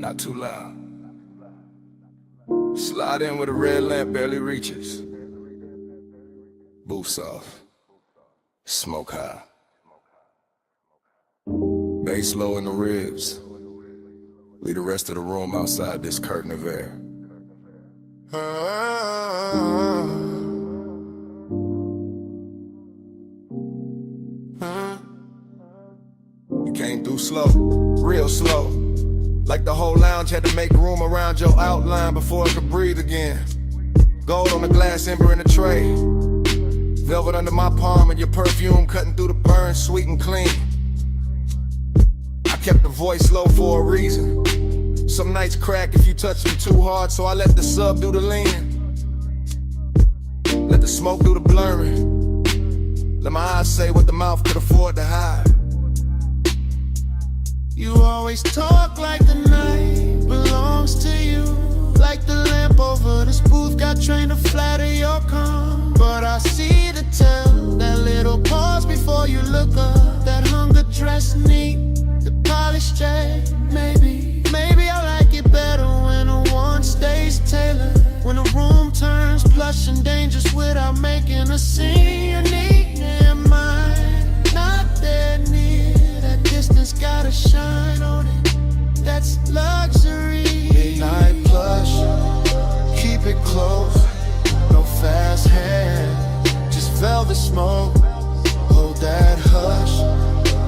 Not too loud. Slide in with a red lamp barely reaches. Booth soft. Smoke high. Bass low in the ribs. Leave the rest of the room outside this curtain of air. You came through slow, real slow. Like the whole lounge had to make room around your outline before it could breathe again. Gold on the glass ember in the tray. Velvet under my palm and your perfume cutting through the burn, sweet and clean. I kept the voice low for a reason. Some nights crack if you touch them too hard, so I let the sub do the leaning. Let the smoke do the blurring. Let my eyes say what the mouth could afford to hide. You always talk like the night belongs to you. Like the lamp over this booth got trained to flatter your calm. But I see the tell, that little pause before you look up. That hunger dress neat, the polished jade. Maybe I like it better when a one stays tailored. When the room turns plush and dangerous without making a scene. You need mine, not that near. That distance gotta shine on it. That's luxury. Midnight plush, keep it close. No fast hand, just velvet smoke. Hold that hush,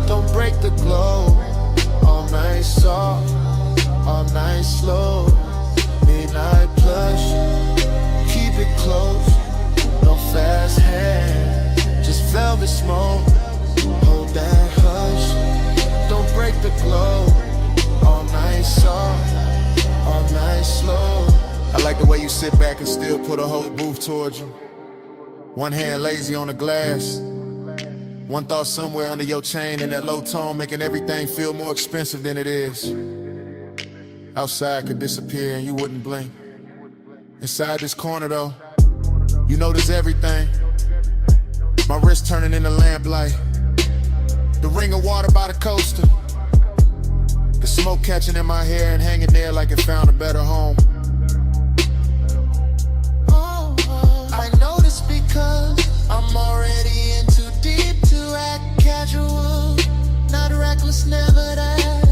don't break the glow. All night soft, all night slow. Midnight plush, keep it close. No fast hand, just velvet smoke. Hold that hush, don't break the glow. All night soft, all night slow. I like the way you sit back and still put a whole booth towards you. One hand lazy on the glass. One thought somewhere under your chain in that low tone, making everything feel more expensive than it is. Outside could disappear and you wouldn't blink. Inside this corner though, you notice everything. My wrist turning into lamplight. The ring of water by the coaster. The smoke catching in my hair and hanging there like it found a better home. I know this because I'm already in too deep to act casual. Not reckless, never that.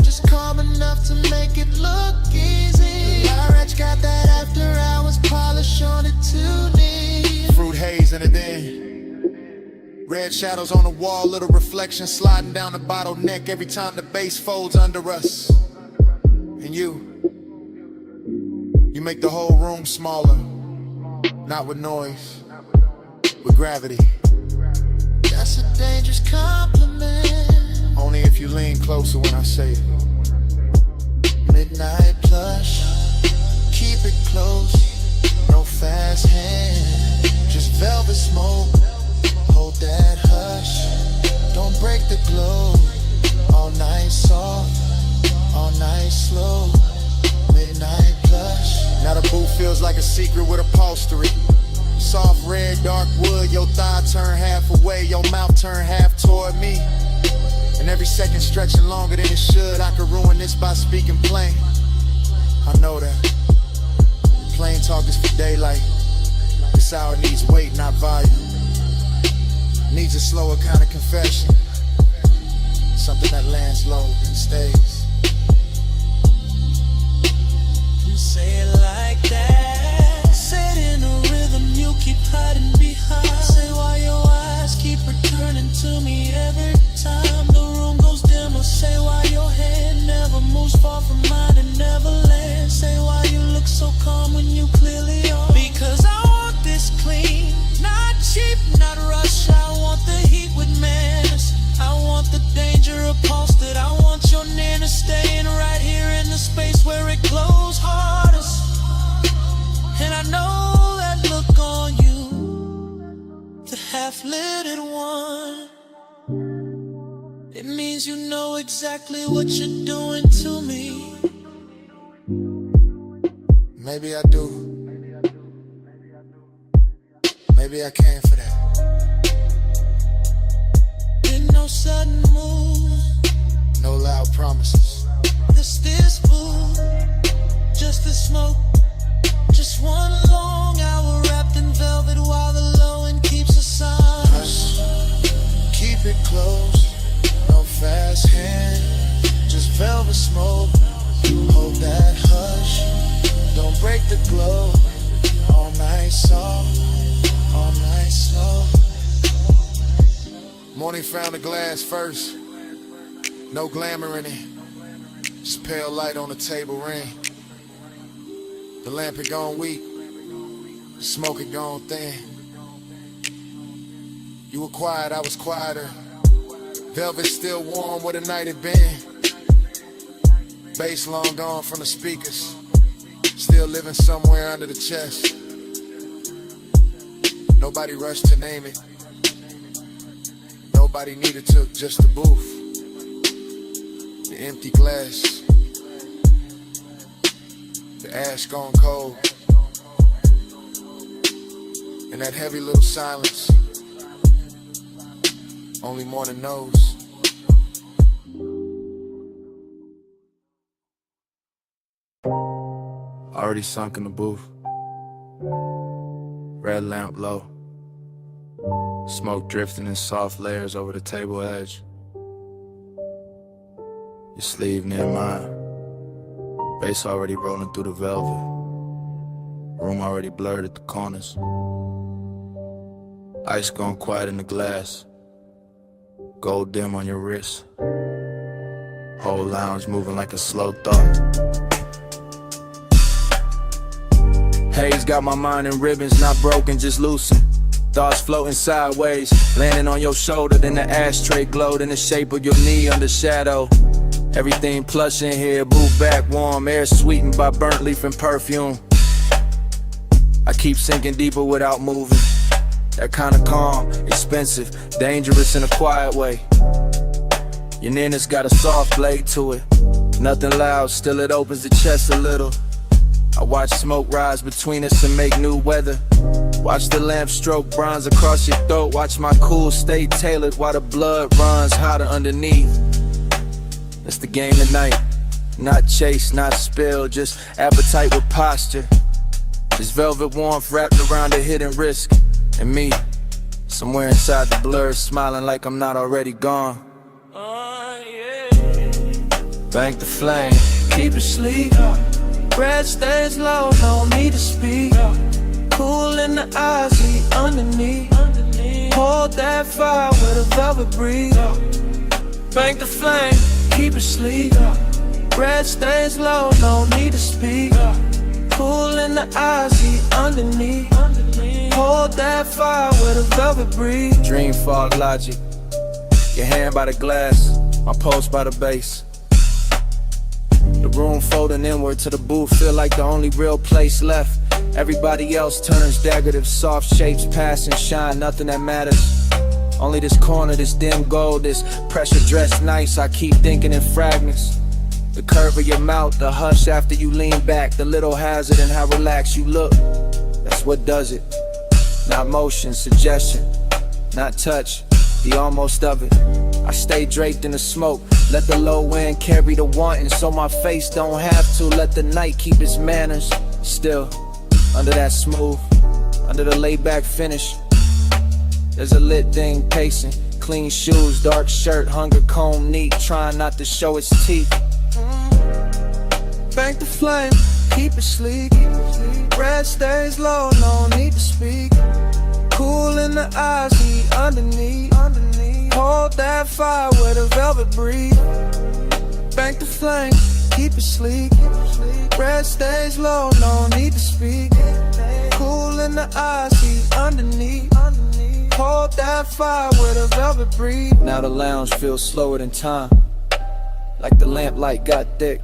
Just calm enough to make it look easy. Large got that after hours polish on it too neat. Fruit haze in the den. Red shadows on the wall, little reflection sliding down the bottleneck every time the bass folds under us. And you make the whole room smaller. Not with noise, with gravity. That's a dangerous compliment. Only if you lean closer when I say it. Midnight plush, keep it close. No fast hand, just velvet smoke. Hold that hush, don't break the glow. All night soft, all night slow. Midnight plush. Now the booth feels like a secret with upholstery. Soft red, dark wood, your thigh turn half away, your mouth turn half toward me. And every second stretching longer than it should. I could ruin this by speaking plain. I know that. Plain talk is for daylight. This hour needs weight, not volume. Needs a slower kind of confession. Something that lands low and stays. You say it like that. Say it in a rhythm you keep hiding behind. Say why your eyes keep returning to me every time the room goes dimmer. Say why your head never moves far from mine and never lands. Say why you look so calm when you clearly are. Because I want this clean, not cheap, not rush. I want the heat with manners. I want the danger upholstered. I want your nana staying right here in the space where it glows hardest. And I know that look on you, the half-lidded one. It means you know exactly what you're doing to me. Maybe I do. Maybe I came for that. Been no sudden move, No loud promises. this food. close, no fast hand, just velvet smoke. Hold that hush, don't break the glow. All night soft, all night slow. Morning found the glass first. No glamour in it. Just pale light on the table ring. The lamp had gone weak. The smoke had gone thin. You were quiet, I was quieter. Velvet still warm where the night had been. Bass long gone from the speakers. Still living somewhere under the chest. Nobody rushed to name it. Nobody needed to, just the booth. The empty glass. The ash gone cold. And that heavy little silence. Only morning knows. Already sunk in the booth. Red lamp low. Smoke drifting in soft layers over the table edge. Your sleeve near mine. Bass already rolling through the velvet. Room already blurred at the corners. Ice gone quiet in the glass. Gold dim on your wrist. Whole lounge moving like a slow thought. Haze got my mind in ribbons, not broken, just loosened. Thoughts floating sideways, landing on your shoulder, then the ashtray glowed in the shape of your knee under shadow. Everything plush in here, booth back warm, air sweetened by burnt leaf and perfume. I keep sinking deeper without moving. That kind of calm, expensive, dangerous in a quiet way. Your nearness got a soft blade to it. Nothing loud, still it opens the chest a little. I watch smoke rise between us and make new weather. Watch the lamp stroke bronze across your throat. Watch my cool stay tailored while the blood runs hotter underneath. That's the game tonight. Not chase, not spill, just appetite with posture. This velvet warmth wrapped around a hidden risk. And me, somewhere inside the blur, smiling like I'm not already gone. Bank the flame, keep it sleek. Red stays low, no need to speak. Cool in the eyes, heat underneath. Hold that fire with a velvet breeze. Bank the flame, keep it sleek. Red stays low, no need to speak. Cool in the eyes, heat underneath. Hold that fire with a velvet breeze. Dream fog logic. Your hand by the glass, my pulse by the bass. The room folding inward to the booth, feel like the only real place left. Everybody else turns decorative, soft shapes pass and shine, nothing that matters. Only this corner, this dim gold, this pressure dressed nice, I keep thinking in fragments. The curve of your mouth, the hush after you lean back, the little hazard in how relaxed you look. That's what does it. Not motion, suggestion, not touch, the almost of it. I stay draped in the smoke, let the low wind carry the wanting, so my face don't have to. Let the night keep its manners. Still, under that smooth, under the laid back finish, there's a lit thing pacing. Clean shoes, dark shirt, hunger comb neat, trying not to show its teeth. Bank the flame, keep it sleek. Red stays low, no need to speak. Cool in the eyes, heat underneath. Hold that fire with a velvet breeze. Bank the flame, keep it sleek. Red stays low, no need to speak. Cool in the eyes, heat underneath. Hold that fire with a velvet breeze. Now the lounge feels slower than time, like the lamplight got thick.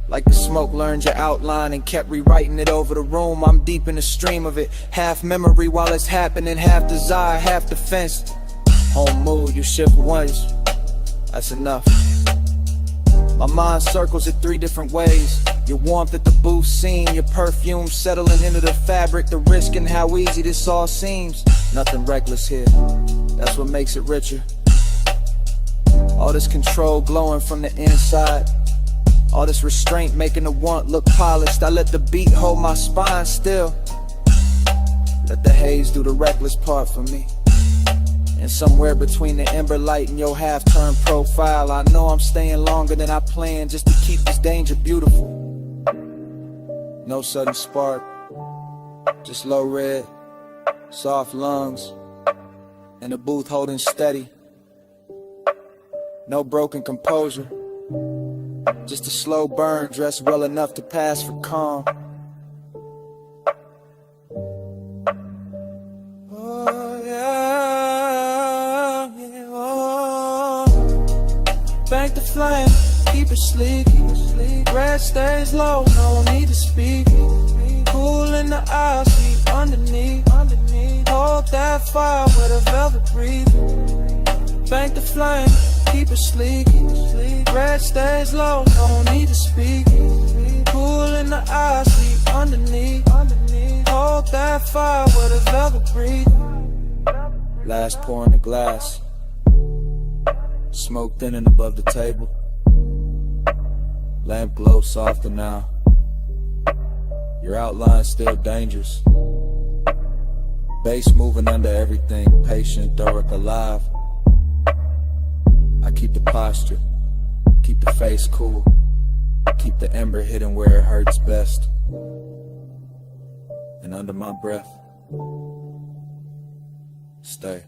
Like the smoke learned your outline and kept rewriting it over the room. I'm deep in the stream of it, half memory while it's happening, half desire, half defense. Home mood, you shift once, that's enough. My mind circles it 3 different ways. Your warmth at the booth scene, your perfume settling into the fabric, the risk and how easy this all seems. Nothing reckless here, that's what makes it richer. All this control glowing from the inside. All this restraint making the want look polished. I let the beat hold my spine still. Let the haze do the reckless part for me. And somewhere between the ember light and your half-turned profile, I know I'm staying longer than I planned just to keep this danger beautiful. No sudden spark, just low red, soft lungs, and the booth holding steady. No broken composure, just a slow burn dressed well enough to pass for calm. Oh yeah, yeah, oh. Bank the flame, keep it sleek. Red stays low, no need to speak. Cool in the aisle, sleep underneath. Hold that fire with a velvet breathe. Bank the flame, keep it sleek. Red stays low, no need to speak. Cool in the aisle, sleep underneath. Hold that fire with a velvet breathe. Last pour in the glass, smoke thinning above the table. Lamp glow softer now. Your outline still dangerous. Bass moving under everything, patient, thorough, alive. I keep the posture, keep the face cool, keep the ember hidden where it hurts best. And under my breath, stay.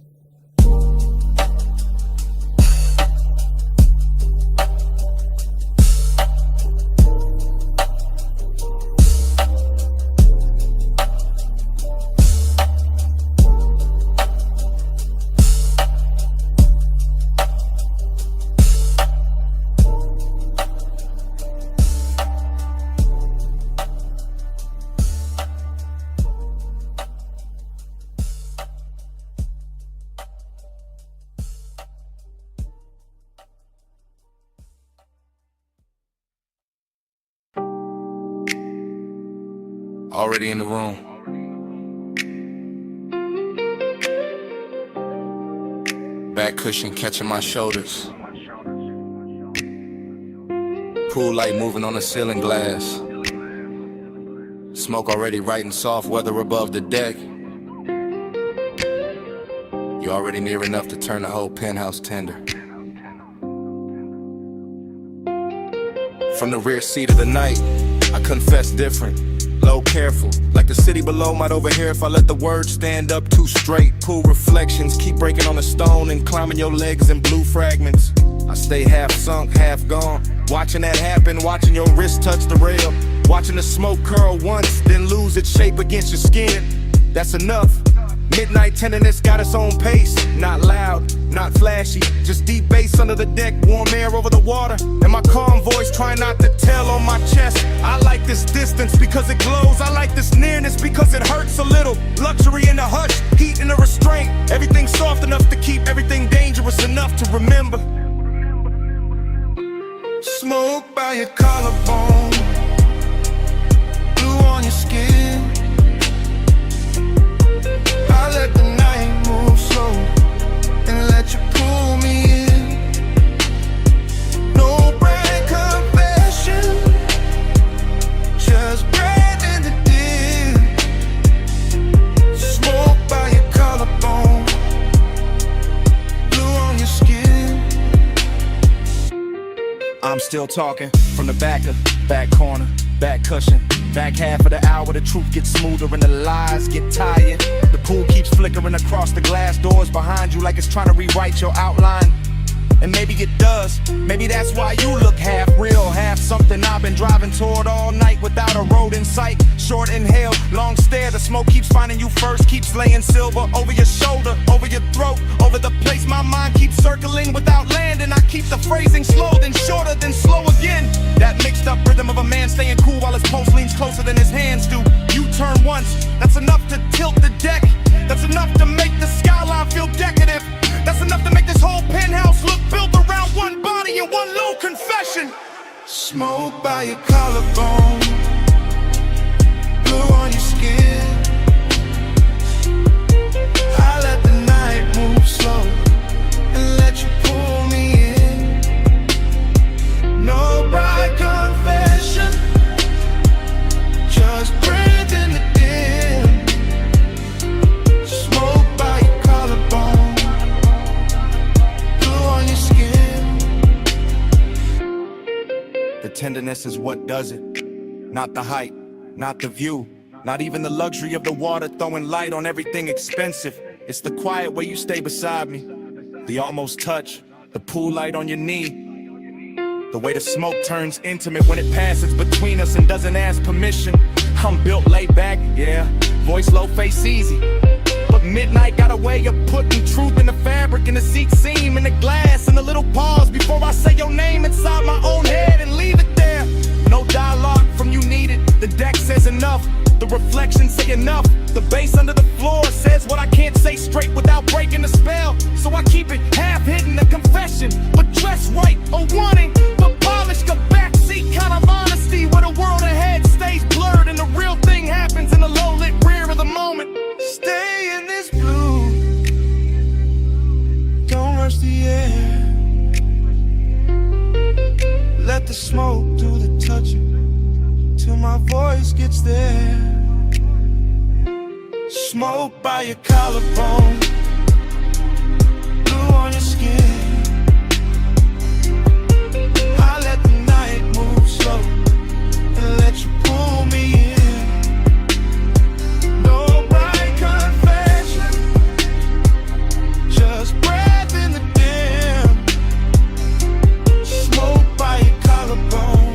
Already in the room. Back cushion catching my shoulders. Pool light moving on the ceiling glass. Smoke already writing soft weather above the deck. You're already near enough to turn the whole penthouse tender. From the rear seat of the night, I confess different. Low, careful, like the city below might overhear if I let the words stand up too straight. Pool reflections, keep breaking on the stone and climbing your legs in blue fragments. I stay half sunk, half gone, watching that happen, watching your wrist touch the rail, watching the smoke curl once, then lose its shape against your skin. That's enough. Midnight tenderness got its own pace. Not loud, not flashy, just deep bass under the deck, warm air over the water, and my calm voice trying not to tell on my chest. I like this distance because it glows. I like this nearness because it hurts a little. Luxury in the hush, heat in the restraint. Everything soft enough to keep everything dangerous enough to remember. Smoke by your collarbone, blue on your skin. I let the night move slow and let you pull me in. No brand confession, just bread in the din. Smoke by your collarbone, blue on your skin. I'm still talking from the back corner, back cushion. Back half of the hour, the truth gets smoother and the lies get tired. The pool keeps flickering across the glass doors behind you like it's trying to rewrite your outline. And maybe it does, maybe that's why you look half real, half something I've been driving toward all night without a road in sight. Short inhale, long stare, the smoke keeps finding you first, keeps laying silver over your shoulder, over your throat, over the place my mind keeps circling without landing. I keep the phrasing slow, then shorter, then slow again. That mixed up rhythm of a man staying cool while his pulse leans closer than his hands do. You turn once, that's enough to tilt the deck. That's enough to make the skyline feel decadent. That's enough to make this whole penthouse look built around one body and one little confession. Smoke by your collarbone, blue on your skin. I let the night move slow and let you pull me in. No bride confession, just breathe in the dim. Smoke by your collarbone, tenderness is what does it. Not the height, not the view, not even the luxury of the water throwing light on everything expensive. It's the quiet way you stay beside me, the almost touch, the pool light on your knee, the way the smoke turns intimate when it passes between us and doesn't ask permission. I'm built laid back, yeah, voice low, face easy, but midnight got a way of putting truth in the fabric, in the seat seam, in the glass, in the little pause before I say your name inside my own head and leave it there. No dialogue from you needed, the deck says enough, the reflections say enough, the bass under the floor says what I can't say straight without breaking the spell. So I keep it half hidden, a confession, but dressed right, a wanting, but polished, a backseat kind of honesty, where the world ahead stays blurred and the real thing happens in the low-lit rear of the moment. Stay in this blue, don't rush the air. Let the smoke do the touching till my voice gets there. Smoke by your collarbone, blue on your skin. I let the night move slow and let you pull me in. No bright confession, just breath in the dim. Smoke by your collarbone,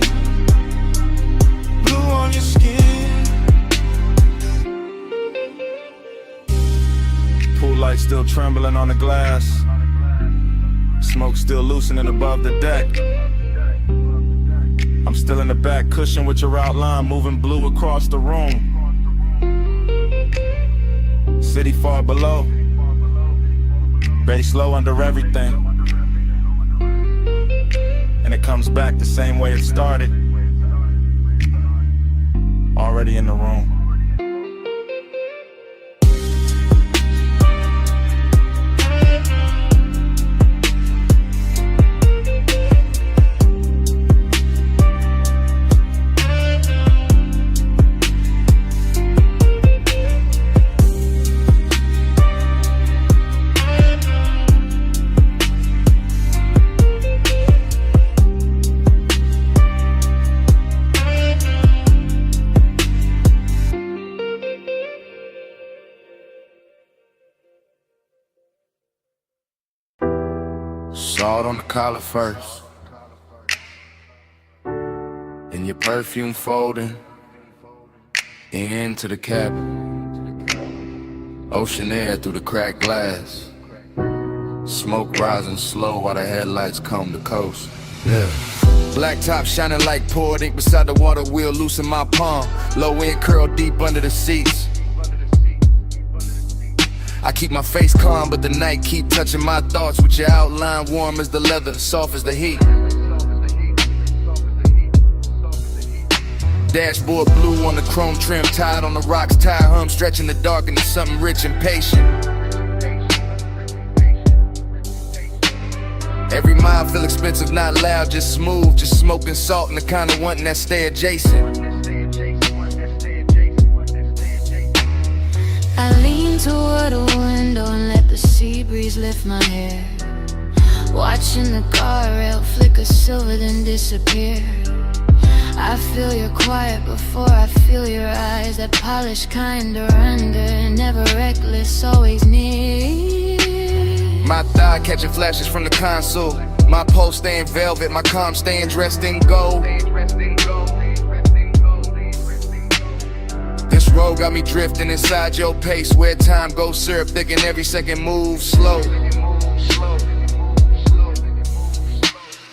blue on your skin. Pool light still trembling on the glass, smoke still loosening above the deck. I'm still in the back cushion with your outline moving blue across the room. City far below, bass low under everything, and it comes back the same way it started, already in the room. Salt on the collar first, and your perfume folding into the cabin. Ocean air through the cracked glass, smoke rising slow while the headlights comb the coast. Yeah. Black top shining like poured ink beside the water wheel, loose in my palm. Low end curl deep under the seats. I keep my face calm, but the night keep touching my thoughts with your outline warm as the leather, soft as the heat. Dashboard blue on the chrome trim, tied on the rocks, tire hum stretching the dark into something rich and patient. Every mile feel expensive, not loud, just smooth, just smoking salt and the kind of wanting that stay adjacent. I lean toward a window and let the sea breeze lift my hair, watching the guardrail flicker silver then disappear. I feel your quiet before I feel your eyes, that polished kind of under, never reckless, always near. My thigh catching flashes from the console, my pulse staying velvet, my calm staying dressed in gold. This road got me drifting inside your pace, where time goes syrup thick and every second moves slow.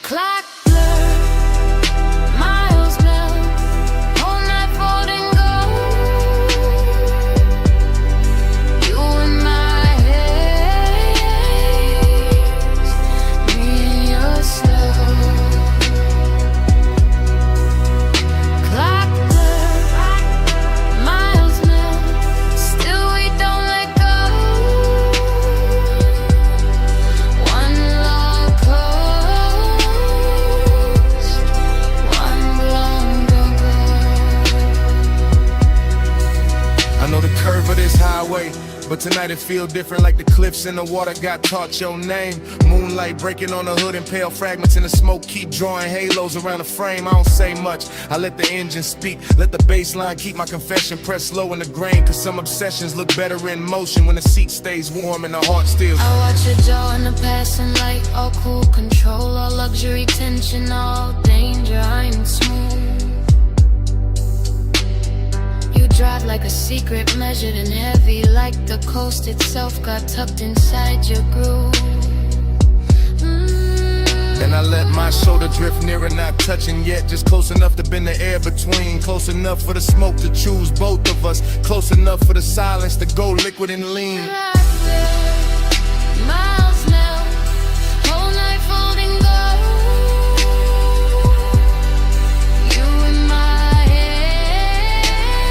Clock blur, miles melt, whole night folding gold. You in my haze, me in your slow. Clock blur, miles melt, still we don't let go. One long coast, one blown go-go. I know the curve of this highway But tonight it feel different, like the cliffs in the water got taught your name. Moonlight breaking on the hood and pale fragments in the smoke keep drawing halos around the frame. I don't say much, I let the engine speak, let the bass line keep my confession pressed slow in the grain. Cause some obsessions look better in motion when the seat stays warm and the heart still. I watch your jaw in the passing light, all cool control, all luxury tension, all danger, I ain't smooth. You drive like a secret, measured and heavy, like the coast itself got tucked inside your groove. And I let my shoulder drift nearer, not touching yet, just close enough to bend the air between. Close enough for the smoke to choose both of us, close enough for the silence to go liquid and lean. Miles now, whole night folding gold. You in my hands,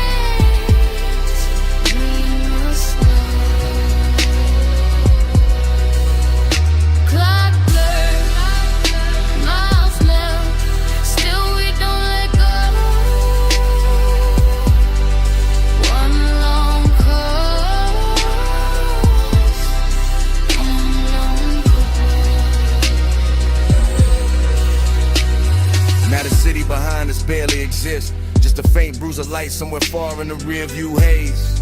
me in the snow. Clock blur, miles now, still we don't let go. One long coast, one long Now the city behind us barely exists, just a faint bruise of light somewhere far in the rear view haze.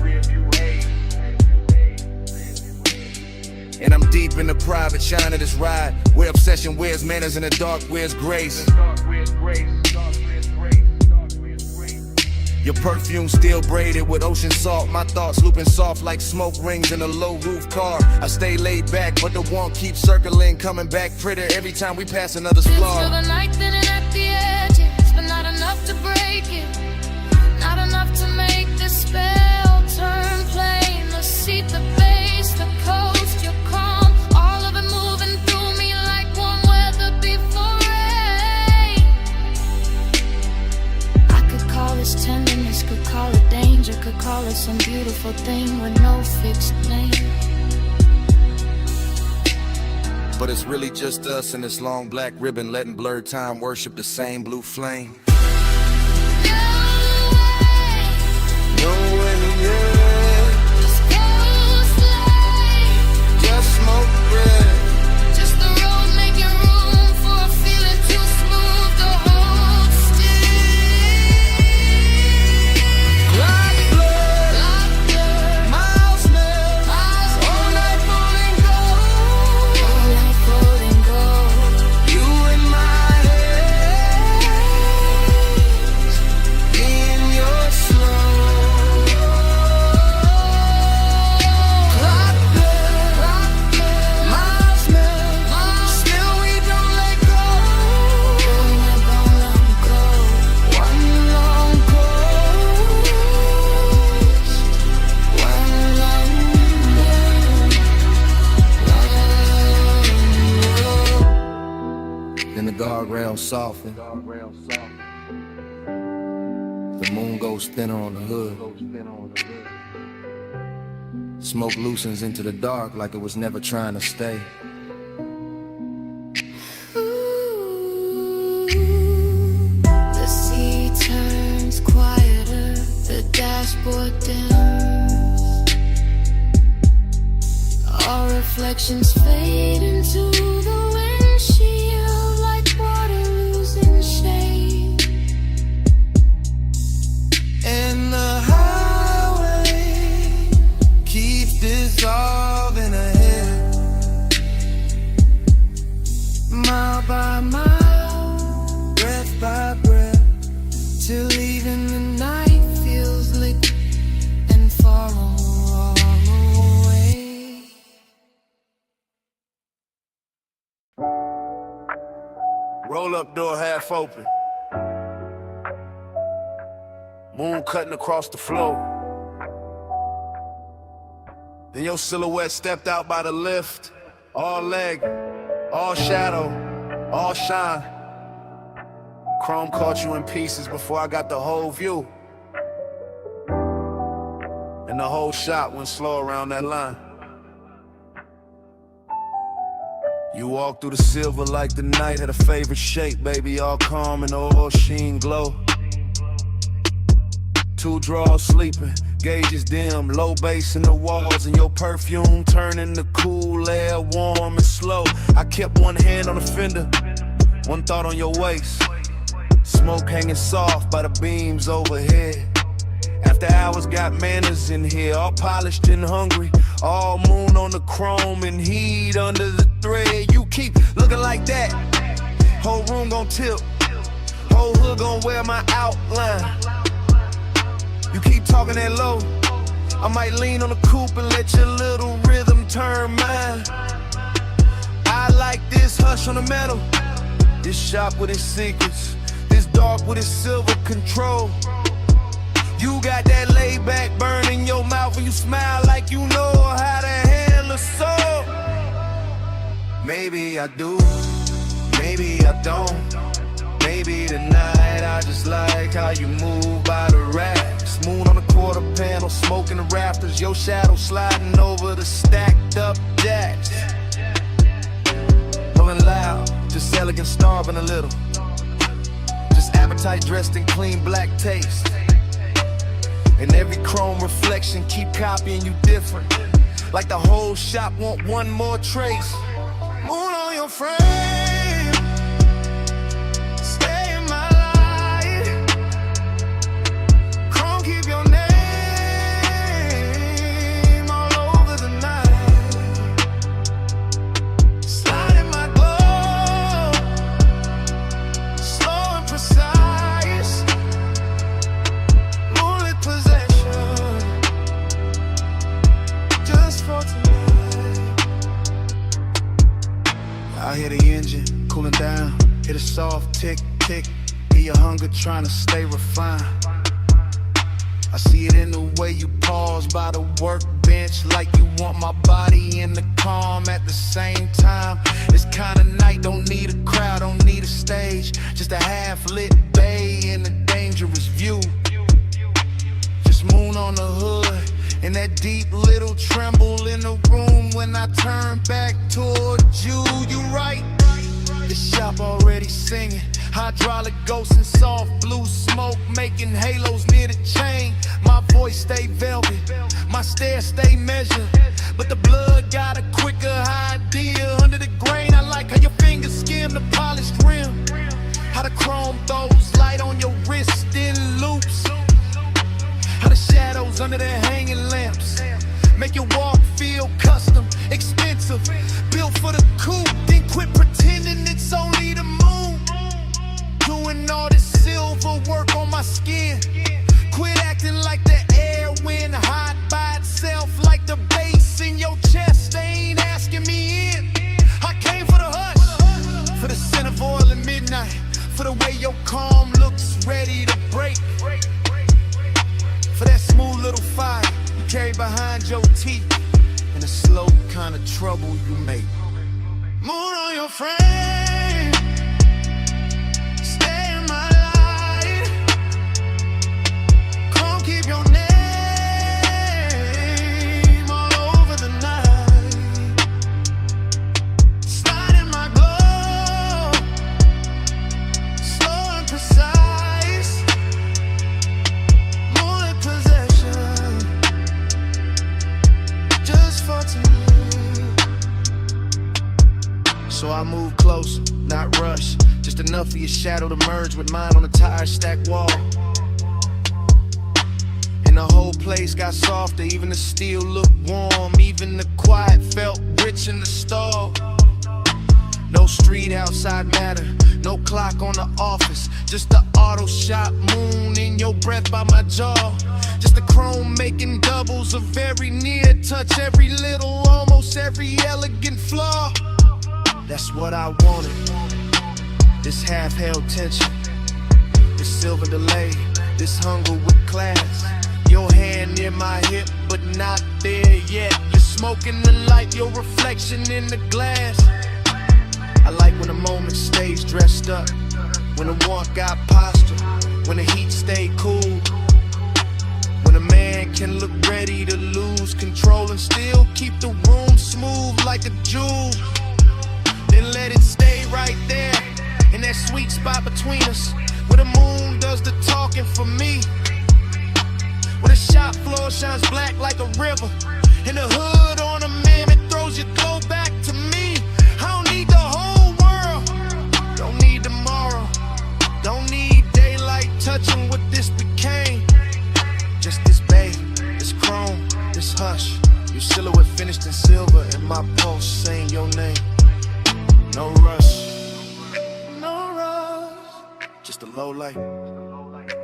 And I'm deep in the private shine of this ride, where obsession wears manners and the dark wears grace. Your perfume still braided with ocean salt, my thoughts looping soft like smoke rings in a low roof car. I stay laid back, but the warmth keeps circling, coming back prettier every time we pass another Till splar. the night thinning at the edges, but not enough to break it, not enough to make the spell turn plain. The seat, the bass, the coast, your calm, all of it moving through me like warm weather before rain. I could call this tenderness, could call it danger, could call it some beautiful thing with no fixed name. But it's really just us and this long black ribbon, letting blurred time worship the same blue flame. Nowhere near, just smoke breath. Just the road making room for a feeling too smooth to hold still. Clock blur, miles now, all night falling gold. You in my hands, in your slow. Clock blur, miles now, still we don't let go. One long coast, one long Then the guardrails soften, the moon goes thinner on the hood. Smoke loosens into the dark like it was never trying to stay. The sea turns quieter, the dashboard dims. Our reflections fade into the windshield like water losing shade. and the highway keeps dissolving ahead, mile by mile, breath by breath, till even the night feels liquid and far away. Roll up door half open. Moon cutting across the floor. Then your silhouette stepped out by the lift. All leg, all shadow, all shine. Chrome caught you in pieces before I got the whole view. And the whole shot went slow around that line. You walked through the silver like the night had a favorite shape, baby, all calm and all sheen glow. Two drawers sleeping, gauges dim, low bass in the walls, and your perfume turning the cool air warm and slow. I kept one hand on the fender, one thought on your waist. Smoke hanging soft by the beams overhead. After hours got manners in here, all polished and hungry. All moon on the chrome and heat under the thread. You keep looking like that, whole room gon' tilt, whole hood gon' wear my outline. You keep talking that low, I might lean on the coupe and let your little rhythm turn mine. I like this hush on the metal, this shop with its secrets, this dark with its silver control. You got that laid back burn in your mouth and you smile like you know how to handle a soul. Maybe I do, maybe I don't. Maybe tonight I just like how you move by the racks. Moon on the quarter panel, smoking the rafters. Your shadow sliding over the stacked up jacks. Pulling loud, just elegant, starving a little. Just appetite dressed in clean black taste. And every chrome reflection keep copying you different. Like the whole shop want one more trace. Moon on your frame, stay in my light. Chrome keep your name all over the night. Slide in my glow, slow and precise. Moonlit possession, just for tonight. I hear the engine cooling down, hear the soft tick, tick. Hear your hunger trying to stay refined. I see it in the way you pause by the workbench, like you want my body in the calm at the same time. This kind of night don't need a crowd, don't need a stage. Just a half-lit bay and a dangerous view. Just moon on the hood and that deep little tremble in the room when I turn back towards you. You right, the shop already singing. Hydraulic ghosts and soft blue smoke making halos near the chain. My voice stay velvet, my stare stay measured, but the blood got a quicker idea under the grain. I like how your fingers skim the polished rim, how the chrome throws light on your wrist in loops, how the shadows under the hanging lamps make your walk feel custom, expensive, built for the coupe. Then quit pretending it's only the moon, doing all this silver work on my skin. Quit acting like the air when hot by itself, like the bass in your chest. They ain't asking me in. I came for the hush, for the scent of oil at midnight, for the way your calm looks ready to break, for that smooth little fire you carry behind your teeth, and the slow kind of trouble you make. Moon on your frame, stay in my light. Come keep your name all over the night. Slide in my glow, slow and precise. Moonlit possession, just for tonight. So I move close, not rush, just enough for your shadow to merge with mine on the tire stack wall. And the whole place got softer, even the steel looked warm, even the quiet felt rich in the stall. No street outside matter, no clock on the office, just the auto shop moon in your breath by my jaw. Just the chrome making doubles of every near touch, every little, almost every elegant flaw. That's what I wanted, this half-held tension, this silver delay, this hunger with class. Your hand near my hip, but not there yet. You're smoking the light, your reflection in the glass. I like when the moment stays dressed up, when the warmth got posture, when the heat stay cool, when a man can look ready to lose control and still keep the room smooth like a jewel. Then let it stay right there, in that sweet spot between us, where the moon does the talking for me. shines black like a river. In the hood on a man, it throws your glow back to me. I don't need the whole world, don't need tomorrow, don't need daylight touching what this became. Just this bay, this chrome, this hush. Your silhouette finished in silver, and my pulse saying your name. No rush, no rush, just a low light,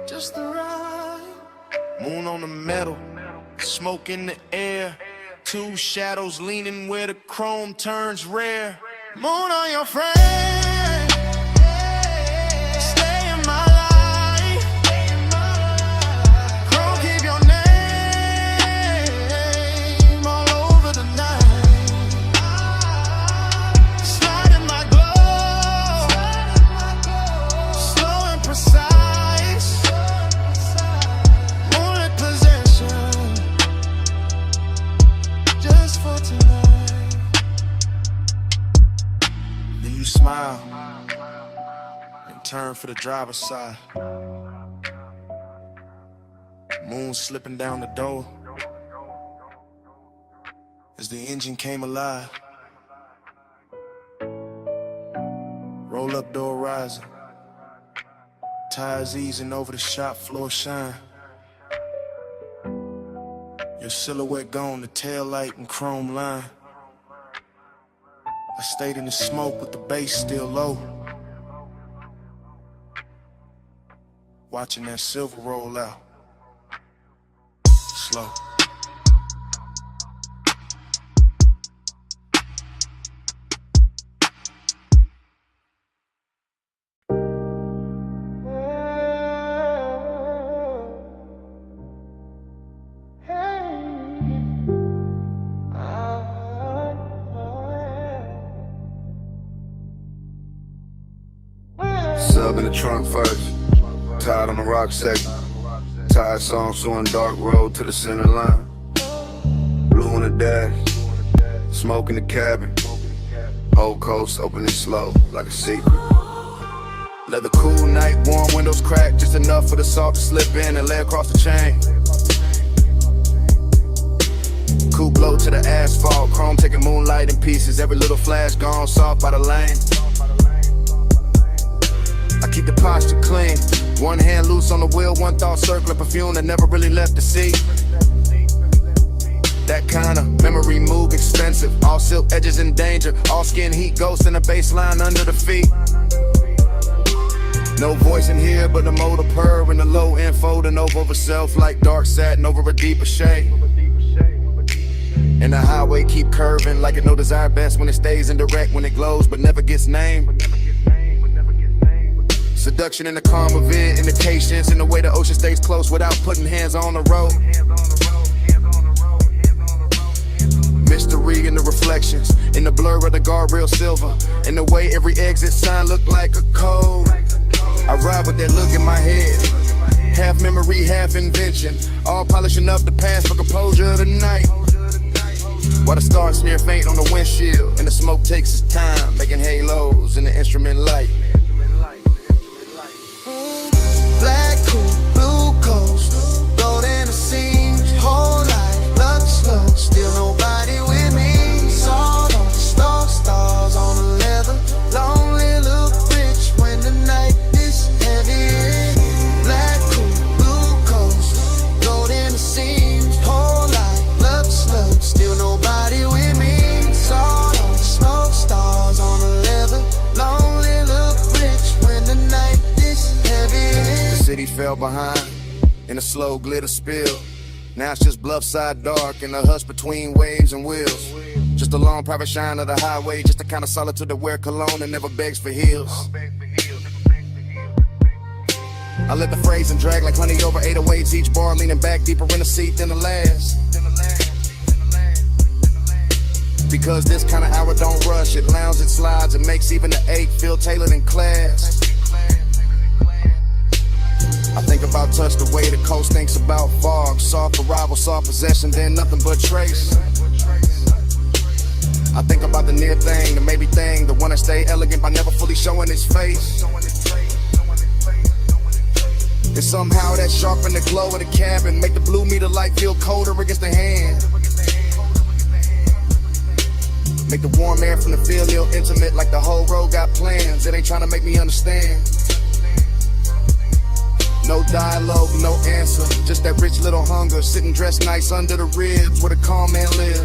just the right. Moon on the metal, smoke in the air. Two shadows leaning where the chrome turns rare. Moon on your frame, stay in my life. Chrome keep your name all over the night. Slide in my glow, slow and precise. Moonlit possession, just for tonight. Then you smile and turn for the driver's side. Moon slipping down the door as the engine came alive. Roll up door rising, tires easing over the shop floor shine. Your silhouette gone, the tail light and chrome line. I stayed in the smoke with the bass still low, watching that silver roll out slow. Sub in the trunk first, tied on the rock section. Tired song showing dark road to the center line. Blue in the dash, smoke in the cabin. Old coast opening slow like a secret. Leather cool night, warm windows cracked just enough for the salt to slip in and lay across the chain. Coupe blow to the asphalt, chrome taking moonlight in pieces. Every little flash gone soft by the lane. I keep the posture clean, one hand loose on the wheel, one thought circling perfume that never really left the seat. That kind of memory move expensive, all silk edges in danger, all skin heat ghosts in the baseline under the feet. No voice in here but the motor purr and the low end folding over self like dark satin over a deeper shade. And the highway keep curving like it no desire best when it stays indirect, when it glows but never gets named. Seduction in the calm of it, indications in the way the ocean stays close without putting hands on the road. Mystery in the reflections, in the blur of the guardrail silver, in the way every exit sign looked like a code. I ride with that look in my head, half memory, half invention, all polishing up the past for composure of the night. While the stars smear faint on the windshield, and the smoke takes its time, making halos in the instrument light. Black coupe, blue coast, gold in the seams, whole life, lux, still nobody with me. Sawed on stars on the leather, lonely look rich when the night is heavy. Black coupe, blue coast, gold in the seams, whole life, lux, still nobody with me. Sawed on stars on the leather, lonely look rich when the night is heavy. The city fell behind in a slow glitter spill. Now it's just bluffside dark and a hush between waves and wheels. Just a long private shine of the highway, just the kind of solitude that wear cologne and never begs for heels. I let the phrasing drag like honey over 808s, each bar leaning back deeper in the seat than the last. Because this kind of hour don't rush, it lounges, it slides, it makes even the ache feel tailored in class. I think about touch the way the coast thinks about fog. Soft arrival, soft possession, then nothing but trace. I think about the near thing, the maybe thing, the one that stay elegant by never fully showing its face. And somehow that sharpen the glow of the cabin, make the blue meter light feel colder against the hand. Make the warm air from the field feel intimate, like the whole road got plans. It ain't trying to make me understand. No dialogue, no answer, just that rich little hunger, sitting dressed nice under the ribs where the calm man live.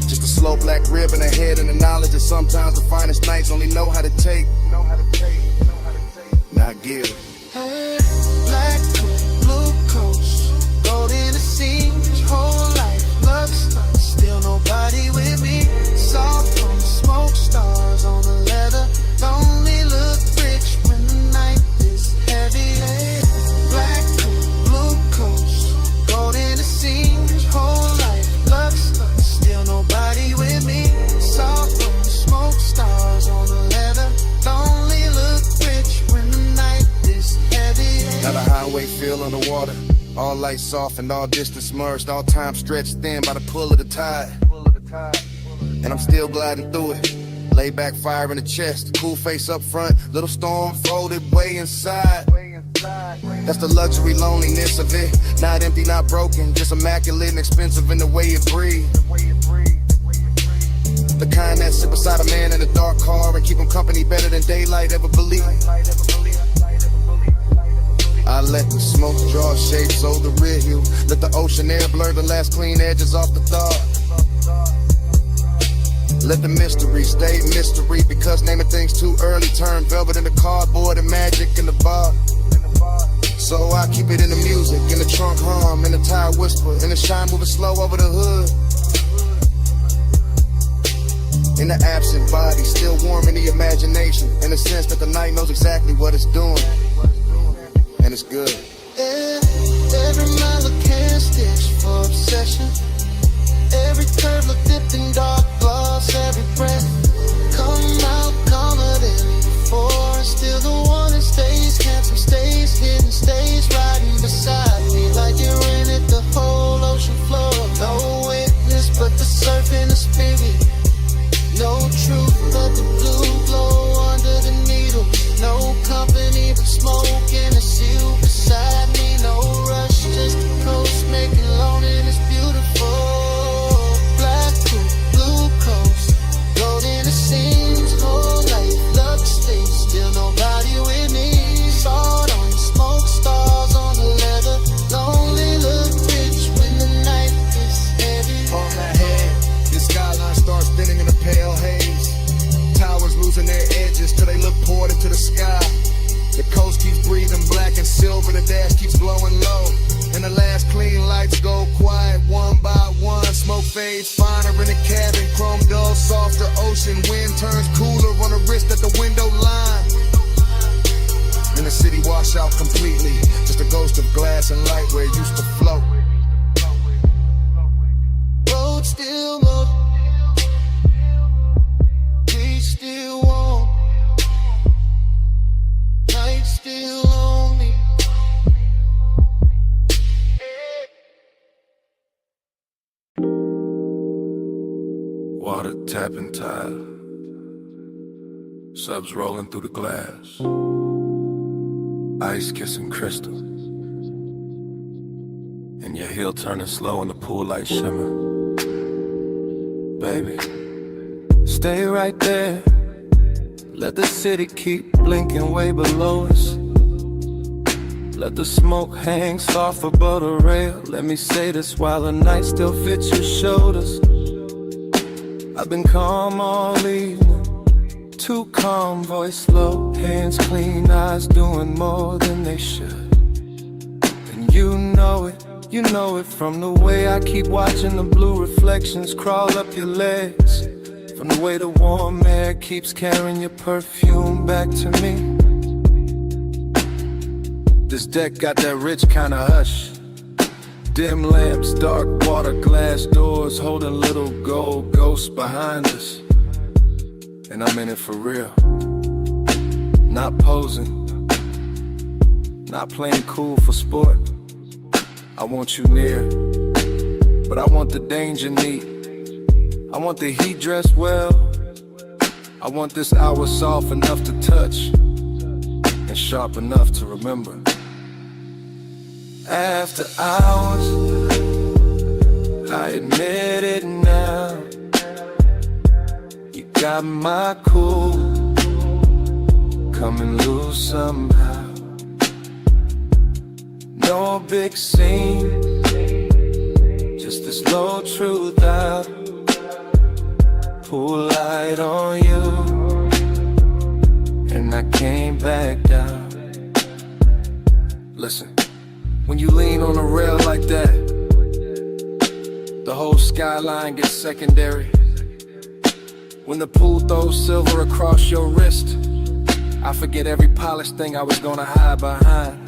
Just a slow black rib in the head and the knowledge that sometimes the finest nights only know how to take. Now give. Hey, black coat, blue coats, gold in the seams, whole life, love stuff, still nobody with me. Soft on the smoke, stars on the leather, only look rich when the night is heavy. Hey, black coat, blue coats, gold in the seams, whole life, love stuff, still nobody with me. Soft on the smoke, stars on the leather, only look rich when the night is heavy. Now the highway feel on the water, all lights soft and all distance merged, all time stretched thin by the pull of the tide. And I'm still gliding through it. Lay back, fire in the chest, cool face up front, little storm folded way inside. That's the luxury loneliness of it. Not empty, not broken, just immaculate and expensive in the way it breathes. The kind that sit beside a man in a dark car and keep him company better than daylight ever believed. I let the smoke draw shapes over the rear view. Let the ocean air blur the last clean edges off the thought. Let the mystery stay mystery, because naming things too early turn velvet into cardboard and magic in the bar. So I keep it in the music, in the trunk hum, in the tire whisper, in the shine moving slow over the hood. In the absent body, still warm in the imagination, in the sense that the night knows exactly what it's doing. And it's good. Every mile a can stitch for obsession. Every curve look dipped in dark gloss. Every breath come out calmer than before. And still the one that stays, cancel stays, hidden stays, riding beside me like you're in it. The whole ocean floor, no witness but the surf and the spirit. No truth but the blue glow under the needle. No company but smoke and a seal beside me. No rush, just the coast making loneliness beautiful. Black coat, blue coast, gold in the seams, whole life, love stays, still nobody with me. Salt on the smoke, stars on the leather, lonely look rich when the night is heavy. On my head, the skyline starts thinning in a pale haze. Towers losing their edges till they look poured into the sky. The coast keeps breathing black and silver, the dash keeps glowing low. And the last clean lights go quiet one by one. Smoke fades finer in the cabin, chrome dull, softer ocean. Wind turns cooler on the wrist at the window line. And the city wash out completely, just a ghost of glass and light where it used to float. Road still low, we still warm, night still lonely. Water tapping tile, subs rolling through the glass, ice kissing crystal, and your heel turning slow in the pool light shimmer. Baby, stay right there, let the city keep blinking way below us. Let the smoke hang soft above the rail. Let me say this while the night still fits your shoulders. I've been calm all evening, too calm, voice low, hands clean, eyes doing more than they should. And you know it from the way I keep watching the blue reflections crawl up your legs, from the way the warm air keeps carrying your perfume back to me. This deck got that rich kind of hush. Dim lamps, dark water, glass doors, holding little gold ghosts behind us. And I'm in it for real. Not posing, not playing cool for sport. I want you near, but I want the danger neat. I want the heat dressed well. I want this hour soft enough to touch and sharp enough to remember. After hours, I admit it now, you got my cool coming loose somehow. No big scene, just this low truth out. Pull light on you, and I came back down. Listen, when you lean on a rail like that, the whole skyline gets secondary. When the pool throws silver across your wrist, I forget every polished thing I was gonna hide behind.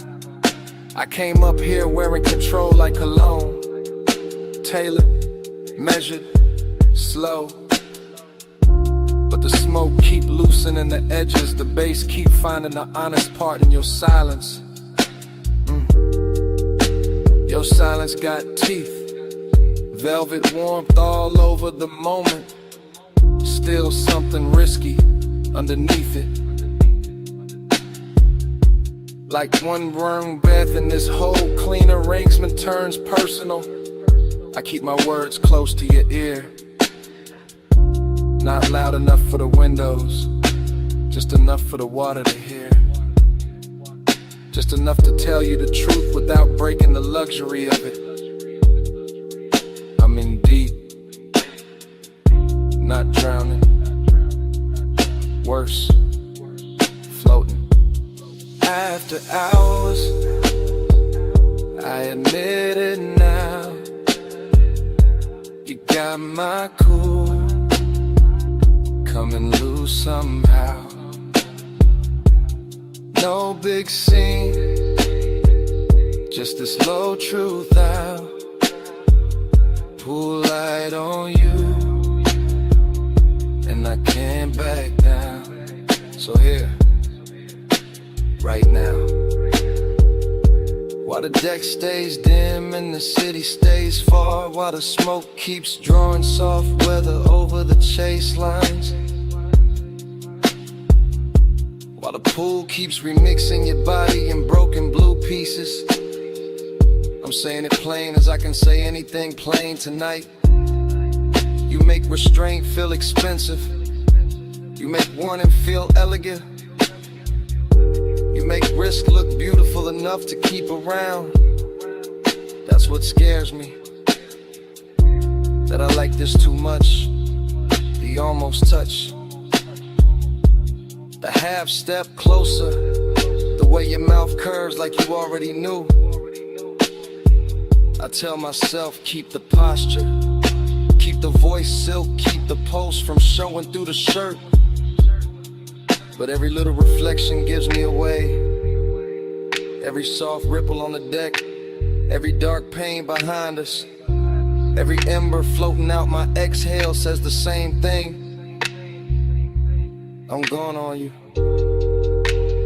I came up here wearing control like cologne, tailored, measured, slow. But the smoke keep loosening the edges, the bass keep finding the honest part in your silence. Your silence got teeth, velvet warmth all over the moment. Still something risky underneath it. Like one wrong breath and this whole clean arrangement turns personal. I keep my words close to your ear, not loud enough for the windows, just enough for the water to hear. Just enough to tell you the truth without breaking the luxury of it. I'm in deep, not drowning. Worse, floating. After hours, I admit it now, you got my cool coming loose somehow. No big scene, just this low truth out. Pull light on you, and I can't back down. So here, right now, while the deck stays dim and the city stays far, while the smoke keeps drawing soft weather over the chase lines, while the pool keeps remixing your body in broken blue pieces. I'm saying it plain as I can say anything plain tonight. You make restraint feel expensive, you make warning feel elegant, you make risk look beautiful enough to keep around. That's what scares me, that I like this too much, the almost touch, the half step closer, the way your mouth curves like you already knew. I tell myself, keep the posture, keep the voice silk, keep the pulse from showing through the shirt. But every little reflection gives me away. Every soft ripple on the deck, every dark pain behind us, every ember floating out my exhale says the same thing. I'm gone on you,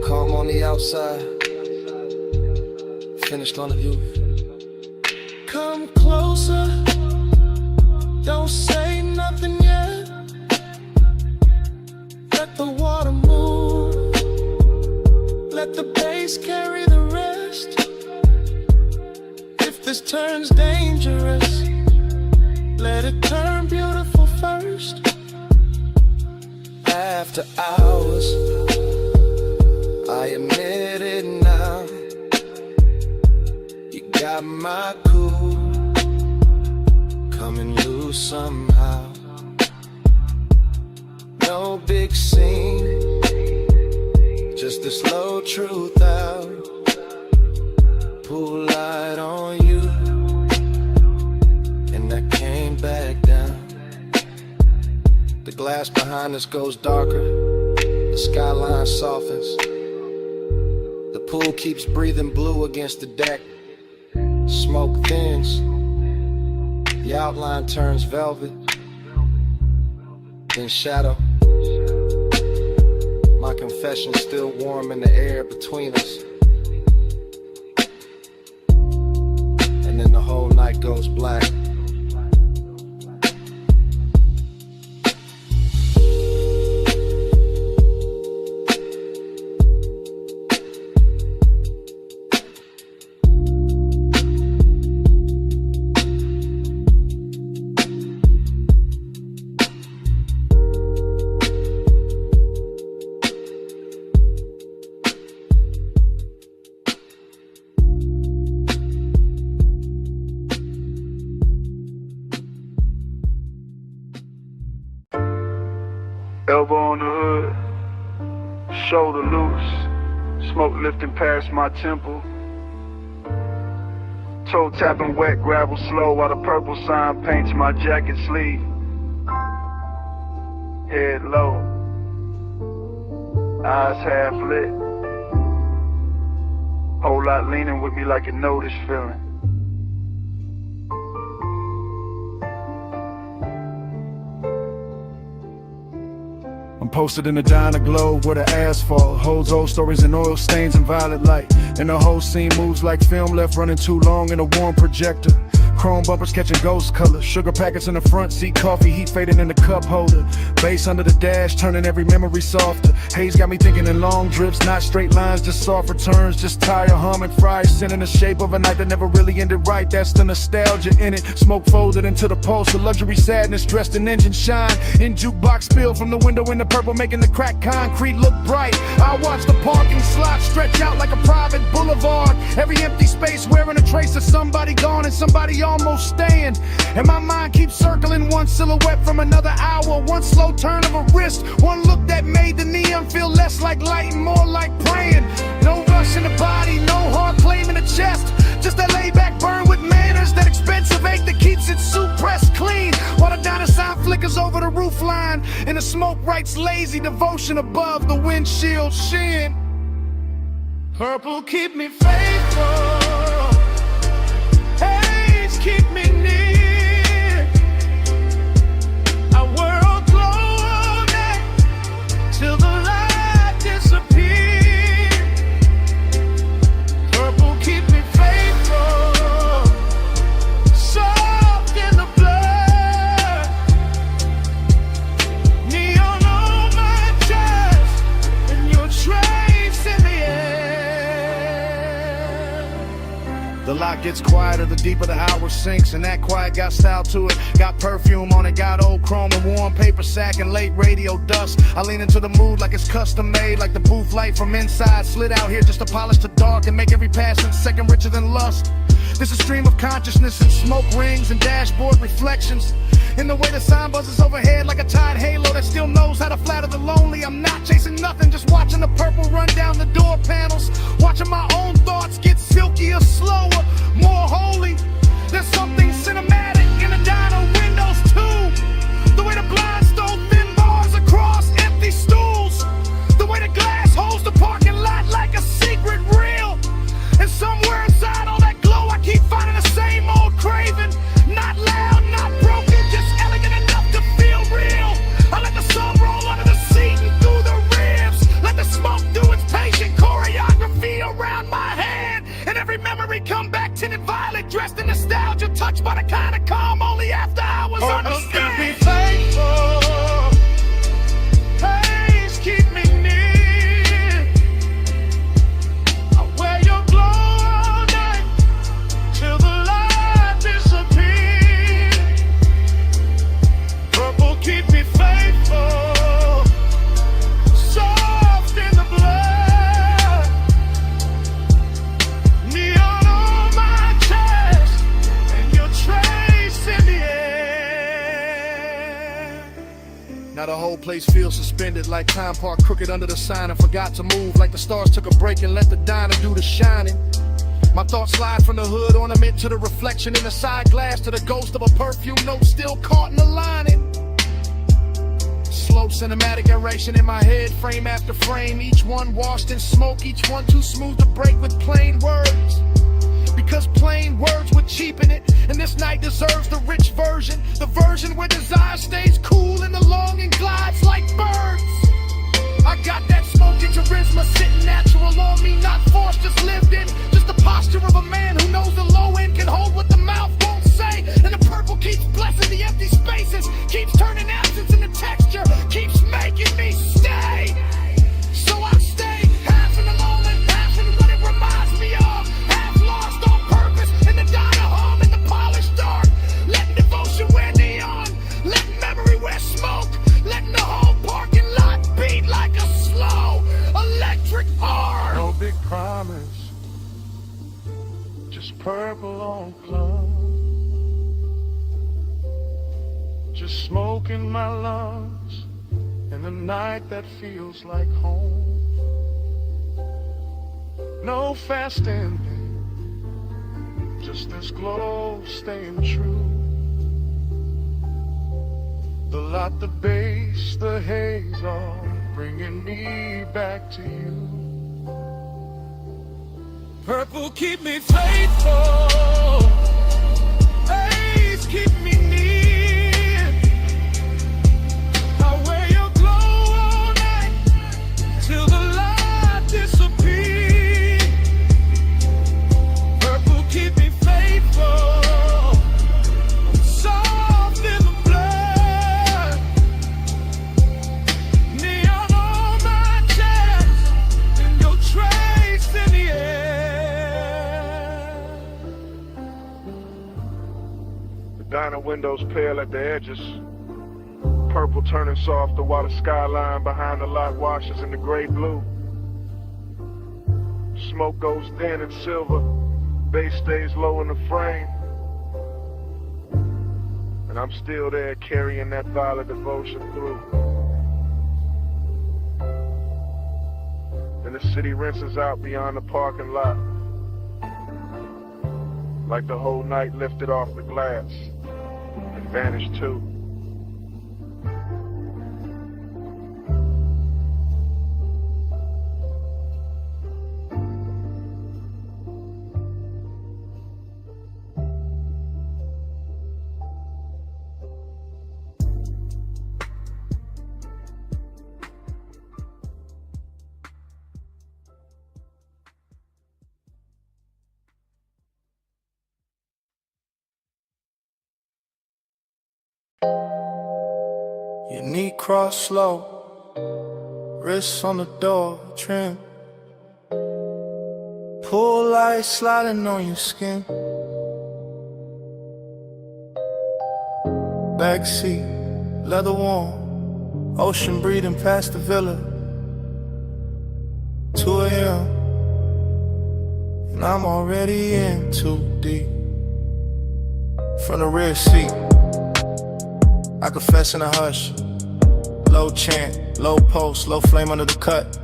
calm on the outside, finished on the view. Come closer, don't say nothing yet. Let the water move, let the bass carry the rest. If this turns dangerous, let it turn beautiful first. After hours, I admit it now, you got my cool coming loose somehow. No big scene, just this low truth out. Pull light on you, and I came back down. The glass behind us goes darker, the skyline softens, the pool keeps breathing blue against the deck. Smoke thins, the outline turns velvet, then shadow. My confession still warm in the air between us. And then the whole night goes black. shoulder loose, smoke lifting past my temple. Toe tapping wet gravel slow while the purple sign paints my jacket sleeve. Head low, eyes half lit. Whole lot leaning with me like you know this feeling. I'm posted in a diner globe where the asphalt holds old stories and oil stains and violet light. And the whole scene moves like film left running too long in a warm projector. Chrome bumpers catching ghost colors, sugar packets in the front seat, coffee heat fading in the cup holder. Bass under the dash, turning every memory softer. Haze got me thinking in long drifts, not straight lines, just soft returns. Just tire humming, fries sent in the shape of a night that never really ended right. That's the nostalgia in it. Smoke folded into the pulse, the luxury sadness dressed in engine shine. In jukebox spill from the window in the purple, making the cracked concrete look bright. I watch the parking slot stretch out like a private boulevard. Every empty space wearing a trace of somebody gone and somebody almost staying. And my mind keeps circling one silhouette from another hour. One slow turn of a wrist, one look that made the neon feel less like light and more like praying. No rush in the body, no hard claim in the chest. Just that laid back burn with manners, that expensive ache that keeps it suit pressed clean. While the diner sign flickers over the roof line, and the smoke writes lazy devotion above the windshield sheen. Purple keep me faithful, haze keep me near. Our world glow all night till the light disappears. Purple keep me faithful, soft in the blood. Neon on my chest, and your trace in the air. The lot gets quieter, the deeper the hour sinks, and that quiet got style to it. Got perfume on it, got old chrome and warm paper sack and late radio dust. I lean into the mood like it's custom made, like the booth light from inside slid out here just to polish the dark and make every passing second richer than lust. This is a stream of consciousness and smoke rings and dashboard reflections. In the way the sign buzzes overhead like a tide halo that still knows how to flatter the lonely. I'm not chasing nothing, just watching the purple run down the door panels. Watching my own thoughts get silkier, slower, more holy. There's something cinematic in the diner windows too. The way the blinds throw thin bars across empty stools. The way the glass holds the parking lot like a secret reel. And somewhere inside all that glow I keep finding the same old craving. Not loud, not broken, just elegant enough to feel real. I let the sun roll under the seat and through the ribs. Let the smoke do its patient choreography around my head. And every memory come back tinted violet, dressed in nostalgia, touched by the kind of calm only after hours understand. Keep me faithful, haze keep me near. I wear your glow all night till the light disappears. Purple keep me faithful, soft in the blood. Neon on my chest, and your trace in the air. Now the whole place feels suspended, like time parked crooked under the sign and forgot to move, like the stars took a break and let the diner do the shining. My thoughts slide from the hood ornament to the reflection in the side glass to the ghost of a perfume note still caught in the lining. Slow cinematic narration in my head, frame after frame, each one washed in smoke, each one too smooth to break with plain words. Because plain words would cheapen it, and this night deserves the rich version, the version where desire stays cool and the longing glides like birds. I got that smoky charisma sitting natural on me, not forced, just lived in. Just the posture of a man who knows the low end can hold what the mouth won't say. And the purple keeps blessing the empty spaces, keeps turning absence into texture, keeps making me stay. So I stay, half in the moment, half in what it reminds me of. Half lost on purpose in the diner home in the polished dark. Letting devotion wear neon, letting memory wear smoke, letting the whole parking lot beat like a slow electric heart. No big promise, just purple on plum. Just smoke in my lungs in the night that feels like home. No fasting, just this glow staying true. The light, the bass, the haze, all bringing me back to you. Purple keep me faithful, haze keep me near. I wear your glow all night till the light disappears. Purple keep me faithful, soft in the blood. Neon on my chest, and your trace in the air. The diner windows pale at the edges, purple turning softer while the skyline behind the lot washes in the gray blue. Smoke goes thin and silver, bass stays low in the frame, and I'm still there carrying that violet devotion through. Then the city rinses out beyond the parking lot, like the whole night lifted off the glass and vanished too. Your knee cross slow, wrists on the door trim. Pull light sliding on your skin. Backseat, leather warm, ocean breathing past the villa. 2 a.m. and I'm already in too deep. From the rear seat, I confess in a hush. Low chant, low post, low flame under the cut.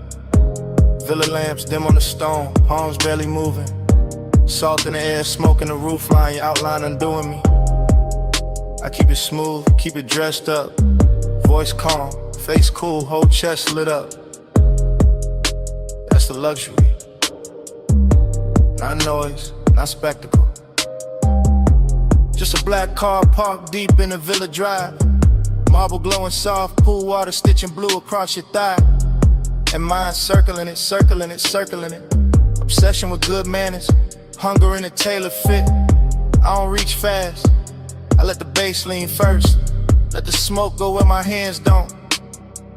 Villa lamps dim on the stone, palms barely moving. Salt in the air, smoke in the roof line, your outline undoing me. I keep it smooth, keep it dressed up. Voice calm, face cool, whole chest lit up. That's the luxury. Not noise, not spectacle. Just a black car parked deep in the Villa Drive. Marble glowing soft, pool water stitching blue across your thigh. And mine circling it, circling it, circling it. Obsession with good manners, hunger in a tailored fit. I don't reach fast, I let the bass lean first. Let the smoke go where my hands don't.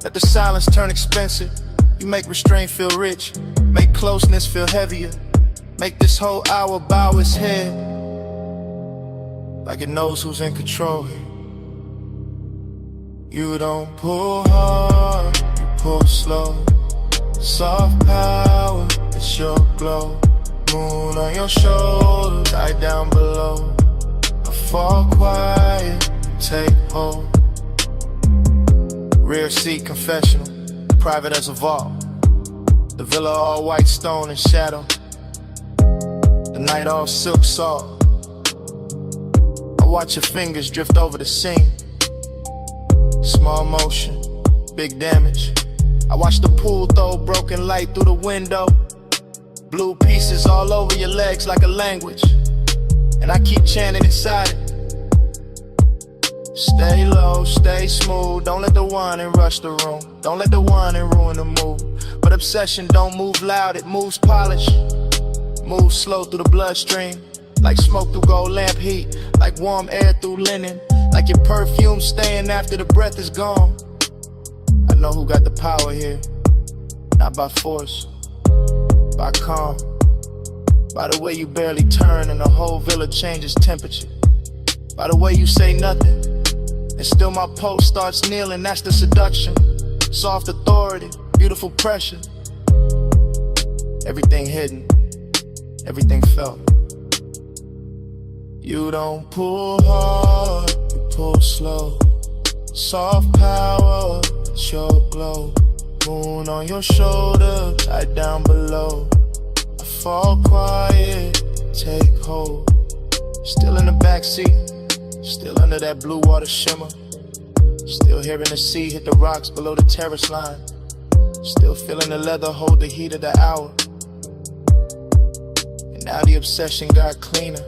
Let the silence turn expensive. You make restraint feel rich, make closeness feel heavier. Make this whole hour bow its head, like it knows who's in control here. You don't pull hard, you pull slow. Soft power, it's your glow. Moon on your shoulder, tight down below. I fall quiet, take hold. Rear seat confessional, private as a vault. The villa all white stone and shadow. The night all silk salt. I watch your fingers drift over the scene. Small motion, big damage. I watch the pool throw broken light through the window. Blue pieces all over your legs like a language. And I keep chanting inside it. Stay low, stay smooth. Don't let the whining rush the room. Don't let the whining ruin the mood. But obsession don't move loud, it moves polished. Moves slow through the bloodstream. Like smoke through gold lamp heat. Like warm air through linen. Like your perfume staying after the breath is gone. I know who got the power here. Not by force, by calm. By the way you barely turn and the whole villa changes temperature. By the way you say nothing and still my pulse starts kneeling. That's the seduction. Soft authority, beautiful pressure. Everything hidden, everything felt. You don't pull hard, you pull slow. Soft power, it's your glow. Moon on your shoulder, tight down below. I fall quiet, take hold. Still in the backseat, still under that blue water shimmer. Still hearing the sea hit the rocks below the terrace line. Still feeling the leather hold the heat of the hour. And now the obsession got cleaner,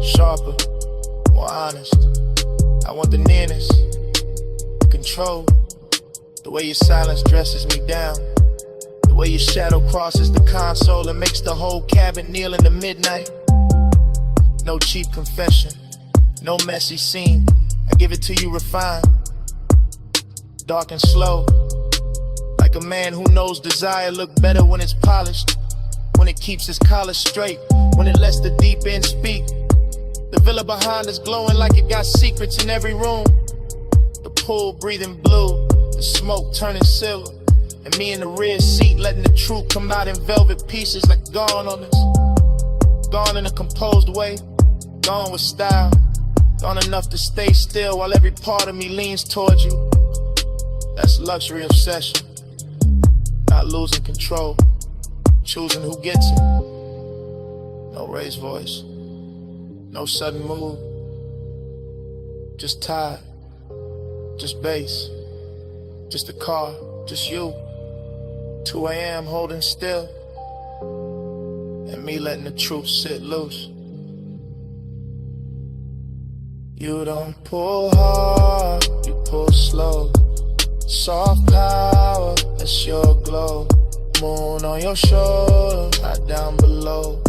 sharper, more honest. I want the nearness, the control. The way your silence dresses me down. The way your shadow crosses the console and makes the whole cabin kneel in the midnight. No cheap confession, no messy scene. I give it to you refined, dark and slow. Like a man who knows desire look better when it's polished, when it keeps its collar straight, when it lets the deep end speak. The villa behind us glowing like it got secrets in every room. The pool breathing blue, the smoke turning silver, and me in the rear seat letting the truth come out in velvet pieces like gone on us. Gone in a composed way, gone with style, gone enough to stay still while every part of me leans towards you. That's luxury obsession, not losing control, choosing who gets it. No raised voice, no sudden move, just tide, just bass, just a car, just you. 2 a.m. holding still, and me letting the truth sit loose. You don't pull hard, you pull slow. Soft power, that's your glow. Moon on your shoulder, not down below.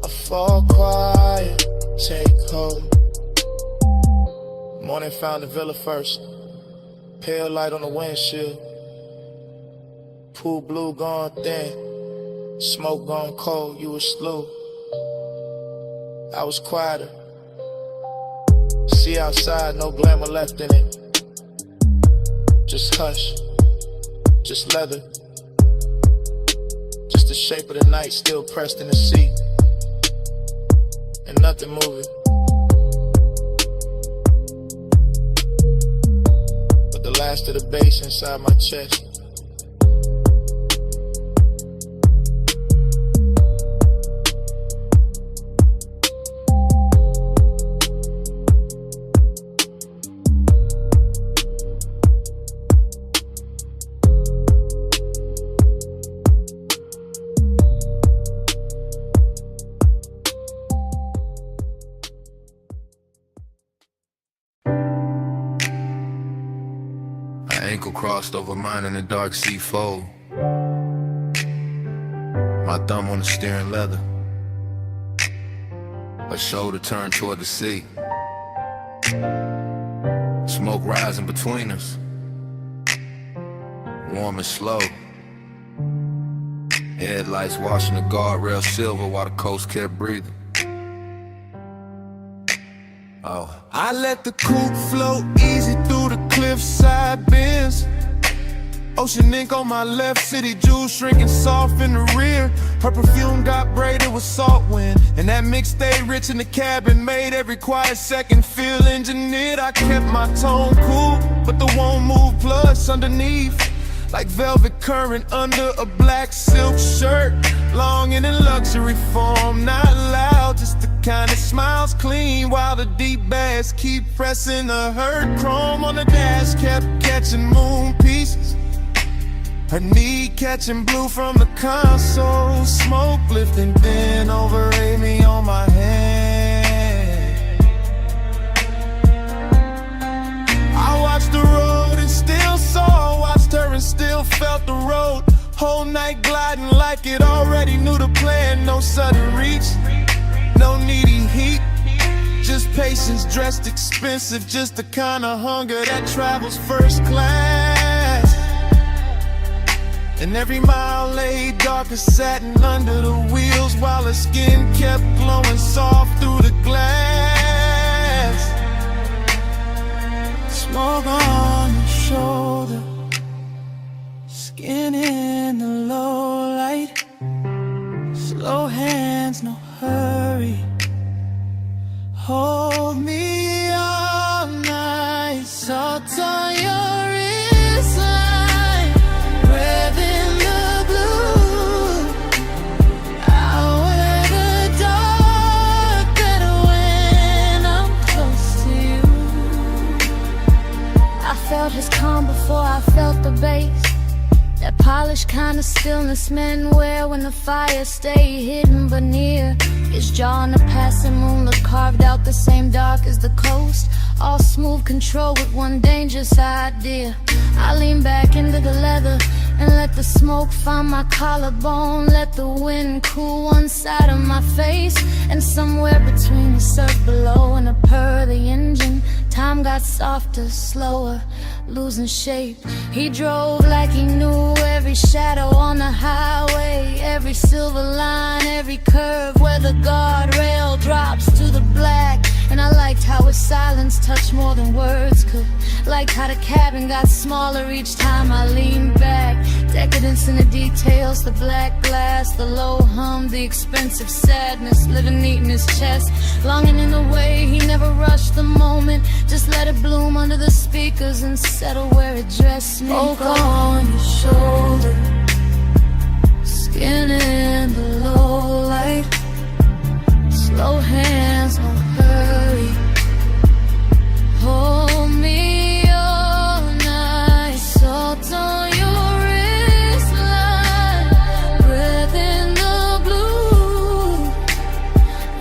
I fall quiet, take hold. Morning found the villa first. Pale light on the windshield. Pool blue gone thin. Smoke gone cold, you were slow. I was quieter. See outside, no glamour left in it. Just hush, just leather. Just the shape of the night still pressed in the seat. And nothing moving. But the last of the bass inside my chest. Ankle crossed over mine in the dark sea fold. My thumb on the steering leather. A shoulder turned toward the sea. Smoke rising between us. Warm and slow. Headlights washing the guardrail silver while the coast kept breathing. Oh. I let the coupe float easy through the cliffside bends. Ocean ink on my left, city jewels shrinking soft in the rear. Her perfume got braided with salt wind, and that mix stayed rich in the cabin, made every quiet second feel engineered. I kept my tone cool, but the won't move plus underneath, like velvet current under a black silk shirt. Longing in luxury form, not loud, just the kind that smiles clean while the deep bass keep pressing the hurt. Chrome on the dash kept catching moon pieces. Her knee catching blue from the console. Smoke lifting thin over Amy on my hand. I watched the road and still saw, watched her and still felt the road. Whole night gliding like it already knew the plan. No sudden reach, no needy heat, just patience dressed expensive, just the kind of hunger that travels first class. And every mile lay dark as satin under the wheels, while her skin kept glowing soft through the glass. Smoke on your shoulder, skin in the low light. Slow hands, no hurry. Hold me all night. Salt on your wristline, breath in the blue. I kind of stillness men wear when the fire stay hidden but near. His jaw in the passing moonlit carved out the same dark as the coast. All smooth control with one dangerous idea. I lean back into the leather and let the smoke find my collarbone. Let the wind cool one side of my face. And somewhere between the surf below and the purr of the engine, time got softer, slower, losing shape. He drove like he knew every shadow on the highway, every silver line, every curve where the guardrail drops to the black. And I liked how his silence touched more than words could. Liked how the cabin got smaller each time I leaned back. Decadence in the details, the black glass, the low hum, the expensive sadness living neat in his chest. Longing in a way he never rushed the moment, just let it bloom under the speakers and settle where it dressed me. Smoke on your shoulder, skin in the low light, slow hands, no hurry. Hold me all night, salt on your wristline, breath in the blue.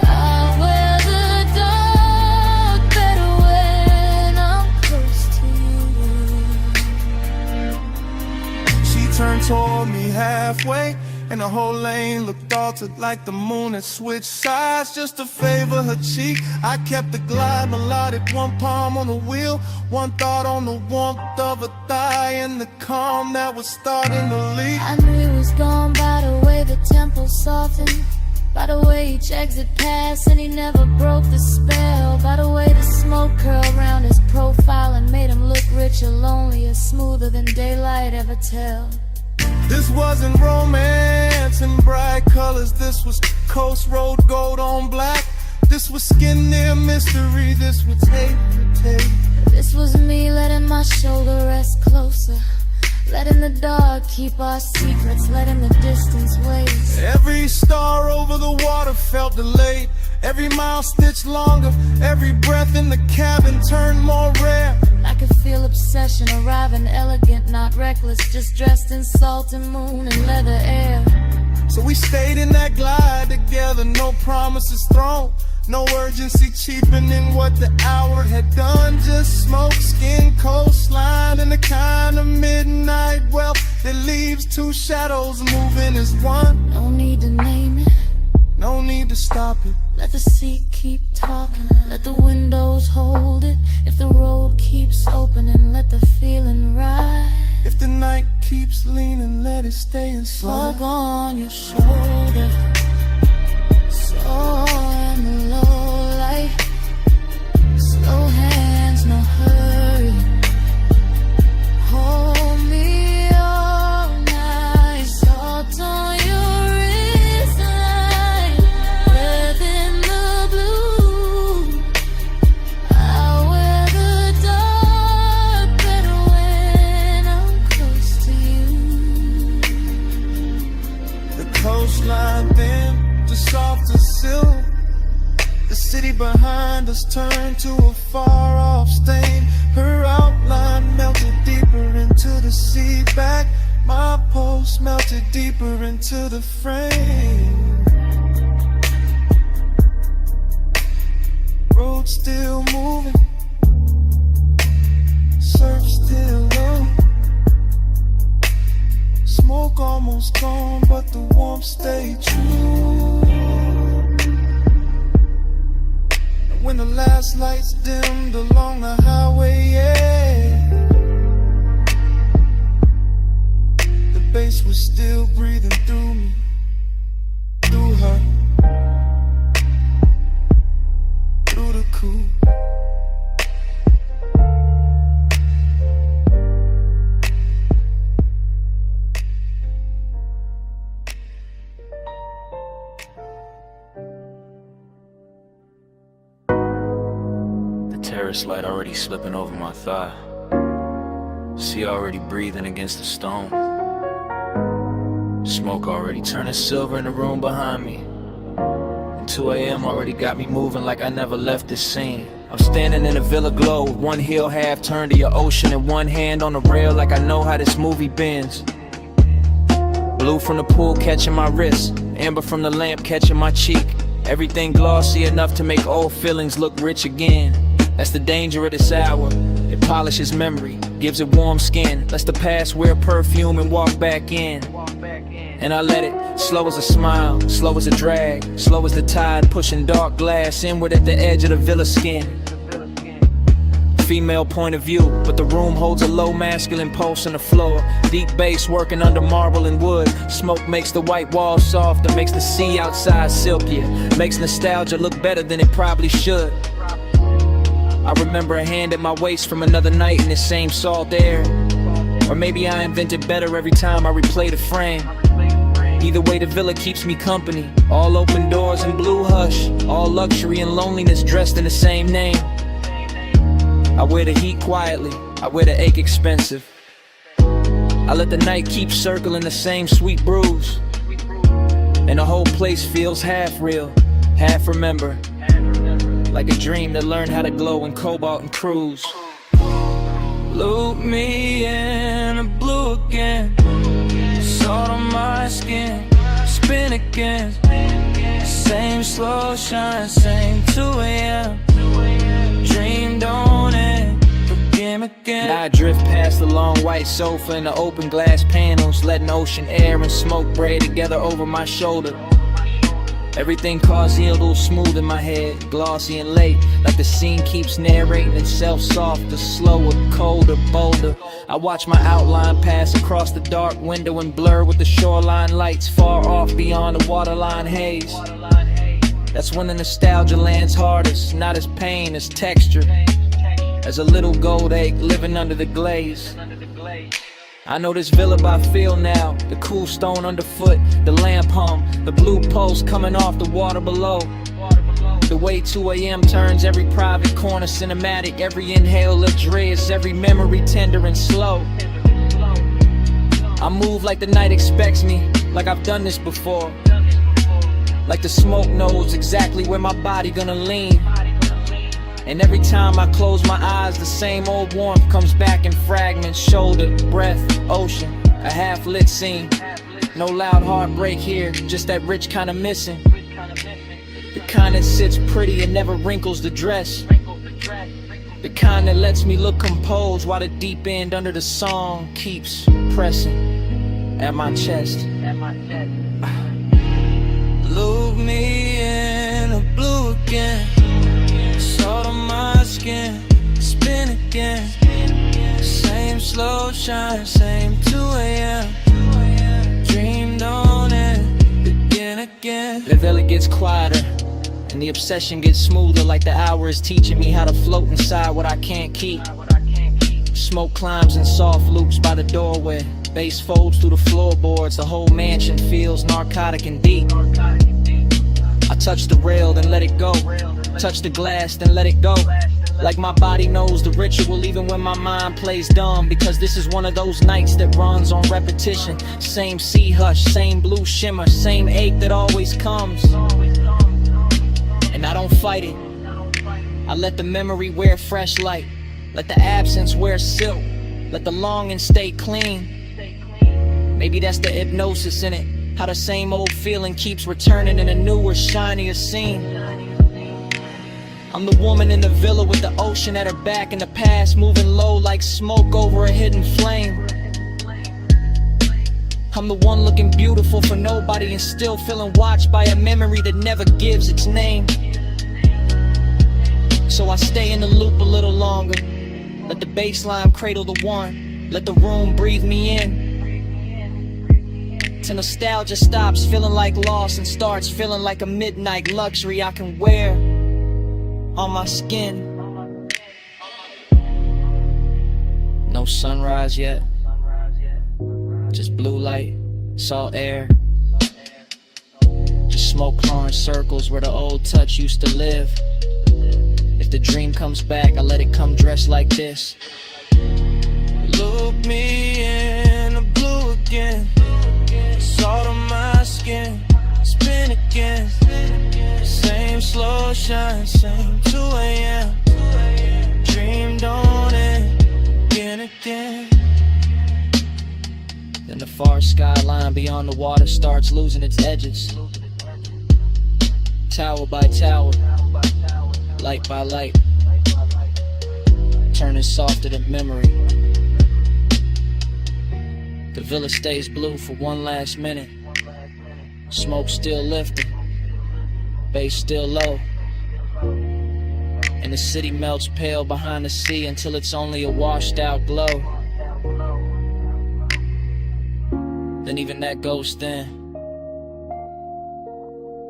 I wear the dark better when I'm close to you. She turned toward me halfway, and the whole lane looked altered like the moon had switched sides just to favor her cheek. I kept the glide melodic, one palm on the wheel, one thought on the warmth of a thigh and the calm that was starting to leak. I knew he was gone by the way the tempo softened, by the way each exit passed and he never broke the spell, by the way the smoke curled around his profile and made him look richer, lonelier, smoother than daylight ever tell. This wasn't romance in bright colors, this was coast road gold on black. This was skin near mystery, this was tape to tape. This was me letting my shoulder rest closer, letting the dark keep our secrets, letting the distance wait. Every star over the water felt delayed, every mile stitched longer, every breath in the cabin turned more rare. I could feel obsession arriving elegant, not reckless, just dressed in salt and moon and leather air. So we stayed in that glide together, no promises thrown, no urgency cheapening what the hour had done. Just smoke, skin, coastline, and the kind of midnight wealth that leaves two shadows moving as one. No need to name it, no need to stop it. let the seat keep talking, let the windows hold it. If the road keeps opening, let the feeling ride. If the night keeps leaning, let it stay inside. Fog on your shoulder, so in the low light, slow hands, no hurry. Hold me all night, salt on your wristline, breath in the blue. I wear the dark better when I'm close to you. The coastline thin, the soft as silk. The city behind us turned to a far-off stain. Her outline melted deeper into the sea back. My pulse melted deeper into the frame. Road still moving, surf still low. Smoke almost gone, but the warmth stayed true. When the last lights dimmed along the highway, yeah, the bass was still breathing through me, through her, through the coupe. Terrace light already slipping over my thigh. Sea already breathing against the stone. Smoke already turning silver in the room behind me. And 2 a.m. already got me moving like I never left this scene. I'm standing in a villa glow with one heel half turned to your ocean and one hand on the rail like I know how this movie bends. Blue from the pool catching my wrist, amber from the lamp catching my cheek. Everything glossy enough to make old feelings look rich again. That's the danger of this hour. It polishes memory, gives it warm skin, lets the past wear perfume and walk back in. And I let it, slow as a smile, slow as a drag, slow as the tide pushing dark glass inward at the edge of the villa skin. Female point of view, but the room holds a low masculine pulse on the floor. Deep bass working under marble and wood. Smoke makes the white walls softer, makes the sea outside silkier, makes nostalgia look better than it probably should. I remember a hand at my waist from another night in the same salt air. Or maybe I invented better every time I replay the frame. Either way, the villa keeps me company. All open doors and blue hush, all luxury and loneliness dressed in the same name. I wear the heat quietly, I wear the ache expensive. I let the night keep circling the same sweet brews. And the whole place feels half real, half remember. Like a dream that learned how to glow in cobalt and cruise. Loop me in the blue again, salt on my skin, spin again. Same slow shine, same 2 a.m. Dream don't end, begin again. I drift past the long white sofa and the open glass panels, letting ocean air and smoke braid together over my shoulder. Everything causey a little smooth in my head, glossy and late, like the scene keeps narrating itself softer, slower, colder, bolder. I watch my outline pass across the dark window and blur with the shoreline lights far off beyond the waterline haze. That's when the nostalgia lands hardest, not as pain, as texture, as a little gold egg living under the glaze. I know this villa by feel now, the cool stone underfoot, the lamp hum, the blue pulse coming off the water below. The way 2 a.m. turns every private corner cinematic, every inhale luxurious, every memory tender and slow. I move like the night expects me, like I've done this before. Like the smoke knows exactly where my body gonna lean. And every time I close my eyes, the same old warmth comes back in fragments. Shoulder, breath, ocean, a half-lit scene. No loud heartbreak here, just that rich kind of missing. The kind that sits pretty and never wrinkles the dress. The kind that lets me look composed while the deep end under the song keeps pressing at my chest. Loop me in the blue again, salt on my skin, spin again. Same slow shine, same 2 a.m. Dream don't end, begin again. The villa gets quieter and the obsession gets smoother, like the hour is teaching me how to float inside what I can't keep. Smoke climbs in soft loops by the doorway, bass folds through the floorboards, the whole mansion feels narcotic and deep. I touch the rail, then let it go. Touch the glass, then let it go. Like my body knows the ritual even when my mind plays dumb. Because this is one of those nights that runs on repetition. Same sea hush, same blue shimmer, same ache that always comes. And I don't fight it, I let the memory wear fresh light. Let the absence wear silk, let the longing stay clean. Maybe that's the hypnosis in it, how the same old feeling keeps returning in a newer, shinier scene. I'm the woman in the villa with the ocean at her back and the past moving low like smoke over a hidden flame. I'm the one looking beautiful for nobody and still feeling watched by a memory that never gives its name. So I stay in the loop a little longer, let the bassline cradle the one, let the room breathe me in. Till nostalgia stops feeling like loss and starts feeling like a midnight luxury I can wear on my skin. No sunrise yet, just blue light, salt air. Just smoke clawing circles where the old touch used to live. If the dream comes back, I let it come dressed like this. Loop me in the blue again, salt on my skin, spin again. Same slow shine, same 2 a.m. Dream don't end, begin again. Then the far skyline beyond the water starts losing its edges. Tower by tower, light by light, turning softer than memory. The villa stays blue for one last minute. Smoke still lifting, bass still low, and the city melts pale behind the sea until it's only a washed out glow. Then even that goes thin,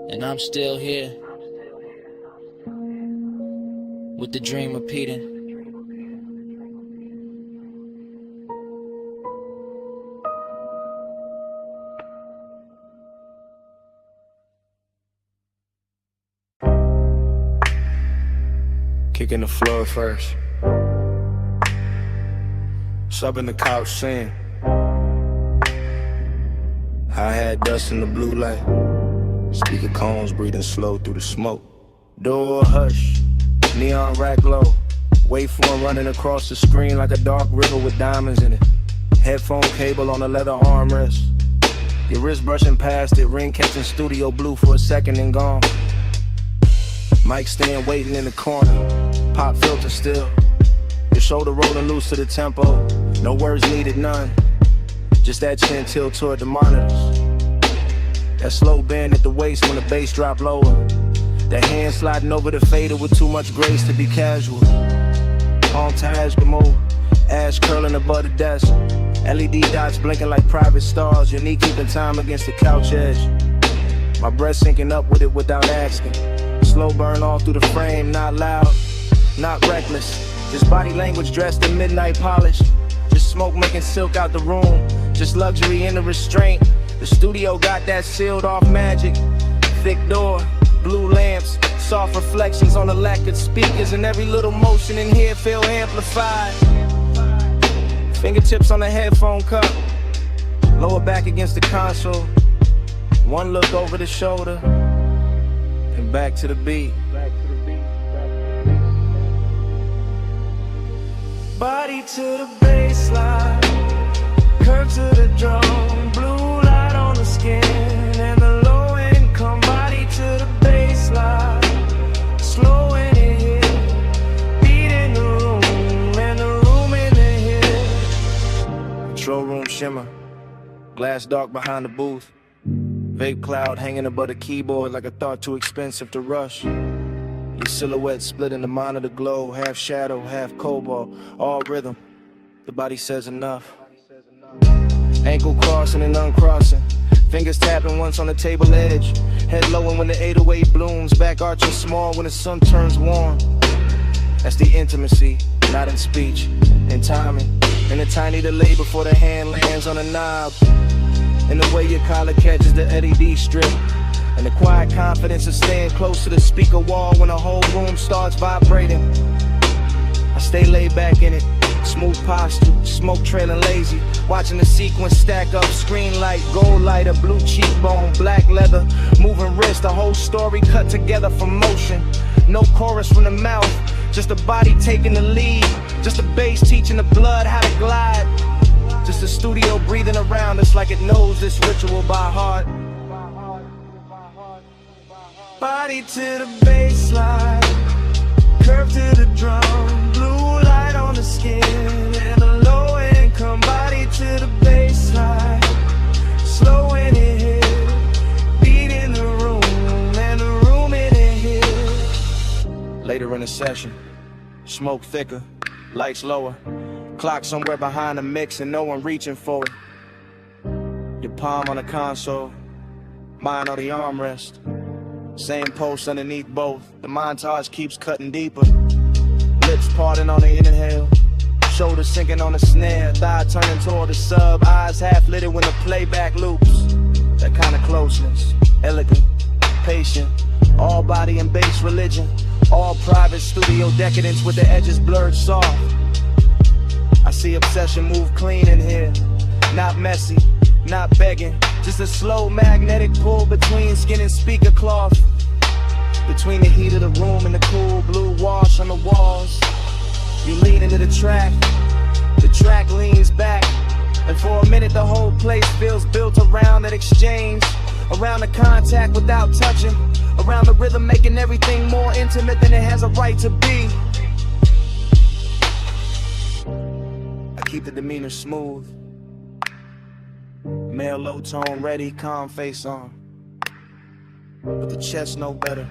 and I'm still here with the dream repeating. Kicking the floor first. Subbing the couch scene. Hi-hat dust in the blue light. Speaker cones breathing slow through the smoke. Door hush, neon rack glow. Waveform running across the screen like a dark river with diamonds in it. Headphone cable on a leather armrest. Your wrist brushing past it, ring catching studio blue for a second and gone. Mic stand waiting in the corner, pop filter still. Your shoulder rolling loose to the tempo, no words needed, none. Just that chin tilt toward the monitors. That slow bend at the waist when the bass drop lower. That hand sliding over the fader with too much grace to be casual. On Taj mode, ash curling above the desk. LED dots blinking like private stars. Your knee keeping time against the couch edge. My breath syncing up with it without asking. Slow burn all through the frame, not loud, not reckless. Just body language dressed in midnight polish. Just smoke making silk out the room. Just luxury in the restraint. The studio got that sealed off magic. Thick door, blue lamps, soft reflections on the lacquered speakers, and every little motion in here feel amplified. Fingertips on the headphone cup, lower back against the console. One look over the shoulder, and back to the beat. Body to the baseline, curve to the drum, blue light on the skin, and the low income. Body to the baseline, slowing it here, beat in the room, and the room in the here. Control room shimmer, glass dark behind the booth. Vape cloud hanging above the keyboard like a thought too expensive to rush. Your silhouette split in the monitor glow, half shadow, half cobalt, all rhythm. The body says enough. Ankle crossing and uncrossing, fingers tapping once on the table edge. Head lowing when the 808 blooms, back arching small when the sun turns warm. That's the intimacy, not in speech, in timing. And a tiny delay before the hand lands on the knob. And the way your collar catches the LED strip. And the quiet confidence of staying close to the speaker wall when the whole room starts vibrating. I stay laid back in it, smooth posture, smoke trailing lazy. Watching the sequence stack up, screen light, gold lighter, blue cheekbone, black leather, moving wrist, the whole story cut together from motion. No chorus from the mouth, just a body taking the lead. Just a bass teaching the blood how to glide. Just a studio breathing around us like it knows this ritual by heart. Body to the baseline, curve to the drum, blue light on the skin, and a low income. Body to the baseline, slowing it here, beat in the room, and the room in it here. Later in the session, smoke thicker, lights lower, clock somewhere behind the mix and no one reaching for it. Your palm on the console, mine on the armrest. Same post underneath both, the montage keeps cutting deeper. Lips parting on the inhale, shoulders sinking on the snare, thigh turning toward the sub, eyes half lit when the playback loops. That kind of closeness, elegant, patient, all body and bass religion, all private studio decadence with the edges blurred soft. I see obsession move clean in here, not messy, not begging, just a slow magnetic pull between skin and speaker cloth. Between the heat of the room and the cool blue wash on the walls. You lean into the track leans back, And for a minute the whole place feels built around that exchange, around the contact without touching, around the rhythm making everything more intimate than it has a right to be. I keep the demeanor smooth, male low tone ready, calm face on, but the chest know better.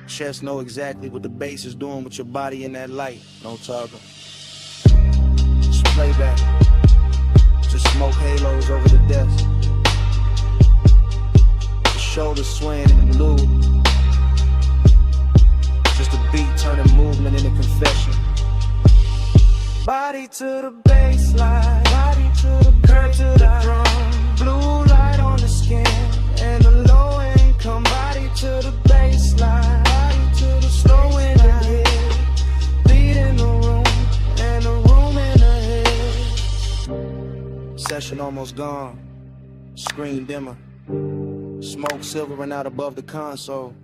Chest know exactly what the bass is doing with your body in that light. No talking. Just playback. Just smoke halos over the desk. The shoulders swaying in the blue. Just a beat turning movement into confession. Body to the baseline, body to the curve to the drum. Blue light on the skin and the low income. Body to the baseline, body to the slow in the head. Beat in the room and the room in the head. Session almost gone, screen dimmer. Smoke silvering out above the console.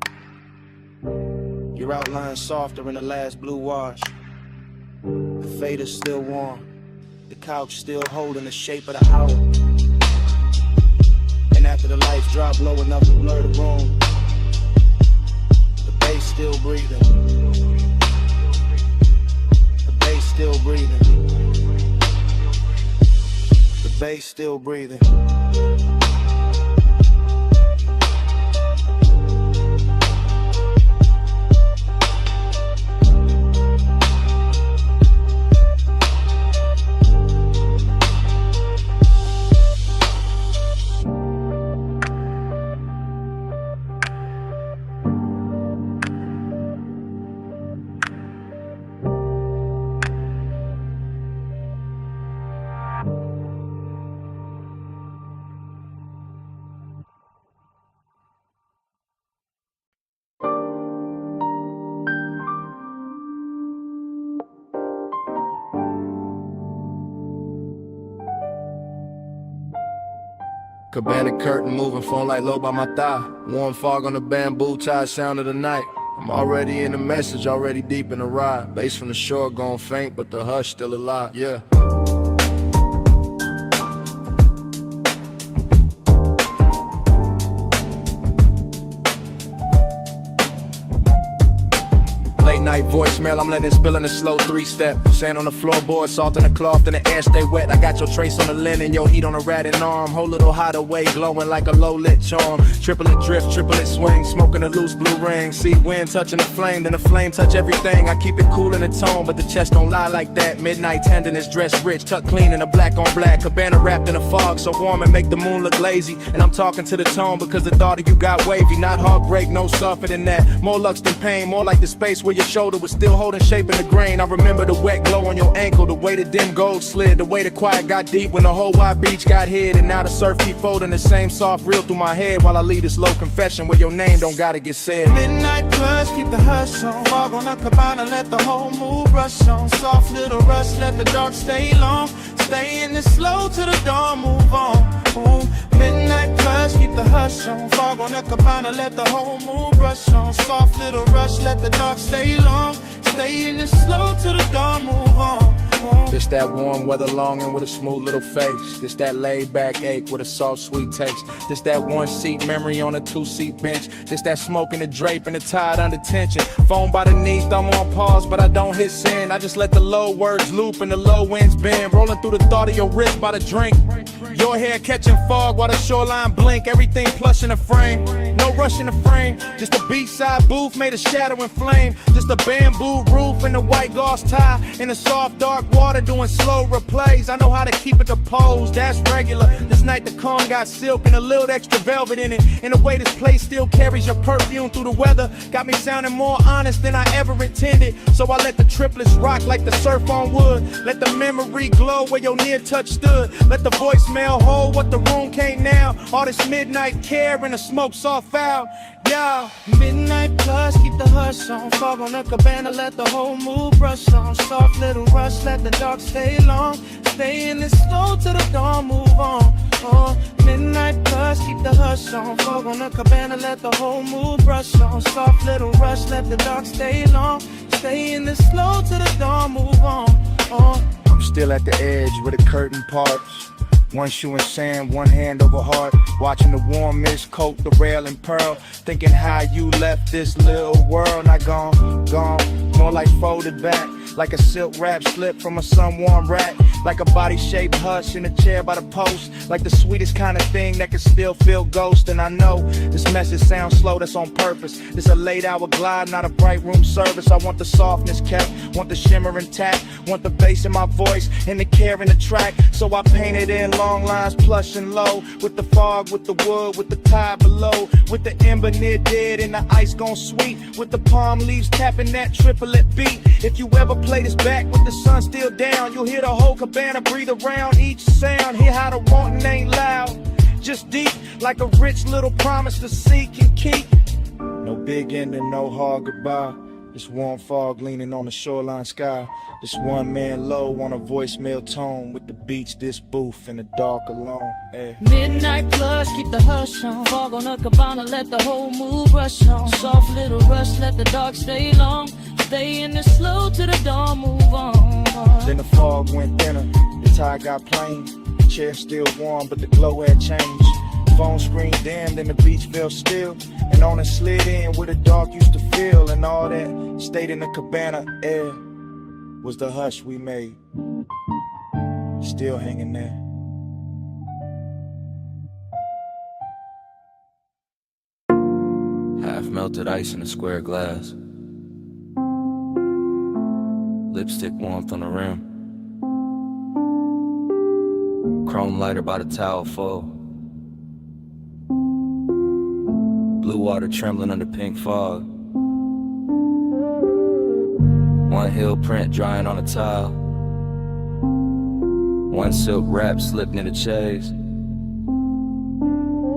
Your outline softer in the last blue wash. The fade is still warm, the couch still holding the shape of the hour. And after the lights drop low enough to blur the room, the bass still breathing. The bass still breathing. The bass still breathing. Cabana curtain moving, phone light low by my thigh. Warm fog on the bamboo tie, sound of the night. I'm already in the message, already deep in the ride. Bass from the shore gone faint, but the hush still alive, yeah. Late night voicemail, I'm letting it spill in a slow 3-step. Sand on the floorboard, salt in the cloth, and the air stay wet. I got your trace on the linen, your heat on a ratted arm. Whole little hideaway, glowing like a low-lit charm. Triplet drift, triplet swing, smoking a loose blue ring. See wind touching the flame, then the flame touch everything. I keep it cool in the tone, but the chest don't lie like that. Midnight tenderness, dressed rich, tucked clean in a black on black. Cabana wrapped in a fog, so warm and make the moon look lazy. And I'm talking to the tone because the thought of you got wavy. Not heartbreak, no suffer than that. More lux than pain, more like the space where your shoulder was still holding shape in the grain. I remember the wet glow on your ankle, the way the dim gold slid, the way the quiet got deep when the whole wide beach got hid. And now the surf keep folding the same soft reel through my head while I leave this low confession where your name don't gotta get said. Midnight plus, keep the hush on. Fog on the cabana, let the whole mood rush on. Soft little rush, let the dark stay long. Stay in this slow till the dawn, move on. Ooh. Midnight plus, keep the hush on. Fog on the cabana, let the whole mood rush on. Soft little rush, let the dark stay long. Stay in this slow till the dawn, move on. This that warm weather longing with a smooth little face. This that laid back ache with a soft sweet taste. This that one seat memory on a 2-seat bench. This that smoke in the drape and the tide under tension. Phone by the knee, thumb on pause, but I don't hit send. I just let the low words loop and the low winds bend. Rolling through the thought of your wrist by the drink. Your hair catching fog while the shoreline blink. Everything plush in the frame, no rush in the frame. Just a beachside booth made of shadow and flame. Just a bamboo roof and a white gauze tie. In the soft dark water doing slow replays. I know how to keep it composed, that's regular. This night the calm got silk and a little extra velvet in it. In the way this place still carries your perfume through the weather. Got me sounding more honest than I ever intended. So I let the triplets rock like the surf on wood. Let the memory glow where your near touch stood. Let the voicemail hold what the room can't now. All this midnight care and the smoke soft foul. Yeah. Midnight plus, keep the hush on. Fog on the cabana, let the whole mood brush on. Soft little rush, let the dark stay long. Stay in this slow till the dawn, move on. Midnight plus, keep the hush on. Fog on the cabana, let the whole mood brush on. Soft little rush, let the dark stay long. Stay in this slow till the dawn, move on. I'm still at the edge where the curtain parts. One shoe in sand, one hand over heart. Watching the warm mist coat the rail and pearl. Thinking how you left this little world. Not gone, more like folded back. Like a silk wrap slip from a sun-warm rack. Like a body-shaped hush in a chair by the post. Like the sweetest kind of thing that can still feel ghost. And I know this message sounds slow, that's on purpose. This a late hour glide, not a bright room service. I want the softness kept, want the shimmer intact. Want the bass in my voice and the care in the track. So I painted in long lines, plush and low. With the fog, with the wood, with the tide below. With the ember near dead and the ice gone sweet. With the palm leaves tapping that triplet beat. If you ever play this back with the sun still down, you'll hear the whole cabana breathe around each sound. Hear how the wanting ain't loud, just deep, like a rich little promise to seek and keep. No big ending, no hard goodbye. This warm fog leaning on the shoreline sky. This one man low on a voicemail tone. With the beach, this booth in the dark alone. Hey. Midnight plush, keep the hush on. Fog on the cabana, let the whole mood rush on. Soft little rush, let the dark stay long. Stay in the slow till the dawn, move on. Then the fog went thinner, the tide got plain. Chair still warm, but the glow had changed. Phone screen dimmed and the beach felt still. And on it slid in where the dark used to feel. And all that stayed in the cabana air was the hush we made. Still hanging there. Half melted ice in a square glass. Lipstick warmth on the rim. Chrome lighter by the towel full. Blue water trembling under pink fog. One heel print drying on a tile. One silk wrap slipped near the chaise.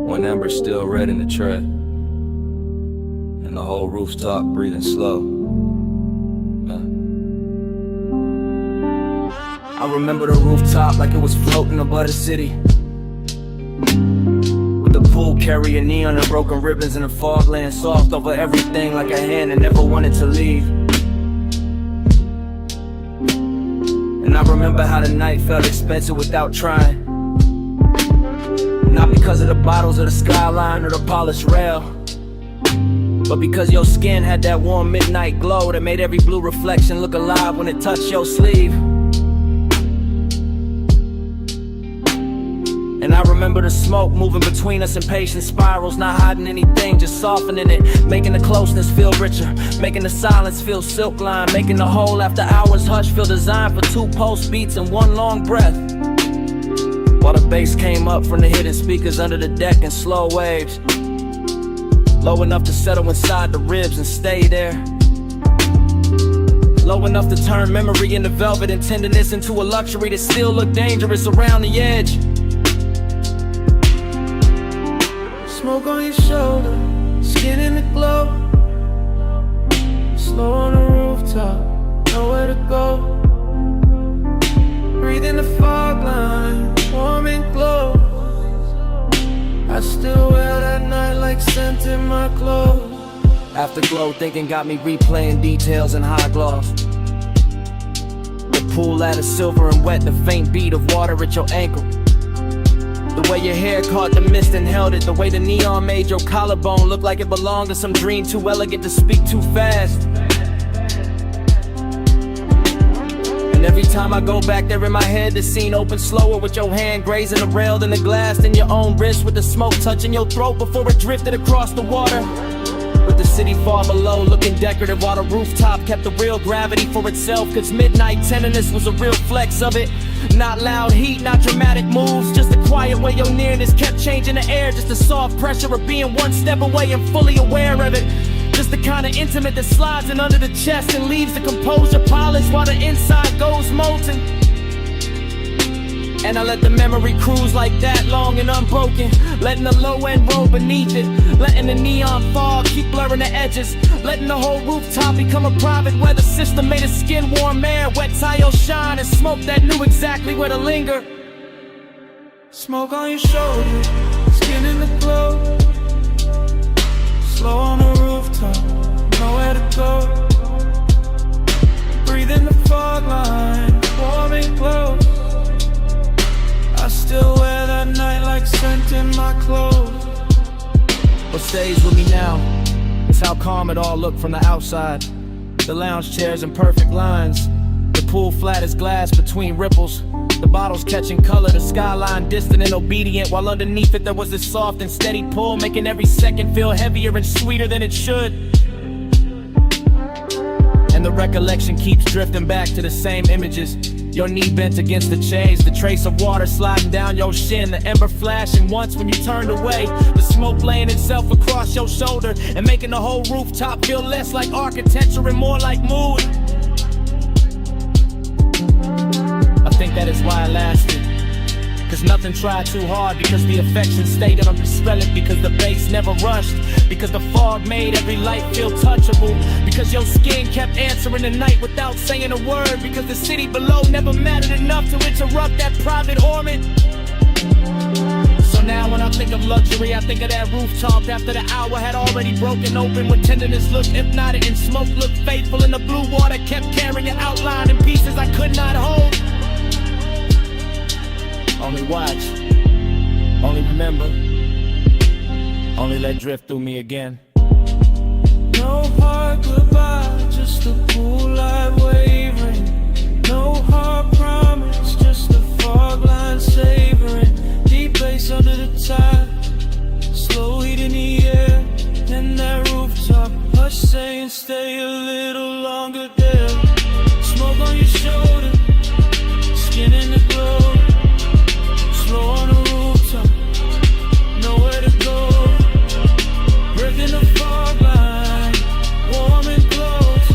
One ember still red in the tray. And the whole rooftop breathing slow. I remember the rooftop like it was floating above the city. With the pool carrying neon and broken ribbons and the fog laying soft over everything like a hand that never wanted to leave. And I remember how the night felt expensive without trying. Not because of the bottles or the skyline or the polished rail, but because your skin had that warm midnight glow that made every blue reflection look alive when it touched your sleeve. And I remember the smoke moving between us in patient spirals, not hiding anything, just softening it, making the closeness feel richer, making the silence feel silk line, making the whole after hours hush feel designed for 2 pulse beats and 1 long breath. While the bass came up from the hidden speakers under the deck in slow waves, low enough to settle inside the ribs and stay there. Low enough to turn memory into velvet and tenderness into a luxury that still looked dangerous around the edge. Smoke on your shoulder, skin in the glow. Slow on the rooftop, nowhere to go. Breathing the fog line, warm and glow. I still wear that night like scent in my clothes. Afterglow thinking got me replaying details in high gloss. The pool ladder silver and wet, the faint beat of water at your ankle. The way your hair caught the mist and held it. The way the neon made your collarbone look like it belonged to some dream too elegant to speak too fast. And every time I go back there in my head, the scene opens slower with your hand grazing the rail, then the glass, then your own wrist with the smoke touching your throat before it drifted across the water. With the city far below looking decorative while the rooftop kept the real gravity for itself. Cause midnight tenderness was a real flex of it. Not loud heat, not dramatic moves, just the quiet way your nearness kept changing the air. Just the soft pressure of being one step away and fully aware of it. Just the kind of intimate that slides in under the chest and leaves the composure polished while the inside goes molten. And I let the memory cruise like that, long and unbroken, letting the low end roll beneath it, letting the neon fog keep blurring the edges, letting the whole rooftop become a private weather system made of skin warm air, wet tile shine and smoke that knew exactly where to linger. Smoke on your shoulder, skin in the glow. Slow on the rooftop, nowhere to go. Breathing the fog line, warm and glow. my clothes. What stays with me now is how calm it all looked from the outside. The lounge chairs in perfect lines, the pool flat as glass between ripples, the bottles catching color, the skyline distant and obedient, while underneath it there was this soft and steady pull, making every second feel heavier and sweeter than it should. And the recollection keeps drifting back to the same images. Your knee bent against the chains, the trace of water sliding down your shin, the ember flashing once when you turned away, the smoke laying itself across your shoulder and making the whole rooftop feel less like architecture and more like mood. I think that is why I lasted, cause nothing tried too hard, because the affection stayed in my spelling, because the bass never rushed, because the fog made every light feel touchable, because your skin kept answering the night without saying a word, because the city below never mattered enough to interrupt that private orbit. So now when I think of luxury, I think of that rooftop after the hour had already broken open, when tenderness looked hypnotic and smoke looked faithful, and the blue water kept carrying an outline in pieces I could not hold. Only watch, only remember, only let drift through me again. No hard goodbye, just a pool light wavering. No hard promise, just a fog line savoring. Deep bass under the tide, slow heat in the air. And that rooftop, hush saying stay a little longer there. Smoke on your shoulder, skin in the glow. Slow on the rooftop, nowhere to go. Breaking the fog line, warm and close.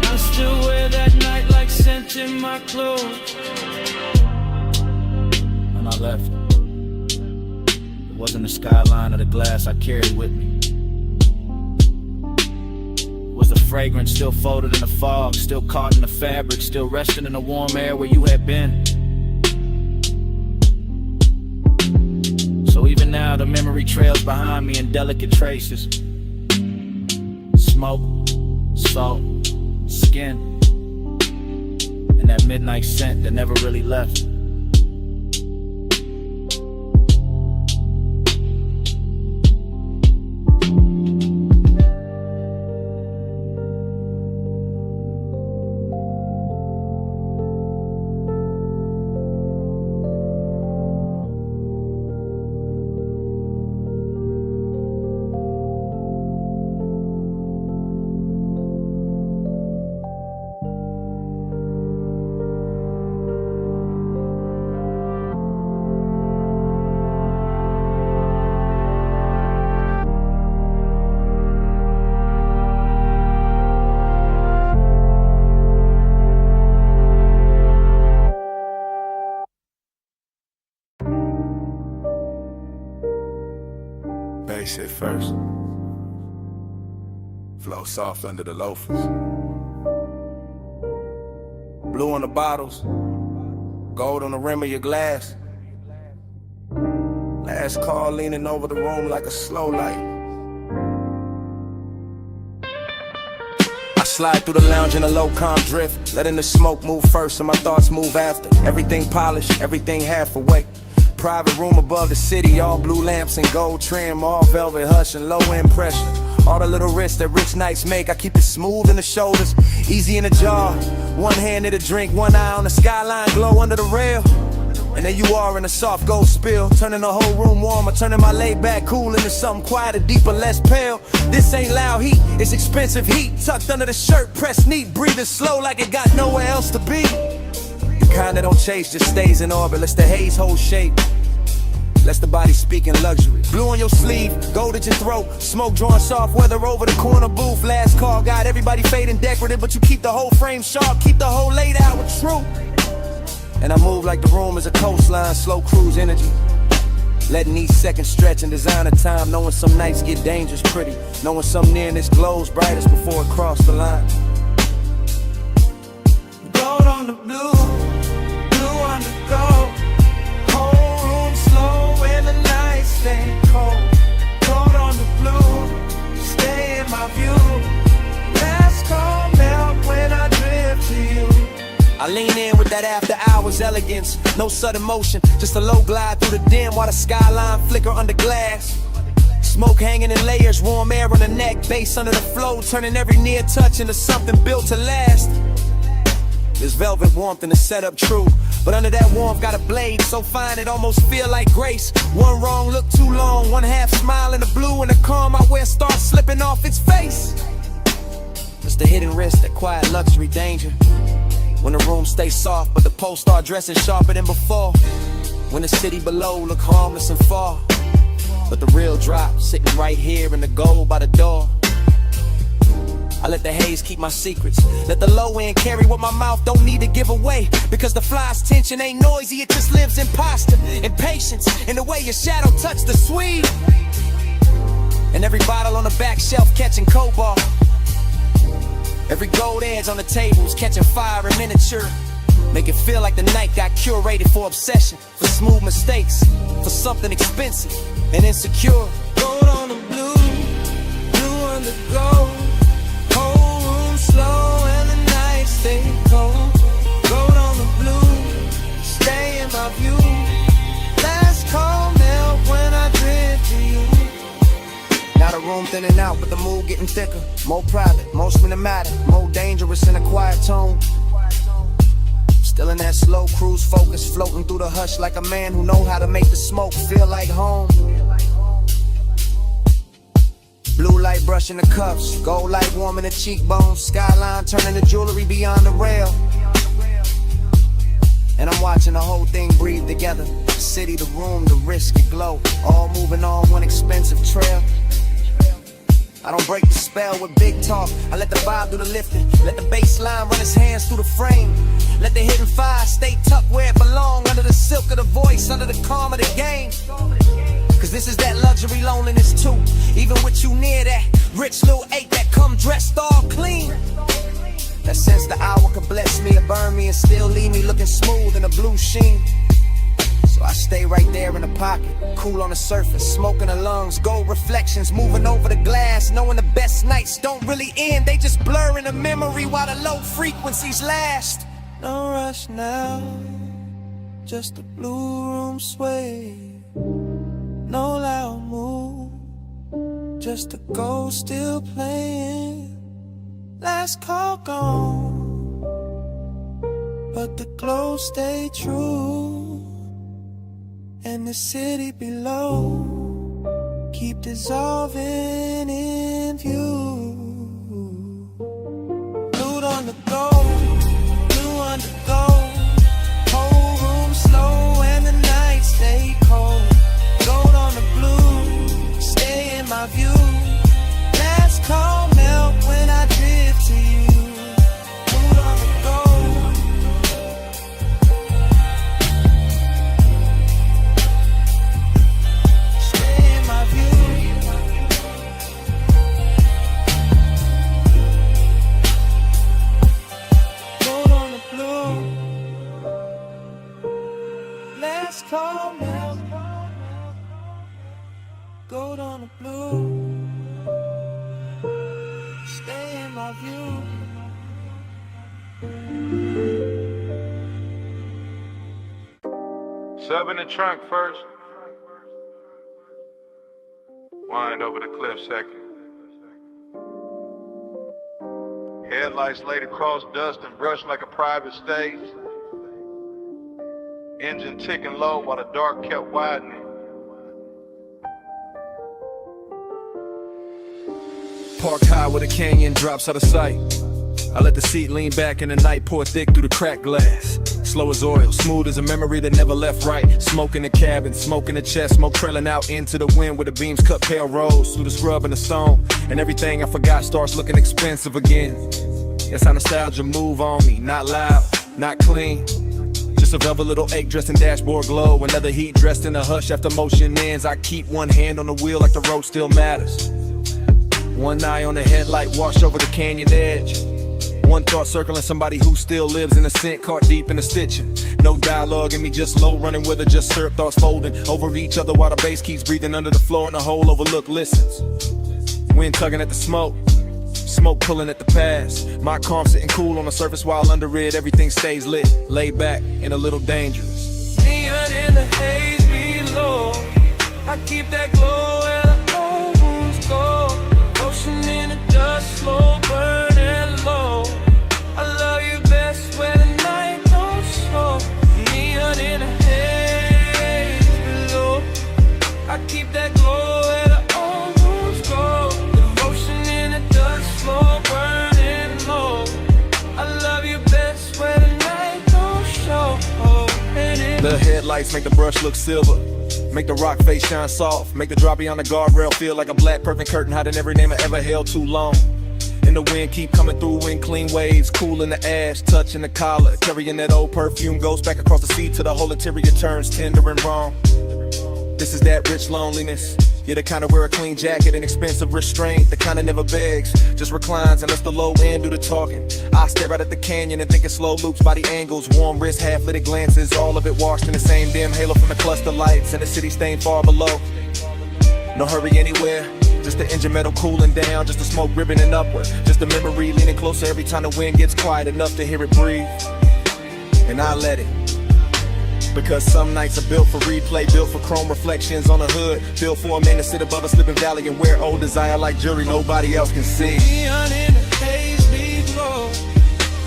I still wear that night like scent in my clothes. And I left. It wasn't the skyline or the glass I carried with me. It was the fragrance still folded in the fog, still caught in the fabric, still resting in the warm air where you had been. So even now the memory trails behind me in delicate traces. Smoke, salt, skin, and that midnight scent that never really left. Bass hit first. Flow soft under the loafers. Blue on the bottles, gold on the rim of your glass. Last call leaning over the room like a slow light. I slide through the lounge in a low calm drift, letting the smoke move first and my thoughts move after. Everything polished, everything half awake. Private room above the city, all blue lamps and gold trim, all velvet hush and low end pressure. All the little risks that rich nights make, I keep it smooth in the shoulders, easy in the jaw. One hand in the drink, one eye on the skyline, glow under the rail. And there you are in a soft gold spill, turning the whole room warmer, turning my laid back cool into something quieter, deeper, less pale. This ain't loud heat, it's expensive heat, tucked under the shirt, pressed neat, breathing slow like it got nowhere else to be. The kind that don't chase, just stays in orbit, lets the haze hold shape. Lets the body speak in luxury. Blue on your sleeve, gold at your throat, smoke drawing soft weather over the corner booth. Last call, got everybody fading decorative, but you keep the whole frame sharp, keep the whole laid out with truth. And I move like the room is a coastline, slow cruise energy. Letting each second stretch and design a time, knowing some nights get dangerous pretty, knowing some nearness glows brightest before it crossed the line. Gold on the blue, blue on the gold. Whole room slow when the nights stay cold. Gold on the blue, stay in my view. Last call melt when I drift to you. I lean in with that after hours elegance, no sudden motion, just a low glide through the dim while the skyline flicker under glass. Smoke hanging in layers, warm air on the neck, bass under the flow, turning every near touch into something built to last. There's velvet warmth in the setup, true, but under that warmth got a blade so fine it almost feel like grace. One wrong look too long, one half smile in the blue, and the calm I wear starts slipping off its face. It's the hidden risk, that quiet luxury danger. When the room stays soft, but the posts start dressing sharper than before. When the city below look harmless and far, but the real drop sitting right here in the gold by the door. I let the haze keep my secrets, let the low end carry what my mouth don't need to give away. Because the fly's tension ain't noisy, it just lives in posture, in patience, in the way your shadow touched the sweet. And every bottle on the back shelf catching cobalt, every gold edge on the tables catching fire in miniature. Make it feel like the night got curated for obsession, for smooth mistakes, for something expensive and insecure. Gold on the blue, blue on the gold. Whole room slow and the night stay cold. Gold on the blue, stay in my view. Last call melt when I drift to you. Now the room thinning out, but the mood getting thicker. More private, more cinematic, more dangerous in a quiet tone. Still in that slow cruise focus, floating through the hush like a man who know how to make the smoke feel like home. Blue light brushing the cuffs, gold light warming the cheekbones, skyline turning the jewelry beyond the rail. And I'm watching the whole thing breathe together. The city, the room, the risk, the glow, all moving on one expensive trail. I don't break the spell with big talk, I let the vibe do the lifting. Let the bass line run its hands through the frame. Let the hidden fire stay tucked where it belong, under the silk of the voice, under the calm of the game. Cause this is that luxury loneliness too. Even with you near, that rich little ape that come dressed all clean. That sense the hour could bless me or burn me and still leave me looking smooth in a blue sheen. So I stay right there in the pocket, cool on the surface, smoking the lungs, gold reflections moving over the glass, knowing the best nights don't really end, they just blur in the memory while the low frequencies last. No rush now, just a blue room sway. No loud move, just a ghost still playing. Last call gone, but the glow stay true. And the city below keep dissolving in view. Blue on the gold, blue on the gold. Whole room slow and the night stay cold. Gold on the blue, stay in my view. Last call melt when I drift to you. Blue on the gold. Stay in my view. Gold on the blue. Last call melt. Gold on the blue, stay in my view. Sub in the trunk first. Wind over the cliff second. Headlights laid across dust and brushed like a private stage. Engine ticking low while the dark kept widening. Parked high where the canyon drops out of sight. I let the seat lean back and the night pour thick through the cracked glass. Slow as oil, smooth as a memory that never left right. Smoke in the cabin, smoke in the chest, smoke trailing out into the wind where the beams cut pale rose through the scrub and the stone. And everything I forgot starts looking expensive again. That's how nostalgia move on me, not loud, not clean. Just a velvet little ache dressed in dashboard glow. Another heat dressed in a hush after motion ends. I keep one hand on the wheel like the road still matters. One eye on the headlight, wash over the canyon edge. One thought circling somebody who still lives in a scent, caught deep in the stitching. No dialogue in me, just low running with her, just syrup thoughts folding over each other while the bass keeps breathing under the floor and the whole overlook listens. Wind tugging at the smoke, Smoke pulling at the pass. My calm sitting cool on the surface while under it everything stays lit. Laid back and a little dangerous. Neon in the haze below. I keep that glow where the old wounds go. Ocean in the dust, slow burning low. I love you best when the night don't show. Neon in the haze below. I keep that glow where the old wounds go. Devotion in the dust, slow burning low. I love you best when the night don't show. The headlights make the brush look silver. Make the rock face shine soft. Make the drop beyond the guardrail feel like a black perfect curtain hiding every name I ever held too long. And the wind keep coming through in clean waves. Cool in the ash, touching the collar. Carrying that old perfume goes back across the sea to the whole interior turns tender and wrong. This is that rich loneliness. You're the kind of wear a clean jacket and expensive restraint. The kind of never begs, just reclines and lets the low end do the talking. I stare out at the canyon and think in slow loops by the angles. Warm wrist, half-lit glances, all of it washed in the same dim halo from the cluster lights and the city staying far below. No hurry anywhere, just the engine metal cooling down, just the smoke ribboning upward, just the memory leaning closer every time the wind gets quiet enough to hear it breathe. And I let it. Because some nights are built for replay, built for chrome reflections on the hood, built for a man to sit above a slipping valley and wear old desire like jewelry nobody else can see. Neon in the haze below.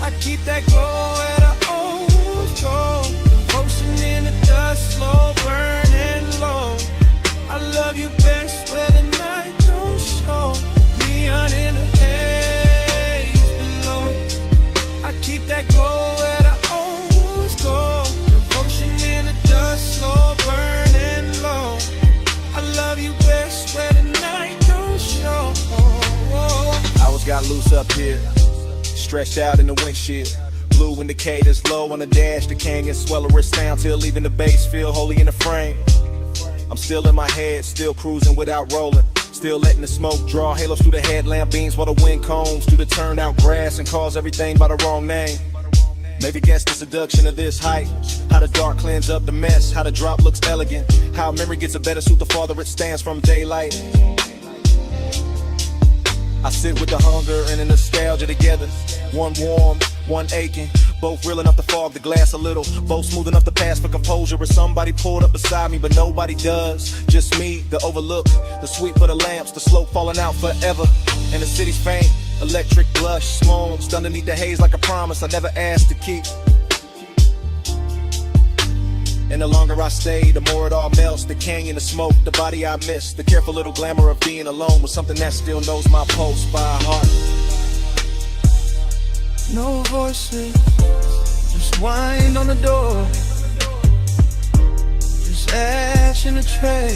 I keep that glow where the old wounds go. Devotion in the dust, slow burning low. I love you best where the night don't show. Neon in the haze below. I keep that glow where the old wounds go. Slow burning low. I love you best where the night don't show. Hours got loose up here, stretched out in the windshield. Blue indicators low on the dash. The canyon swelling its sound till leaving the base feel holy in the frame. I'm still in my head, still cruising without rolling. Still letting the smoke draw halos through the headlamp beams while the wind combs through the turned out grass and calls everything by the wrong name. Maybe guess the seduction of this height. How the dark cleans up the mess. How the drop looks elegant. How memory gets a better suit the farther it stands from daylight. I sit with the hunger and the nostalgia together. One warm, one aching. Both real enough to fog the glass a little. Both smooth enough to pass for composure. Or somebody pulled up beside me, but nobody does. Just me, the overlook, the sweep for the lamps, the slope falling out forever. And the city's faint. Electric blush, smokes underneath the haze like a promise I never asked to keep. And the longer I stay, the more it all melts. The canyon, the smoke, the body I miss. The careful little glamour of being alone with something that still knows my pulse by heart. No voices, just wind on the door. Just ash in the tray.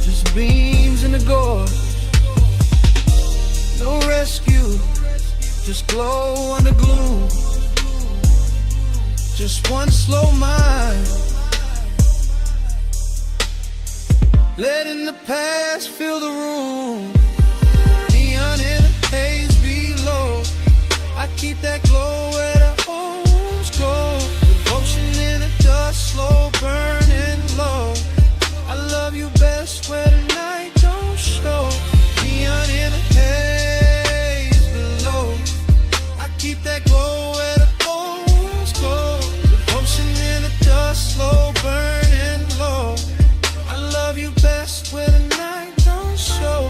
Just beams in the gore. No rescue, just glow under gloom. Just one slow mind, letting the past fill the room. Neon in the haze below. I keep that glow where the old wounds go. Devotion in the dust, slow burning low. I love you best where the night don't show. Neon in the haze below. I keep that glow where the old wounds go. Devotion in the dust, slow burning low. I love you best where the night don't show.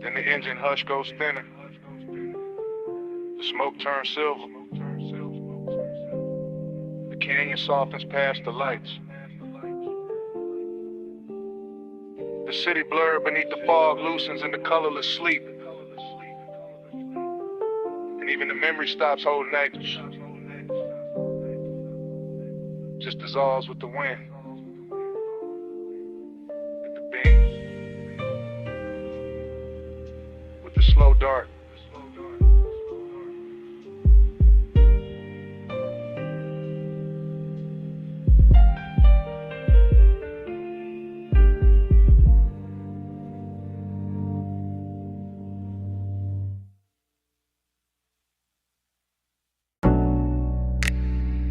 Then the engine hush goes thinner. The smoke turns silver. The canyon softens past the lights. The city blurred beneath the fog loosens into colorless sleep. And even the memory stops holding anchors. Just dissolves with the wind. With the beam. With the slow dark.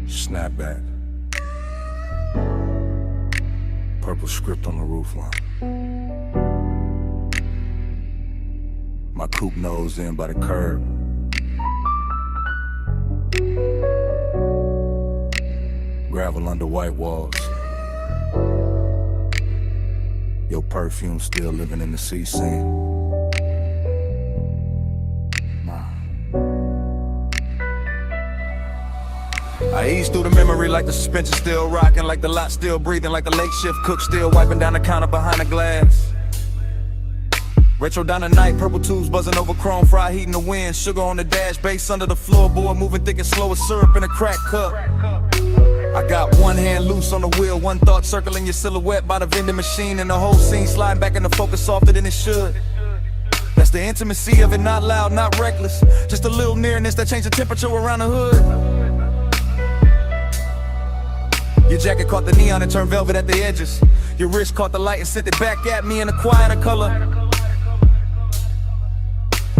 Snapback. Purple script on the roofline. My coupe nose in by the curb. Gravel under white walls. Your perfume still living in the sea scene. I ease through the memory like the suspension still rocking, like the lot still breathing, like the late shift cook still wiping down the counter behind the glass. Retro down the night, purple tubes buzzing over chrome, fry heat in the wind, sugar on the dash, bass under the floorboard, moving thick and slow as syrup in a crack cup. I got one hand loose on the wheel, one thought circling your silhouette by the vending machine, and the whole scene sliding back into focus softer than it should. That's the intimacy of it, not loud, not reckless, just a little nearness that changed the temperature around the hood. Your jacket caught the neon and turned velvet at the edges. Your wrist caught the light and sent it back at me in a quieter color.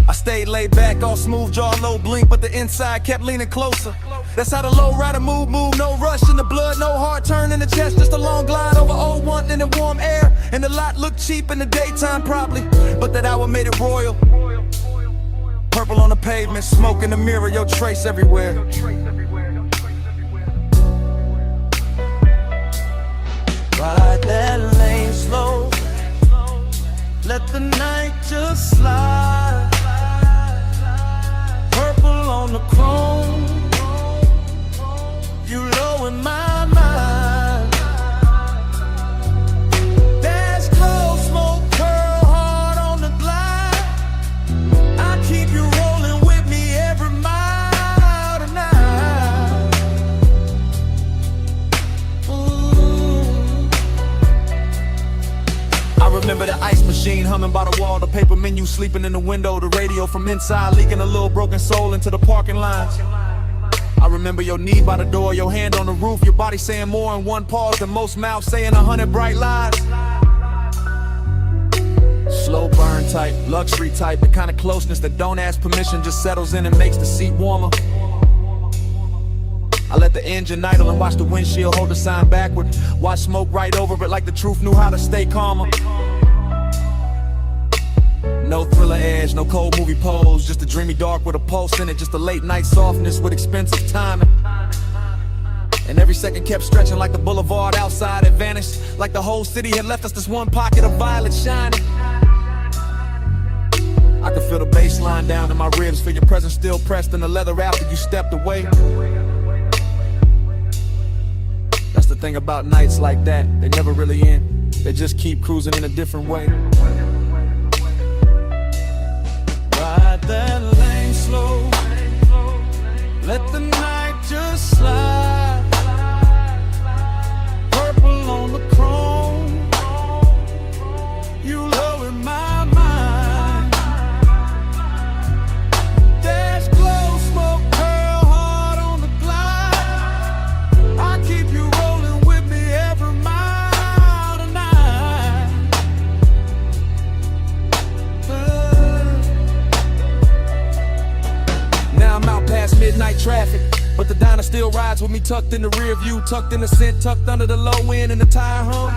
I stayed laid back, all smooth jaw, low blink, but the inside kept leaning closer. That's how the low rider move, no rush in the blood, no hard turn in the chest, just a long glide over old one in the warm air. And the lot looked cheap in the daytime probably, but that hour made it royal. Purple on the pavement, smoke in the mirror, your trace everywhere. Ride that lane slow, let the night just slide. Purple on the chrome, you low in my mind. Dash close, smoke curl hard on the glide. I keep you rolling with me every mile tonight. I remember the ice machine humming by the wall, the paper menu sleeping in the window, the radio from inside leaking a little broken soul into the parking lines. I remember your knee by the door, your hand on the roof, your body saying more in one pause than most mouths saying 100 bright lies. Slow burn type, luxury type, the kind of closeness that don't ask permission, just settles in and makes the seat warmer. I let the engine idle and watch the windshield hold the sign backward. Watch smoke right over it like the truth knew how to stay calmer. No thriller edge, no cold movie pose, just a dreamy dark with a pulse in it, just a late night softness with expensive timing. And every second kept stretching like the boulevard outside had vanished, like the whole city had left us this one pocket of violet shining. I could feel the bass line down in my ribs, feel your presence still pressed in the leather after you stepped away. That's the thing about nights like that, they never really end, they just keep cruising in a different way. Ride that lane slow, let the night just slide. Purple on the chrome, you low in my mind. Dash glow, smoke curl hard on the glide. I keep you rolling with me every mile tonight. Now I'm out past midnight traffic, but the diner still rides with me tucked in the rear view, tucked in the scent, tucked under the low end and the tire hum.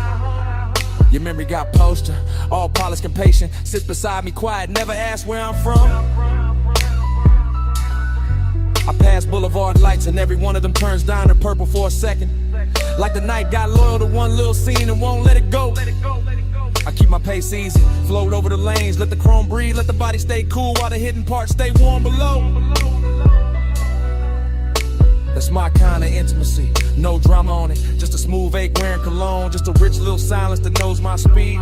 Your memory got posture, all polished and patient, sits beside me quiet, never asked where I'm from. I pass boulevard lights and every one of them turns down to purple for a second, like the night got loyal to one little scene and won't let it go. I keep my pace easy, float over the lanes, let the chrome breathe, let the body stay cool while the hidden parts stay warm below. That's my kind of intimacy, no drama on it, just a smooth ache wearing cologne, just a rich little silence that knows my speed.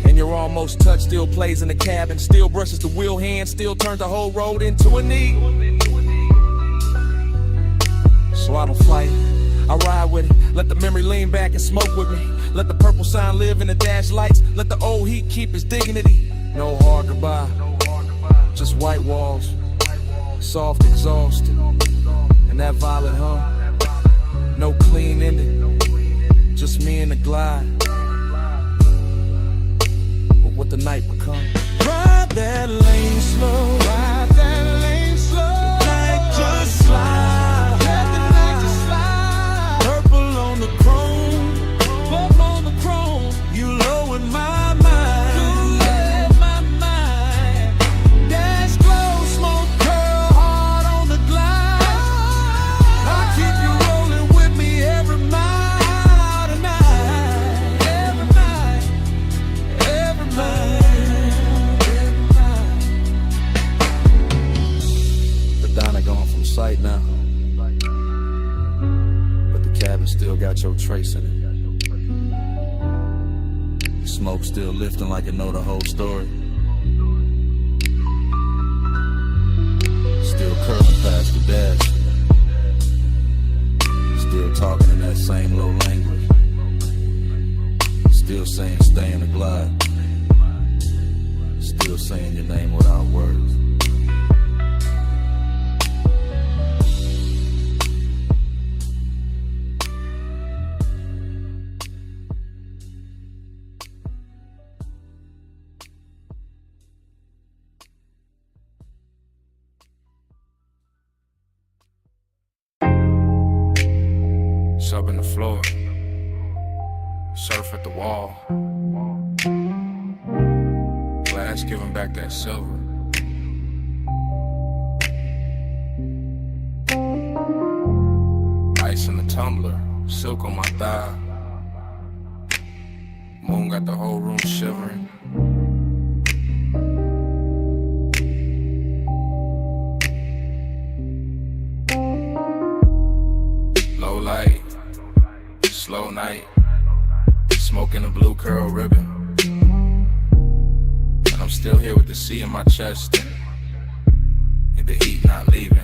And your almost touch still plays in the cabin, still brushes the wheel hand, still turns the whole road into a knee. So I don't fight it, I ride with it, let the memory lean back and smoke with me. Let the purple sign live in the dash lights, let the old heat keep its dignity. No hard goodbye, just white walls, soft exhaust, and that violet hum. No clean ending, just me and the glide. But what the night become. Ride that lane slow, ride that lane slow. Night just slide, let the night just slide. Purple on the chrome, purple on the chrome. You low got your trace in it. Smoke still lifting like it know the whole story. Still curling past the dash. Still talking in that same low language. Still saying stay in the glide. Still saying your name without words. Sub in the floor, surf at the wall. Glass giving back that silver. Ice in the tumbler, silk on my thigh. Moon got the whole room shivering. Low light, slow night, smoking a blue curl ribbon. And I'm still here with the sea in my chest and the heat not leaving.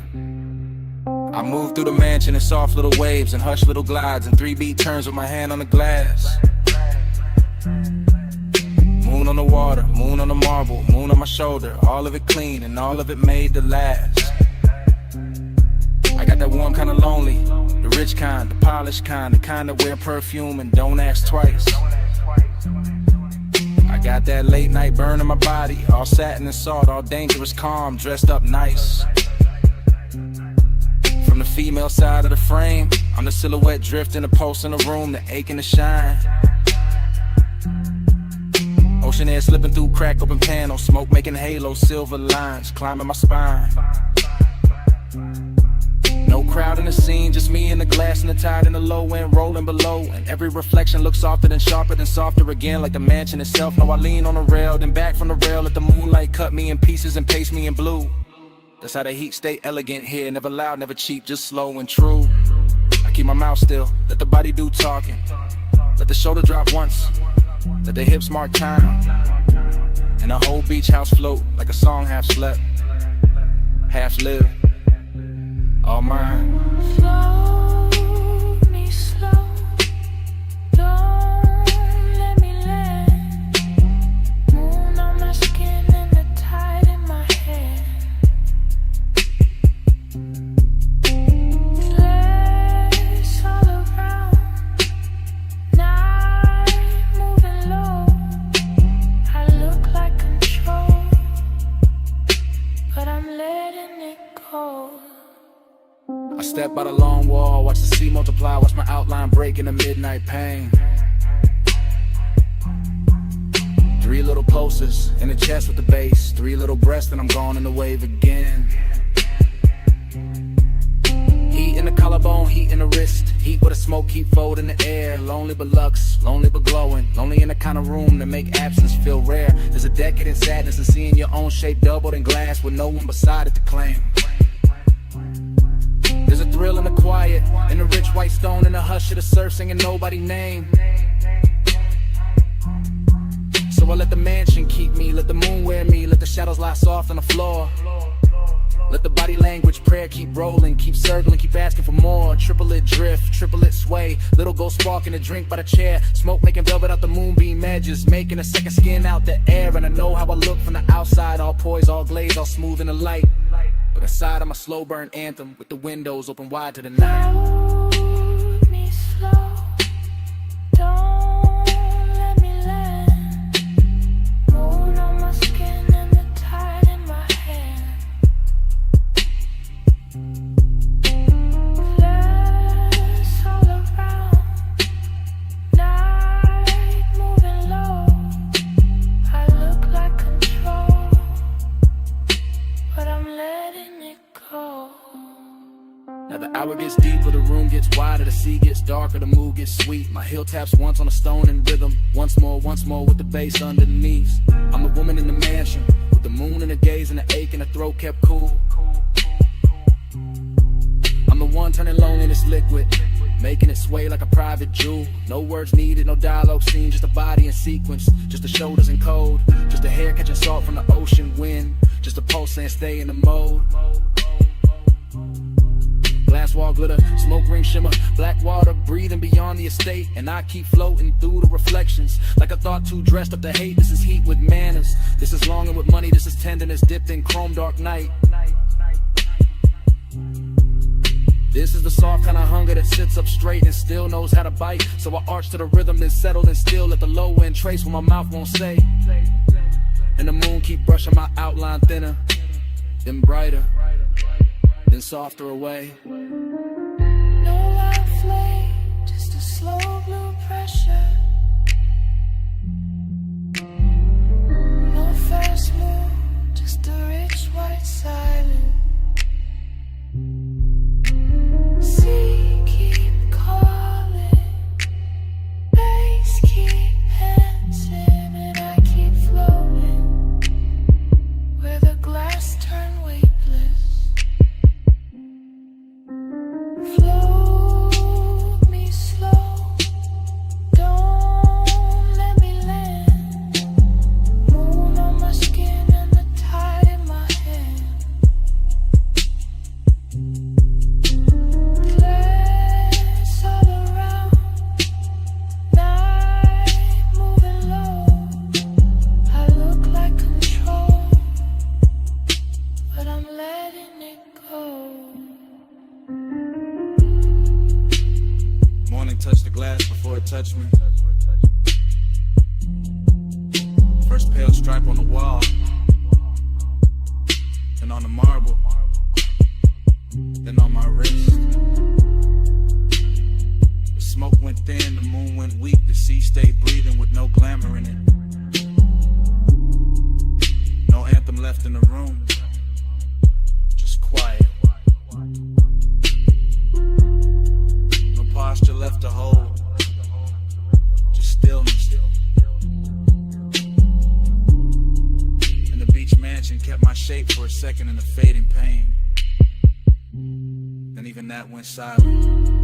I move through the mansion in soft little waves and hush little glides and 3-beat turns with my hand on the glass. Moon on the water, moon on the marble, moon on my shoulder, all of it clean and all of it made to last. I got that warm kind of lonely, the rich kind, the polished kind, the kind that wear perfume and don't ask twice. I got that late night burn in my body, all satin and salt, all dangerous calm, dressed up nice. From the female side of the frame, I'm the silhouette drifting, a pulse in the room, the aching to shine. Ocean air slipping through crack open panels, smoke making halos, silver lines climbing my spine. No crowd in the scene, just me and the glass and the tide in the low end rolling below. And every reflection looks softer than sharper than softer again, like the mansion itself. Now I lean on the rail, then back from the rail, let the moonlight cut me in pieces and paste me in blue. That's how the heat stay elegant here, never loud, never cheap, just slow and true. I keep my mouth still, let the body do talking. Let the shoulder drop once, let the hips mark time. And the whole beach house float like a song half slept, half lived. All mine. Slow me slow, don't let me land. Moon on my skin and the tide in my hair. Flares all around, night moving low. I look like control, but I'm letting it go. I step by the long wall, watch the sea multiply, watch my outline break in the midnight pain. 3 little pulses in the chest with the bass, 3 little breaths and I'm gone in the wave again. Heat in the collarbone, heat in the wrist, heat with a smoke keep folding the air. Lonely but lux, lonely but glowing, lonely in the kind of room that make absence feel rare. There's a decade in sadness and seeing your own shape doubled in glass with no one beside it to claim. There's a thrill in the quiet, in the rich white stone, in the hush of the surf singing nobody's name. So I let the mansion keep me, let the moon wear me, let the shadows lie soft on the floor. Let the body language prayer keep rolling, keep circling, keep asking for more. Triplet drift, triplet sway, little gold spark in a drink by the chair. Smoke making velvet out the moonbeam edges, making a second skin out the air. And I know how I look from the outside, all poised, all glazed, all smooth in the light. But inside I'm a slow burn anthem with the windows open wide to the night. Hold me slow, don't let me land. Moon on my skin and the tide in my hair. Flares all around, night moving low. I look like control, but I'm letting it go. Now the hour gets deeper, the room gets wider, the sea gets darker, the mood gets sweet. My heel taps once on a stone in rhythm, once more with the bass underneath. I'm the woman in the mansion, with the moon in the gaze and the ache in the throat kept cool. I'm the one turning loneliness liquid, making it sway like a private jewel. No words needed, no dialogue scene, just a body in sequence, just the shoulders in code, just a hair catching salt from the ocean wind, just a pulse saying stay in the mode. Glass wall glitter, smoke ring shimmer, black water breathing beyond the estate, and I keep floating through the reflections like a thought too dressed up to hate. This is heat with manners, this is longing with money, this is tenderness dipped in chrome dark night. This is the soft kind of hunger that sits up straight and still knows how to bite. So I arch to the rhythm, then settle and still at the low end trace what my mouth won't say. And the moon keep brushing my outline thinner, then brighter, then softer away. No loud flame, just a slow blue pressure. No fast move, just a rich white silence. Sea keep calling, bass keep dancing, and I keep floating where the glass turn weightless. Float me slow, don't let me land. Moon on my skin and the tide in my hand. Glass all around, night moving low. I look like control, but I'm letting it go. Morning touched the glass before it touched me. First pale stripe on the wall, then on the marble, then on my wrist. The smoke went thin, the moon went weak, the sea stayed breathing with no glamour in it. No anthem left in the room, just quiet. No posture left to hold, just stillness. And the beach mansion kept my shape for a second in the fading pain. Then even that went silent.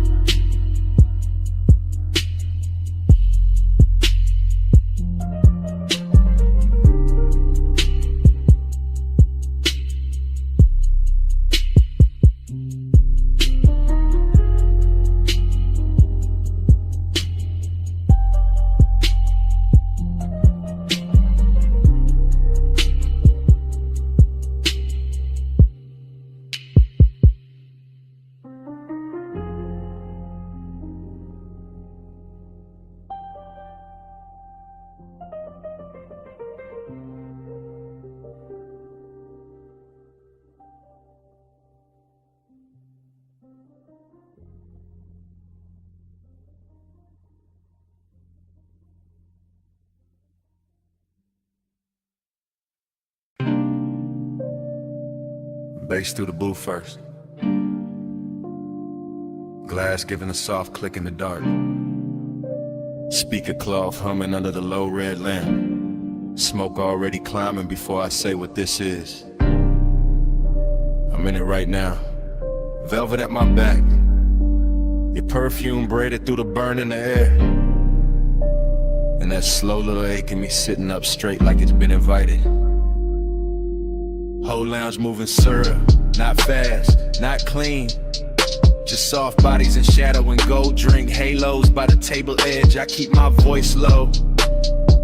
Bass through the booth first. Glass giving a soft click in the dark. Speaker cloth humming under the low red lamp. Smoke already climbing before I say what this is. I'm in it right now. Velvet at my back. Your perfume braided through the burn in the air. And that slow little ache in me sitting up straight like it's been invited. Whole lounge moving syrup, not fast, not clean. Just soft bodies in shadow and gold drink halos by the table edge. I keep my voice low,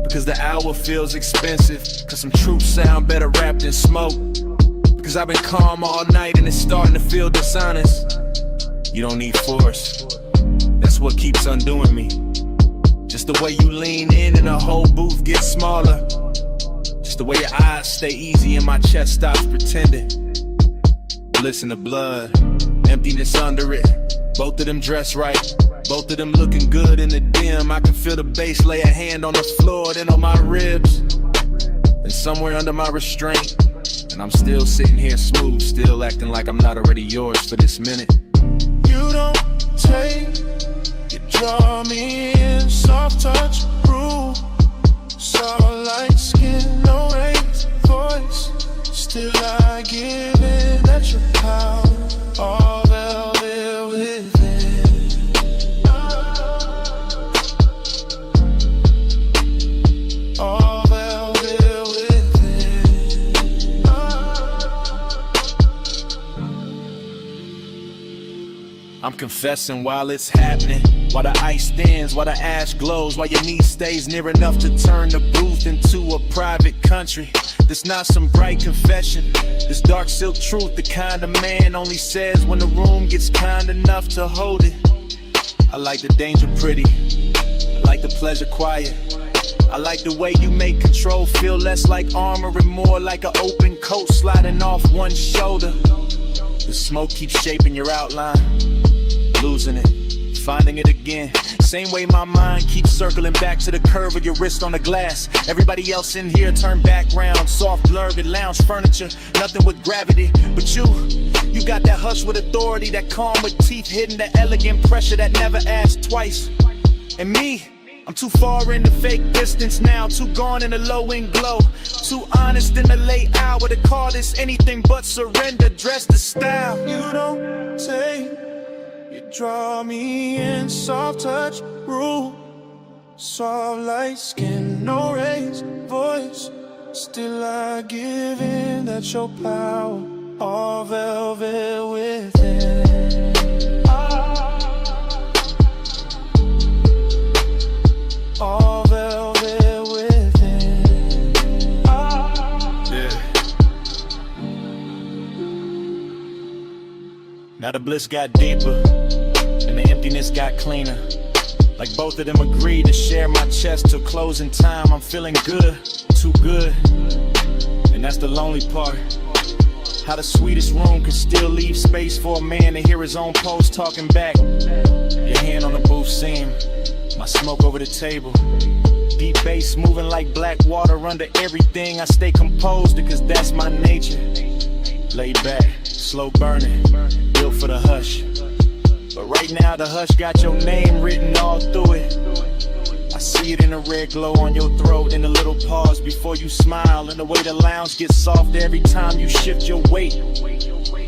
because the hour feels expensive. Cause some truth sound better wrapped in smoke. Because I've been calm all night and it's starting to feel dishonest. You don't need force, that's what keeps undoing me. Just the way you lean in and the whole booth gets smaller. Just the way your eyes stay easy and my chest stops pretending. Bliss in the blood, emptiness under it. Both of them dressed right, both of them looking good in the dim. I can feel the bass lay a hand on the floor, then on my ribs, and somewhere under my restraint. And I'm still sitting here smooth, still acting like I'm not already yours for this minute. You don't take, you draw me in, soft touch, groove. Soft like skin, no raised voice. Still I give in at your power, all velvet within. I'm confessing while it's happening, while the ice thins, while the ash glows, while your knee stays near enough to turn the booth into a private country. This not some bright confession, this dark silk truth, the kind of man only says when the room gets kind enough to hold it. I like the danger pretty, I like the pleasure quiet. I like the way you make control feel less like armor and more like an open coat sliding off one shoulder. The smoke keeps shaping your outline, losing it, finding it again. Same way my mind keeps circling back to the curve of your wrist on the glass. Everybody else in here turn background, soft blurred lounge furniture, nothing with gravity. But you got that hush with authority, that calm with teeth hidden, that elegant pressure that never asks twice. And me, I'm too far in the fake distance now, too gone in the low-end glow, too honest in the late hour to call this anything but surrender. Dress the style. You don't say, you draw me in, soft touch, rule, soft light skin, no raised voice. Still I give in, that's your power, all velvet within. All velvet within. Yeah. Now the bliss got deeper, and the emptiness got cleaner. Like both of them agreed to share my chest till closing time. I'm feeling good, too good, and that's the lonely part. How the sweetest room can still leave space for a man to hear his own pulse talking back. Your hand on the booth seam, my smoke over the table. Deep bass moving like black water under everything. I stay composed because that's my nature. Laid back, slow burning, built for the hush. But right now the hush got your name written all through it. I see it in the red glow on your throat, in the little pause before you smile, and the way the lounge gets softer every time you shift your weight.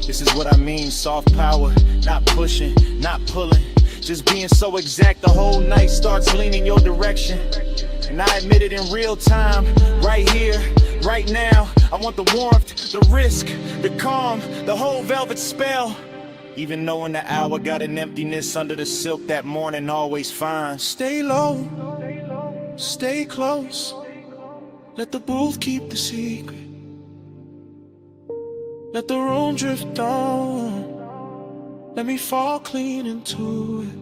This is what I mean, soft power, not pushing, not pulling, just being so exact the whole night starts leaning your direction. And I admit it in real time, right here, right now. I want the warmth, the risk, the calm, the whole velvet spell. Even knowing the hour got an emptiness under the silk that morning always finds. Stay low, stay close, let the booth keep the secret. Let the room drift on, let me fall clean into it.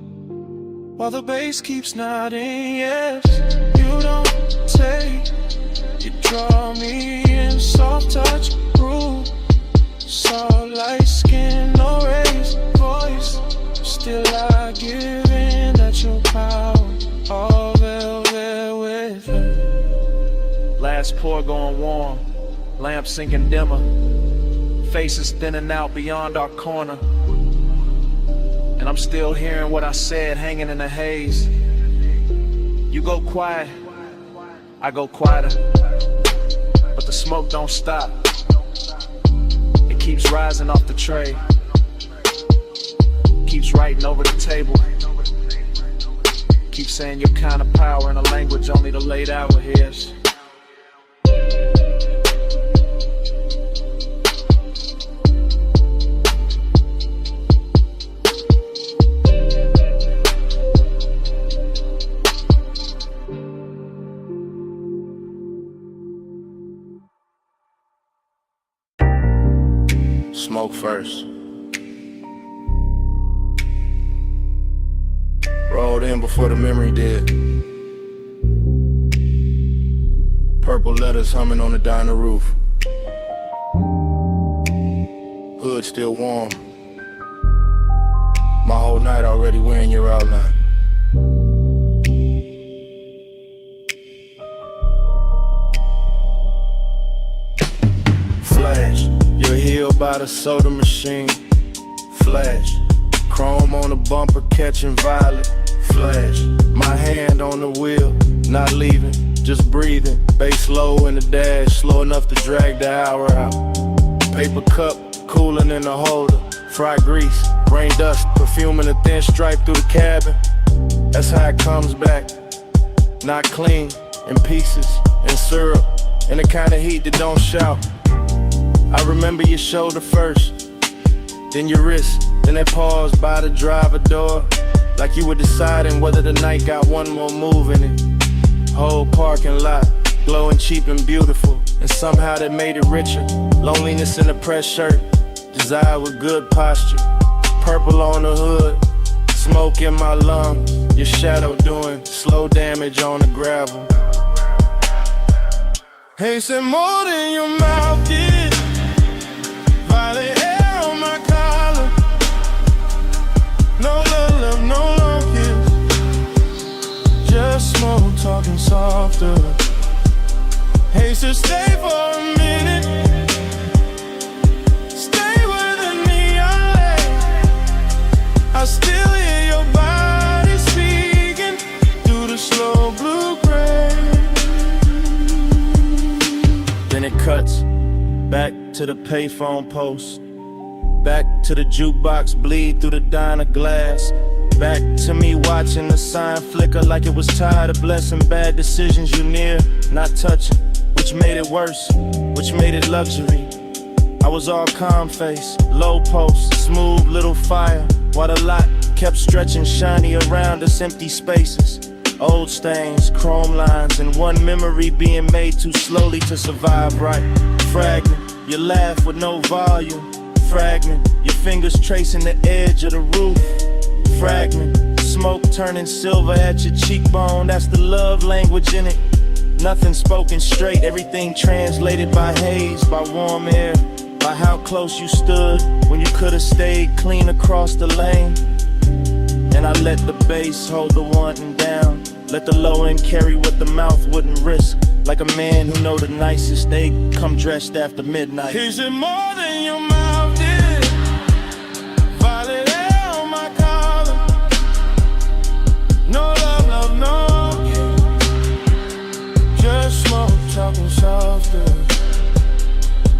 While the bass keeps nodding, yes. You don't take, you draw me in, soft touch, groove, soft light skin, no raised voice. Still I give in, that's your power, all velvet with it. Last pour going warm, lamp sinking dimmer, faces thinning out beyond our corner. And I'm still hearing what I said hanging in the haze. You go quiet, I go quieter, but the smoke don't stop. It keeps rising off the tray, keeps writing over the table, keeps saying your kind of power in a language only the late hour hears. Smoke first. Rolled in before the memory did. Purple letters humming on the diner roof. Hood still warm. My whole night already wearing your outline. Flash, you're healed by the soda machine. Flash, chrome on the bumper catching violet. Flash, my hand on the wheel, not leaving, just breathing. Bass low in the dash, slow enough to drag the hour out. Paper cup, cooling in the holder. Fried grease, rain dust, perfume in a thin stripe through the cabin. That's how it comes back. Not clean, in pieces, in syrup, in the kind of heat that don't shout. I remember your shoulder first. then your wrist, then that pause by the driver door. Like you were deciding whether the night got one more move in it. Whole parking lot, glowing cheap and beautiful, and somehow that made it richer. Loneliness in a pressed shirt, desire with good posture. Purple on the hood, smoke in my lungs. Your shadow doing slow damage on the gravel. Hey, said more than your mouth did. Violet hair on my collar. No love, love, no long kiss. Just smoke talking softer. Hey, so stay for a minute. Stay with the neon light. I still hear your body speaking through the slow blue gray. Then it cuts back to the payphone post. Back to the jukebox, bleed through the diner glass. Back to me watching the sign flicker like it was tired of blessing bad decisions you near, not touching. Which made it worse, which made it luxury. I was all calm face, low post, smooth little fire, while the lot kept stretching shiny around us, empty spaces. Old stains, chrome lines, and one memory being made too slowly to survive right. Fragment, you laugh with no volume. Fragment, your fingers tracing the edge of the roof. Fragment, smoke turning silver at your cheekbone, that's the love language in it. Nothing spoken straight, everything translated by haze, by warm air, by how close you stood when you could have stayed clean across the lane. And I let the bass hold the wanting down, let the low end carry what the mouth wouldn't risk. Like a man who know the nicest, they come dressed after midnight. Is it more than your mouth did? Violet hair on my collar. No love, love, no. Just smoke, talking softer.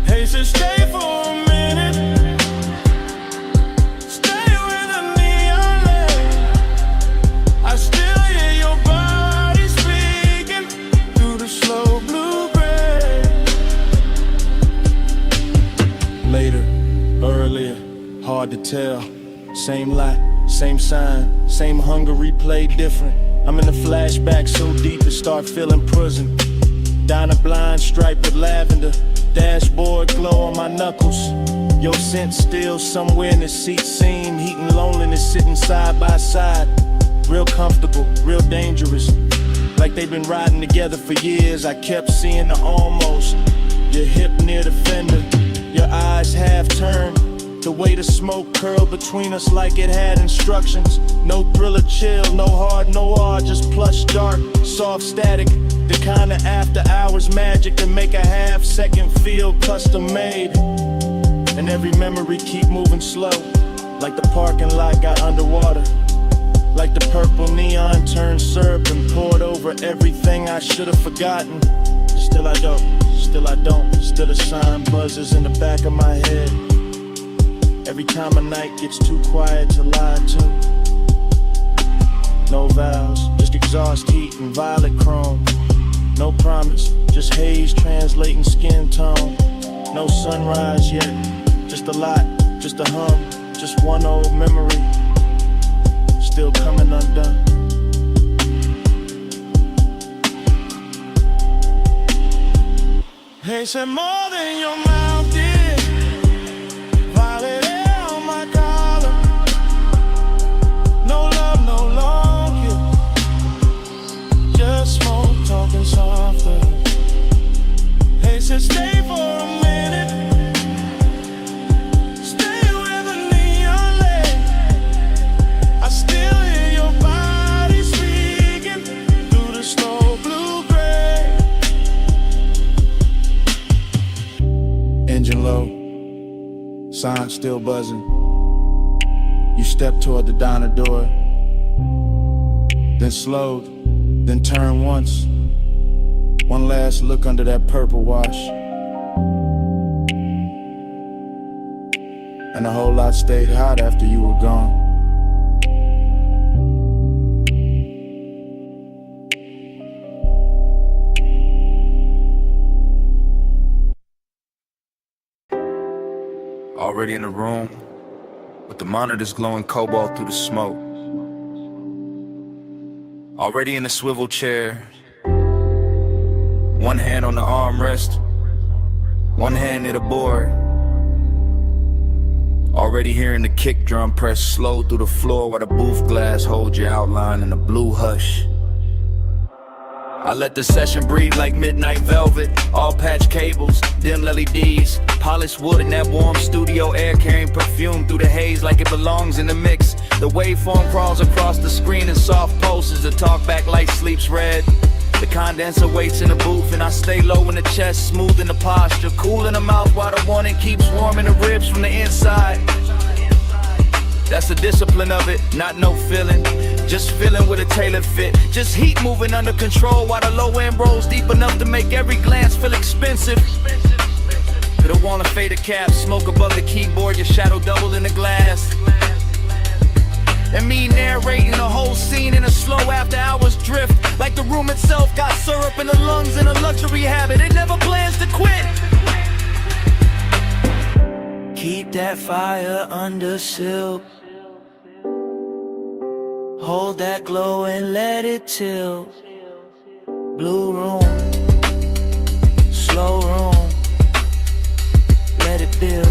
Hey, so stay for a minute. Stay with the neon light. I still hear your body speaking through the slow blue gray. Later, earlier, hard to tell. Same light, same sign, same hunger replayed different. I'm in the flashback so deep it start feeling prison. Down a blind stripe with lavender, dashboard glow on my knuckles. Your scent still somewhere in the seat seam, heat and loneliness sitting side by side. Real comfortable, real dangerous. Like they've been riding together for years. I kept seeing the almost. Your hip near the fender, your eyes half turned. The way the smoke curled between us like it had instructions. No thriller chill, no hard, no R, just plush dark, soft static. The kind of after hours magic that make a half second feel custom made. And every memory keep moving slow, like the parking lot got underwater. Like the purple neon turned syrup and poured over everything I should have forgotten. Still I don't, still I don't. Still a sign buzzes in the back of my head. Every time a night gets too quiet to lie to. No vows, just exhaust heat and violet chrome. No promise, just haze translating skin tone. No sunrise yet, just a lot, just a hum, just one old memory. Still coming undone. Hey, said more than your mouth did. Violet hair on my collar. No love, no long kiss. Just smoke, talking softer. Hey, said stay for a minute. Stay with the neon light. I still hear your body speaking through the slow blue gray. Engine low, sign still buzzing. You step toward the diner door, then slowed, then turned once. One last look under that purple wash, and a whole lot stayed hot after you were gone. Already in the room, with the monitors glowing cobalt through the smoke. Already in the swivel chair, one hand on the armrest, one hand near the board. Already hearing the kick drum press slow through the floor while the booth glass holds your outline in the blue hush. I let the session breathe like midnight velvet. All patch cables, dim LEDs, polished wood and that warm studio air carrying perfume through the haze like it belongs in the mix. The waveform crawls across the screen in soft pulses. The talkback light sleeps red. The condenser waits in the booth and I stay low in the chest, smooth in the posture, cool in the mouth while the warning keeps warming the ribs from the inside. That's the discipline of it, not no feeling, just feeling with a tailored fit. Just heat moving under control while the low end rolls deep enough to make every glance feel expensive. The wall and fader cap, smoke above the keyboard, your shadow double in the glass. And me narrating the whole scene in a slow after hours drift. Like the room itself got syrup in the lungs and a luxury habit. It never plans to quit. Keep that fire under silk. Hold that glow and let it tilt. Blue room, slow room, let it build.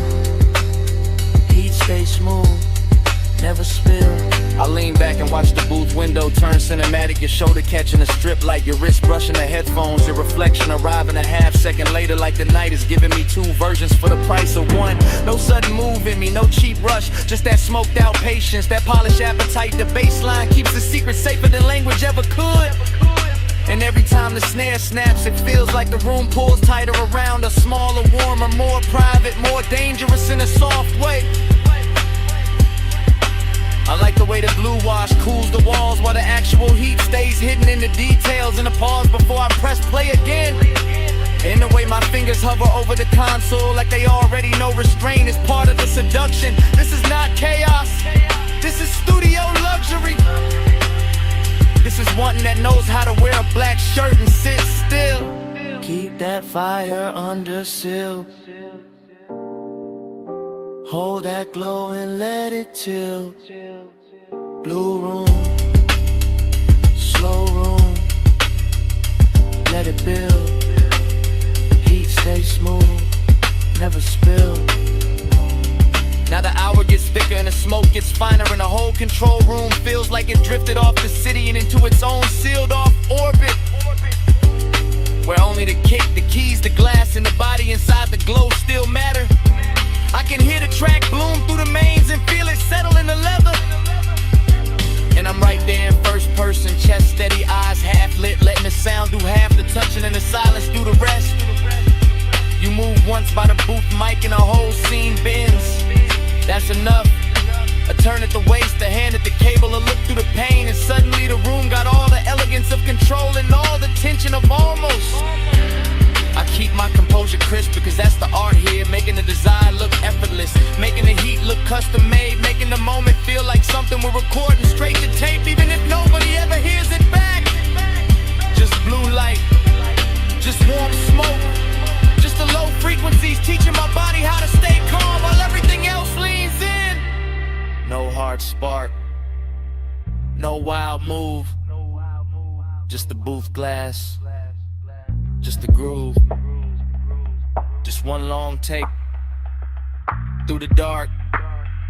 Heat stay smooth, never spill. I lean back and watch the booth window turn cinematic. Your shoulder catching a strip light, your wrist brushing the headphones. Your reflection arriving a half second later like the night is giving me two versions for the price of one. No sudden move in me, no cheap rush, just that smoked out patience, that polished appetite. The baseline keeps the secret safer than language ever could. And every time the snare snaps, it feels like the room pulls tighter around us. Smaller, warmer, more private, more dangerous in a soft way. I like the way the blue wash cools the walls while the actual heat stays hidden in the details. And a pause before I press play again. And the way my fingers hover over the console like they already know restraint is part of the seduction. This is not chaos, this is studio luxury. This is one that knows how to wear a black shirt and sit still. Keep that fire under seal. Hold that glow and let it tilt. Blue room, slow room, let it build. Heat stay smooth, never spill. Now the hour gets thicker and the smoke gets finer, and the whole control room feels like it drifted off the city and into its own sealed off orbit, where only the kick, the keys, the glass, and the body inside the glow still matter. I can hear the track bloom through the mains and feel it settle in the leather. And I'm right there in first person, chest steady, eyes half lit, letting the sound do half the touching and the silence do the rest. You move once by the booth mic and the whole scene bends. That's enough. A turn at the waist, a hand at the cable, a look through the pain, and suddenly the room got all the elegance of control and all the tension of almost. I keep my composure crisp because that's the art here, making the design look effortless, making the heat look custom made, making the moment feel like something we're recording straight to tape, even if nobody ever hears it back. Just blue light, just warm smoke, just the low frequencies teaching my body how to stay calm while everything else leans in. No hard spark, no wild move, just the booth glass, just the groove, just one long take through the dark,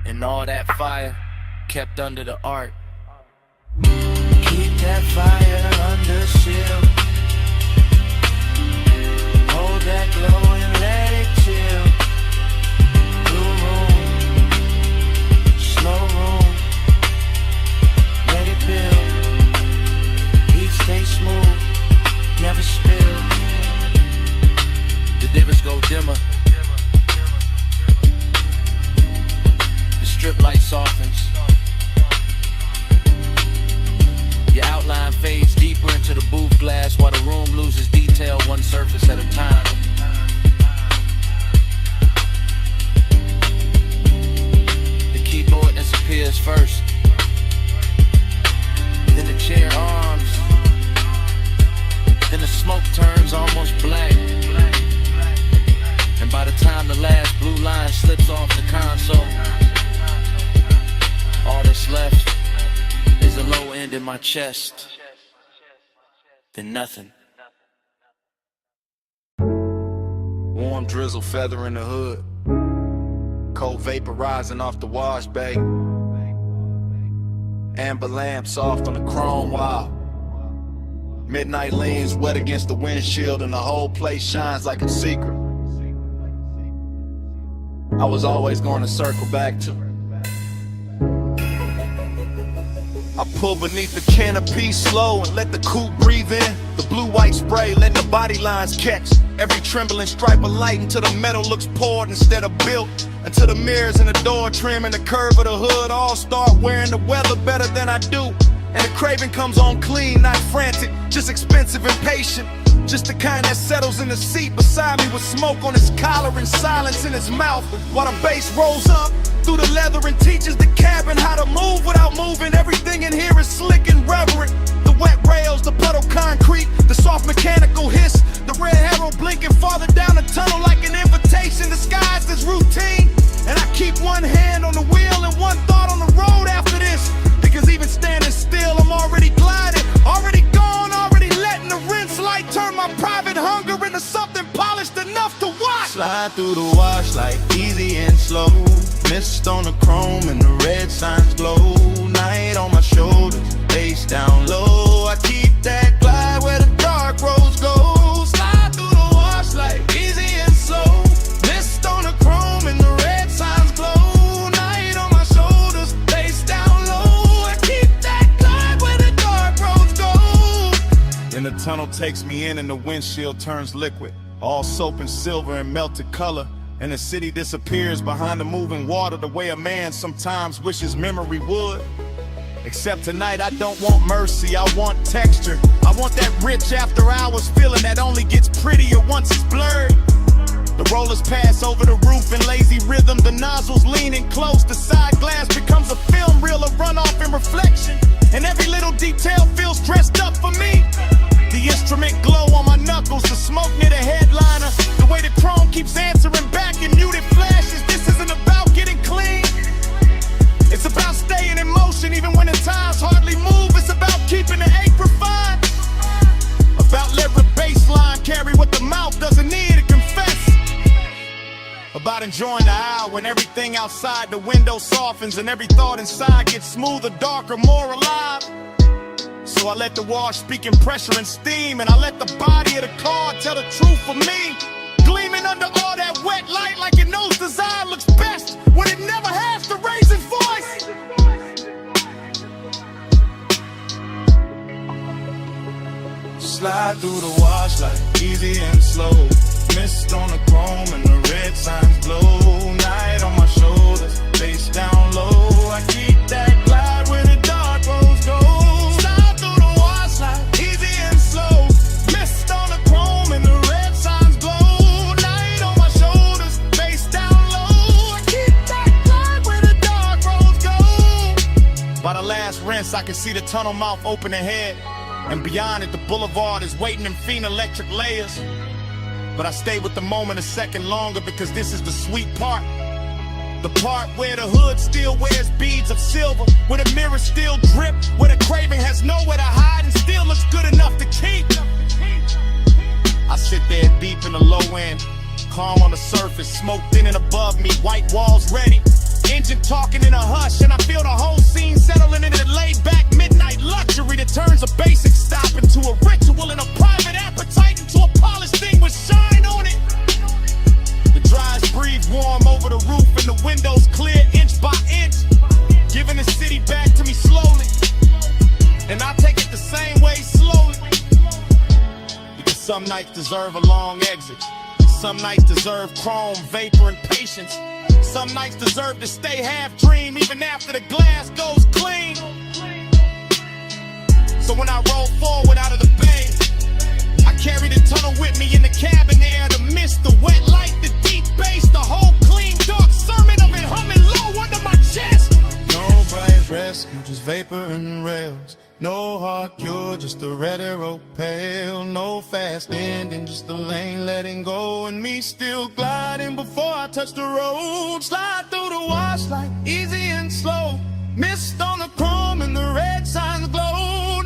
and all that fire kept under the art. Keep that fire under seal. Hold that glow and let it chill. Blue room, slow room, let it build. Heat stay smooth, never spill. The divots go dimmer, the strip light softens, your outline chest, then nothing. Warm drizzle feather in the hood, cold vapor rising off the wash bay, amber lamp soft on the chrome wall. Midnight leans wet against the windshield and the whole place shines like a secret I was always going to circle back to. I pull beneath the canopy slow and let the coupe breathe in. The blue-white spray letting the body lines catch every trembling stripe of light until the metal looks poured instead of built. Until the mirrors in the door trim and the curve of the hood all start wearing the weather better than I do. And the craving comes on clean, not frantic, just expensive and patient. Just the kind that settles in the seat beside me with smoke on his collar and silence in his mouth. While the bass rolls up through the leather and teaches the cabin how to move without moving. Everything in here is slick and reverent. The wet rails, the puddle concrete, the soft mechanical hiss, the red arrow blinking farther down the tunnel like an invitation disguised as routine. And I keep one hand on the wheel and one thought on the road after this. Because even standing still, I'm already gliding, already gone, already letting the rinse light turn my private hunger into something polished enough to watch. Slide through the wash like easy and slow. Mist on the chrome and the red signs glow. Night on my shoulders, face down low. I keep that glide where the dark roads go. Slide through the wash like easy and slow. Mist on the chrome and the red signs glow. Night on my shoulders, face down low. I keep that glide where the dark roads go. Then the tunnel takes me in and the windshield turns liquid, all soap and silver and melted color. And the city disappears behind the moving water the way a man sometimes wishes memory would. Except tonight I don't want mercy, I want texture. I want that rich after hours feeling that only gets prettier once it's blurred. The rollers pass over the roof in lazy rhythm, the nozzles leaning close, the side glass becomes a film reel of runoff and reflection. And every little detail feels dressed up for me. The instrument glow on my knuckles, the smoke near the headliner, the way the chrome keeps answering back in muted flashes. This isn't about getting clean, it's about staying in motion even when the times hardly move. It's about keeping the ache refined, about letting the baseline carry what the mouth doesn't need to confess, about enjoying the hour when everything outside the window softens and every thought inside gets smoother, darker, more alive. So I let the wash speak in pressure and steam, and I let the body of the car tell the truth for me. Gleaming under all that wet light like it knows design looks best when it never has to raise its voice. Slide through the wash like easy and slow. Mist on the chrome and the red signs glow. Night on my shoulders, face down low. I keep that glide where the dark roads go. Slide through the wash like easy and slow. Mist on the chrome and the red signs glow. Night on my shoulders, face down low. I keep that glide where the dark roads go. By the last rinse, I can see the tunnel mouth open ahead, and beyond it, the boulevard is waiting in fiend electric layers. But I stay with the moment a second longer because this is the sweet part. The part where the hood still wears beads of silver, where the mirrors still drip, where the craving has nowhere to hide and still looks good enough to keep. I sit there deep in the low end, calm on the surface, smoke thin and above me, white walls ready, engine talking in a hush, and I feel the whole scene settling into laid back midnight luxury that turns a basic stop into a ritual and a private appetite into a polished thing with shine on it. The dries breathe warm over the roof and the windows clear inch by inch, giving the city back to me slowly, and I take it the same way slowly. Because some nights deserve a long exit, some nights deserve chrome, vapor, and patience. Some nights deserve to stay half dream even after the glass goes clean. So when I roll forward out of the bay, I carry the tunnel with me in the cabin air, the mist, the wet light, the deep bass, the whole clean dark sermon of it humming low under my chest. No bright rescue, just vapor and rails. No hard cure, just a red arrow pale. No fast ending, just the lane letting go, and me still gliding before I touch the road. Slide through the wash like easy and slow. Mist on the chrome and the red signs glow.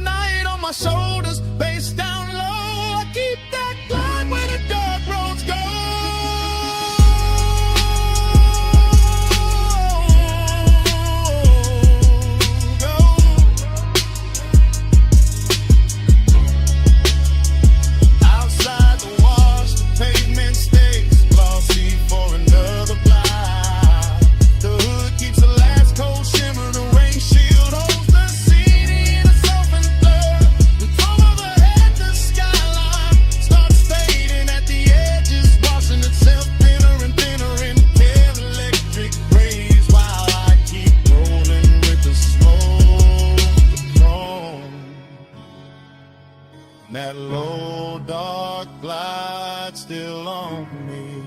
That low dark light still on me.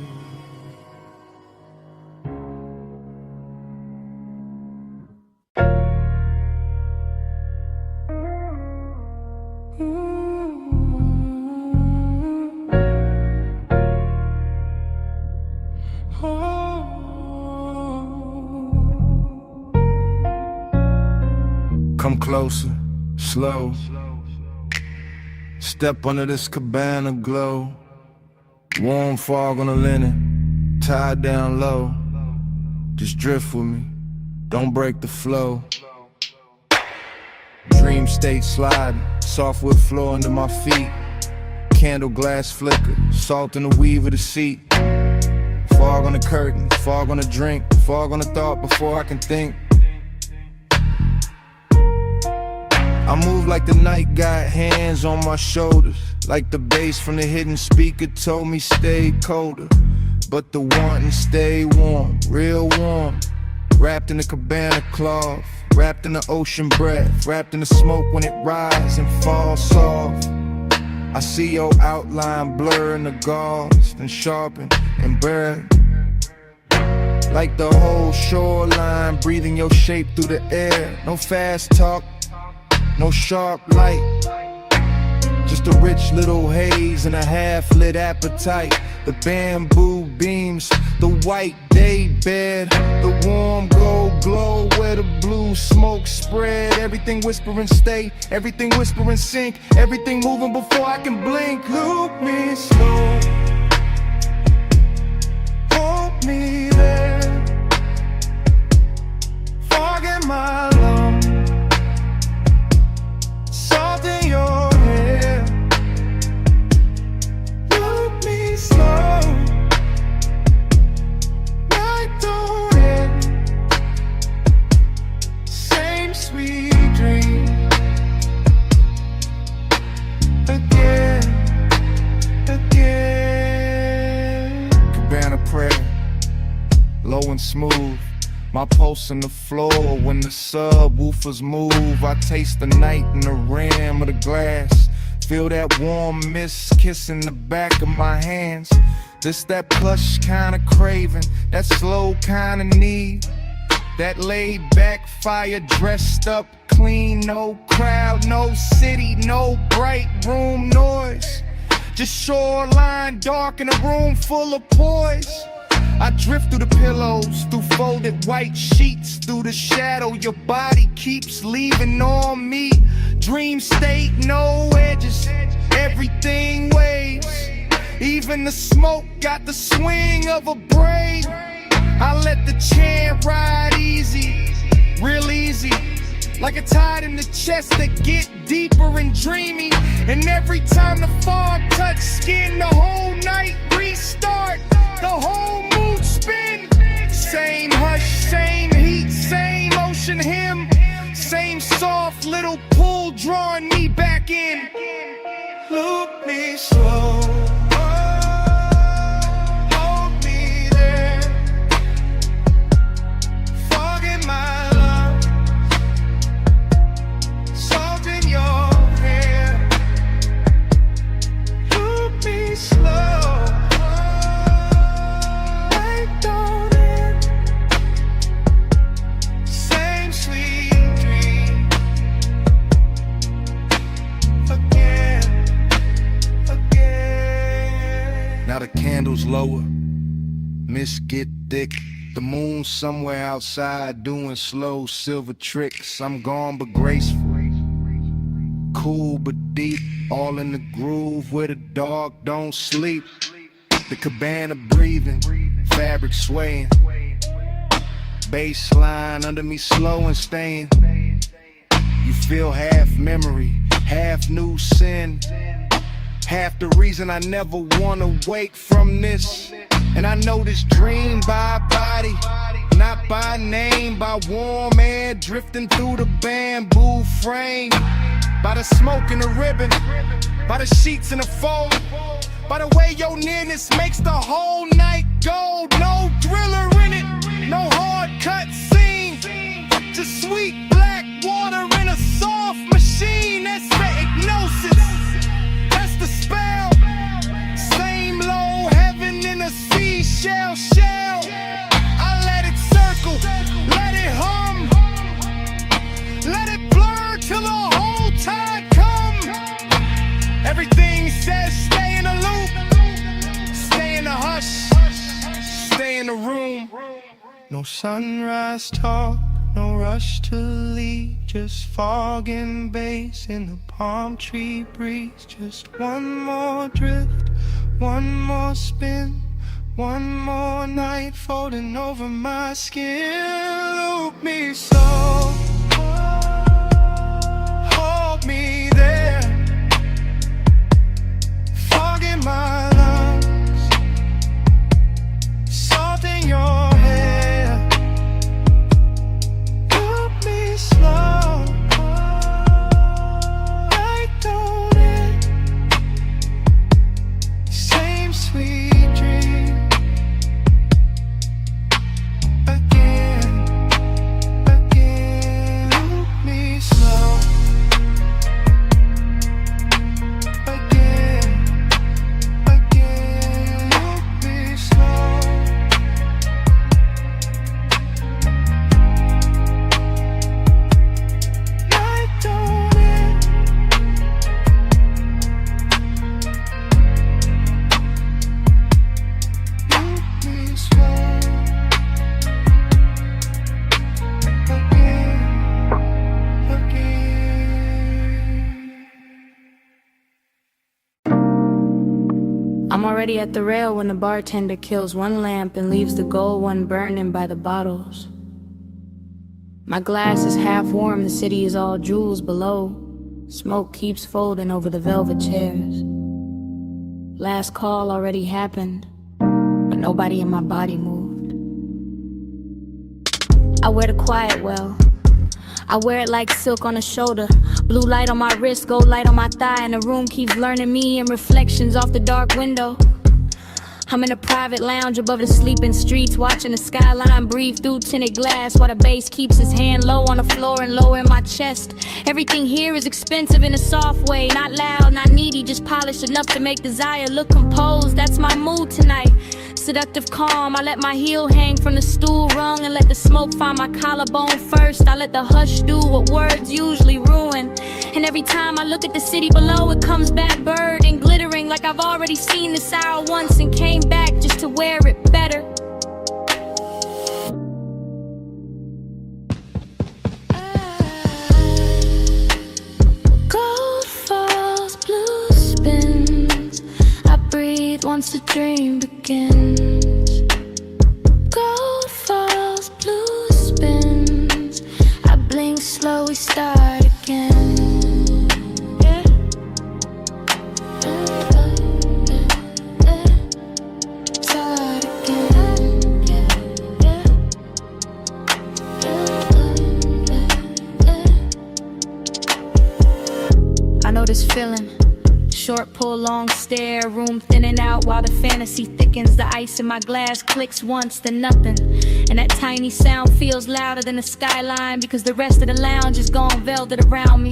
Come closer, slow. Step under this cabana glow. Warm fog on the linen, tied down low. Just drift with me, don't break the flow. Dream state sliding, softwood floor under my feet. Candle glass flicker, salt in the weave of the seat. Fog on the curtain, fog on the drink, fog on the thought before I can think. I move like the night got hands on my shoulders, like the bass from the hidden speaker told me stay colder. But the wanting stay warm, real warm. Wrapped in the cabana cloth, wrapped in the ocean breath, wrapped in the smoke when it rises and falls soft. I see your outline blur in the gauze, then sharpen and burn. Like the whole shoreline, breathing your shape through the air. No fast talk, no sharp light, just a rich little haze and a half-lit appetite. The bamboo beams, the white day bed, the warm gold glow where the blue smoke spread. Everything whispering stay, everything whispering sink, everything moving before I can blink. Loop me slow, hold me there, fog in my lungs, salt in your hair. Look me slow, night don't end. Same sweet dream again, again. Cabana prayer, low and smooth. My pulse in the floor when the subwoofers move. I taste the night in the rim of the glass. Feel that warm mist kissing the back of my hands. This that plush kind of craving, that slow kind of need. That laid back fire dressed up clean. No crowd, no city, no bright room noise. Just shoreline dark in a room full of poise. I drift through the pillows, through folded white sheets, through the shadow your body keeps leaving on me. Dream state, no edges, everything waves. Even the smoke got the swing of a braid. I let the chant ride easy, real easy. Like a tide in the chest that get deeper and dreamy. And every time the fog touch skin, the whole night restart, the whole mood spin. Same hush, same heat, same ocean hymn, same soft little pull drawing me back in. Look me slow, hold me there, fog in my lungs, salt in your hair. Look me slow, night don't end. Same sweet dream again, again. Now the candles lower, mist get thick. The moon somewhere outside doing slow silver tricks. I'm gone but graceful, cool but deep, all in the groove where the dog don't sleep. The cabana breathing, fabric swaying, bass line under me slow and staying. You feel half memory, half new sin, half the reason I never wanna wake from this. And I know this dream by body, not by name, by warm air drifting through the bamboo frame, by the smoke in the ribbon, by the sheets in the fold, by the way your nearness makes the whole night gold. No thriller in it, no hard cut scene, just sweet black water in a soft machine. That's the hypnosis. says stay in the loop, stay in the hush, stay in the room. No sunrise talk, no rush to leave, just fog and bass in the palm tree breeze. Just one more drift, one more spin, one more night folding over my skin. Loop me slow, hold me there, fog in my lungs, salt in your hair. Loop me slow, I don't end, same sweet dream. Again, again, loop me slow. Again, again, loop me slow. Night don't end. Loop me slow. Again, again. I'm already at the rail when the bartender kills one lamp and leaves the gold one burning by the bottles. My glass is half warm, the city is all jewels below. Smoke keeps folding over the velvet chairs. Last call already happened, but nobody in my body moved. I wear the quiet well. I wear it like silk on the shoulder. Blue light on my wrist, gold light on my thigh, and the room keeps learning me and reflections off the dark window. I'm in a private lounge above the sleeping streets, watching the skyline breathe through tinted glass while the bass keeps his hand low on the floor and low in my chest. Everything here is expensive in a soft way, not loud, not needy, just polished enough to make desire look composed. That's my mood tonight. Seductive calm, I let my heel hang from the stool rung and let the smoke find my collarbone first. I let the hush do what words usually ruin. And every time I look at the city below, it comes back bird and glittering like I've already seen this hour once and came back just to wear it better. Gold falls, blue spins. I breathe once the dream begins. Gold falls, blue spins. I blink slow, we start again. Yeah. Start again. Yeah. I know this feeling. Short pull, long stare, room thinning out while the fantasy thickens. The ice in my glass clicks once, then nothing. And that tiny sound feels louder than the skyline because the rest of the lounge is gone velvet around me.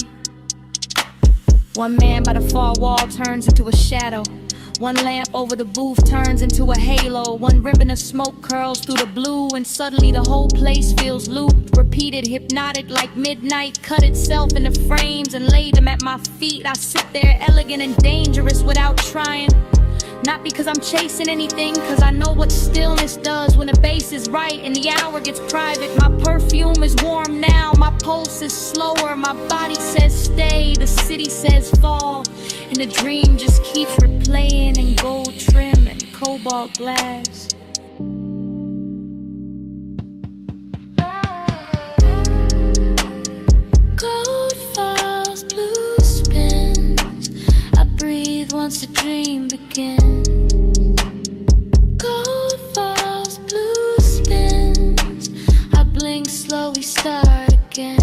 One man by the far wall turns into a shadow. One lamp over the booth turns into a halo. One ribbon of smoke curls through the blue, and suddenly the whole place feels looped, repeated, hypnotic like midnight. Cut itself into frames and laid them at my feet. I sit there elegant and dangerous without trying. Not because I'm chasing anything, cause I know what stillness does when the bass is right and the hour gets private. My perfume is warm now, my pulse is slower. My body says stay, the city says fall. And the dream just keeps replaying in gold trim and cobalt glass. Gold falls, blue spins. I breathe once the dream begins. Gold falls, blue spins. I blink slow, we start again.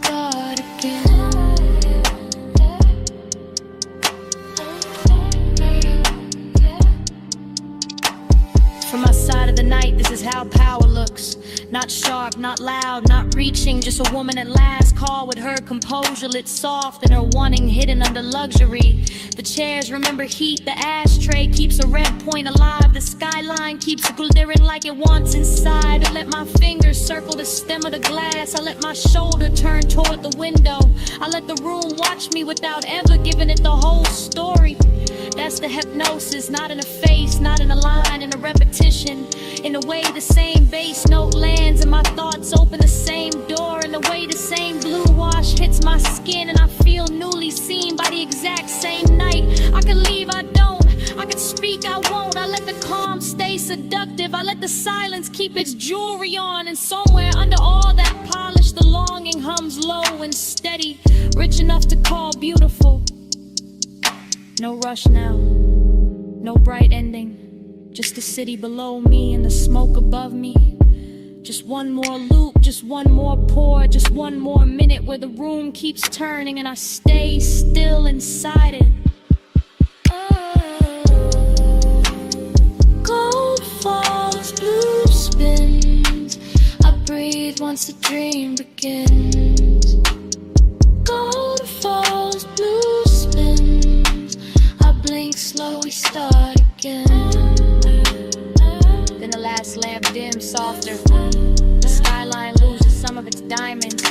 Start again. From my side of the night, this is how power looks. Not sharp, not loud, not reaching, just a woman at last. Call with her composure lit soft and her wanting hidden under luxury. The chairs remember heat, the ashtray keeps a red point alive. The skyline keeps glittering like it wants inside. I let my fingers circle the stem of the glass. I let my shoulder turn toward the window. I let the room watch me without ever giving it the whole story. That's the hypnosis, not in a face, not in a line, in a repetition. In a way the same bass note lands and my thoughts open the same door. In a way the same blue wash hits my skin and I feel newly seen by the exact same night. I could leave, I don't. I could speak, I won't. I let the calm stay seductive. I let the silence keep its jewelry on. And somewhere under all that polish, the longing hums low and steady, rich enough to call beautiful. No rush now, no bright ending, just the city below me and the smoke above me. Just one more loop, just one more pour, just one more minute where the room keeps turning and I stay still inside it. Gold falls, blue spins, I breathe once the dream begins. Gold falls, blue spins, blink slow, we start again. Then the last lamp dims softer. The skyline loses some of its diamonds.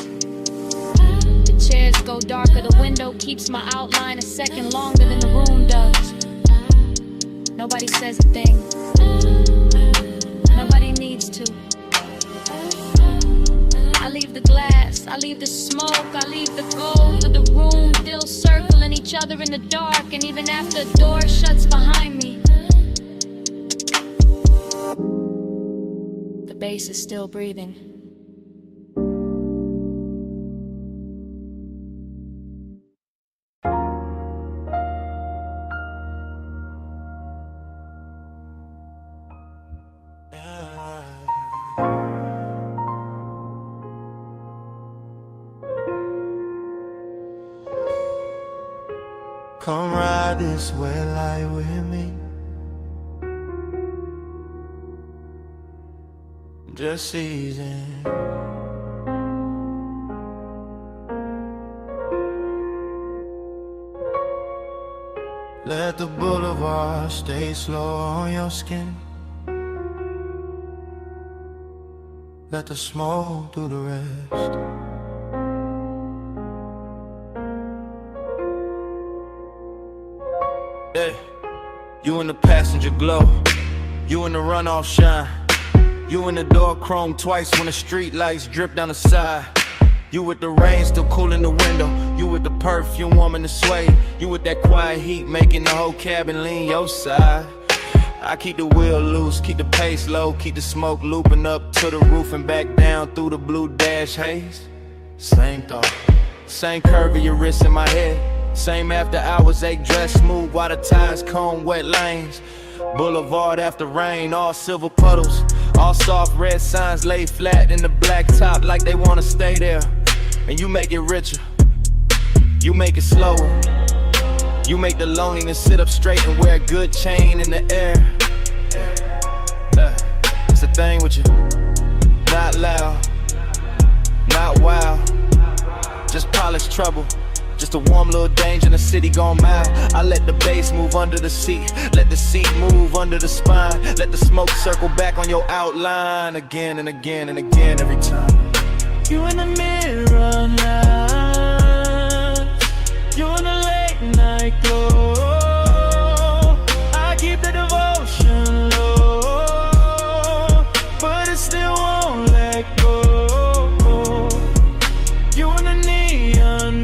The chairs go darker. The window keeps my outline a second longer than the room does. Nobody says a thing. Nobody needs to. I leave the glass, I leave the smoke, I leave the gold of the room still circling each other in the dark. And even after the door shuts behind me, the bass is still breathing. Come ride this red light with me. Just easing. Let the boulevard stay slow on your skin. Let the smoke do the rest. Hey, you in the passenger glow, you in the runoff shine, you in the door chrome twice when the street lights drip down the side. You with the rain still cool in the window, you with the perfume warming the sway, you with that quiet heat making the whole cabin lean your side. I keep the wheel loose, keep the pace low, keep the smoke looping up to the roof and back down through the blue dash haze. Same thought, same curve of your wrist in my head. Same after hours, ache dress smooth while the tires comb wet lanes. Boulevard after rain, all silver puddles, all soft red signs laid flat in the black top like they wanna stay there. And you make it richer, you make it slower, you make the loneliness sit up straight and wear a good chain in the air. It's a thing with you, not loud, not wild, just polished trouble. Just a warm little danger in the city gone mild. I let the bass move under the seat, let the seat move under the spine, let the smoke circle back on your outline again and again and again every time. You in the mirror now, you in the late night glow. I keep the devotion low, but it still won't let go. You in the neon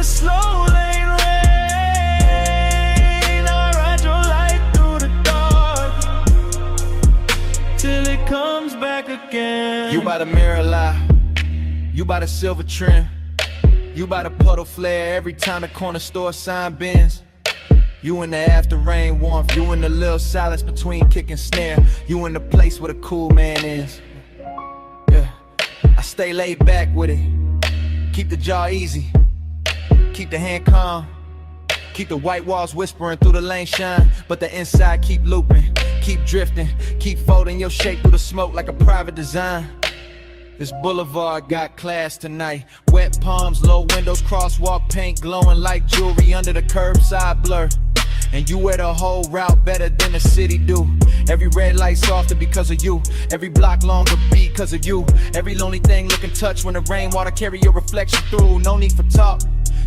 slow lane rain, I ride your light through the dark till it comes back again. You by the mirror lie, you by the silver trim, you by the puddle flare every time the corner store sign bends. You in the after rain warmth, you in the little silence between kick and snare, you in the place where the cool man is. Yeah, I stay laid back with it, keep the jaw easy, keep the hand calm, keep the white walls whispering through the lane shine, but the inside keep looping. keep drifting, keep folding your shape through the smoke like a private design. This boulevard got class tonight. Wet palms, low windows, crosswalk paint glowing like jewelry under the curbside blur. And you wear the whole route better than the city do. Every red light softer because of you. Every block longer because of you. Every lonely thing looking touch when the rainwater carry your reflection through. No need for talk,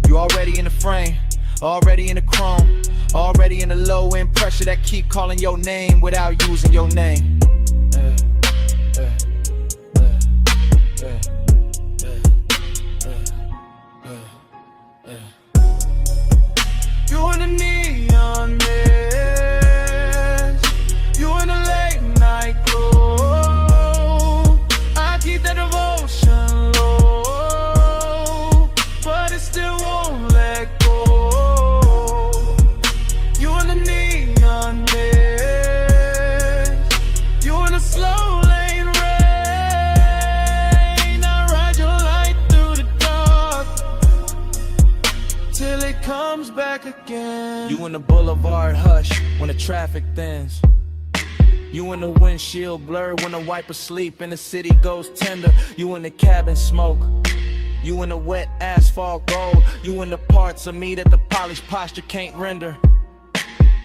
you already in the frame, already in the chrome, already in the low end pressure that keep calling your name without using your name. You in the neon mist, you in the late night glow. I keep that devotion low, but it still won't let go. You in the neon mist, you in the slow lane rain. I ride your light through the dark till it comes back again. You in the boulevard hush when the traffic thins. You in the windshield blur when the wiper sleep and the city goes tender. You in the cabin smoke, you in the wet asphalt gold. You in the parts of me that the polished posture can't render.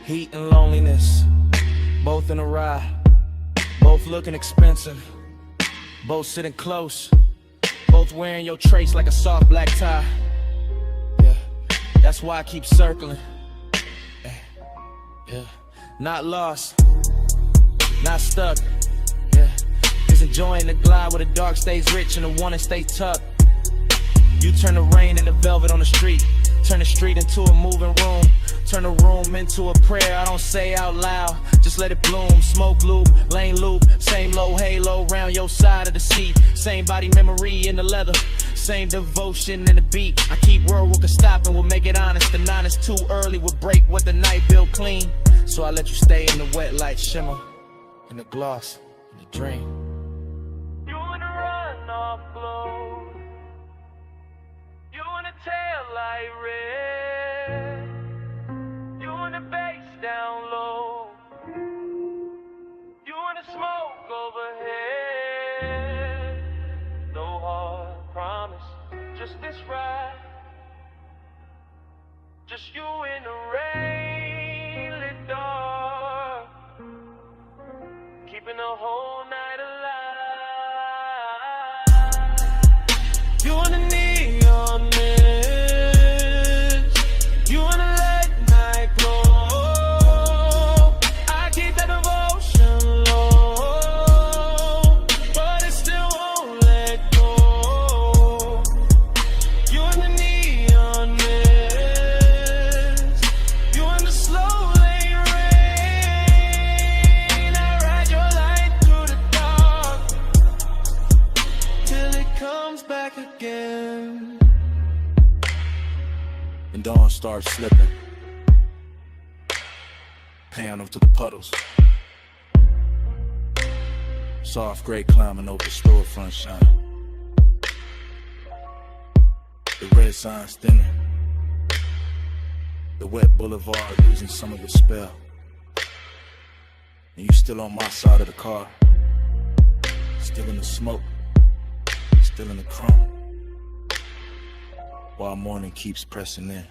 Heat and loneliness, both in a ride, both looking expensive, both sitting close, both wearing your trace like a soft black tie. That's why I keep circling. Yeah. Not lost, not stuck. Yeah. Just enjoying the glide where the dark stays rich and the one that stays tucked. You turn the rain into velvet on the street, turn the street into a moving room, turn the room into a prayer I don't say out loud, just let it bloom. Smoke loop, lane loop, same low halo round your side of the seat, same body memory in the leather, same devotion in the beat. I keep word we can stop and we'll make it honest. The nine is too early, we'll break what the night built clean. So I let you stay in the wet light shimmer, in the gloss, in the dream. You in the runoff glow, you in the tail light red, you in the bass down low, you in the smoke overhead. No hard promise, just this ride, just you in the rain lit dark, keeping the whole night alive. You in the neon mist, you in the late night glow. I keep that devotion low, but it still won't let go. You in the neon mist, you in the slow lane rain. I ride your light through the dark till it comes back again. And dawn starts slipping, panel to the puddles. Soft gray climbing over the storefront shine. The red signs thinning, the wet boulevard losing some of its spell. And you still on my side of the car, still in the smoke, still in the chrome, while morning keeps pressing in.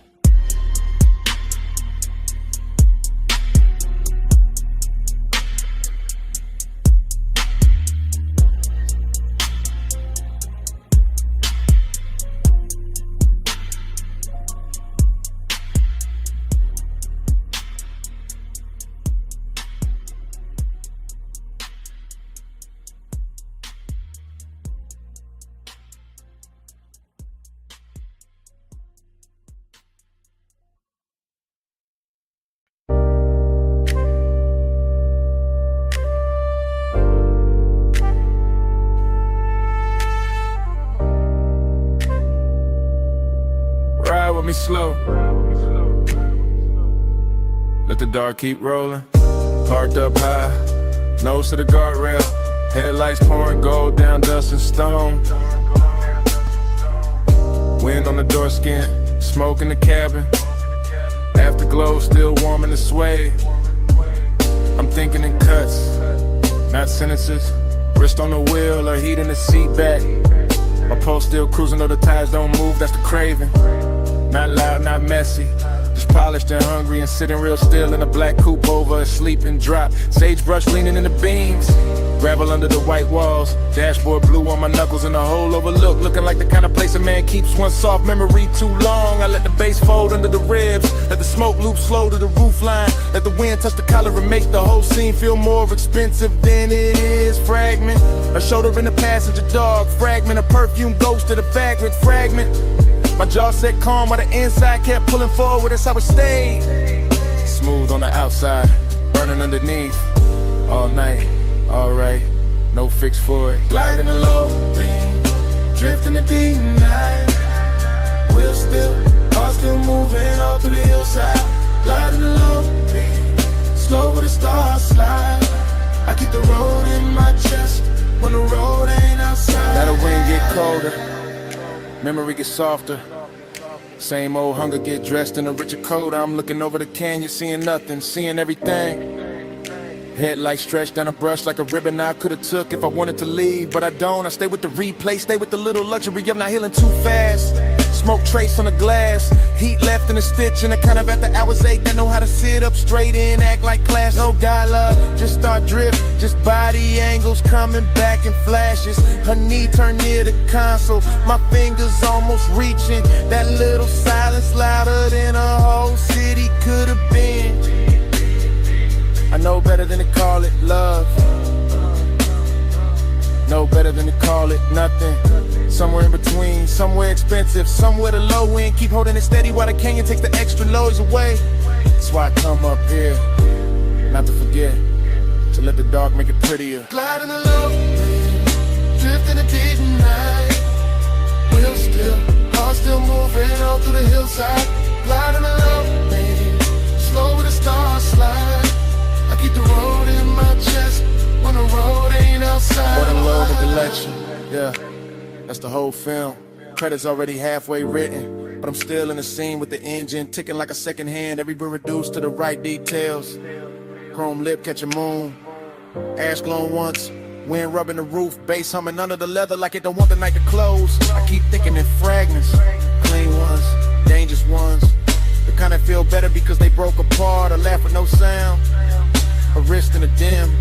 Me slow, let the dark keep rolling. Parked up high, nose to the guardrail, headlights pouring gold down dust and stone. Wind on the door skin, smoke in the cabin, afterglow still warm in the suede. I'm thinking in cuts, not sentences. Wrist on the wheel or heat in the seat back. My pulse still cruising though the tires don't move, that's the craving. Not loud, not messy. Just polished and hungry and sitting real still in a black coupe over a sleeping drop. Sagebrush leaning in the beams. Gravel under the white walls. Dashboard blue on my knuckles and a hole overlooked. Looking like the kind of place a man keeps one soft memory too long. I let the bass fold under the ribs. Let the smoke loop slow to the roof line. Let the wind touch the collar and make the whole scene feel more expensive than it is. Fragment, a shoulder in the passenger dog. Fragment, a perfume ghost of the vagrant. Fragment. My jaw set calm while the inside kept pulling forward, that's how it stayed. Smooth on the outside, burning underneath. All night, alright, no fix for it. Gliding the low beam, drifting the deep night. Wheel still, car still moving all through the hillside. Gliding the low beam, slow with the stars slide. I keep the road in my chest when the road ain't outside. Now the wind get colder, memory gets softer. Same old hunger get dressed in a richer coat. I'm looking over the canyon, seeing nothing, seeing everything. Headlights stretched down a brush like a ribbon I could've took if I wanted to leave, but I don't. I stay with the replay, stay with the little luxury of not healing too fast. Smoke trace on the glass, heat left in a stitch, and the kind of after hours ache that know how to sit up straight in, act like class. No dialogue, just start drift, just body angles coming back in flashes. Her knee turned near the console, my fingers almost reaching. That little silence louder than a whole city could have been. I know better than to call it love. Know better than to call it nothing. Somewhere in between, somewhere expensive, somewhere the low end. Keep holding it steady while the canyon takes the extra loads away. That's why I come up here, not to forget, to let the dark make it prettier. Gliding the low beam, drifting the deep night. Wheel still, car still moving all through the hillside. Gliding the low beam, slow with the stars slide. I keep the road in my chest when the road ain't outside. What a load of collection, yeah, that's the whole film. Credits already halfway written, but I'm still in the scene with the engine ticking like a second hand. Every bit reduced to the right details. Chrome lip catching moon, ash glowing once, wind rubbing the roof, bass humming under the leather like it don't want the night to close. I keep thinking in fragments, clean ones, dangerous ones, the kind that feel better because they broke apart or laugh with no sound. A wrist in the dim,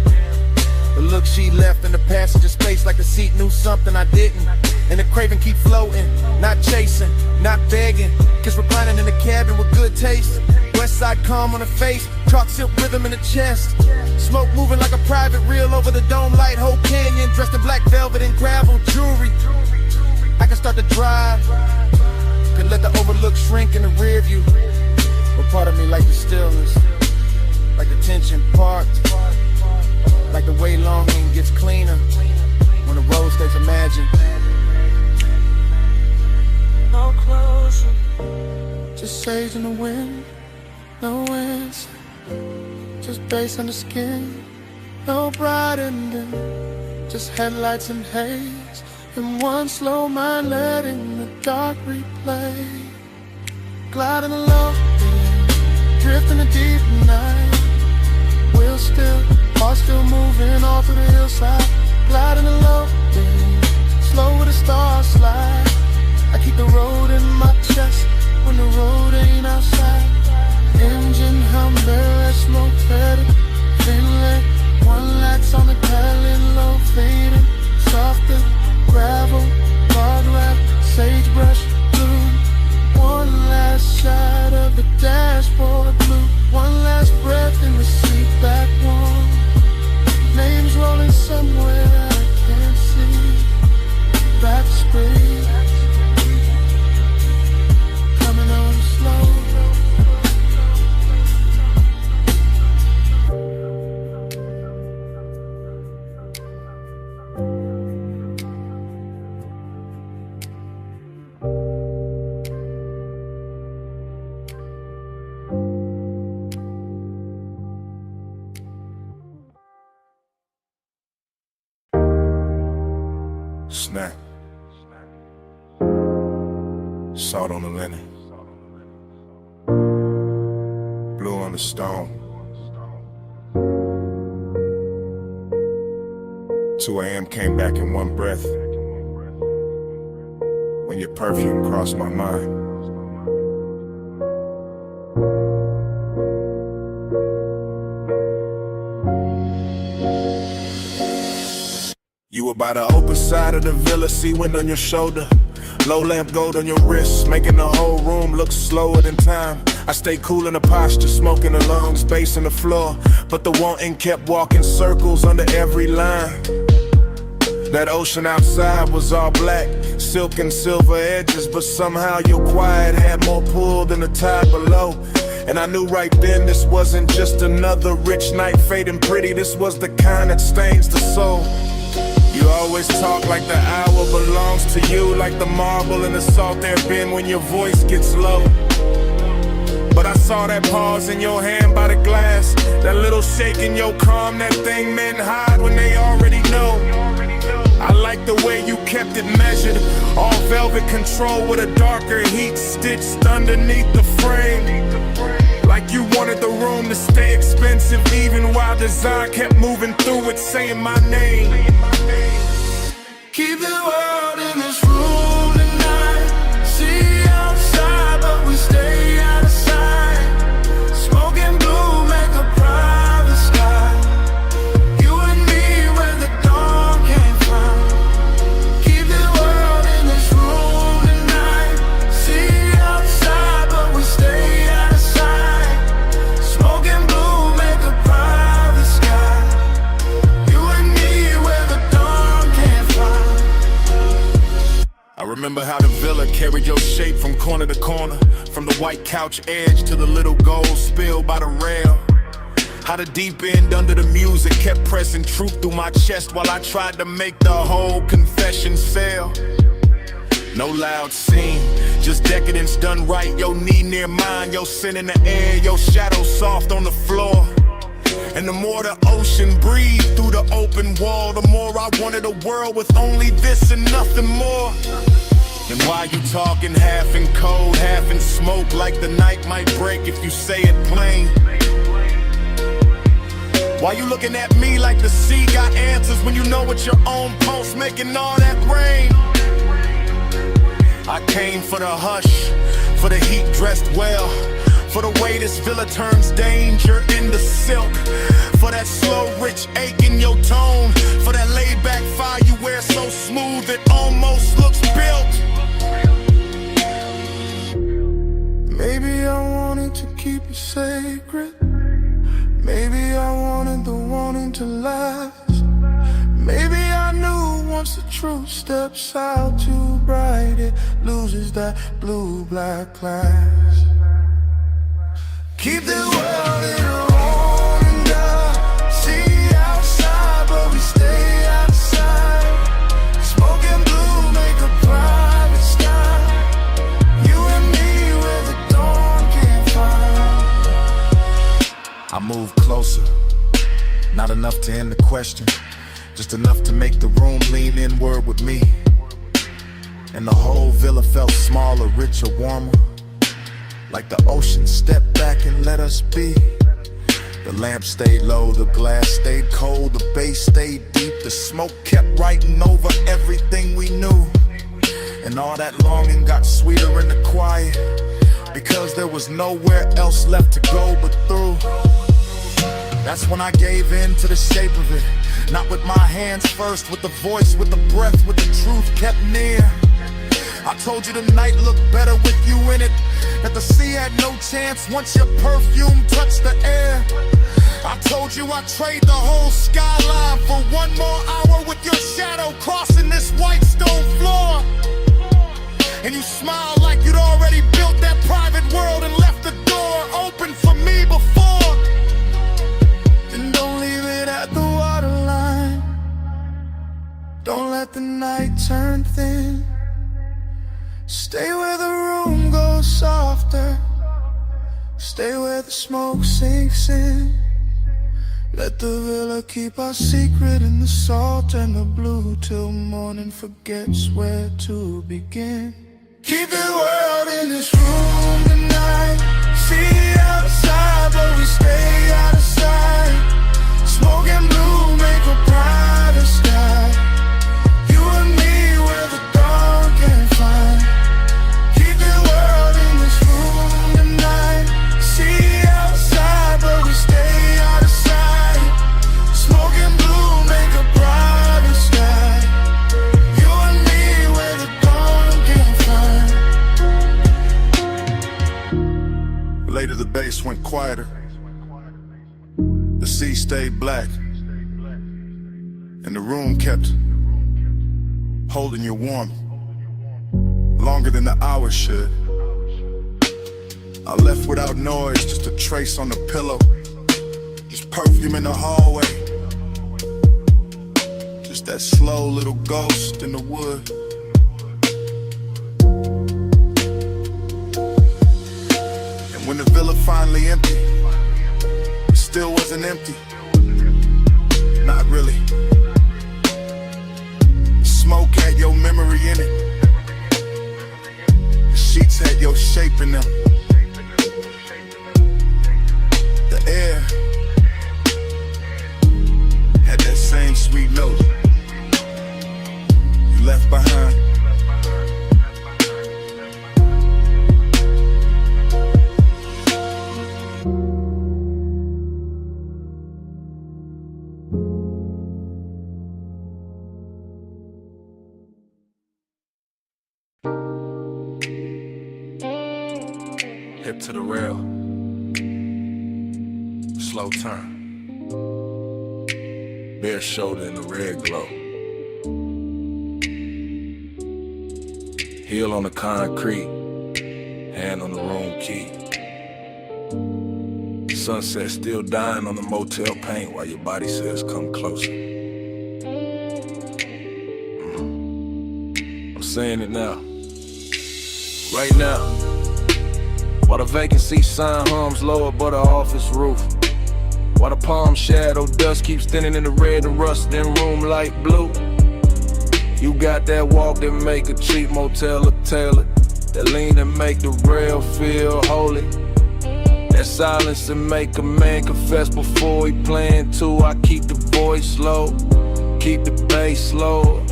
the look she left in the passenger space like the seat knew something I didn't. And the craving keep floating, not chasing, not begging. Kiss reclining in the cabin with good taste. West side calm on the face, chalk silk rhythm in the chest. Smoke moving like a private reel over the dome light. Whole canyon dressed in black velvet and gravel jewelry. I can start to drive, could let the overlook shrink in the rear view. But part of me like the stillness, like the tension parked, like the way longing gets cleaner when the road stays imagined. No closure, just sage in the wind, no answer, just bass on the skin, no bright ending, just headlights and haze, and one slow mind letting the dark replay. Gliding along, drifting the deep night. Wheel still, car still moving all through the hillside. Gliding along, slow with the stars slide. I keep the road in my chest when the road ain't outside. Engine hum, barrel smoke faded, inlet. One lights on the tailend, low fading, softer gravel, guard wrap, sagebrush blue. One last shot of the dashboard blue. One last breath in the seat back warm. Names rolling somewhere that I can't see. Back street, coming on slow. Snap. Salt on the linen. Blue on the stone. 2 a.m. came back in one breath. When your perfume crossed my mind. You were by the open side of the villa, sea wind on your shoulder. Low lamp gold on your wrist, making the whole room look slower than time. I stayed cool in the posture, smoking the lungs, bass on the floor. But the wanting kept walking circles under every line. That ocean outside was all black, silk and silver edges, but somehow your quiet had more pull than the tide below. And I knew right then this wasn't just another rich night fading pretty, this was the kind that stains the soul. You always talk like the hour belongs to you, like the marble in the salt there bin when your voice gets low. But I saw that pause in your hand by the glass, that little shake in your calm, that thing men hide when they already know. I like the way you kept it measured, all velvet control with a darker heat stitched underneath the frame. Like you wanted the room to stay expensive, even while design kept moving through it, saying my name. Keep the world in this room tonight. See outside, but we stay out of sight. Smoking blue, make a private sky. You and me where the dawn can't find. Keep the world in this room tonight. See outside, but we stay out of sight. Smoking blue, make a private sky. You and me where the dawn can't find. I remember how the villa carried your shape from corner to corner, from the white couch edge to the little gold spill by the rail. How the deep end under the music kept pressing truth through my chest while I tried to make the whole confession fail. No loud scene, just decadence done right. Your knee near mine, your sin in the air, your shadow soft on the floor. And the more the ocean breathed through the open wall, the more I wanted a world with only this and nothing more. And why you talking half in cold, half in smoke, like the night might break if you say it plain? Why you looking at me like the sea got answers when you know it's your own pulse making all that rain? I came for the hush, for the heat dressed well, for the way this villa turns danger into silk, for that slow rich ache in your tone, for that laid back fire you wear so smooth it almost looks built. Maybe I wanted to keep it sacred. Maybe I wanted the wanting to last. Maybe I knew once the truth steps out too bright, it loses that blue-black class. Keep the world in a room and see outside, but we stay outside. Smoking blue, make a private sky. You and me where the dawn can't find. I moved closer, not enough to end the question, just enough to make the room lean inward with me. And the whole villa felt smaller, richer, warmer, like the ocean stepped back and let us be. The lamp stayed low, the glass stayed cold, the bass stayed deep, the smoke kept writing over everything we knew. And all that longing got sweeter in the quiet, because there was nowhere else left to go but through. That's when I gave in to the shape of it, not with my hands first, with the voice, with the breath, with the truth kept near. I told you the night looked better with you in it, that the sea had no chance once your perfume touched the air. I told you I'd trade the whole skyline for one more hour with your shadow crossing this white stone floor. And you smiled like you'd already built that private world and left the door open for me before. And don't leave it at the waterline. Don't let the night turn thin. Stay where the room goes softer. Stay where the smoke sinks in. Let the villa keep our secret in the salt and the blue till morning forgets where to begin. Keep the world in this room tonight. See outside, but we stay out of sight. Smoking blue, make a brighter sky. quieter. The sea stayed black, and the room kept holding you warm, longer than the hours should. I left without noise, just a trace on the pillow, just perfume in the hallway, just that slow little ghost in the wood. And when the villa finally emptied, it still wasn't empty, not really. The smoke had your memory in it, the sheets had your shape in them. The air had that same sweet note you left behind. Hip to the rail, slow turn, bare shoulder in the red glow, heel on the concrete, hand on the room key. Sunset still dying on the motel paint while your body says come closer. I'm saying it now, right now. While the vacancy sign hums low above the office roof, while the palm shadow dust keeps thinning in the red and rusting room light blue. You got that walk that make a cheap motel a tailored, that lean and make the rail feel holy, that silence and make a man confess before he plan to. I keep the voice low, keep the bass low,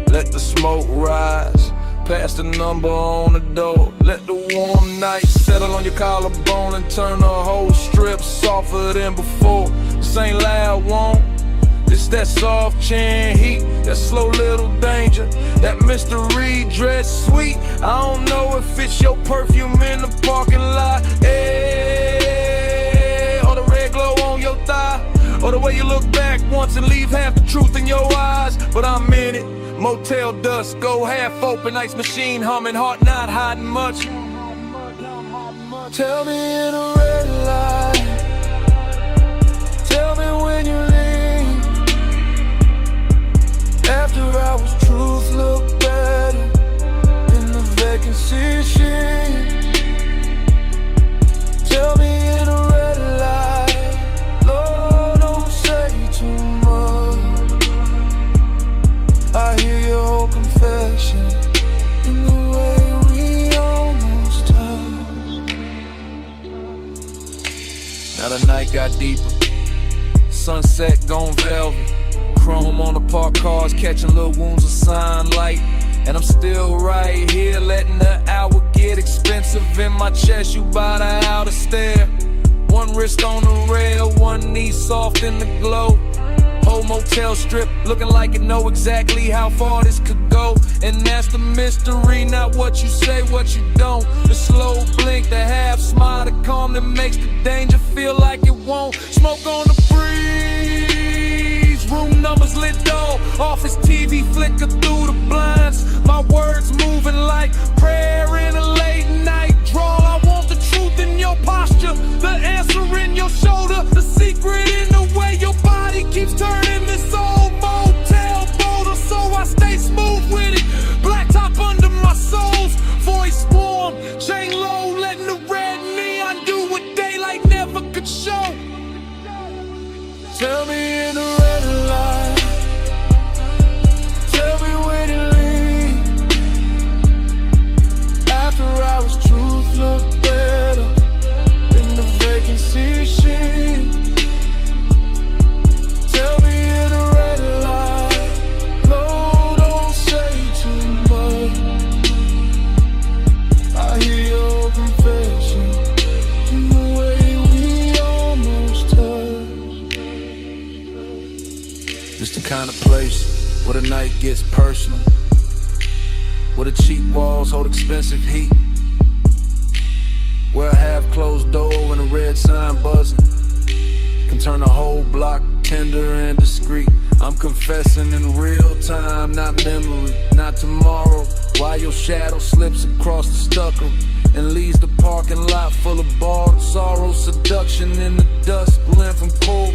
let the smoke rise, pass the number on the door. Let the warm night settle on your collarbone and turn the whole strip softer than before. This ain't loud, won't. It's that soft chin heat, that slow little danger, that mystery dress sweet. I don't know if it's your perfume in the parking lot, or the red glow on your thigh, or the way you look back once and leave half the truth in your eyes. But I'm in it. Motel dust, go half open, ice machine humming, heart not hiding much. Tell me in a red light, tell me when you leave. After hours, truth look better in the vacancy sheet. Tell me in a red light, Lord, don't say too much. I hear your whole confession in the way we almost touched. Now the night got deeper, sunset gone velvet, chrome on the parked cars catching little wounds of sunlight. And I'm still right here letting the hour get expensive in my chest. You by the outer stair, one wrist on the rail, one knee soft in the glow. Whole motel strip looking like it know exactly how far this could go. And that's the mystery, not what you say, what you don't. The slow blink, the half smile, the calm that makes the danger feel like it won't. Smoke on the breeze, room numbers lit dull, office TV flicker through the blinds. My words moving like prayer in a late night drawl. I want the truth in your posture, the answer in your shoulder, the secret in the way your body keeps turning this old motel boulder. So I stay smooth with it, black top under my soles, voice warm, chain low, letting the red neon do what daylight never could show. Tell me in the red light, tell me when you leave. After hours, truth look better in the vacancy sheet. Tell me in the red light, no, don't say too much. I hear your confession in the way we almost touched. It's the kind of place where the night gets personal, where the cheap walls hold expensive heat, Where a half-closed door and a red sign buzzing can turn a whole block tender and discreet. I'm confessing in real time, not memory, not tomorrow. While your shadow slips across the stucco and leaves the parking lot full of bald sorrow, seduction in the dust, blend from cold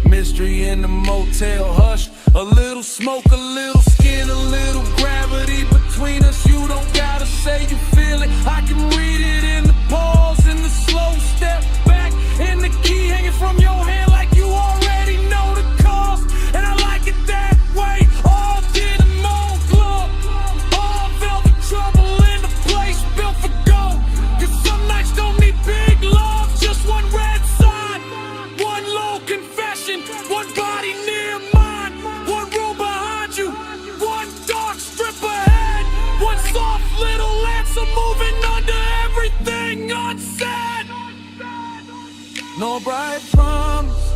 mystery in the motel hush. A little smoke, a little skin, a little gravity between us. You don't gotta say you feel it, I can read it in the pause, in the slow step back, and the key hanging from your hand like you already know the cost. And I like it that way. All did a moan club, all velvet trouble in the place built for gold. Cause some nights don't need big love, just one red sign, one low confession, one body near mine, one room behind you, one dark strip ahead, one soft little answer moving under everything unsaid. No bright promise,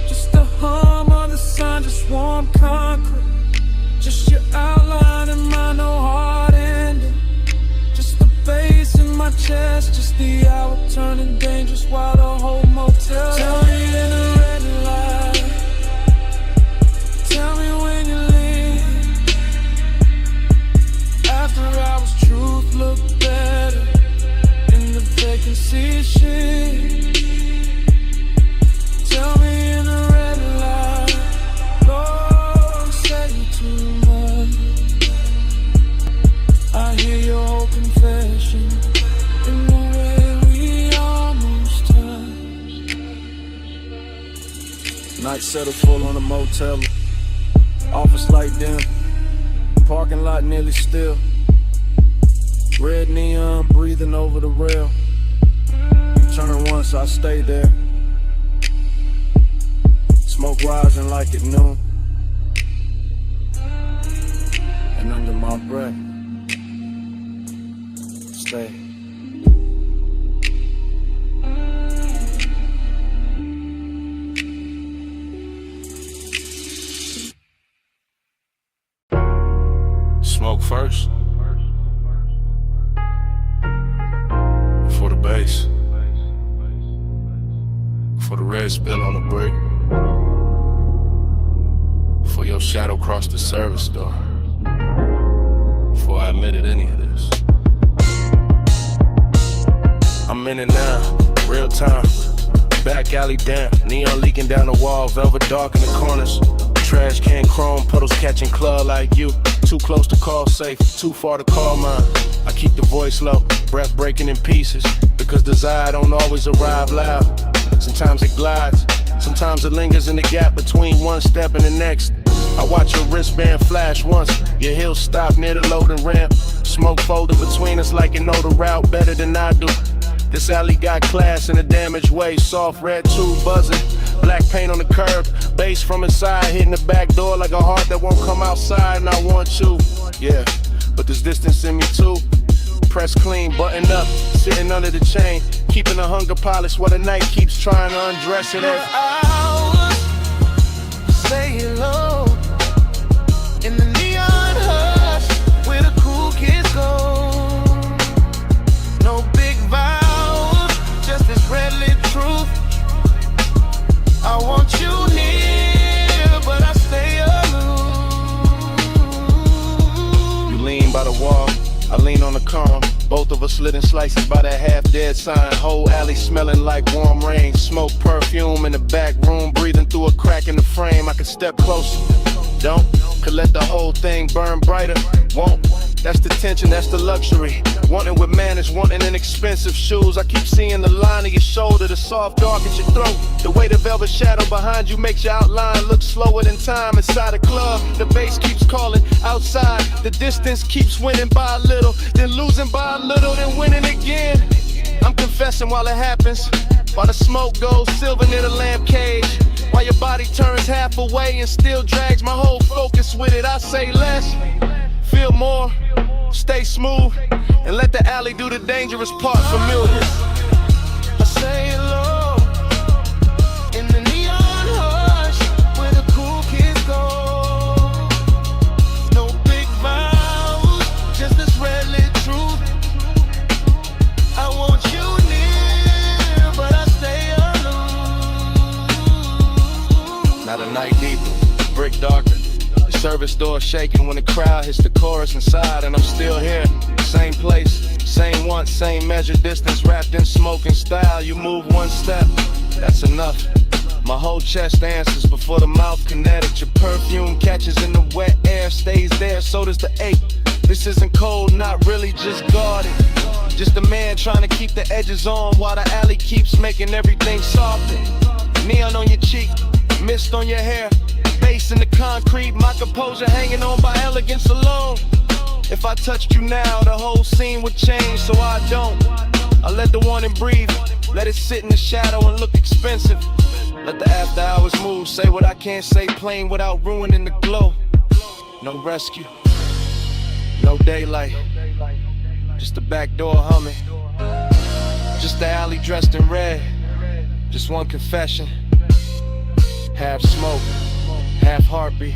just a hum of the sun, just warm concrete, just your outline in my no hard ending, just the bass in my chest, just the hour turning dangerous while the whole motel. Tell me in the red light, tell me when you leave. After hours, truth look better in the vacancy sheet. Tell me in the red light, don't say too much. I hear your whole confession in the way we almost touched. Night settled full on a motel, office light dim, parking lot nearly still. Red neon breathing over the rail. Turning once, I stay there. Smoke rising like at noon, and under my breath, stay. Smoke first. For the bass. For the red spill on the brick. For your shadow crossed the service door. Before I admitted any of this. I'm in it now, real time. Back alley damp, neon leaking down the wall, velvet dark in the corners. Trash can chrome, puddles catching claw like you. Too close to call safe, too far to call mine. I keep the voice low, breath breaking in pieces. Because desire don't always arrive loud. Sometimes it glides, sometimes it lingers in the gap between one step and the next. I watch your wristband flash once, your heels stop near the loading ramp. Smoke folding between us like you know the route better than I do. This alley got class in a damaged way, soft red tube buzzing. Black paint on the curb, bass from inside hitting the back door like a heart that won't come outside, and I want you. Yeah, but there's distance in me too. Press clean, buttoned up, sitting under the chain, keeping the hunger polished while the night keeps trying to undress it. For hours, stay low in the neon hush where the cool kids go. No big vows, just this red lit truth. I want you near, but I stay aloof. You lean by the wall, I lean on the calm. Both of us slitting slices by that half-dead sign. Whole alley smelling like warm rain. Smoke, perfume in the back room, breathing through a crack in the frame. I could step closer, don't. Could let the whole thing burn brighter, won't. That's the tension, that's the luxury. Wanting with manners, wanting in expensive shoes. I keep seeing the line of your shoulder, the soft dark at your throat. The way the velvet shadow behind you makes your outline look slower than time. Inside a club, the bass keeps calling. Outside, the distance keeps winning by a little, then losing by a little, then winning again. I'm confessing while it happens, while the smoke goes silver near the lamp cage. While your body turns half away and still drags my whole focus with it. I say less, feel more, stay smooth, and let the alley do the dangerous part familiar. I say low in the neon hush where the cool kids go. No big vows, just this red lit truth. I want you near. service door shaking when the crowd hits the chorus inside, and I'm still here. Same place, same want, same measure, distance wrapped in smoke and style. You move one step, that's enough. My whole chest answers before the mouth kinetic. Your perfume catches in the wet air, stays there, so does the ache. This isn't cold, not really, just guarded. Just a man trying to keep the edges on while the alley keeps making everything softer. Neon on your cheek, mist on your hair, bass in the concrete, my composure hanging on by elegance alone. If I touched you now, the whole scene would change, so I don't. I let the warning breathe, let it sit in the shadow and look expensive. Let the after hours move, say what I can't say plain without ruining the glow. No rescue, no daylight, just the back door humming. Just the alley dressed in red, just one confession. Half smoke, half heartbeat,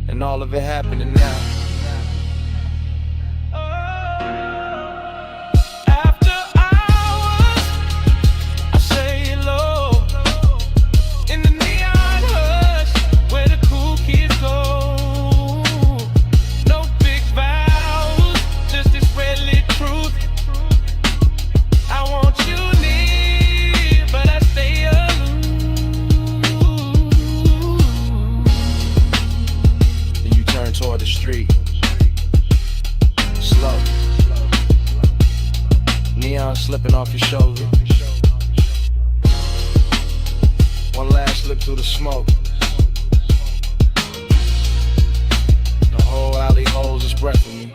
and all of it happening now. Toward the street, slow, neon slipping off your shoulder. One last look through the smoke. The whole alley holds its breath in me.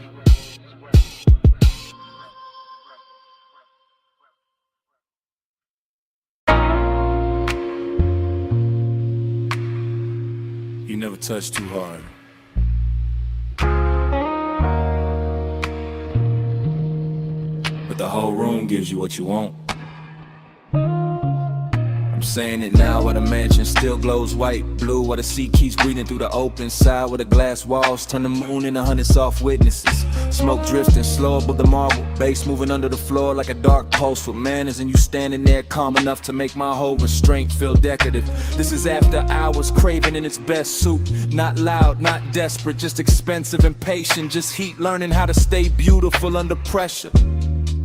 You never touch too hard. The whole room gives you what you want. I'm saying it now while the mansion still glows white, blue, while the sea keeps breathing through the open side, where the glass walls turn the moon into 100 soft witnesses. Smoke drifting slow above the marble, bass moving under the floor like a dark pulse with manners, and you standing there calm enough to make my whole restraint feel decorative. This is after hours, craving in its best suit, not loud, not desperate, just expensive and patient, just heat, learning how to stay beautiful under pressure.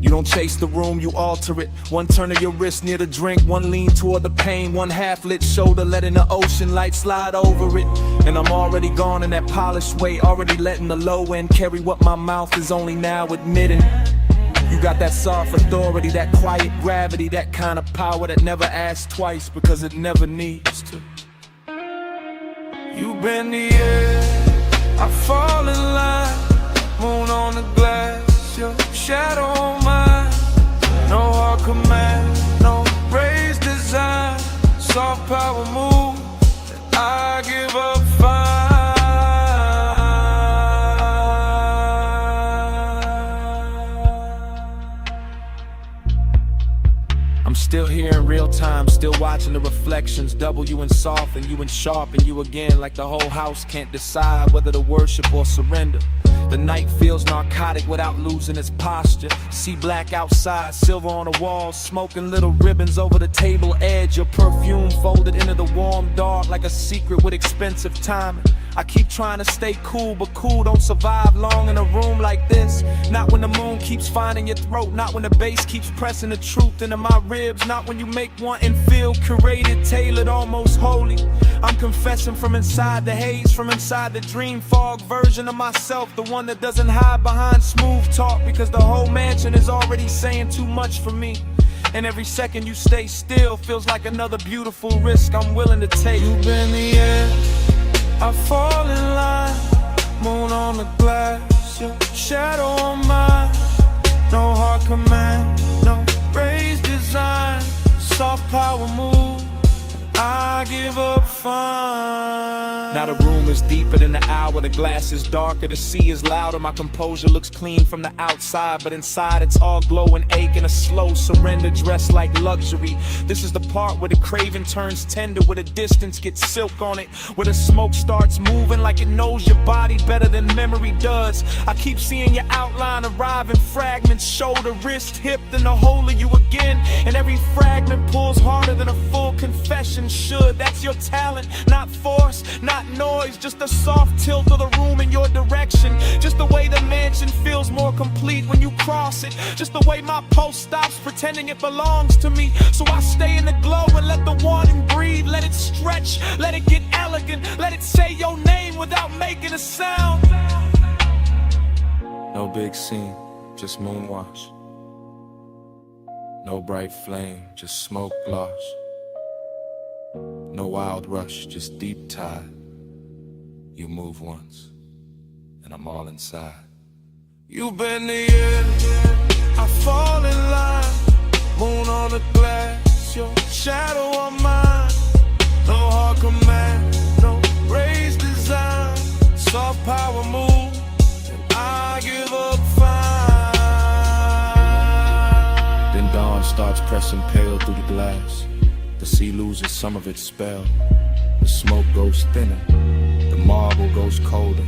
You don't chase the room, you alter it. One turn of your wrist near the drink, one lean toward the pain, one half-lit shoulder letting the ocean light slide over it. And I'm already gone in that polished way, already letting the low end carry what my mouth is only now admitting. You got that soft authority, that quiet gravity, that kind of power that never asks twice because it never needs to. You bend the air, I fall in line, moon on the glass, your shadow on mine. No hard command, no raised design, soft power move, I give up fine. I'm still here in real time, still watching the reflections, double you in soft and you in sharp and you again, like the whole house can't decide whether to worship or surrender. The night feels narcotic without losing its posture. See black outside, silver on the walls, smoking little ribbons over the table edge. Your perfume folded into the warm dark like a secret with expensive timing. I keep trying to stay cool, but cool don't survive long in a room like this. Not when the moon keeps finding your throat, not when the bass keeps pressing the truth into my ribs, not when you make one and feel curated, tailored, almost holy. I'm confessing from inside the haze, from inside the dream fog version of myself, the one that doesn't hide behind smooth talk, because the whole mansion is already saying too much for me. And every second you stay still feels like another beautiful risk I'm willing to take. You bend the air, I fall in line, moon on the glass, your shadow on mine. No hard command, no raised design, soft power move, I give up fine. Now the room is deeper than the hour, the glass is darker, the sea is louder. My composure looks clean from the outside, but inside it's all glow and ache and a slow surrender dressed like luxury. This is the part where the craving turns tender, where the distance gets silk on it, where the smoke starts moving like it knows your body better than memory does. I keep seeing your outline arrive in fragments, shoulder, wrist, hip, then the whole of you again. And every fragment pulls harder than a full confession should. That's your talent, not force, not noise, eyes, just a soft tilt of the room in your direction. Just the way the mansion feels more complete when you cross it. Just the way my pulse stops pretending it belongs to me. So I stay in the glow and let the warning breathe. Let it stretch, let it get elegant, let it say your name without making a sound. No big scene, just moonwash. No bright flame, just smoke gloss. No wild rush, just deep tide. You move once, and I'm all inside. You bend the air, I fall in line. Moon on the glass, your shadow on mine. No hard command, no raised design. Soft power move, and I give up fine. Then dawn starts pressing pale through the glass. The sea loses some of its spell. The smoke goes thinner, the marble goes colder.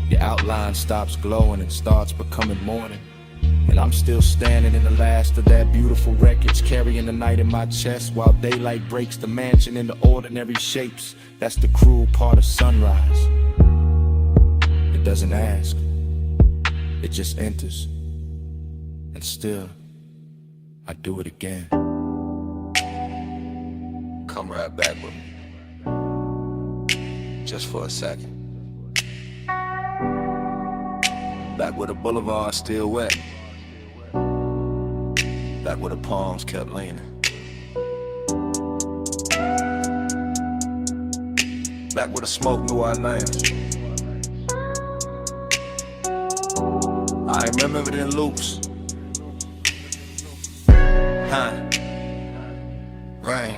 Your outline stops glowing and starts becoming morning. And I'm still standing in the last of that beautiful wreckage, carrying the night in my chest while daylight breaks the mansion into ordinary shapes. That's the cruel part of sunrise. It doesn't ask, it just enters. And still, I do it again. Come right back with me, just for a second. Back where the boulevard's still wet. Back where the palms kept leaning. Back where the smoke knew our names. I remember it in loops. Huh. Rain.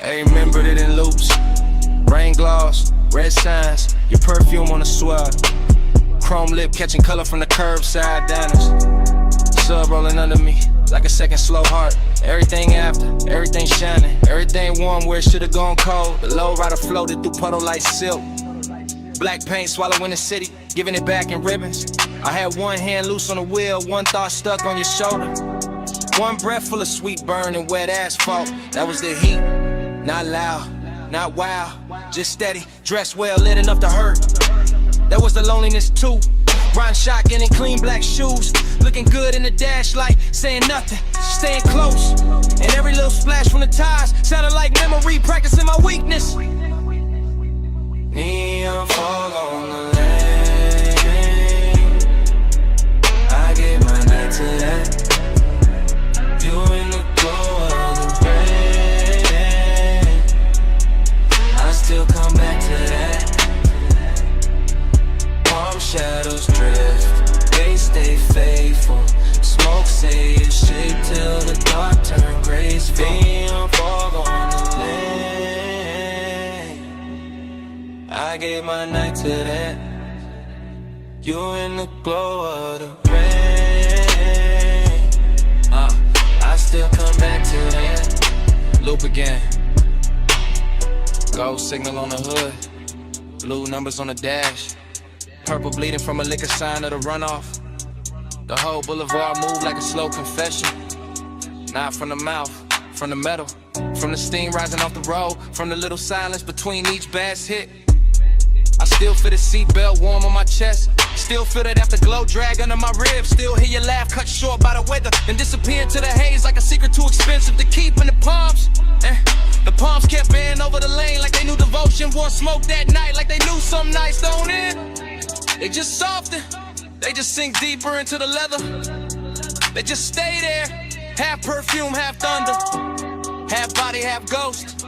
I remembered it in loops. Rain gloss, red signs, your perfume on the swab. Chrome lip catching color from the curbside diners. Sub rolling under me like a second slow heart. Everything after, everything shining, everything warm where it should've gone cold. The low rider floated through puddle like silk. Black paint swallowing the city, giving it back in ribbons. I had one hand loose on the wheel, one thought stuck on your shoulder. One breath full of sweet burn and wet asphalt. That was the heat, not loud, not wild, just steady, dressed well, lit enough to hurt. That was the loneliness too. Riding shotgun in clean black shoes, looking good in the dash light, saying nothing, staying close. And every little splash from the tires sounded like memory, practicing my weakness. Neon fog on the lane, I gave my night to that. You in the glow of the rain, I still come back to that. Palm shadows drift, they stay faithful. Smoke say it's shape till the dark turn graceful. Neon fog on the lane, I gave my night to that. You in the glow of the rain, I still come back to that. Loop again. Gold signal on the hood, blue numbers on the dash. Purple bleeding from a liquor sign of the runoff. The whole boulevard moved like a slow confession. Not from the mouth, from the metal. From the steam rising off the road, from the little silence between each bass hit. I still feel the seatbelt warm on my chest. Still feel that afterglow drag under my ribs. Still hear your laugh cut short by the weather and disappear into the haze like a secret too expensive to keep in the palms. The palms kept bending over the lane like they knew devotion. Wore smoke that night like they knew some nights don't end. They just soften, they just sink deeper into the leather. They just stay there, half perfume, half thunder. Half body, half ghost.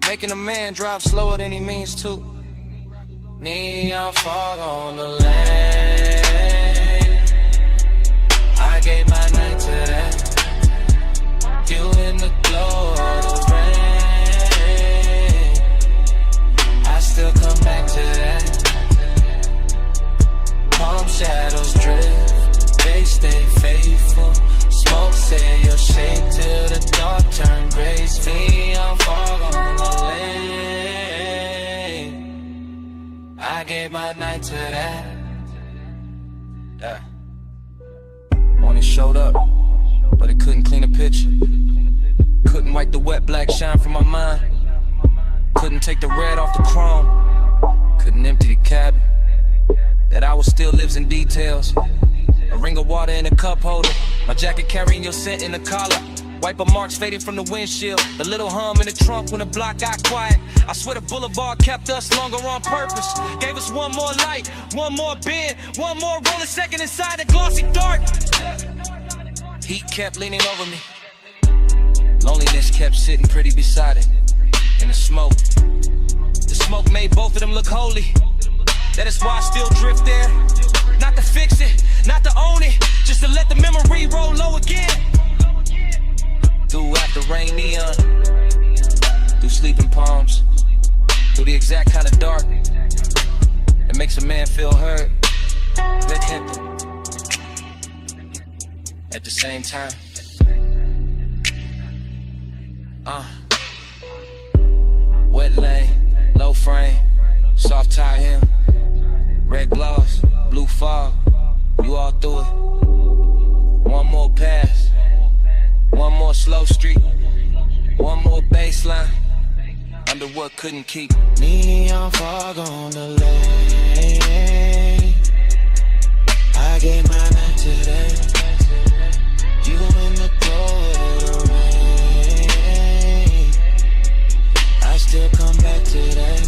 Making a man drive slower than he means to. Neon fog on the lane, I gave my night to that. You in the glow of the rain, I still come back to that. Palm shadows drift, they stay faithful. Smoke say your shape till the dark turn graceful. Neon fog on the lane, I gave my night to that. Yeah. Morning showed up, but it couldn't clean the picture. Couldn't wipe the wet black shine from my mind. Couldn't take the red off the chrome. Couldn't empty the cabin. That hour still lives in details. A ring of water in a cup holder. My jacket carrying your scent in the collar. Wiper marks fading from the windshield. The little hum in the trunk when the block got quiet. I swear the boulevard kept us longer on purpose. Gave us one more light, one more bend, one more rolling second inside the glossy dark. Heat kept leaning over me. Loneliness kept sitting pretty beside it. And the smoke made both of them look holy. That is why I still drift there. Not to fix it, not to own it, just to let the memory roll low again. Through after rain neon, through sleeping palms, through the exact kind of dark that makes a man feel heard, let him at the same time. Wet lane, low frame, soft tie hem, red gloss, blue fog, you all through it. One more pass, one more slow street, one more baseline, under what couldn't keep. Neon fog on the lane. I gave my night today. You in the glow of the rain. I still come back today.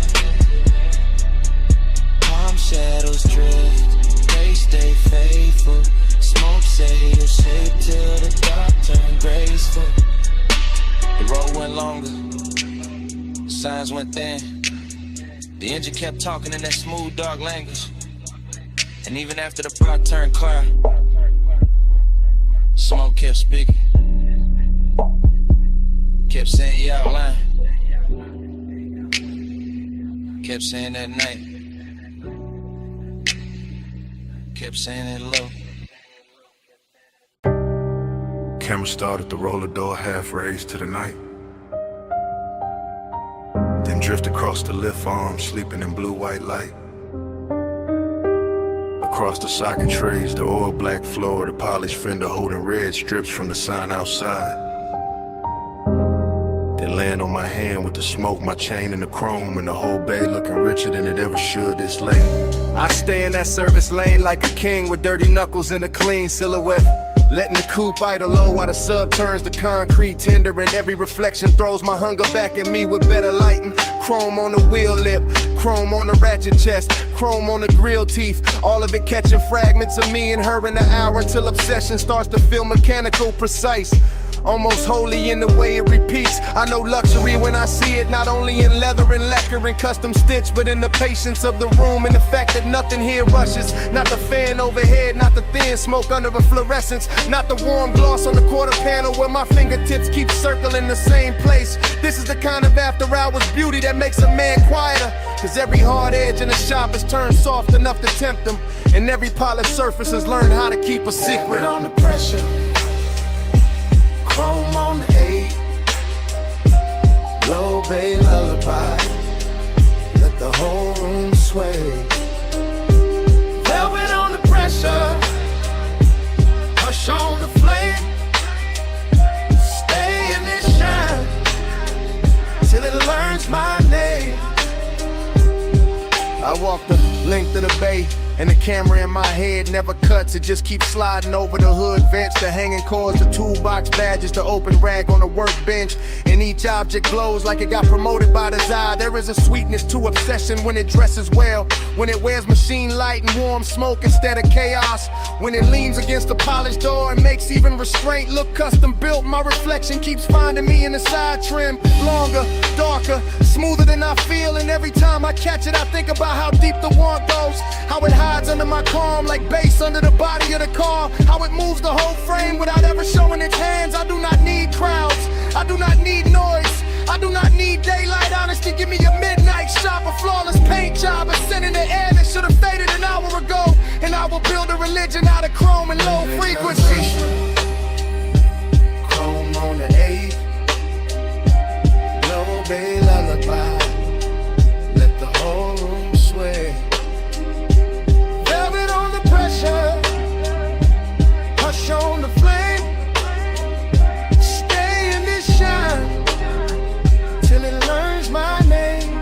Palm shadows drift, they stay faithful. Smoke say you shape till the dark turn graceful. The road went longer, the signs went thin. The engine kept talking in that smooth, dark language. And even after the block turned clear, smoke kept speaking. Kept saying you out lying. Kept saying that night. Kept saying it low. Camera started to roll the door half raised to the night. Then drift across the lift arm, sleeping in blue-white light. Across the socket trays, the oil black floor, the polished fender holding red strips from the sign outside. Then land on my hand with the smoke, my chain and the chrome, and the whole bay looking richer than it ever should this late. I stay in that service lane like a king with dirty knuckles and a clean silhouette. Letting the coupe idle low while the sub turns to concrete tender, and every reflection throws my hunger back at me with better lighting. Chrome on the wheel lip, chrome on the ratchet chest, chrome on the grill teeth. All of it catching fragments of me and her in the hour till obsession starts to feel mechanical, precise. Almost holy in the way it repeats. I know luxury when I see it, not only in leather and lacquer and custom stitch, but in the patience of the room and the fact that nothing here rushes. Not the fan overhead, not the thin smoke under a fluorescence, not the warm gloss on the quarter panel where my fingertips keep circling the same place. This is the kind of after hours beauty that makes a man quieter, cause every hard edge in the shop is turned soft enough to tempt him, and every polished surface has learned how to keep a secret. On the pressure, chrome on the 8, low bay lullaby, let the whole room sway. Velvet on the pressure, hush on the flame. Stay in this shine till it learns my name. I walk the length of the bay, and the camera in my head never cuts. It just keeps sliding over the hood vents, the hanging cords, the toolbox badges, the open rag on the workbench. And each object glows like it got promoted by design. There is a sweetness to obsession when it dresses well, when it wears machine light and warm smoke instead of chaos, when it leans against the polished door and makes even restraint look custom built. My reflection keeps finding me in the side trim, longer, darker, smoother than I feel. And every time I catch it, I think about how deep the want goes, how it hides under my calm like bass under the body of the car, how it moves the whole frame without ever showing its hands. I do not need crowds, I do not need noise, I do not need daylight honesty. Give me a midnight shot, a flawless paint job, a scent in the air that should have faded an hour ago, and I will build a religion out of chrome and low frequency. Chrome on the 8, low bay lullaby, let the whole room sway. Velvet on the pressure, hush on the flame. Stay in this shine till it learns my name.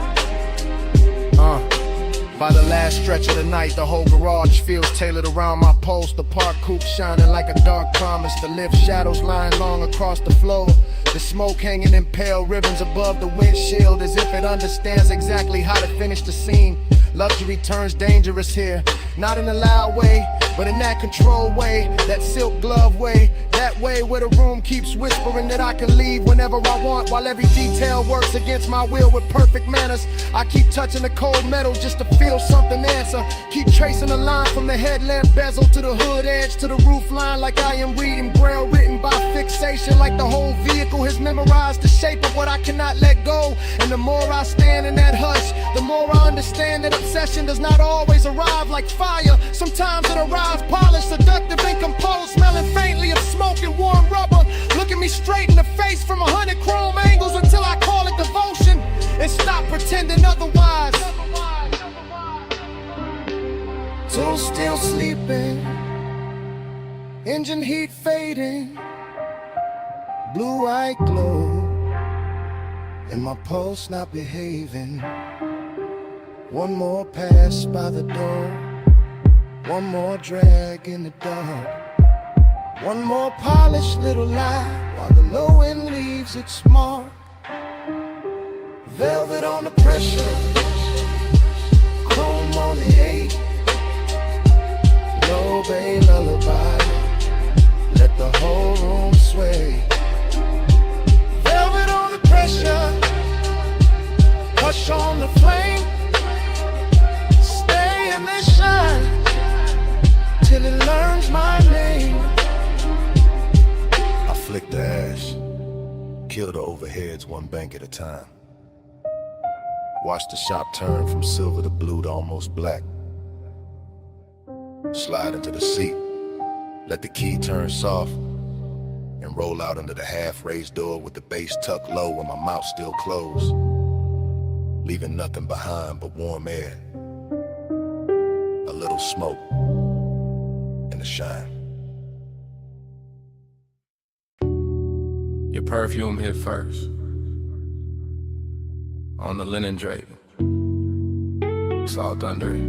the night, the whole garage feels tailored around my post. The park coupe shining like a dark promise. The lift shadows lying long across the floor. The smoke hanging in pale ribbons above the windshield, as if it understands exactly how to finish the scene. Luxury turns dangerous here, not in a loud way, but in that controlled way, that silk glove way, that way where the room keeps whispering that I can leave whenever I want, while every detail works against my will with perfect manners. I keep touching the cold metal just to feel something answer. Keep tracing the line from the headlamp bezel to the hood edge to the roof line, like I am reading braille written by fixation, like the whole vehicle has memorized the shape of what I cannot let go. And the more I stand in that hush, the more I understand that obsession does not always arrive like fire. Sometimes it arrives polished, seductive and composed, smelling faintly of smoke and warm rubber. Looking me straight in the face from 100 chrome angles until I call it devotion and stop pretending otherwise. So still sleeping, engine heat fading, blue eye glow, and my pulse not behaving. One more pass by the door, one more drag in the dark, one more polished little lie while the low end leaves its mark. Velvet on the pressure, chrome on the 8, low bay lullaby, let the whole room sway. Velvet on the pressure, hush on the flame, stay in the shine till it learns my name. I flick the ash, kill the overheads one bank at a time. Watch the shop turn from silver to blue to almost black. Slide into the seat, let the key turn soft, and roll out under the half-raised door with the base tucked low and my mouth still closed, leaving nothing behind but warm air, a little smoke, and the shine. Your perfume hit first on the linen draping. Salt under it,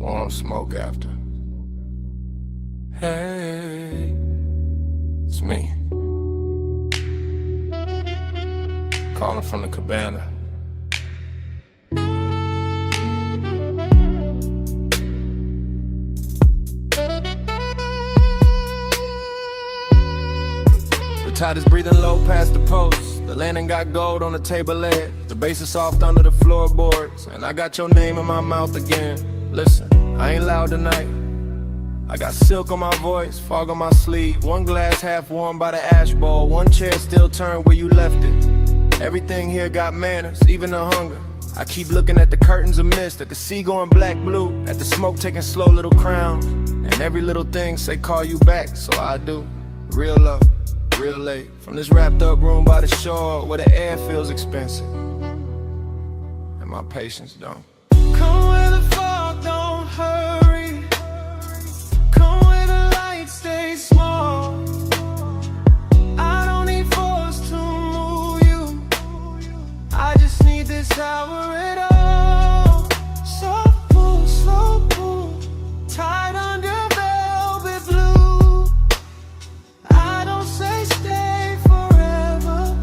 warm smoke after. Hey, it's me, calling from the cabana. The tide is breathing low past the post. The landing got gold on the table leg. The bass is soft under the floorboards, and I got your name in my mouth again. Listen, I ain't loud tonight. I got silk on my voice, fog on my sleeve. One glass half warm by the ash bowl. One chair still turned where you left it. Everything here got manners, even the hunger. I keep looking at the curtains of mist, at the sea going black blue, at the smoke taking slow little crowns. And every little thing say call you back, so I do. Real love, real late. From this wrapped up room by the shore where the air feels expensive and my patience don't. Come where the fog don't hurry. Come where the lights stay small. I don't need force to move you. I just need this hour at all. Soft pull, slow pull, tied under velvet blue. I don't say stay forever,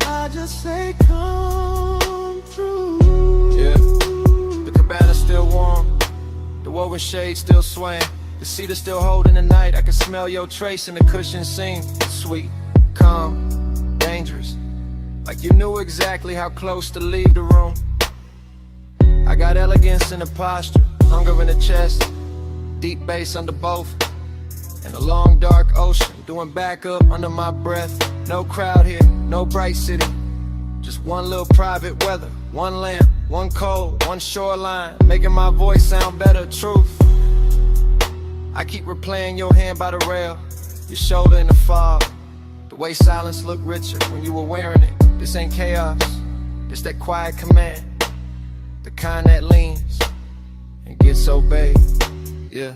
I just say come through. Yeah, the cabana's still warm, the woven shade still swaying, the cedar still holding the night. I can smell your trace in the cushion seam. Sweet, calm, dangerous, like you knew exactly how close to leave the room. I got elegance in the posture, hunger in the chest, deep bass under both, and a long dark ocean doing back up under my breath. No crowd here, no bright city, just one little private weather, one lamp, one cold, one shoreline, making my voice sound better. Truth, I keep replaying your hand by the rail, your shoulder in the fog, the way silence looked richer when you were wearing it. This ain't chaos, this that quiet command, the kind that leans and gets obeyed. Yeah.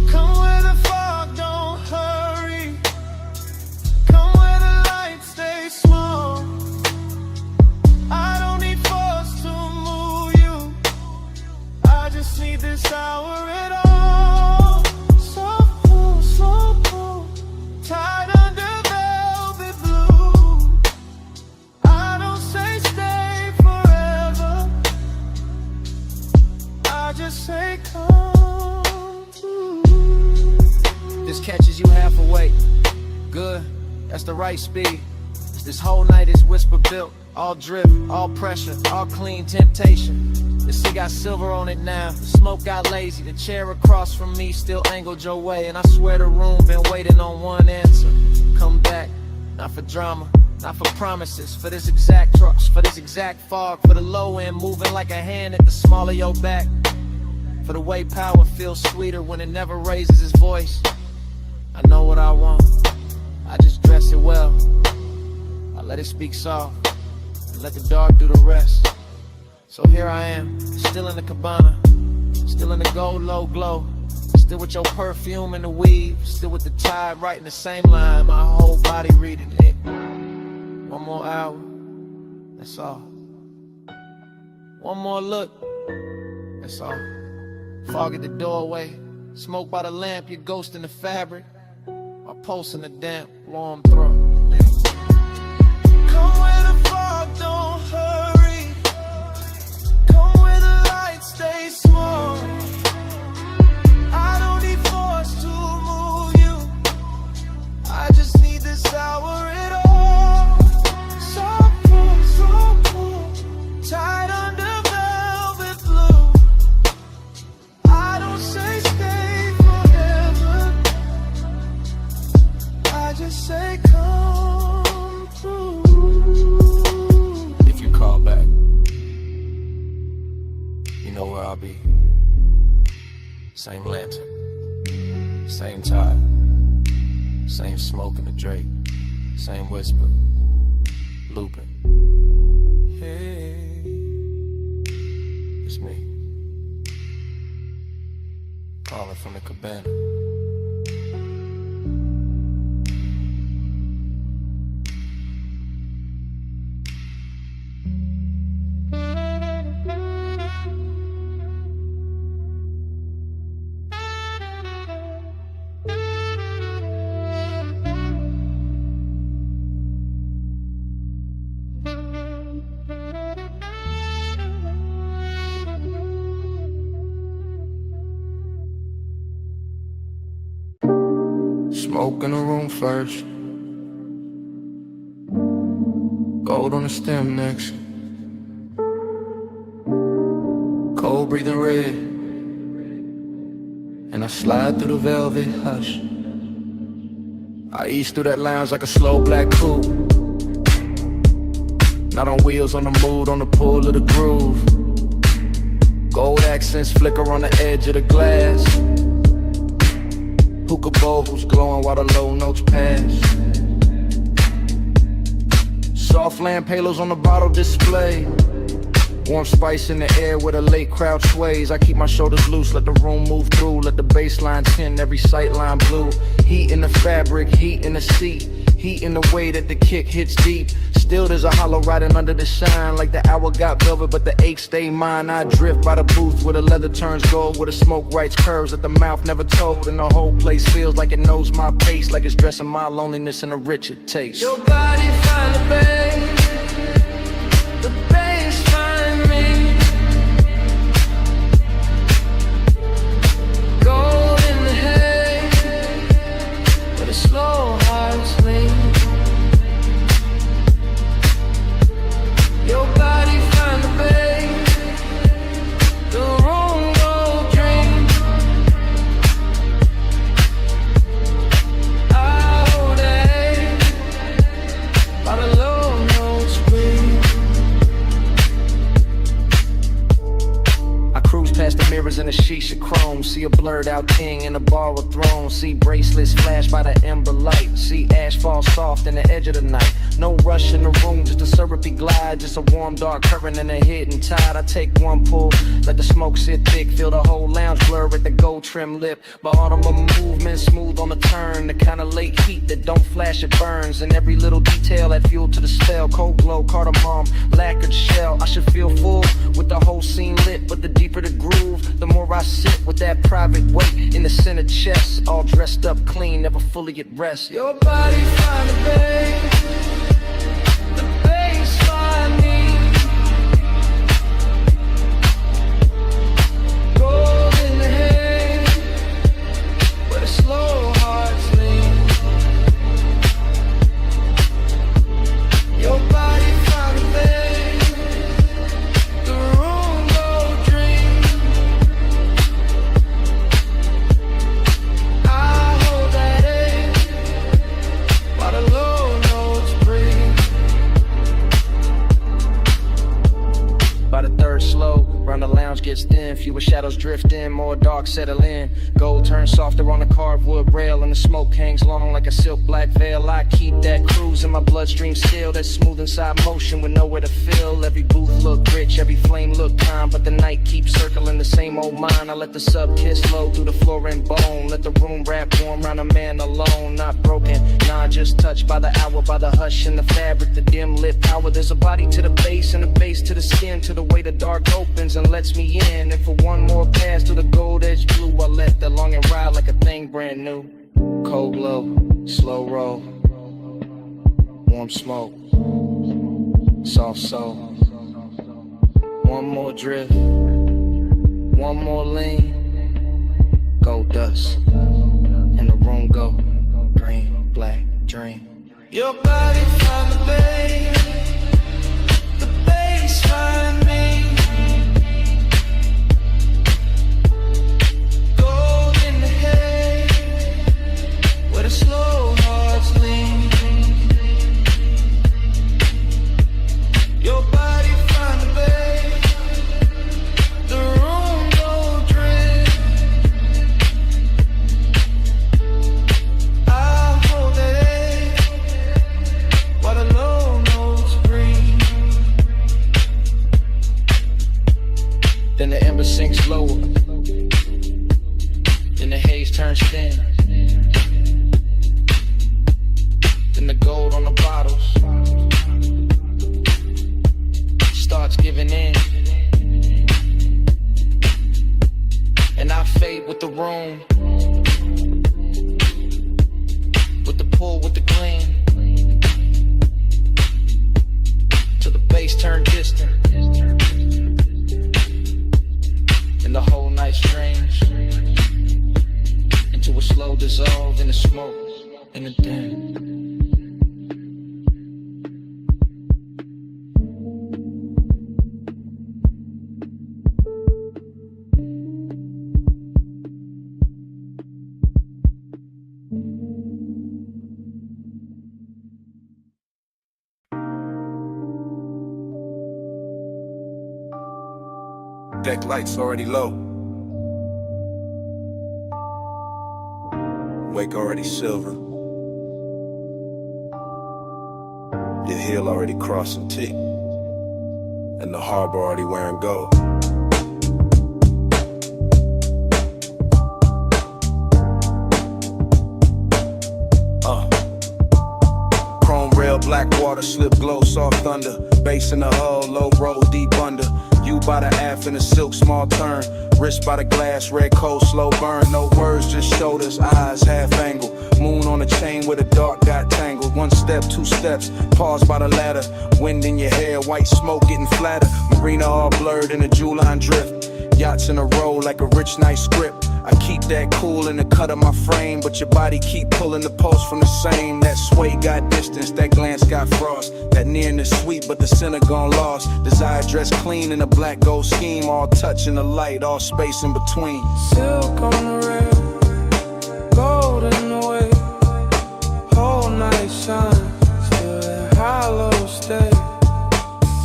Come where the fog don't hurry. Come where the lights stay small. I don't need force to move you. this hour at all. So cool, tied under velvet blue. I don't say stay forever, I just say come through. This catches you half awake. Good, that's the right speed. This whole night is whisper built. All drip, all pressure, all clean temptation. The cig got silver on it now. The smoke got lazy. The chair across from me still angled your way. And I swear the room been waiting on one answer. Come back, not for drama, not for promises. For this exact trucks, for this exact fog. For the low end moving like a hand at the small of your back. For the way power feels sweeter when it never raises its voice. I know what I want, I just dress it well. I let it speak soft, and let the dark do the rest. So here I am, still in the cabana, still in the gold low glow, still with your perfume and the weave, still with the tide writing the same line, my whole body reading it. One more hour, that's all. One more look, that's all. Fog at the doorway, smoke by the lamp, your ghost in the fabric, my pulse in the damp, warm throat. Come where the fog don't hurry, come where the lights stay small. I don't need force to move you, I just need this hour at all. So cool, tied under velvet blue. I don't say stay forever, I just say come through. If you call back, you know where I'll be. Same lantern, same tide, same smoke in the Drake, same whisper, looping. Hey, it's me, calling from the cabana. Smoke in the room first, gold on the stem next, cold breathing red, and I slide through the velvet hush. I ease through that lounge like a slow black coupe, not on wheels, on the mood, on the pull of the groove. Gold accents flicker on the edge of the glass, hookah bowls glowing while the low notes pass. Soft lamp halos on the bottle display, warm spice in the air where the late crowd sways. I keep my shoulders loose, let the room move through, let the baseline tint every sightline blue. Heat in the fabric, heat in the seat, heat in the way that the kick hits deep. Still there's a hollow riding under the shine, like the hour got velvet but the ache stay mine. I drift by the booth where the leather turns gold, where the smoke writes curves that the mouth never told, and the whole place feels like it knows my pace, like it's dressing my loneliness in a richer taste. Your body find the bass find me. Gold in the hay, where the slow hearts lean. Your body find the bay, the room go dream. All day, by the low notes breathe. I cruise past the mirrors in a shisha chrome, see a blurred out king in a bar with thrones, see bracelets flash by the ember light, see ash fall soft in the edge of the night. No rush in the room, just a syrupy glide, just a warm dark current in the hidden tide. I take one pull, let the smoke sit thick, feel the whole lounge blur at the gold trim lip. But autumn movement smooth on the turn, the kind of late heat that don't flash, it burns. And every little detail add fuel to the spell, cold glow, cardamom, lacquered shell. I should feel full with the whole scene lit, but the deeper the groove, the more floor I sit with that private weight in the center chest, all dressed up clean, never fully at rest. Your body find the babe, the bass find me. Gold in the hay, where the slow hearts lean. Your body find the babe, the room go dream. I hold that A while the low notes breathe. By the third slow, round the lounge gets thin, fewer shadows drift in, more dark settle in. Gold turns softer on the carved wood rail, and the smoke hangs long like a silk black veil. I keep that cruise in my bloodstream still, that smooth inside motion with nowhere to fill. Every booth look rich, every flame look calm, but the night keeps circling the same old mind. I let the sub kiss low through the floor and bone, let the room wrap warm round a man alone. Not broken, nah, just touched by the hour, by the hush and the fabric, the dim lit power. There's a body to the base and a base to the skin, to the way the dark opens and lets me in. And for one more pass to the gold edge blue, I let the long and ride like a thing brand new. Cold glow, slow roll, warm smoke, soft soul. One more drift, one more lean, gold dust, and the room go green, black dream. Your body find the babe, the bass find me. Gold in the hay, where the slow hearts lean. Your body find the babe, the room go dream. I hold that A while the low notes breathe. Then the ember sinks lower, then the haze turns thin, then the gold on the bottles starts giving in, and I fade with the room, with the pull, with the gleam, till the bass turn distant, and the whole night strange into a slow dissolve in the smoke, in the den. Deck lights already low. Wake already silver. The hill already crossing T. And the harbor already wearing gold. Chrome rail, black water, slip glow, soft thunder. Bass in the hull, low roll, deep under. You by the aft in a silk, small turn. Wrist by the glass, red cold, slow burn. No words, just shoulders, eyes half angle. Moon on a chain where the dark got tangled. One step, two steps, pause by the ladder. Wind in your hair, white smoke getting flatter. Marina all blurred in a jewel line drift. Yachts in a row like a rich night script. I keep that cool in the cut of my frame, but your body keep pulling the post from the same. That sway got distance, that glance got frost. That nearness sweet, but the center gone lost. Desire dressed clean in a black gold scheme. All touch in the light, all space in between. Silk on the rail, gold in the way. Whole night shine, still that hollow stay.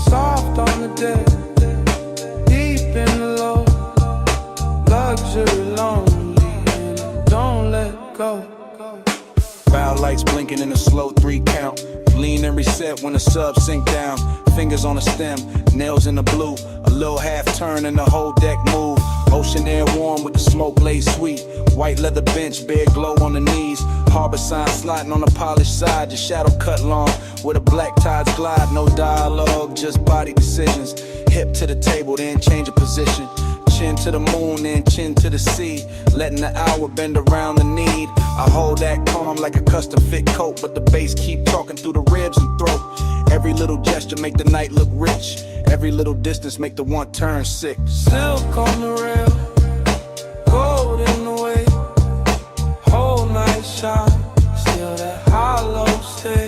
Soft on the deck, deep in the low. Luxury lonely, and don't let go. Bow lights blinking in a slow 3 count. Lean and reset when the subs sink down. Fingers on the stem, nails in the blue. A little half turn and the whole deck move. Ocean air warm with the smoke laid sweet. White leather bench, bare glow on the knees. Harbor sign sliding on the polished side. Your shadow cut long where the black tides glide. No dialogue, just body decisions. Hip to the table, then change of position. chin to the moon and chin to the sea. Letting the hour bend around the need. I hold that calm like a custom fit coat, but the bass keep talking through the ribs and throat. Every little gesture make the night look rich. Every little distance make the one turn sick. Silk on the rail, gold in the way. Whole night shine, still that hollow stay.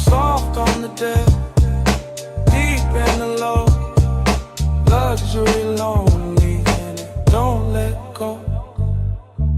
Soft on the deck, deep in the low. Luxury lonely and it don't let go.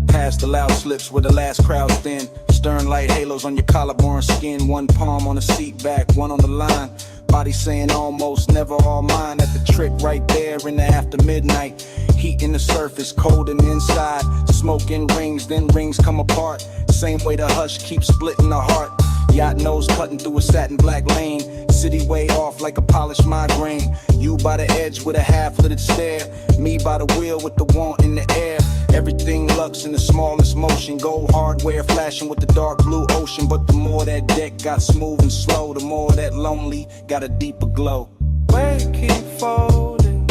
Past the loud slips where the last crowd's thin. Stern light halos on your collarbone skin. One palm on the seat back, one on the line. Body saying almost, never all mine. At the trick right there in the after midnight. Heat in the surface, cold in the inside. Smoke in rings, then rings come apart. Same way the hush keeps splitting the heart. Yacht nose cutting through a satin black lane. City way off like a polished migraine. You by the edge with a half-littered stare. Me by the wheel with the want in the air. Everything lux in the smallest motion. Gold hardware flashing with the dark blue ocean. But the more that deck got smooth and slow, the more that lonely got a deeper glow. Weight keep folding,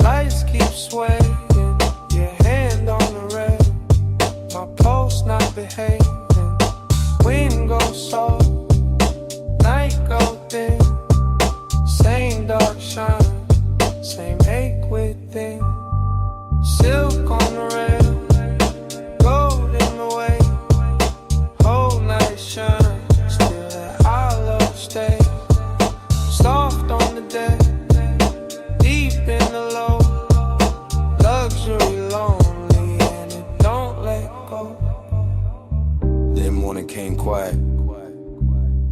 lights keep swaying. Your hand on the rail, my pulse not behaving. Wind goes soft, night go thin. Same dark shine, same ache within. Silk on the rail, gold in the way. Whole night shine, still that hollow stay. Soft on the deck, deep in the low. Luxury lonely and it don't let go. Then morning came quiet.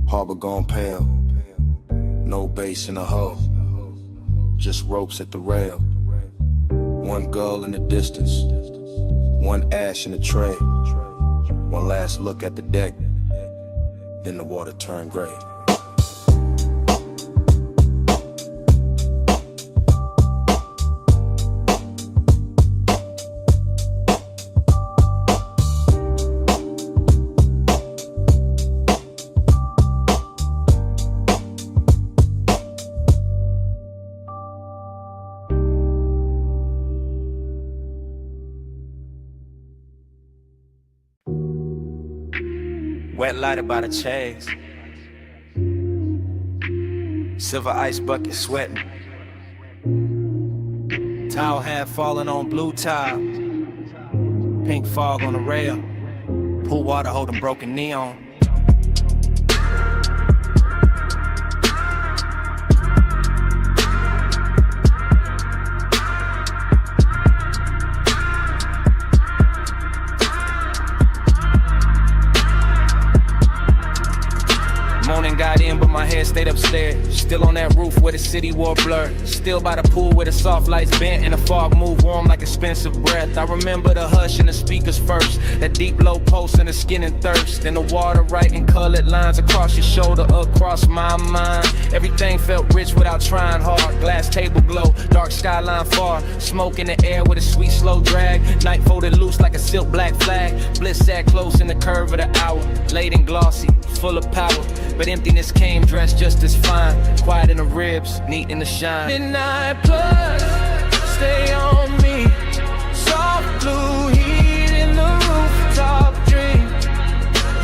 Harbor gone pale. No bass in the hull. Just ropes at the rail. One gull in the distance. One ash in the tray. One last look at the deck. Then the water turned gray. Wet lighter by the chase. Silver ice bucket sweating. Towel hat falling on blue tile. Pink fog on the rail. Pool water holding broken neon. Morning got in, but my head stayed upstairs. Still on that roof where the city wore blur. Still by the pool where the soft lights bent and the fog moved warm like expensive breath. I remember the hush and the speakers first. That deep low pulse in the skin and thirst. And the water writing colored lines across your shoulder, across my mind. Everything felt rich without trying hard. Glass table glow, dark skyline far. Smoke in the air with a sweet slow drag. Night folded loose like a silk black flag. Bliss sat close in the curve of the hour. Late and glossy, full of power. But emptiness came dressed just as fine. Quiet in the ribs, neat in the shine. Midnight plus, stay on me. Soft blue heat in the rooftop dream.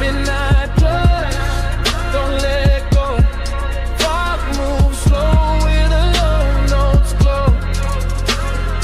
Midnight plus, don't let go. Fog moves slow with the low notes glow.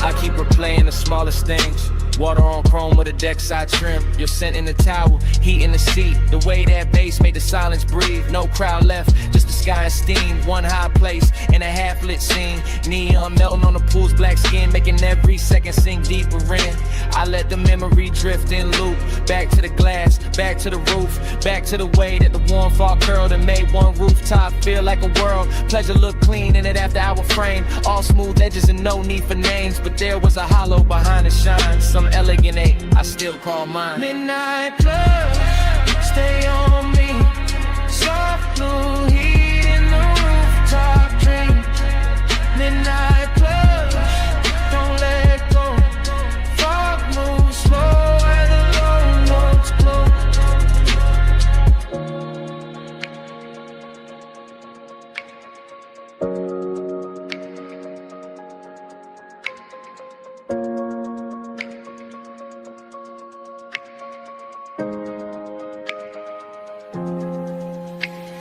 I keep replaying the smallest things. Water on chrome with a deck side trim. Your scent in the towel, heat in the seat. The way that bass made the silence breathe. No crowd left, just the sky and steam. One high place in a half-lit scene. Neon melting on the pool's black skin, making every second sink deeper in. I let the memory drift in loop. Back to the glass, back to the roof. Back to the way that the warm fall curled and made one rooftop feel like a world. Pleasure looked clean in it after hour frame. All smooth edges and no need for names. But there was a hollow behind the shine. Some elegant ache, I still call mine. Midnight club, stay on me. Soft blue heat in the rooftop dream. Midnight club, don't let go. Fog moves slow and the low notes glow.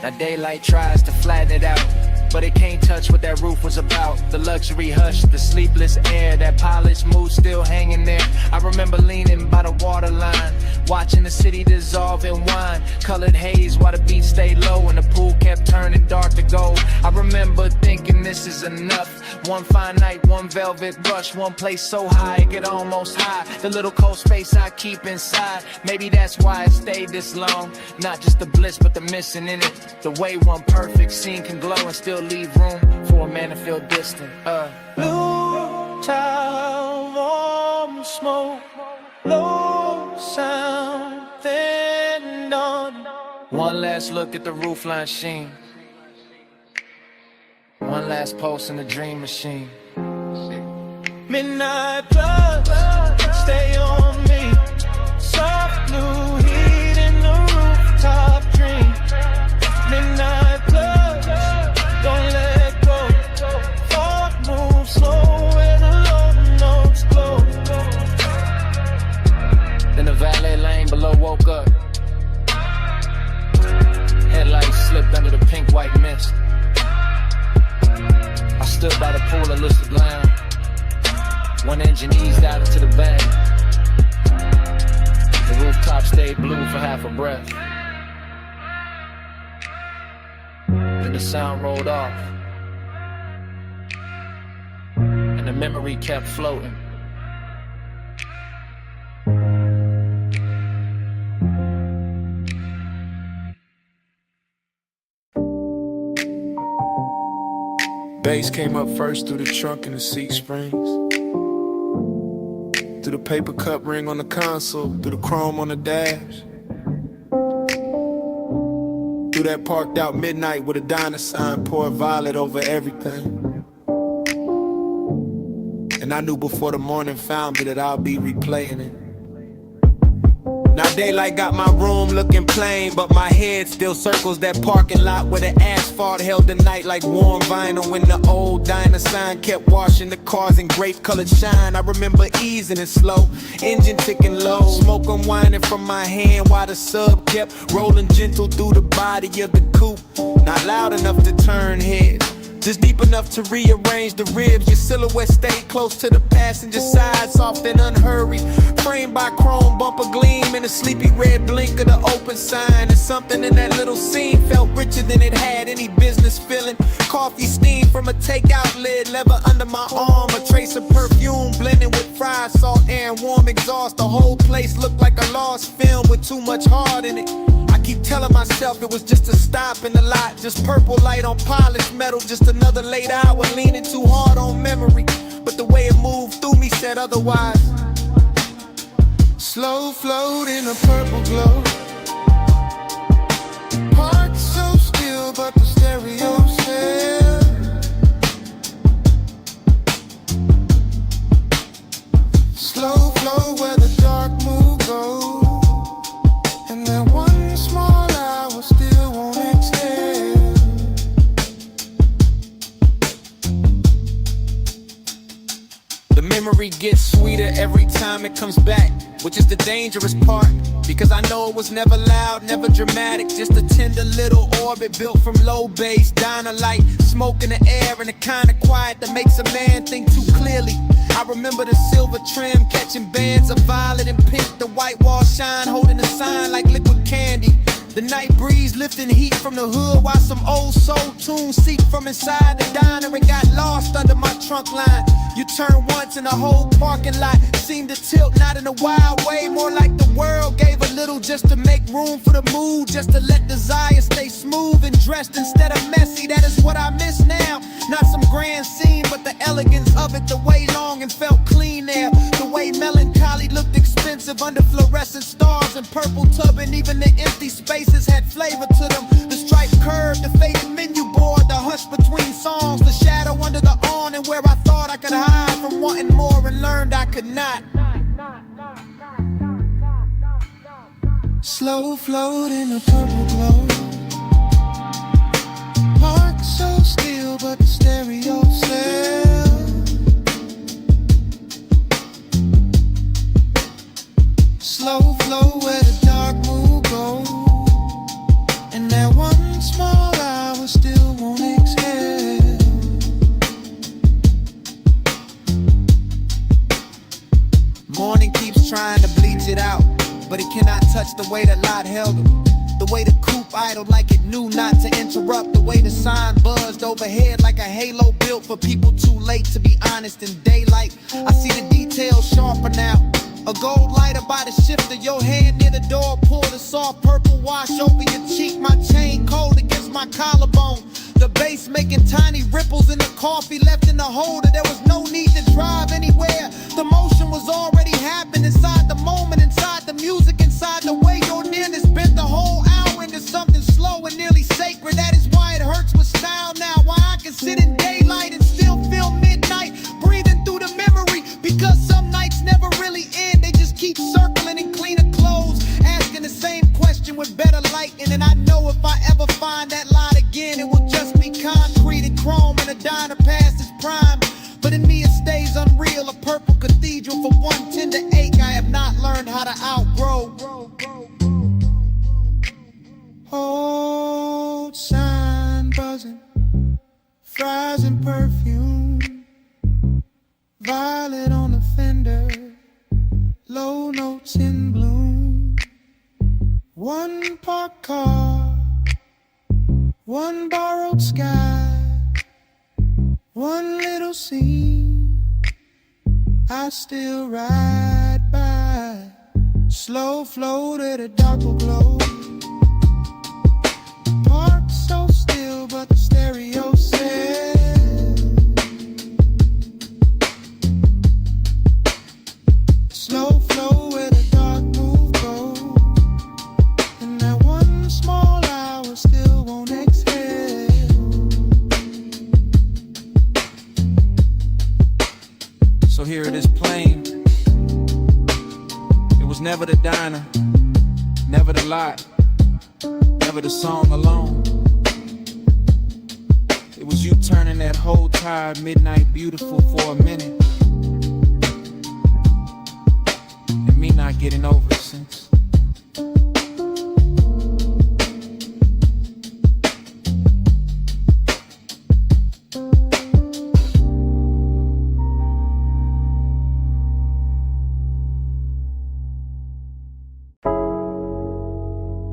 Now daylight tries to flatten it out, but it can't touch what that roof was about. The luxury hush, the sleepless air, that polished mood still hanging there. I remember leaning by the waterline, watching the city dissolve in wine. Colored haze while the beach stayed low and the pool kept turning dark to gold. I remember thinking this is enough. One fine night, one velvet brush, one place so high it could almost hide the little cold space I keep inside. Maybe that's why it stayed this long. Not just the bliss, but the missing in it. The way one perfect scene can glow and still leave room for a man to feel distant. Blue tile, warm smoke, low sound, then dawn. One last look at the roofline sheen. One last pulse in the dream machine. Midnight blood, stay on me. Soft blue heat in the rooftop dream. Midnight blood, don't let go. Thought move slow where the low notes glow. Then the valet lane below woke up. Headlights slipped under the pink-white mist. I stood by the pool of lucid lounge. One engine eased out into the bay. The rooftop stayed blue for half a breath. Then the sound rolled off, and the memory kept floating. Bass came up first through the trunk and the seat springs, through the paper cup ring on the console, through the chrome on the dash, through that parked out midnight with a diner sign, pour violet over everything. And I knew before the morning found me that I'll be replaying it. Now daylight got my room looking plain, but my head still circles that parking lot where the asphalt held the night like warm vinyl. When the old diner sign kept washing the cars in grape-colored shine. I remember easing it slow, engine ticking low, smoke unwinding from my hand while the sub kept rolling gentle through the body of the coupe. Not loud enough to turn heads, just deep enough to rearrange the ribs. Your silhouette stayed close to the passenger side, soft and unhurried, framed by chrome bumper gleam and a sleepy red blink of the open sign. And something in that little scene felt richer than it had any business feeling. Coffee steam from a takeout lid, leather under my arm, a trace of perfume blending with fried salt air and warm exhaust. The whole place looked like a lost film with too much heart in it. I keep telling myself it was just a stop in the lot, just purple light on polished metal, just another late hour leaning too hard on memory. But the way it moved through me said otherwise. Slow float in a purple glow, heart so still but the stereo said. Slow flow where the dark mood goes, and that one small hour still won't exhale. The memory gets sweeter every time it comes back, which is the dangerous part, because I know it was never loud, never dramatic, just a tender little orbit built from low bass, diner light, smoke in the air, and the kind of quiet that makes a man think too clearly. I remember the silver trim catching bands of violet and pink, the white wall shine holding a sign like liquid candy. The night breeze lifting heat from the hood while some old soul tunes seeped from inside the diner and got lost under my trunk line. You turn once and the whole parking lot seemed to tilt, not in a wild way, more like the world gave a little just to make room for the mood, just to let desire stay smooth and dressed instead of messy. That is what I miss now. Not some grand scene, but the elegance of it, the way long and felt clean there, the way melancholy looked expensive under fluorescent stars and purple tubbing. Even the empty spaces had flavor to them. The striped curve, the faded menu board, the hush between songs, the shadow under the awning where I thought I could hide from wanting more and learned I could not. Slow float in a purple glow, heart so still but the stereo said. Slow flow where the dark moon goes, and that one small hour still won't exhale. Morning keeps trying to bleach it out, but it cannot touch the way that Lot held him. The way the coupe idled like it knew not to interrupt. The way the sign buzzed overhead like a halo built for people too late to be honest in daylight. I see the details sharper now. A gold lighter by the shifter, your hand near the door, pour the soft purple wash over your cheek. My chain cold against my collarbone. The bass making tiny ripples in the coffee left in the holder. There was no need to drive anywhere. The motion was already happening inside the moment, inside the music, inside the way your nearness bent the whole hour into something slow and nearly sacred. That is why it hurts with style now. Why I can sit in daylight and still feel midnight, breathing through the memory. Because some nights never really end. They just keep circling in cleaner clothes, asking the same question with better lighting. And I know if I ever find that light again, it will just be concrete and chrome and a diner past its prime. But in me it stays unreal, a purple cathedral for one tender ache I have not learned how to outgrow. Old sign buzzing, fries and perfume, violet on the fender, low notes in bloom. One parked car, one borrowed sky, one little scene I still ride by. Slow flow to the dark will glow. Parked so still, but the stereo says slow flow where the dark move goes, and that one small hour still won't exhale. So here it is plain. It was never the diner, never the lot, never the song alone. It was you turning that whole tired midnight beautiful for a minute, and me not getting over it since.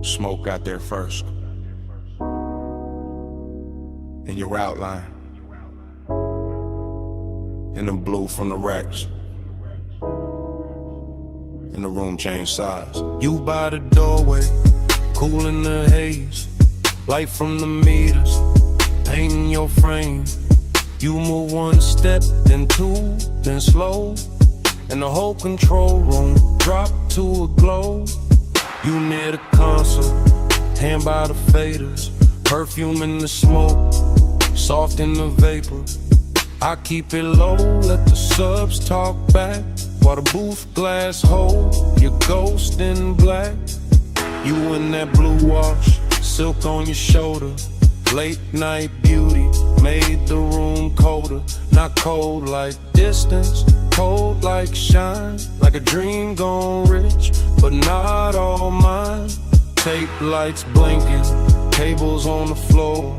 Smoke got there first. In your outline. In the blue from the racks. And the room changed size. You by the doorway, cool in the haze, light from the meters, painting your frame. You move one step, then two, then slow, and the whole control room drop to a glow. You near the console, hand by the faders, perfume in the smoke, soft in the vapor. I keep it low, let the subs talk back, while the booth glass hold your ghost in black. You in that blue wash, silk on your shoulder, late night beauty made the room colder. Not cold like distance, cold like shine, like a dream gone rich, but not all mine. Tape lights blinking, cables on the floor,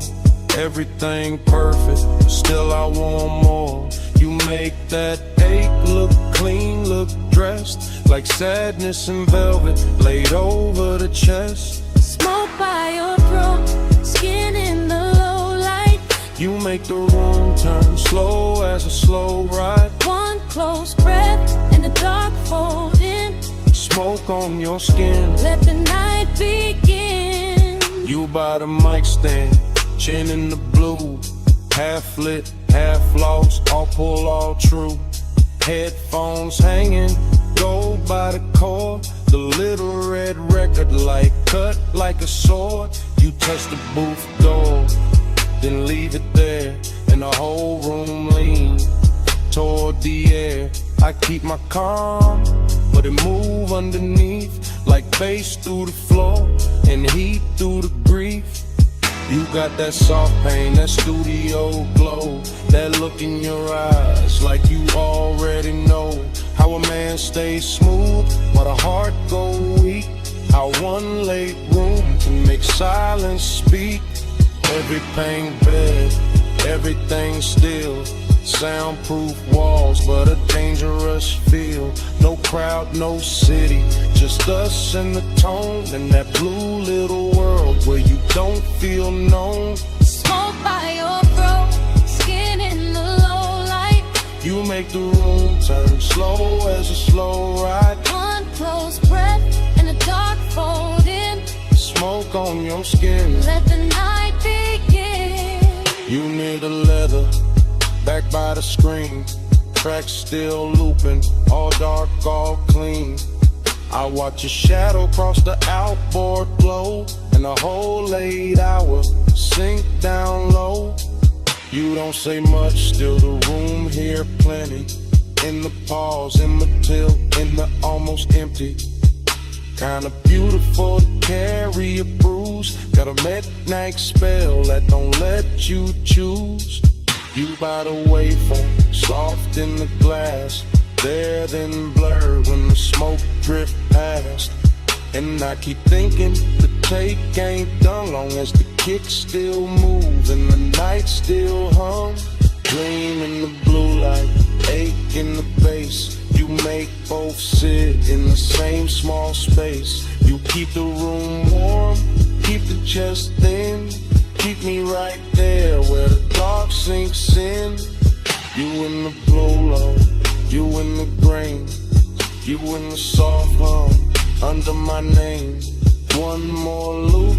everything perfect, still I want more. You make that ache look clean, look dressed, like sadness in velvet laid over the chest. Smoke by your throat, skin in the low light. You make the room turn slow as a slow ride. One close breath and the dark fold in. Smoke on your skin, Let the night begin. you by the mic stand, chin in the blue, half lit, half lost, all pull, all true. Headphones hanging, gold by the cord, the little red record light cut like a sword. You touch the booth door, then leave it there, and the whole room leans toward the air. I keep my calm, but it move underneath, like bass through the floor and heat through the grief. You got that soft pain, that studio glow, that look in your eyes like you already know how a man can't stay smooth, but a heart go weak. How one late room can make silence speak. Every pain bed, everything still. Soundproof walls, but a dangerous feel. No crowd, no city, just us and the tone. In that blue little world where you don't feel known. Smoke by your throat, skin in the low light. You make the room turn slow as a slow ride. One close breath and the dark fold in. Smoke on your skin. Let the night begin. You need a leather, back by the screen. Tracks still looping, all dark, all clean. I watch your shadow cross the outboard glow. And the whole 8 hour sink down low. You don't say much, still the room here plenty. In the pause, in the tilt, in the almost empty. Kinda beautiful to carry a bruise. Got a midnight spell that don't let you choose. You by the waveform, soft in the glass. There then blurred when the smoke drift past. And I keep thinking the take ain't done. Long as the kick still move and the night still hum. Dream in the blue light, ache in the bass. You make both sit in the same small space. You keep the room warm, keep the chest thin. Keep me right there where the dark sinks in. You in the blow-low, you in the grain. You in the soft hum, under my name. One more loop,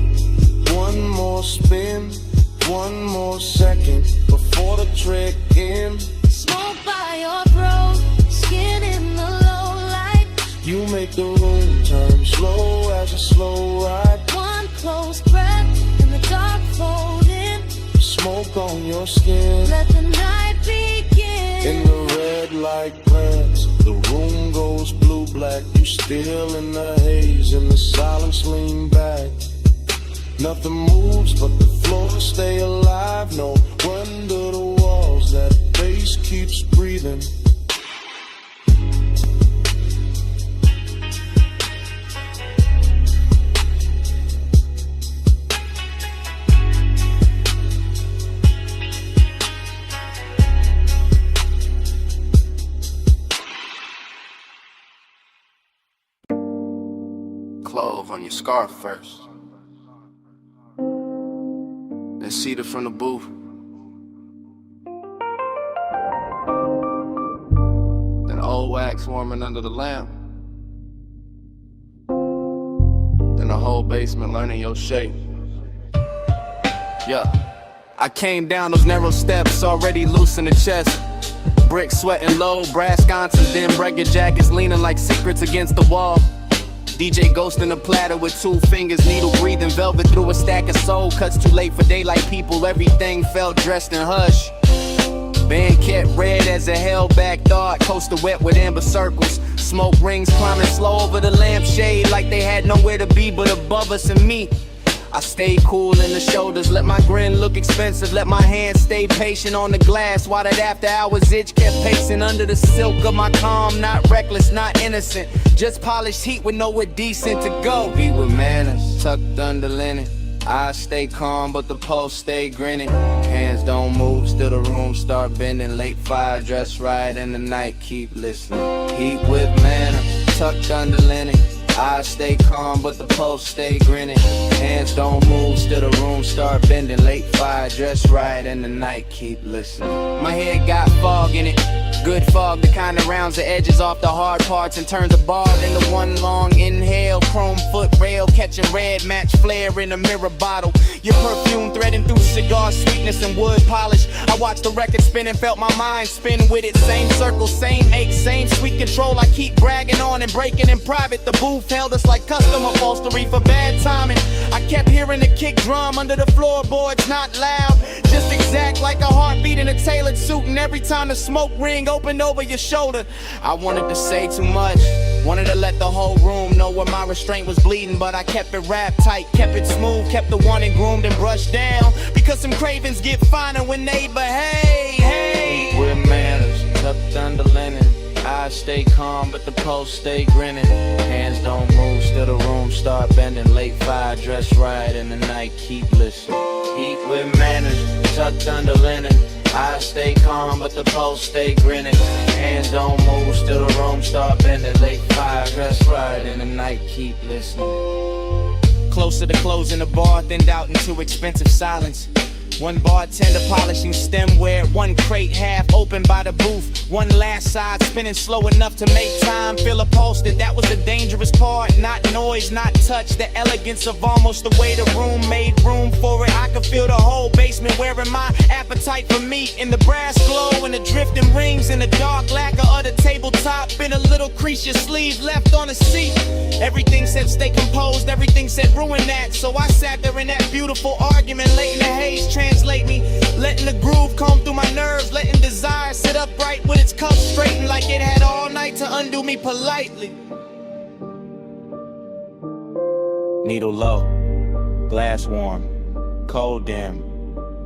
one more spin. One more second before the trick ends. Smoke by your throat, skin in the low light. You make the room turn slow as a slow ride. One close breath and the dark fold in. Smoke on your skin. Let the night begin. In the red light glance, the room goes blue-black. You still in the haze, and the silence lean back. Nothing moves but the floor stay alive. No wonder the walls, that bass keeps breathing. Clove on your scarf first. Then Cedar from the booth. Then old wax warming under the lamp. Then the whole basement learning your shape. Yeah. I came down those narrow steps, already loose in the chest. Brick sweating low, brass sconces, then breaking jackets leaning like secrets against the wall. DJ Ghost in a platter with 2 fingers, needle breathing velvet through a stack of soul. Cuts too late for daylight people, everything felt dressed in hush. Band kept red as a held back thought, coaster wet with amber circles. Smoke rings climbing slow over the lampshade like they had nowhere to be but above us and me. I stayed cool in the shoulders, let my grin look expensive, let my hands stay patient on the glass while that after hours itch kept pacing under the silk of my calm. Not reckless, not innocent, just polished heat with nowhere decent to go. Be with manners, tucked under linen. I stay calm, but the pulse stay grinning. Hands don't move, still the room start bending. Late fire, dress right, and the night keep listening. Heat with manners, tucked under linen. I stay calm, but the pulse stay grinning. Hands don't move, still the room start bending. Late fire, dress right, and the night keep listening. My head got fog in it, good fog, the kind that rounds the edges off the hard parts and turns a bog into one long inhale. Chrome foot rail, catching red match flare in a mirror bottle. Your perfume threading through cigar sweetness and wood polish. I watched the record spin and felt my mind spin with it. Same circle, same ache, same sweet control. I keep bragging on and breaking in private. The booth held us like custom upholstery for bad timing. I kept hearing the kick drum under the floorboards, not loud, just exact like a heartbeat in a tailored suit. And every time the smoke ring opened over your shoulder, I wanted to say too much, wanted to let the whole room know where my restraint was bleeding, but I kept it wrapped tight, kept it smooth, kept the wanted groomed and brushed down, because some cravings get finer when they behave. Hey, with manners, tucked under linen. I Eyes stay calm, but the pulse stay grinning. Hands don't move, still the room start bending. Late fire, dress right in the night, keep listening. Eat with manners, tucked under linen. Eyes stay calm, but the pulse stay grinning. Hands don't move, still the room start bending. Late fire, dress right in the night, keep listening. Closer to closing the bar, thinned out into expensive silence. One bartender polishing stemware, one crate half open by the booth. One last side spinning slow enough to make time feel upholstered. That was the dangerous part, not noise, not touch. The elegance of almost the way the room made room for it. I could feel the whole basement wearing my appetite for meat. In the brass glow and the drifting rings in the dark lacquer of the tabletop. Been a little crease your sleeve left on the seat. Everything said stay composed, everything said ruin that. So I sat there in that beautiful argument late in the haze. Translate me, letting the groove comb through my nerves, letting desire sit upright with its cup straightened like it had all night to undo me politely. Needle low, glass warm, cold dim,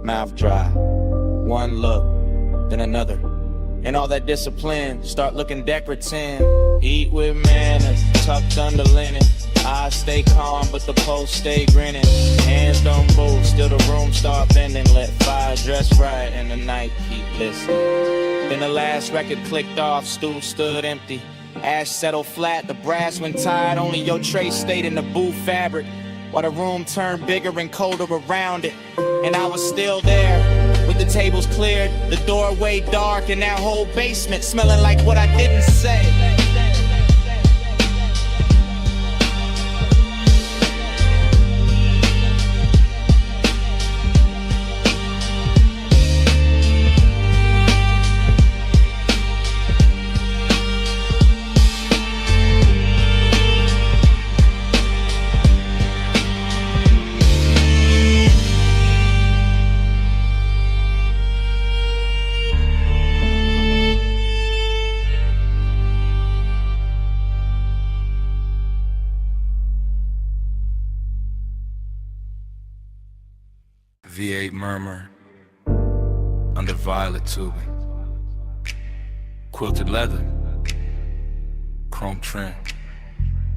mouth dry. One look, then another. And all that discipline, start looking decorative. Eat with manners, tucked under linen. Eyes stay calm, but the pulse stay grinning. Hands don't move, still the room start bending. Let fire dress right and the night keep listening. Then the last record clicked off, stool stood empty. Ash settled flat, the brass went tired. Only your tray stayed in the booth fabric, while the room turned bigger and colder around it. And I was still there, with the tables cleared, the doorway dark, and that whole basement smelling like what I didn't say. V8 murmur under violet tubing, quilted leather, chrome trim,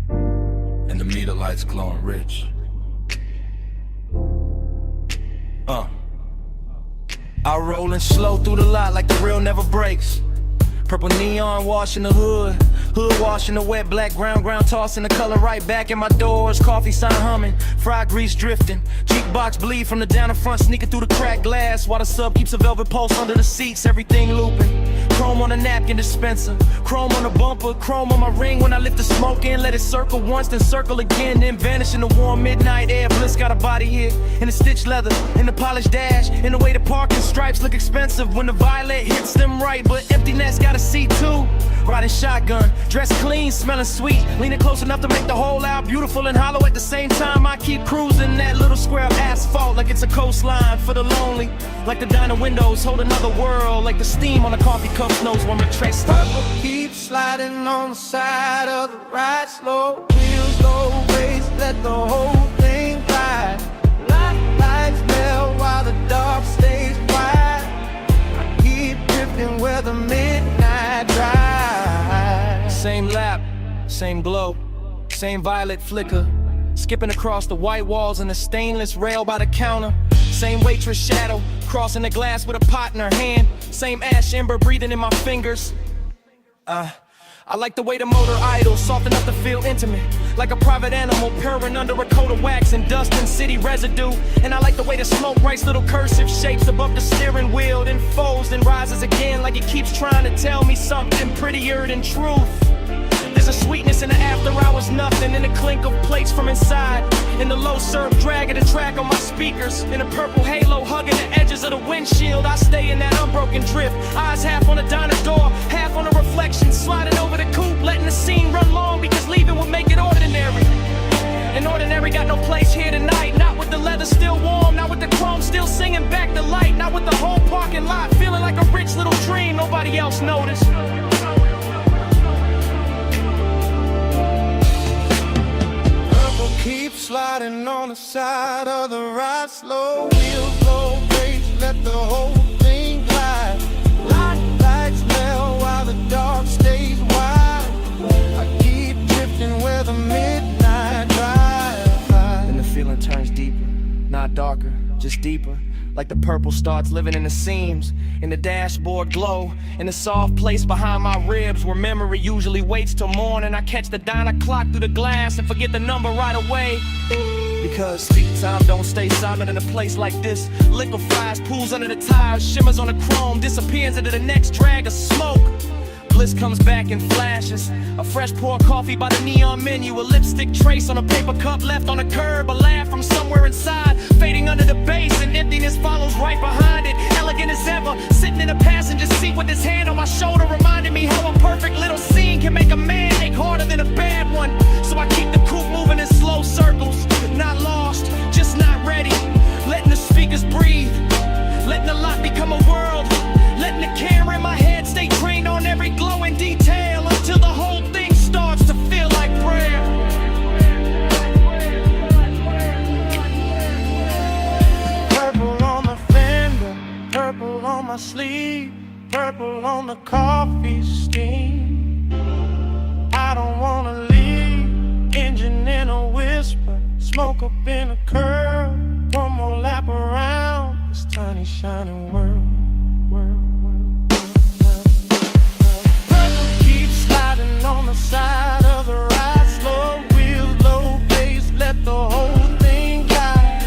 and the meter lights glowing rich. I rollin' slow through the lot like the real never breaks. Purple neon washing the hood, hood washing the wet black ground tossing the color right back in my doors. Coffee sign humming, fried grease drifting, jukebox bleed from the down in front sneaking through the cracked glass, while the sub keeps a velvet pulse under the seats. Everything looping, chrome on the napkin dispenser, chrome on the bumper, chrome on my ring when I lift the smoke in. Let it circle once, then circle again, then vanish in the warm midnight air. Bliss got a body here in the stitched leather, in the polished dash, in the way the parking stripes look expensive when the violet hits them right, but emptiness got a seat too. Riding shotgun, dressed clean, smelling sweet, leaning close enough to make the whole out beautiful and hollow at the same time. I keep cruising that little square of asphalt like it's a coastline for the lonely, like the diner windows hold another world, like the steam on a coffee cup knows when we're traced. Purple keeps sliding on the side of the ride, slow wheels, low race, let the whole thing ride. Lights melt while the dark stays quiet. I keep drifting where the midnight drive. Same lap, same glow, same violet flicker, skipping across the white walls and the stainless rail by the counter. Same waitress shadow, crossing the glass with a pot in her hand. Same ash ember breathing in my fingers. I like the way the motor idles, soft enough to feel intimate, like a private animal purring under a coat of wax and dust and city residue. And I like the way the smoke writes little cursive shapes above the steering wheel, then folds and rises again like it keeps trying to tell me something prettier than truth. There's a sweetness in the after hours, nothing in the clink of plates from inside, in the low surf drag of the track on my speakers, in a purple halo hugging the edges of the windshield. I stay in that unbroken drift, eyes half on the diner door, half on the reflection, sliding over the coupe, letting the scene run long because leaving would make it ordinary. And ordinary got no place here tonight, not with the leather still warm, not with the chrome still singing back the light, not with the whole parking lot feeling like a rich little dream nobody else noticed. Keep sliding on the side of the ride, slow wheels, low brakes, let the whole thing glide. Lights melt while the dark stays wide. just deeper. Like the purple starts living in the seams, in the dashboard glow, in the soft place behind my ribs where memory usually waits till morning. I catch the diner clock through the glass and forget the number right away. Because time don't stay silent in a place like this. Liquefies, pools under the tires, shimmers on the chrome, disappears into the next drag of smoke. Bliss comes back in flashes. A fresh pour coffee by the neon menu. A lipstick trace on a paper cup left on a curb. A laugh from somewhere inside, fading under the bass, and emptiness follows right behind it. Elegant as ever, sitting in a passenger seat with his hand on my shoulder, reminding me how a perfect little scene can make a man ache harder than a bad one. So I keep the coupe moving in slow circles, not lost, just not ready. Letting the speakers breathe, letting the lot become a world, letting the camera in my head stay trained on every glowing detail until the whole thing starts to feel like prayer. Purple on the fender, purple on my sleeve, purple on the coffee steam. I don't wanna leave, engine in a whisper, smoke up in a curl, one more lap around this tiny shining world. Purple keeps sliding on the side of the ride, slow wheels, low bass, let the whole thing guide.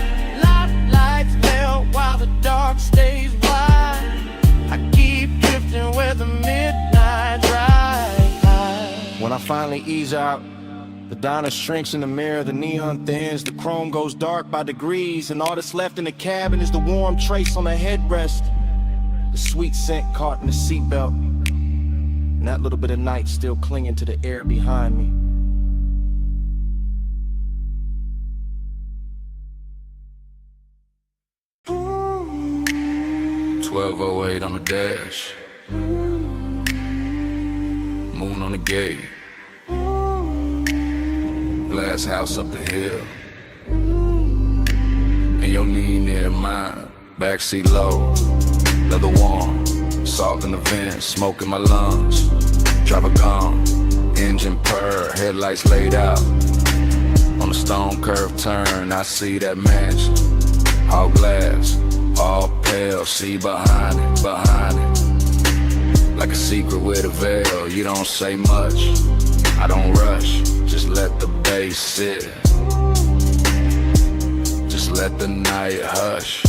Lights melt while the dark stays wide. I keep drifting where the midnight drive. When I finally ease out, the diner shrinks in the mirror, the neon thins, the chrome goes dark by degrees, and all that's left in the cabin is the warm trace on the headrest, the sweet scent caught in the seatbelt, and that little bit of night still clinging to the air behind me. $12:08 on the dash, moon on the gate, glass house up the hill, and your knee near mine, backseat low, leather warm, salt in the vents, smoke in my lungs, driver gone, engine purr, headlights laid out, on the stone curve turn, I see that mansion, all glass, all pale, see behind it, like a secret with a veil, you don't say much, I don't rush, just let the bass sit, just let the night hush.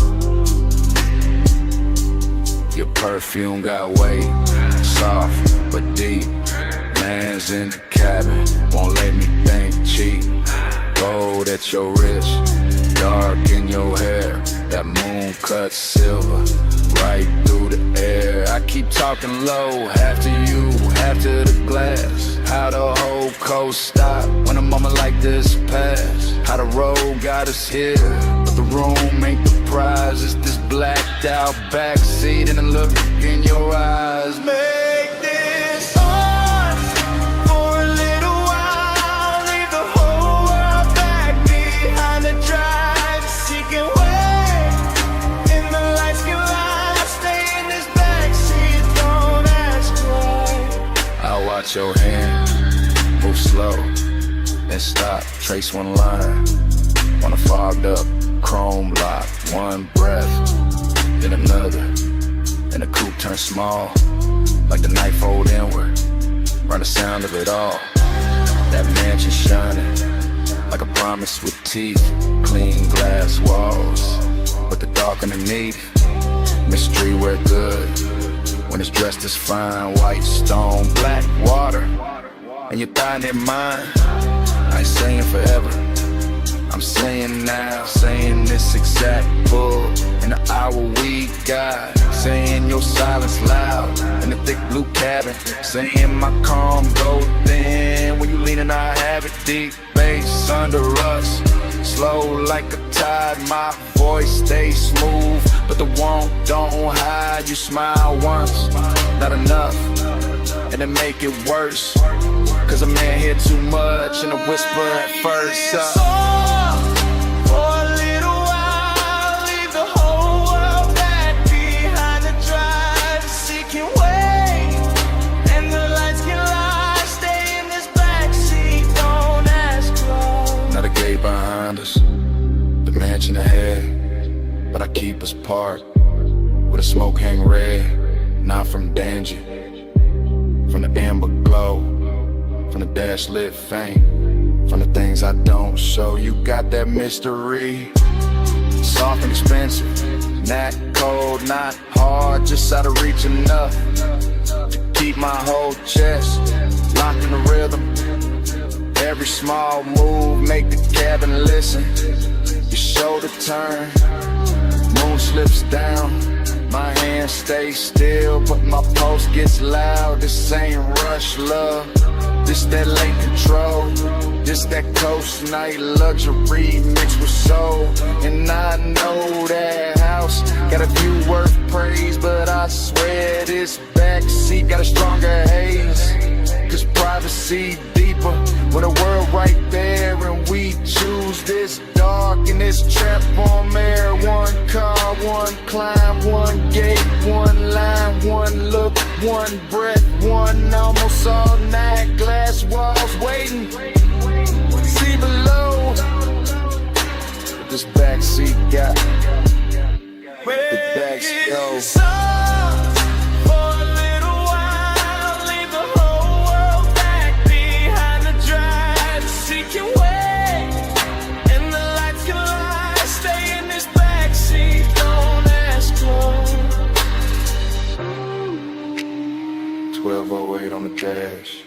Your perfume got weight, soft but deep, man's in the cabin, won't let me think cheap, gold at your wrist, dark in your hair, that moon cut silver, right through the air. I keep talking low, half to you, half to the glass. How the whole coast stop when a moment like this pass. How the road got us here, but the room ain't the prize. It's this blacked out backseat and a look in your eyes. Make this ours for a little while. Leave the whole world back behind the drive. Seeking way, and the lights can lie. Stay in this backseat, don't ask why. I'll watch your hand move slow, then stop, trace one line on a fogged up chrome lock. One breath, then another, and the coupe turns small, like the night fold inward, run the sound of it all. That mansion shining, like a promise with teeth, clean glass walls, but the dark underneath, mystery where good, when it's dressed as fine, white stone, black water, and your thigh near mine. I ain't saying forever, I'm saying now, saying this exact pull in the hour we got, saying your silence loud in the thick blue cabin, saying my calm go thin when you lean and I have it deep, bass under us, slow like a tide, my voice stays smooth, but the won't don't hide, you smile once, not enough, and then make it worse, cause a man hear too much and a whisper at first. For a little while, leave the whole world back behind the drive. Seeking way, and the lights can lie. Stay in this backseat, don't ask why. Now the gate behind us, the mansion ahead, but I us part, where the smoke hang red, not from danger, from the amber glow, from the dash lit fame, from the things I don't show. You got that mystery, soft and expensive, not cold, not hard, just out of reach enough to keep my whole chest locked in the rhythm. Every small move make the cabin listen. Your shoulder turn, moon slips down, my hand stays still, but my pulse gets loud. This ain't rush love, this that late control, this that coast night luxury mixed with soul. And I know that house got a view worth praise, but I swear this backseat got a stronger haze. Cause privacy deeper, with a world right there, and we choose this dark and this trap on air. One car, one climb, one gate, one line, one look, one breath, one almost all night. Glass walls waiting, see below. What this backseat got, the backseat goes. On the dash,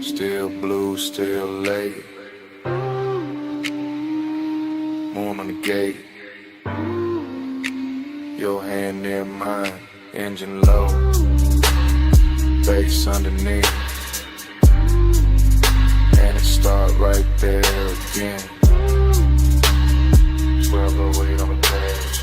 still blue, still late. Moon on the gate, your hand near mine, engine low, bass underneath, and it start right there again. 1208 on the dash.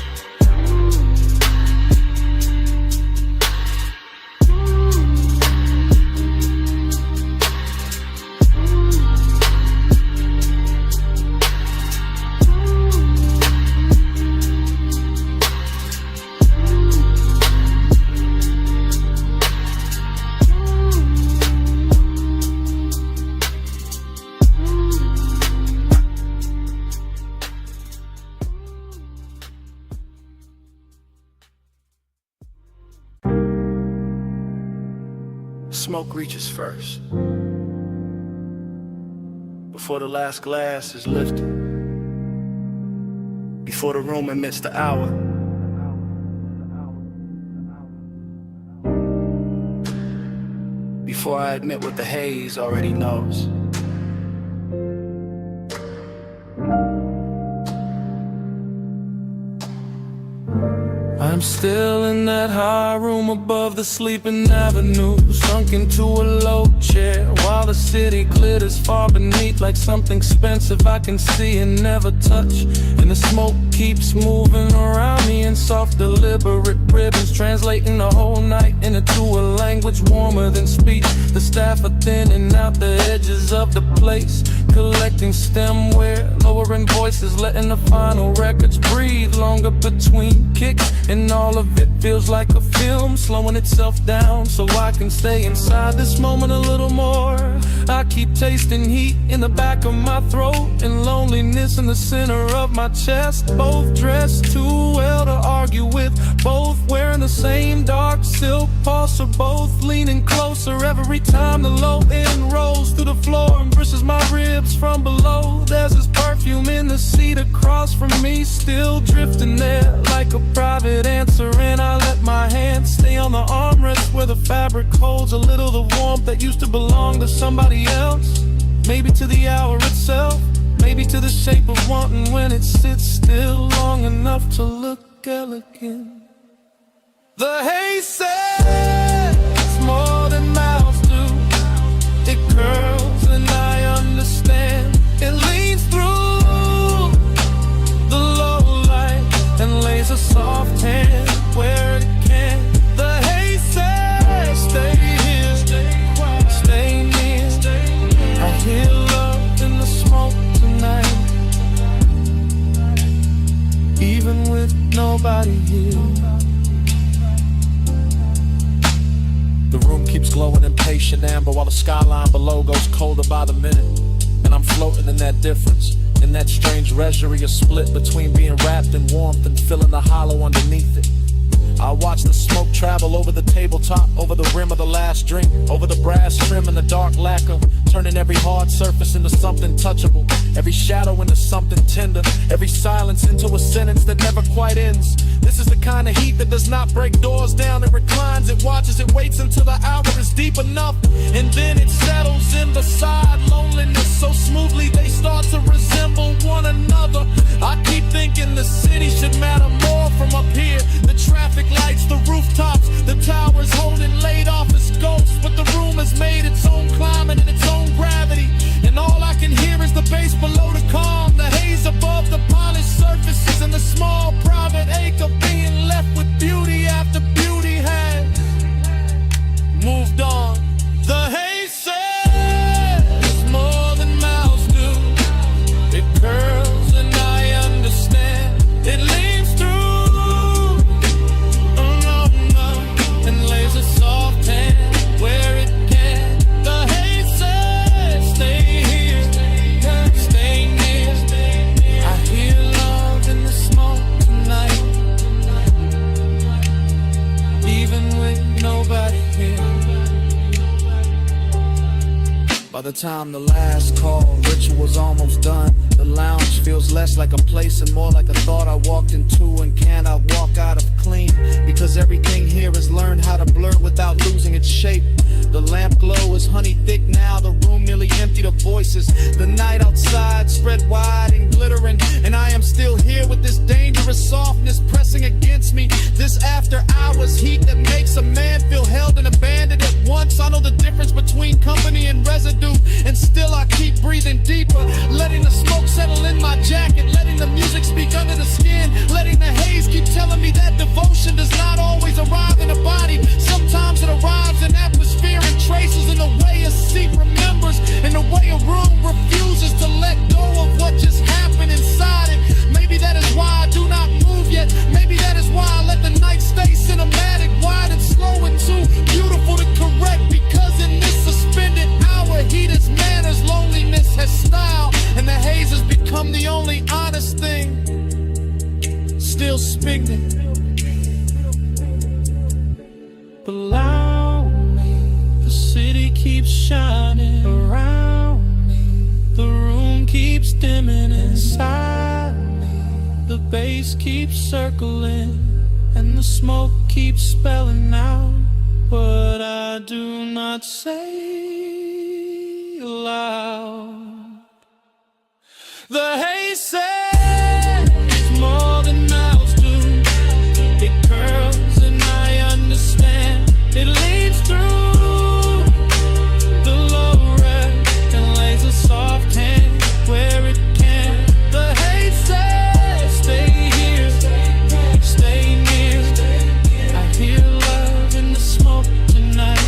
Smoke reaches first, before the last glass is lifted, before the room admits the hour. Before I admit what the haze already knows. I'm still in that high room above the sleeping avenue, sunk into a low chair, while the city glitters far beneath like something expensive I can see and never touch. And the smoke keeps moving around me in soft deliberate ribbons, translating the whole night into a language warmer than speech. The staff are thinning out the edges of the place, collecting stemware, lowering voices, letting the final records breathe longer between kicks. And all of it feels like a film, slowing itself down so I can stay inside this moment a little more. I keep tasting heat in the back of my throat and loneliness in the center of my chest. Both dressed too well to argue with, both wearing the same dark silk pulse, or both leaning closer every time the low end rolls through the floor and brushes my ribs from below. There's this perfume in the seat across from me, still drifting there like a private answer, and I let my hands stay on the armrest where the fabric holds a little of the warmth that used to belong to somebody else. Maybe to the hour itself, maybe to the shape of wanting when it sits still long enough to look elegant. The haze says more than mouths do. It curls and I understand. It leads through the low light and lays a soft hand where it can. The haze says stay here, stay near. I hear love in the smoke tonight, even with nobody here. The room keeps glowing in patient amber while the skyline below goes colder by the minute. And I'm floating in that difference, In that strange reverie, a split between being wrapped in warmth and feeling the hollow underneath it. I watch the smoke travel over the tabletop, over the rim of the last drink, over the brass trim and the dark lacquer, turning every hard surface into something touchable, every shadow into something tender, every silence into a sentence that never quite ends. This is the kind of heat that does not break doors down. It reclines, it watches, it waits until the hour is deep enough, and then it settles in beside loneliness so smoothly they start to resemble one another. I keep thinking the city should matter more from up here. The traffic lights, the rooftops, the towers holding laid office ghosts, but the room has made its own climate and its own gravity, and all I can hear is the bass below the calm, the haze above the polished surfaces, and the small private ache of being left with beauty after beauty had moved on. The haze says more than mouths do. It curls and I understand. It leaves through and lays a soft hand where it can. The haze says stay here, stay near. I hear love in the smoke tonight, even with nobody here. By the time the last call ritual's almost done, the lounge feels less like a place and more like a thought I walked into and cannot walk out of clean, because everything here is learned how to blur without losing its shape. The lamp glow is honey thick now, the room nearly emptied of voices. The night outside spread wide and glittering, and I am still here with this dangerous softness pressing against me. This after hours heat that makes a man feel held and abandoned at once. I know the difference between company and residue, and still I keep breathing deeper, letting the smoke settle in my jacket, letting the music speak under the skin, letting the haze keep telling me that devotion does not always arrive in a body. Sometimes it arrives in atmosphere and traces, in the way a seat remembers, in the way a room refuses to let go of what just happened inside it. Maybe that is why I do not move yet. Maybe that is why I let the night stay cinematic, wide and slow and too beautiful to correct, because in this suspended hour heat is manners, loneliness has style, and the haze has become the only honest thing still speaking. Below me, the city keeps shining around me, the room keeps dimming inside me, the bass keeps circling, and the smoke keeps spelling out what I do not say aloud. The haze says more than mouths do. It curls and I understand. It leads through the low rest and lays a soft hand where it can. The haze says stay here, stay near. I hear love in the smoke tonight,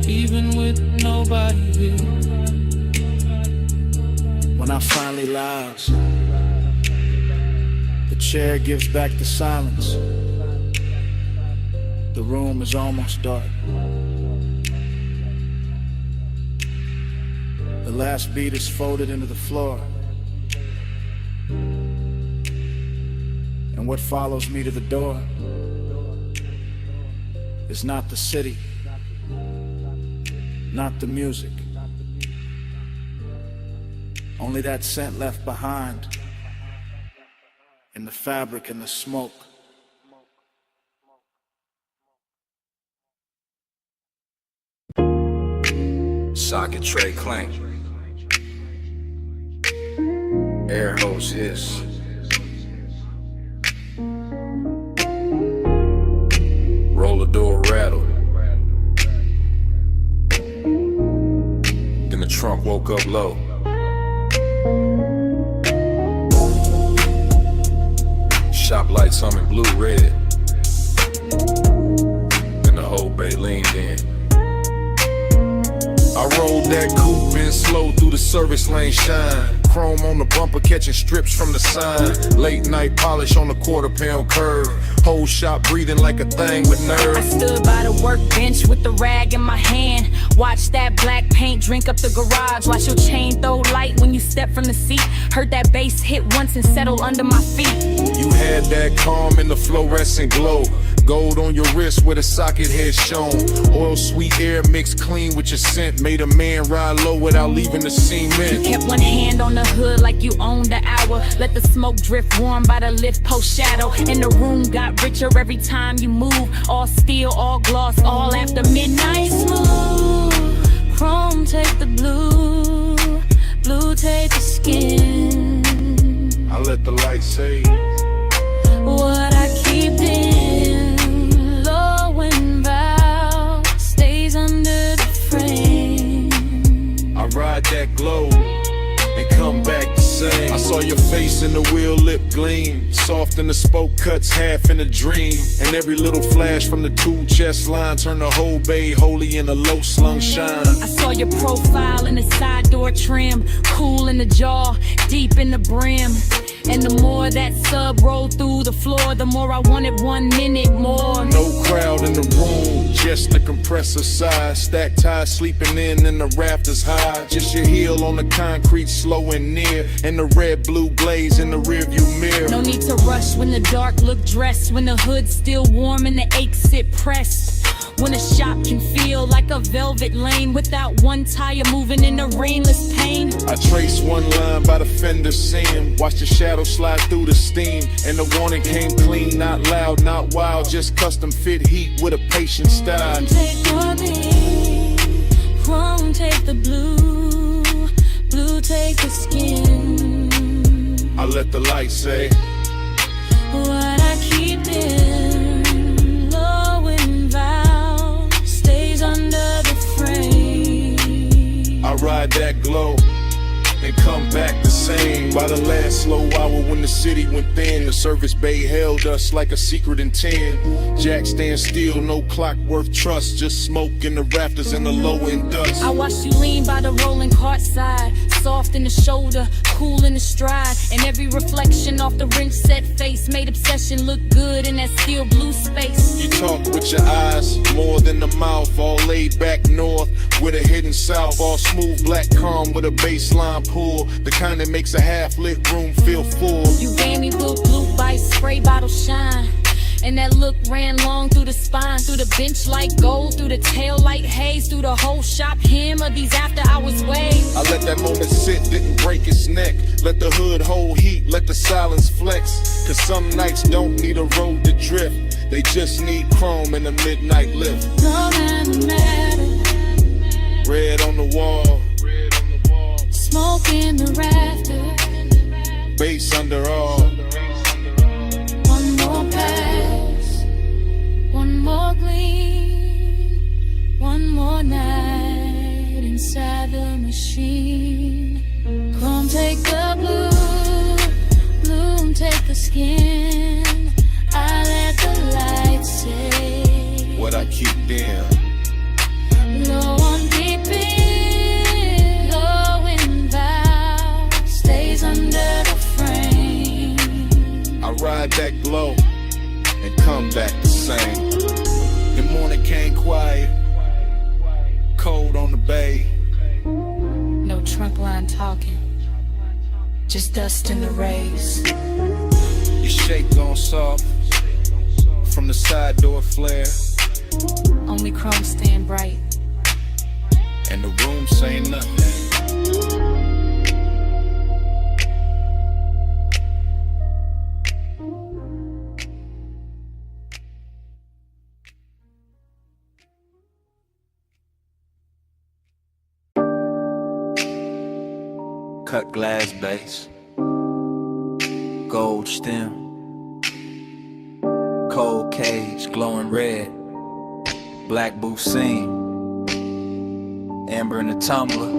even with nobody here. When I finally lounge, the chair gives back the silence. The room is almost dark. The last beat is folded into the floor, and what follows me to the door is not the city, not the music, only that scent left behind in the fabric and the smoke. Socket tray clank. Air hose hiss. Roller door rattle. Then the trunk woke up low. Shop lights humming blue red. And the whole bay leaned in. I rolled that coupe in slow through the service lane shine. Chrome on the bumper catching strips from the sign. Late night polish on the quarter-pound curve. Whole shop breathing like a thing with nerve. I stood by the workbench with the rag in my hand, Watch that black paint drink up the garage. Watch your chain throw light when you step from the seat. Heard that bass hit once and settle under my feet. You had that calm in the fluorescent glow. Gold on your wrist where the socket head shown. Oil sweet air mixed clean with your scent. Made a man ride low without leaving the cement. Kept one hand on the hood like you owned the hour. Let the smoke drift warm by the lift post shadow. And the room got richer every time you move. All steel, all gloss, all after midnight. Smooth, chrome take the blue, blue take the skin. I let the light say what I keep in, low and bow, stays under the frame. I ride that glow and come back the same. I saw your face in the wheel lip gleam, soft in the spoke cuts, half in a dream. And every little flash from the two chest line turned the whole bay holy in a low slung shine. I saw your profile in the side door trim, cool in the jaw, deep in the brim. And the more that sub rolled through the floor, the more I wanted 1 minute more. No crowd in the room, just the compressor side. Stacked ties sleeping in and the rafters high. Just your heel on the concrete, slow and near. And the red blue glaze in the rearview mirror. No need to rush when the dark look dressed. When the hood's still warm and the aches sit pressed. When a shop can feel like a velvet lane without one tire moving in the rainless pain. I trace one line by the fender seam. Watch the shadow slide through the steam. And the warning came clean, not loud, not wild. Just custom fit heat with a patient style. Take the beat, chrome take the blue, blue take the skin. I let the light say what I keep in, low and vow, stays under the frame. I ride that glow and come back the same. By the last slow hour when the city went thin, the service bay held us like a secret in 10. Jack stand still, no clock worth trust, just smoke in the rafters and the low end dust. I watched you lean by the rolling cart side, soft in the shoulder, cool in the stride. And every reflection off the wrench set face made obsession look good in that steel blue space. You talk with your eyes, more than the mouth. All laid back north with a hidden south. All smooth black calm with a baseline pull, the kind that makes a half-lit room feel full. You gave me blue by spray bottle shine. And that look ran long through the spine, through the bench like gold, through the tail light haze, through the whole shop hem of these after hours waves. I let that moment sit, didn't break its neck. Let the hood hold heat, let the silence flex. Cause some nights don't need a road to drift, they just need chrome and a midnight lift. Love and matter, red on the wall, smoke in the rafter, bass under all. One more pass, one more gleam, one more night inside the machine. Come take the blue, bloom take the skin. I let the light say what I keep in. Low on deep in, low in vow, stays under the frame. I ride that glow and come back the same. The morning came quiet, cold on the bay. No trunk line talking, just dust in the rays. Your shape gone soft from the side door flare. Only chrome stand bright, and the room say nothing. Cut glass base, gold stem, cold cage glowing red, black booth seam, amber in the tumbler,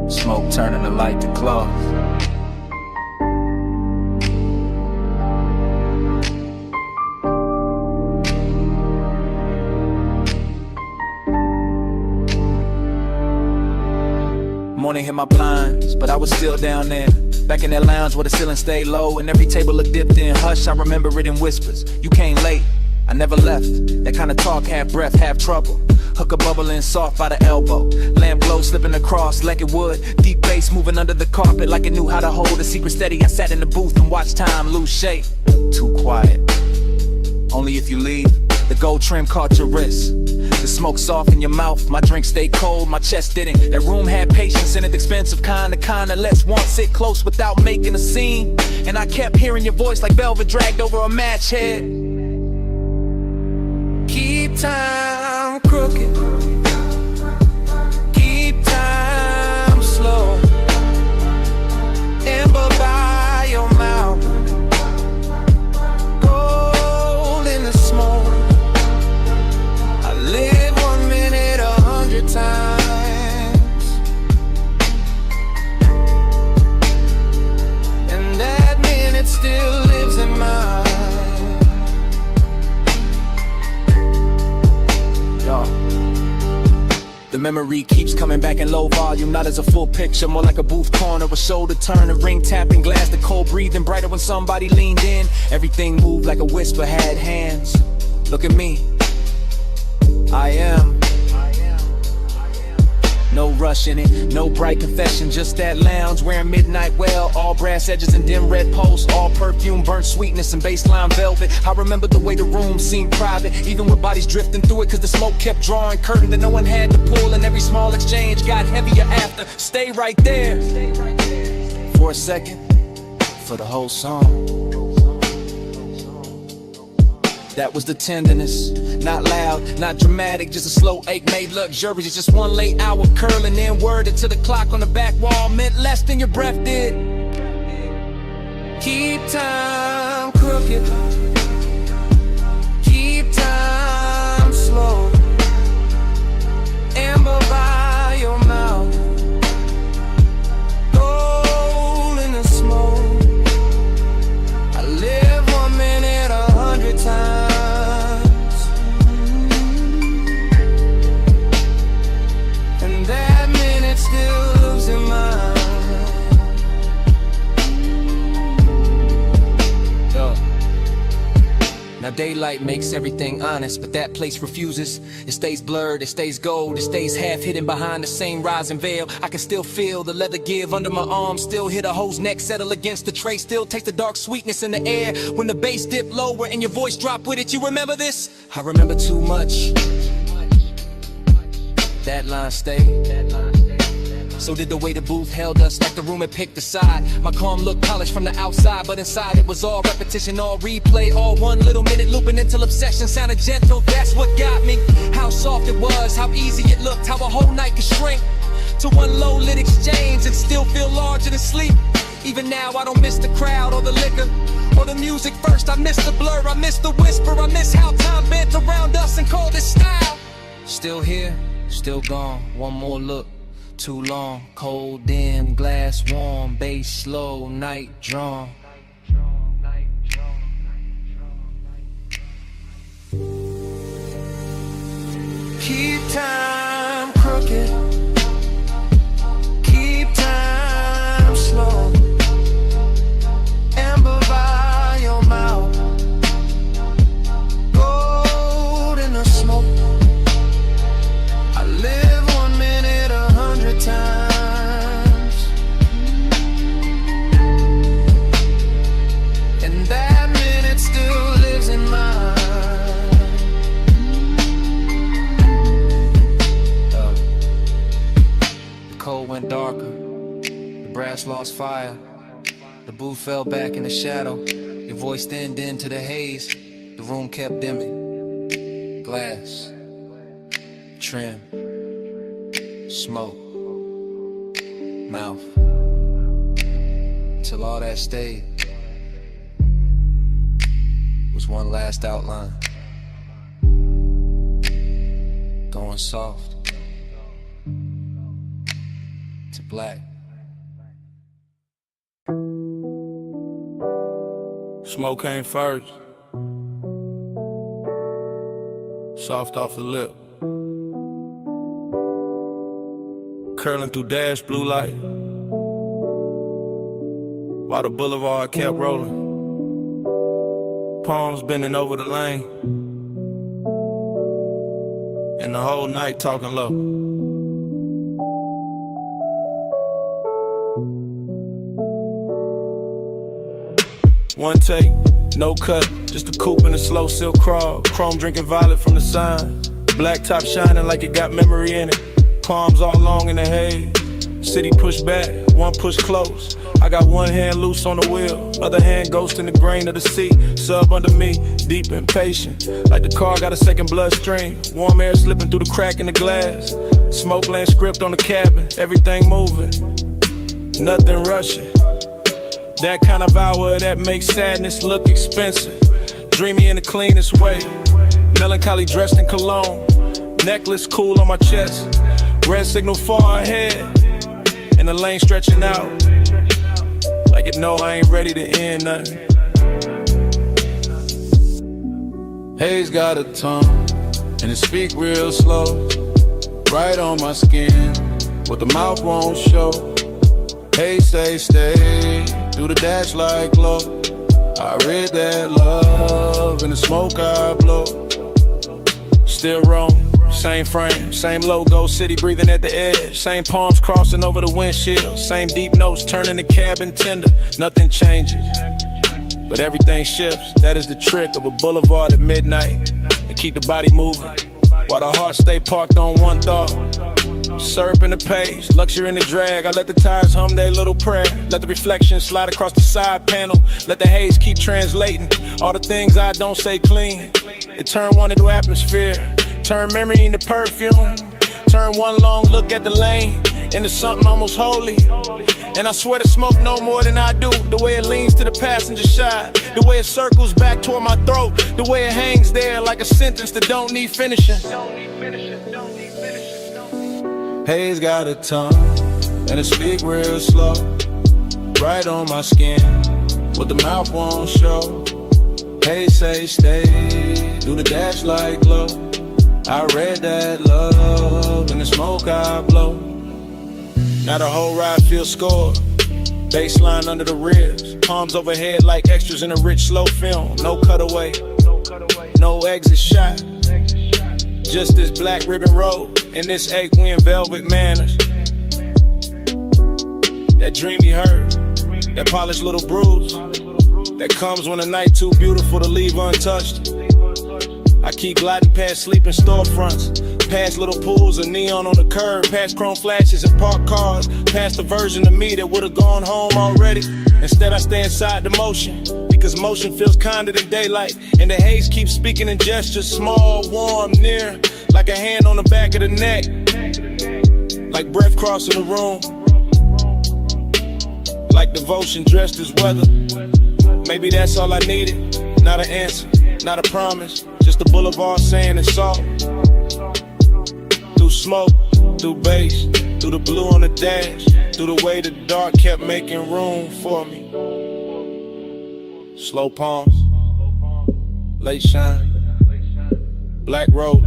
smoke turning the light to cloth. Morning hit my blinds, but I was still down there. Back in that lounge where the ceiling stayed low and every table looked dipped in. Hush, I remember it in whispers. You came late, I never left. That kind of talk, half breath, half trouble. Hooker bubbling soft by the elbow. Lamp glow slipping across like it would. Deep bass moving under the carpet like it knew how to hold a secret steady. I sat in the booth and watched time lose shape. Too quiet. Only if you leave. The gold trim caught your wrist. The smoke soft in your mouth. My drink stayed cold, my chest didn't. That room had patience in it, expensive kind of lets one sit close without making a scene. And I kept hearing your voice like velvet dragged over a match head. Keep time crooked. Keep time slow. Amber by your mouth. Gold in the smoke. I live 1 minute 100 times. And that minute still lives in mine. The memory keeps coming back in low volume, not as a full picture, more like a booth corner, a shoulder turn, a ring tapping glass, the cold breathing brighter when somebody leaned in. Everything moved like a whisper had hands. Look at me, I am. No rush in it, no bright confession, just that lounge wearing midnight well, all brass edges and dim red posts, all perfume, burnt sweetness and baseline velvet. I remember the way the room seemed private, even with bodies drifting through it, cause the smoke kept drawing curtain that no one had to pull, and every small exchange got heavier after. Stay right there for a second, for the whole song. That was the tenderness, not loud, not dramatic, just a slow ache made luxurious. Just one late hour curling, then worded to the clock on the back wall meant less than your breath did. Keep time crooked. Keep time slow. Amber by your mouth. Gold in the smoke. I live 1 minute 100 times. Now daylight makes everything honest, but that place refuses. It stays blurred, it stays gold, it stays half hidden behind the same rising veil. I can still feel the leather give under my arm, still hear the hoe's neck settle against the tray, still taste the dark sweetness in the air when the bass dip lower and your voice drop with it. You remember this? I remember too much. That line stayed. So did the way the booth held us, like the room had picked a side. My calm looked polished from the outside, but inside it was all repetition, all replay, all 1 little minute looping until obsession sounded gentle. That's what got me. How soft it was, how easy it looked, how a whole night could shrink to one low lit exchange and still feel larger than sleep. Even now I don't miss the crowd or the liquor or the music first. I miss the blur, I miss the whisper, I miss how time bent around us and called it style. Still here, still gone, one more look. Too long, cold dim, glass warm, bass slow, night drawn. Keep time crooked. Keep time slow. Amber by your mouth. Gold in the smoke. I live 1 minute 100 times. And that minute still lives in mine. The cold went darker. The brass lost fire. The booth fell back in the shadow. Your voice thinned into the haze. The room kept dimming. Glass. Trim. Smoke. Mouth. Till all that stayed was one last outline. Going soft to black. Smoke came first. Soft off the lip. Curling through dash blue light. While the boulevard kept rolling. Palms bending over the lane. and the whole night talking low. One take, no cut, just a coupe and a slow silk crawl. Chrome drinking violet from the sign. Black top shining like it got memory in it. Palms all long in the haze. City push back, one push close. I got one hand loose on the wheel, other hand ghost in the grain of the sea. Sub under me, deep impatient, like the car got a second bloodstream. Warm air slipping through the crack in the glass. Smoke land script on the cabin, everything moving, nothing rushing. That kind of hour that makes sadness look expensive. Dreamy in the cleanest way, melancholy dressed in cologne. Necklace cool on my chest, red signal far ahead, and the lane stretching out like it know I ain't ready to end nothing. Haze got a tongue, and it speak real slow. Right on my skin, what the mouth won't show. Haze say stay, do the dash like glow. I read that love in the smoke I blow. Still wrong, same frame, same logo, city breathing at the edge. Same palms crossing over the windshield. Same deep notes turning the cabin tender. Nothing changes, but everything shifts. That is the trick of a boulevard at midnight. And keep the body moving, while the heart stay parked on one thought. Syrup in the page, luxury in the drag. I let the tires hum their little prayer. Let the reflection slide across the side panel. Let the haze keep translating all the things I don't say clean. It turn one into atmosphere, turn memory into perfume. Turn one long look at the lane into something almost holy. And I swear to smoke no more than I do. The way it leans to the passenger side, the way it circles back toward my throat, the way it hangs there like a sentence that don't need finishing. Haze got a tongue, and it speak real slow. Right on my skin, what the mouth won't show. Haze say stay, do the dash like glow. I read that love in the smoke I blow. Now the whole ride feels scored. Baseline under the ribs, palms overhead like extras in a rich slow film. No cutaway, no exit shot. Just this black ribbon road and this ache-win velvet manners. That dreamy hurt, that polished little bruise that comes when a night too beautiful to leave untouched. I keep gliding past sleeping storefronts, past little pools of neon on the curb, past chrome flashes and parked cars, past the version of me that would've gone home already. Instead I stay inside the motion, because motion feels kinder than daylight. And the haze keeps speaking in gestures, small, warm, near, like a hand on the back of the neck, like breath crossing the room, like devotion dressed as weather. Maybe that's all I needed, not an answer, not a promise, just a boulevard saying it's all. Through smoke, through bass, through the blue on the dash, through the way the dark kept making room for me. Slow palms, late shine, black road,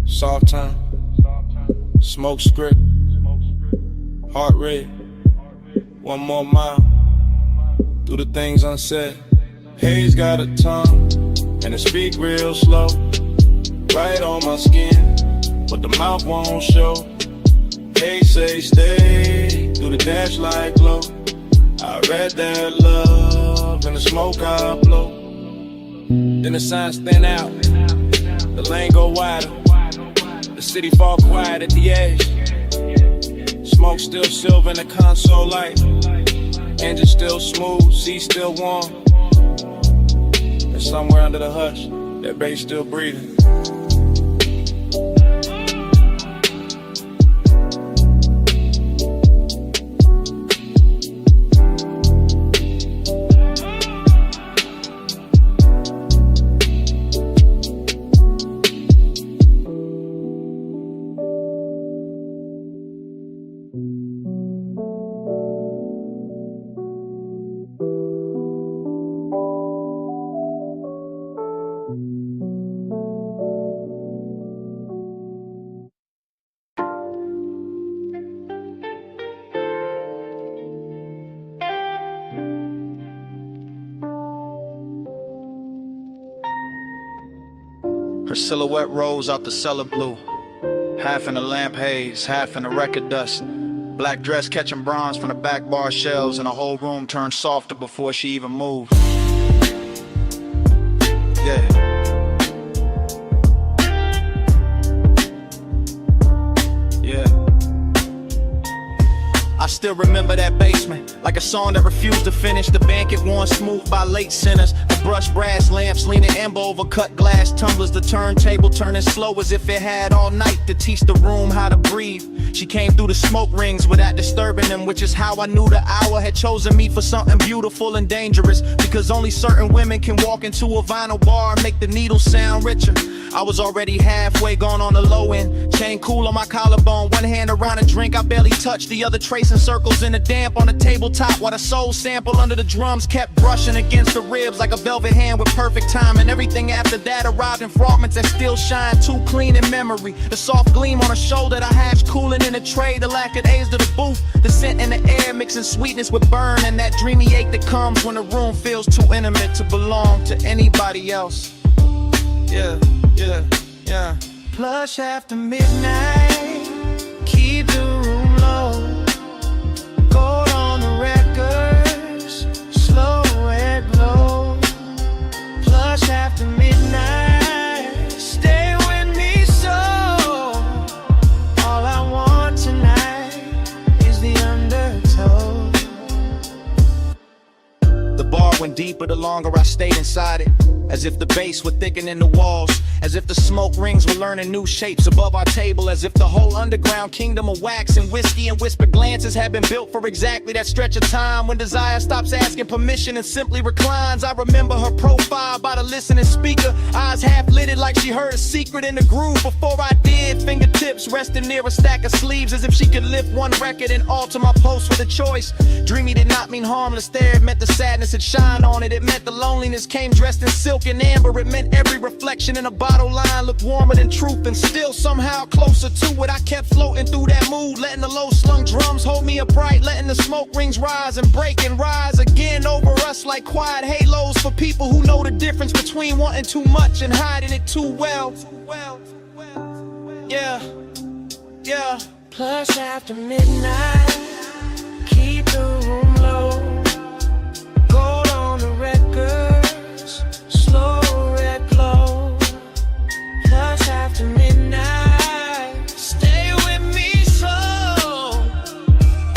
soft time, smoke script, heart red, one more mile, through the things unsaid. Haze got a tongue, and it speak real slow, right on my skin, but the mouth won't show. Haze say stay, do the dash like glow. I read that love in the smoke I blow. Then the signs thin out, the lane go wider, the city fall quiet at the edge. Smoke still silver in the console light, engine still smooth, seat still warm. And somewhere under the hush, that bass still breathing. Her silhouette rose out the cellar blue, half in the lamp haze, half in the record dust. Black dress catching bronze from the back bar shelves, and the whole room turned softer before she even moved. Yeah. I still remember that basement, like a song that refused to finish. The banquet worn smooth by late sinners. The brushed brass lamps leaning amber over cut glass tumblers. The turntable turning slow as if it had all night to teach the room how to breathe. She came through the smoke rings without disturbing them, which is how I knew the hour had chosen me for something beautiful and dangerous. Because only certain women can walk into a vinyl bar and make the needle sound richer. I was already halfway gone on the low end. Chain cool on my collarbone, one hand around a drink I barely touched, the other tracing circles in the damp on the tabletop, while the soul sample under the drums kept brushing against the ribs like a velvet hand with perfect time. And everything after that arrived in fragments that still shine too clean in memory. The soft gleam on her shoulder, the hash cooling in the tray, the lack of days to the booth, the scent in the air mixing sweetness with burn, and that dreamy ache that comes when the room feels too intimate to belong to anybody else. Yeah, yeah, yeah. Plush after midnight, keep the room low. Gold on the records, slow red glow. Plush after midnight, stay with me so. All I want tonight is the undertow. The bar went deeper the longer I stayed inside it, as if the bass were thickening the walls, as if the smoke rings were learning new shapes above our table, as if the whole underground kingdom of wax and whiskey and whispered glances had been built for exactly that stretch of time when desire stops asking permission and simply reclines. I remember her profile by the listening speaker, eyes half lidded like she heard a secret in the groove before I did. Fingertips resting near a stack of sleeves, as if she could lift one record and alter my post with a choice. Dreamy did not mean harmless there, it meant the sadness had shine on it. It meant the loneliness came dressed in silk and amber. It meant every reflection in a bottle line looked warmer than truth, and still somehow closer to it. I kept floating through that mood, letting the low slung drums hold me upright, letting the smoke rings rise and break and rise again over us like quiet halos for people who know the difference between wanting too much and hiding it too well. Yeah, yeah. Plush after midnight, keep the room low. Gold on the records, slow red glow. Plush after midnight, stay with me so.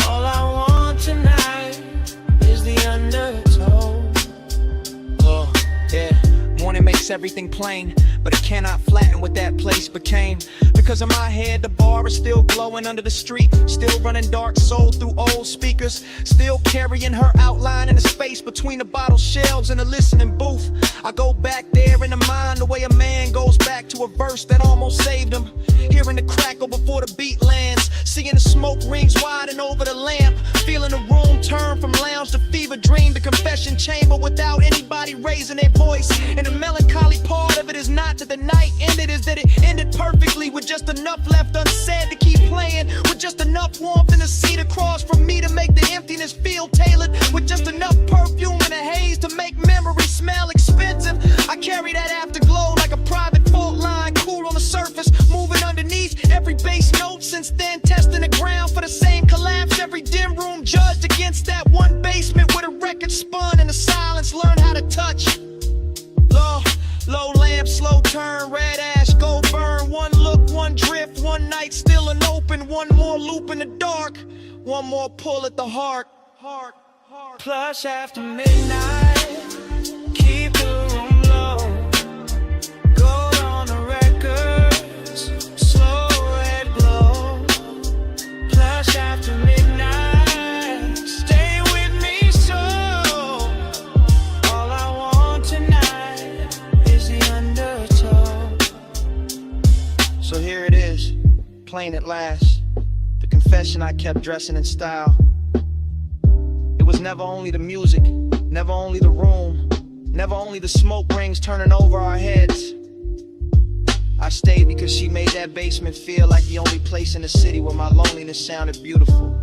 All I want tonight is the undertow. Oh, yeah. Morning makes everything plain, but it cannot flatten what that place became. Because in my head, the bar is still glowing under the street, still running dark soul through old speakers, still carrying her outline in the space between the bottle shelves and the listening booth. I go back there in the mind the way a man goes back to a verse that almost saved him. Hearing the crackle before the beat lands, seeing the smoke rings widen over the lamp, feeling the room turn from lounge to fever dream to confession chamber without anybody raising their voice. And the melancholy part of it is not that the night ended, is that it ended perfectly with just enough left unsaid to keep playing, with just enough warmth in the seat across from me to make the emptiness feel tailored, with just enough perfume and a haze to make memory smell expensive. I carry that afterglow like a private fault line, cool on the surface, moving underneath every bass note. Since then, testing the ground for the same collapse. Every dim room judged against that one basement where the record spun and the silence learned how to touch. Low lamp, slow turn, red ash, go burn. One look, one drift, one night still an open. One more loop in the dark, one more pull at the heart. Plush after midnight, keep the room low. Gold on the records, slow red glow. Plush after midnight, stay with me so. All I want tonight is the undertow. So here it is, plain at last, the confession I kept dressing in style. It was never only the music, never only the room, never only the smoke rings turning over our heads. I stayed because she made that basement feel like the only place in the city where my loneliness sounded beautiful.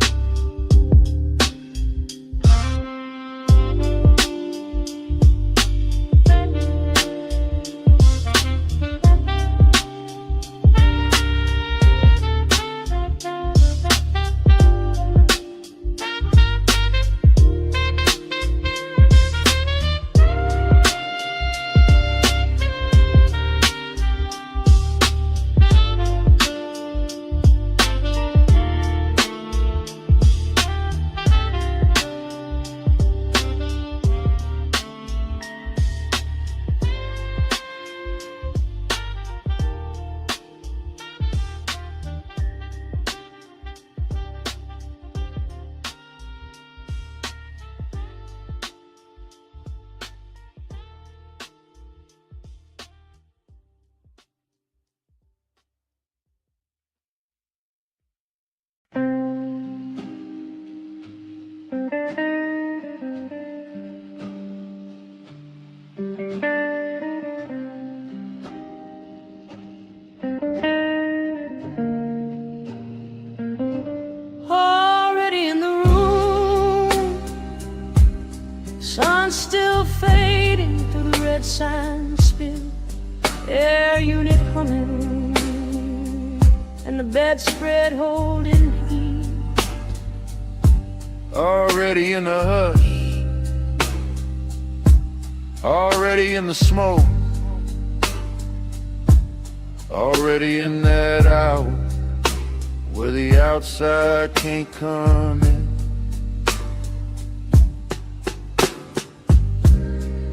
red sign spill, air unit humming, and the bedspread holding heat. Already in the hush, already in the smoke, already in that hour where the outside can't come in.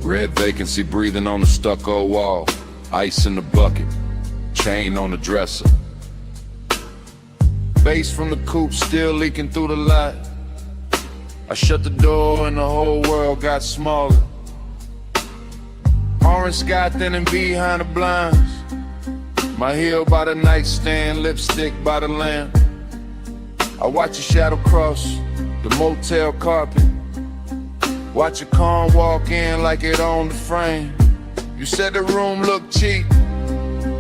Red vacancy breathing on the stucco wall, ice in the bucket, chain on the dresser. Bass from the coupe still leaking through the light. I shut the door and the whole world got smaller. Orange sky thinning behind the blinds. My heel by the nightstand, lipstick by the lamp. I watch a shadow cross the motel carpet. Watch a car walk in like it owned the frame. You said the room looked cheap,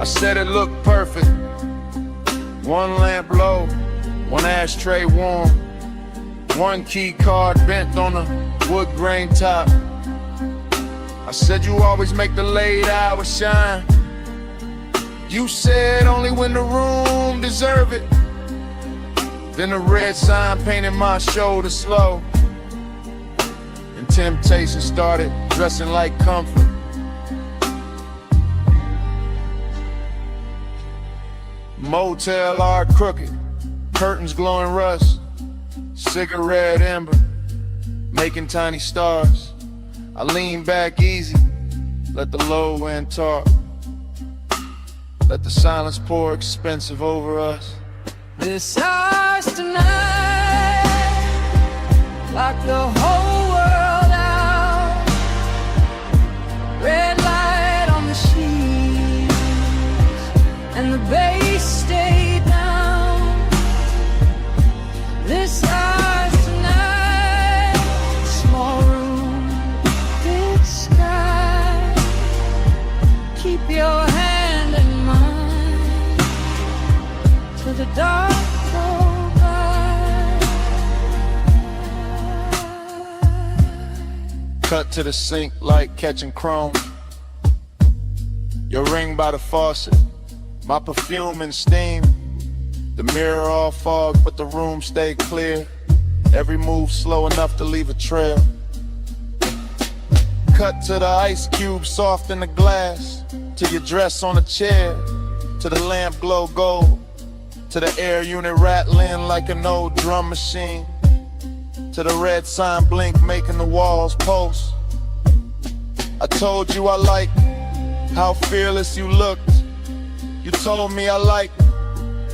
I said it looked perfect. One lamp low, one ashtray warm, one key card bent on a wood grain top. I said you always make the late hours shine. You said only when the room deserve it. Then the red sign painted my shoulder slow, and temptation started dressing like comfort. Motel art crooked, curtains glowing rust, cigarette ember, making tiny stars. I lean back easy, let the low end talk. Let the silence pour expensive over us. This house tonight, lock the whole world out. Red light on the sheets, and the bass stay down. This house tonight, small room, big sky. Keep your hand in mine till the dark go by. Cut to the sink like catching chrome. Your ring by the faucet, my perfume and steam. The mirror all fog, but the room stay clear. Every move slow enough to leave a trail. Cut to the ice cube soft in the glass, to your dress on a chair, to the lamp glow gold, to the air unit rattling like an old drum machine, to the red sign blink making the walls pulse. I told you I liked how fearless you looked. You told me I liked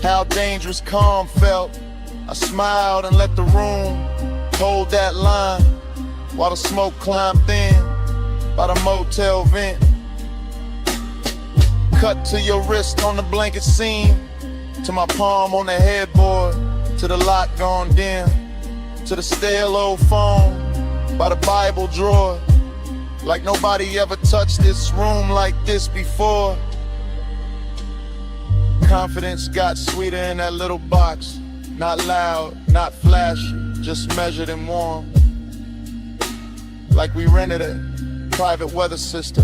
how dangerous calm felt. I smiled and let the room hold that line while the smoke climbed thin by the motel vent. Cut to your wrist on the blanket seam, to my palm on the headboard, to the lock gone dim, to the stale old phone by the Bible drawer. Like nobody ever touched this room like this before. Confidence got sweeter in that little box. Not loud, not flashy, just measured and warm. Like we rented a private weather system.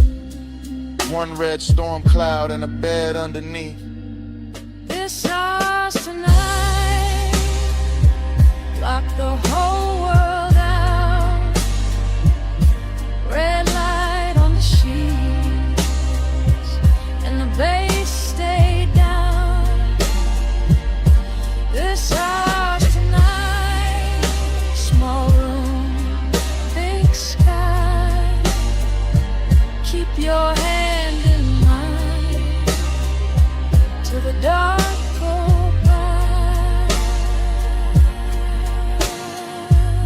One red storm cloud and a bed underneath. This house tonight, lock the whole world out. Red light on the sheets, and the bass stay down. This house tonight, small room, big sky. Keep your hand in mine till the dark go by.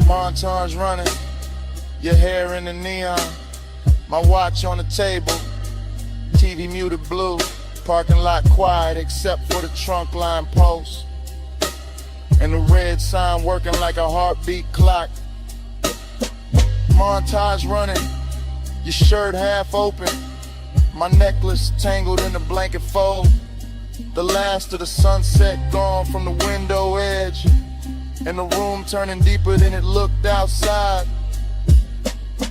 Montage running, your hair in the neon, my watch on the table, TV muted blue, parking lot quiet except for the trunk line post, and the red sign working like a heartbeat clock. Montage running, your shirt half open, my necklace tangled in the blanket fold. The last of the sunset gone from the window edge, and the room turning deeper than it looked outside.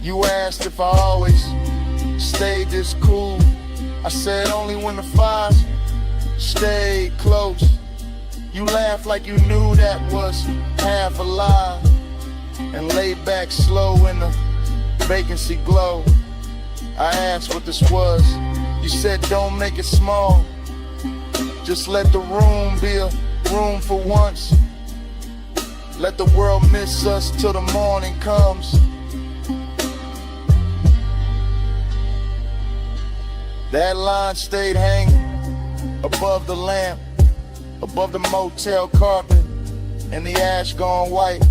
You asked if I always stayed this cool. I said only when the fires stayed close. You laughed like you knew that was half a lie, and laid back slow in the vacancy glow. I asked what this was. You said don't make it small, just let the room be a room for once. Let the world miss us till the morning comes. That line stayed hanging above the lamp, above the motel carpet, and the ash gone white.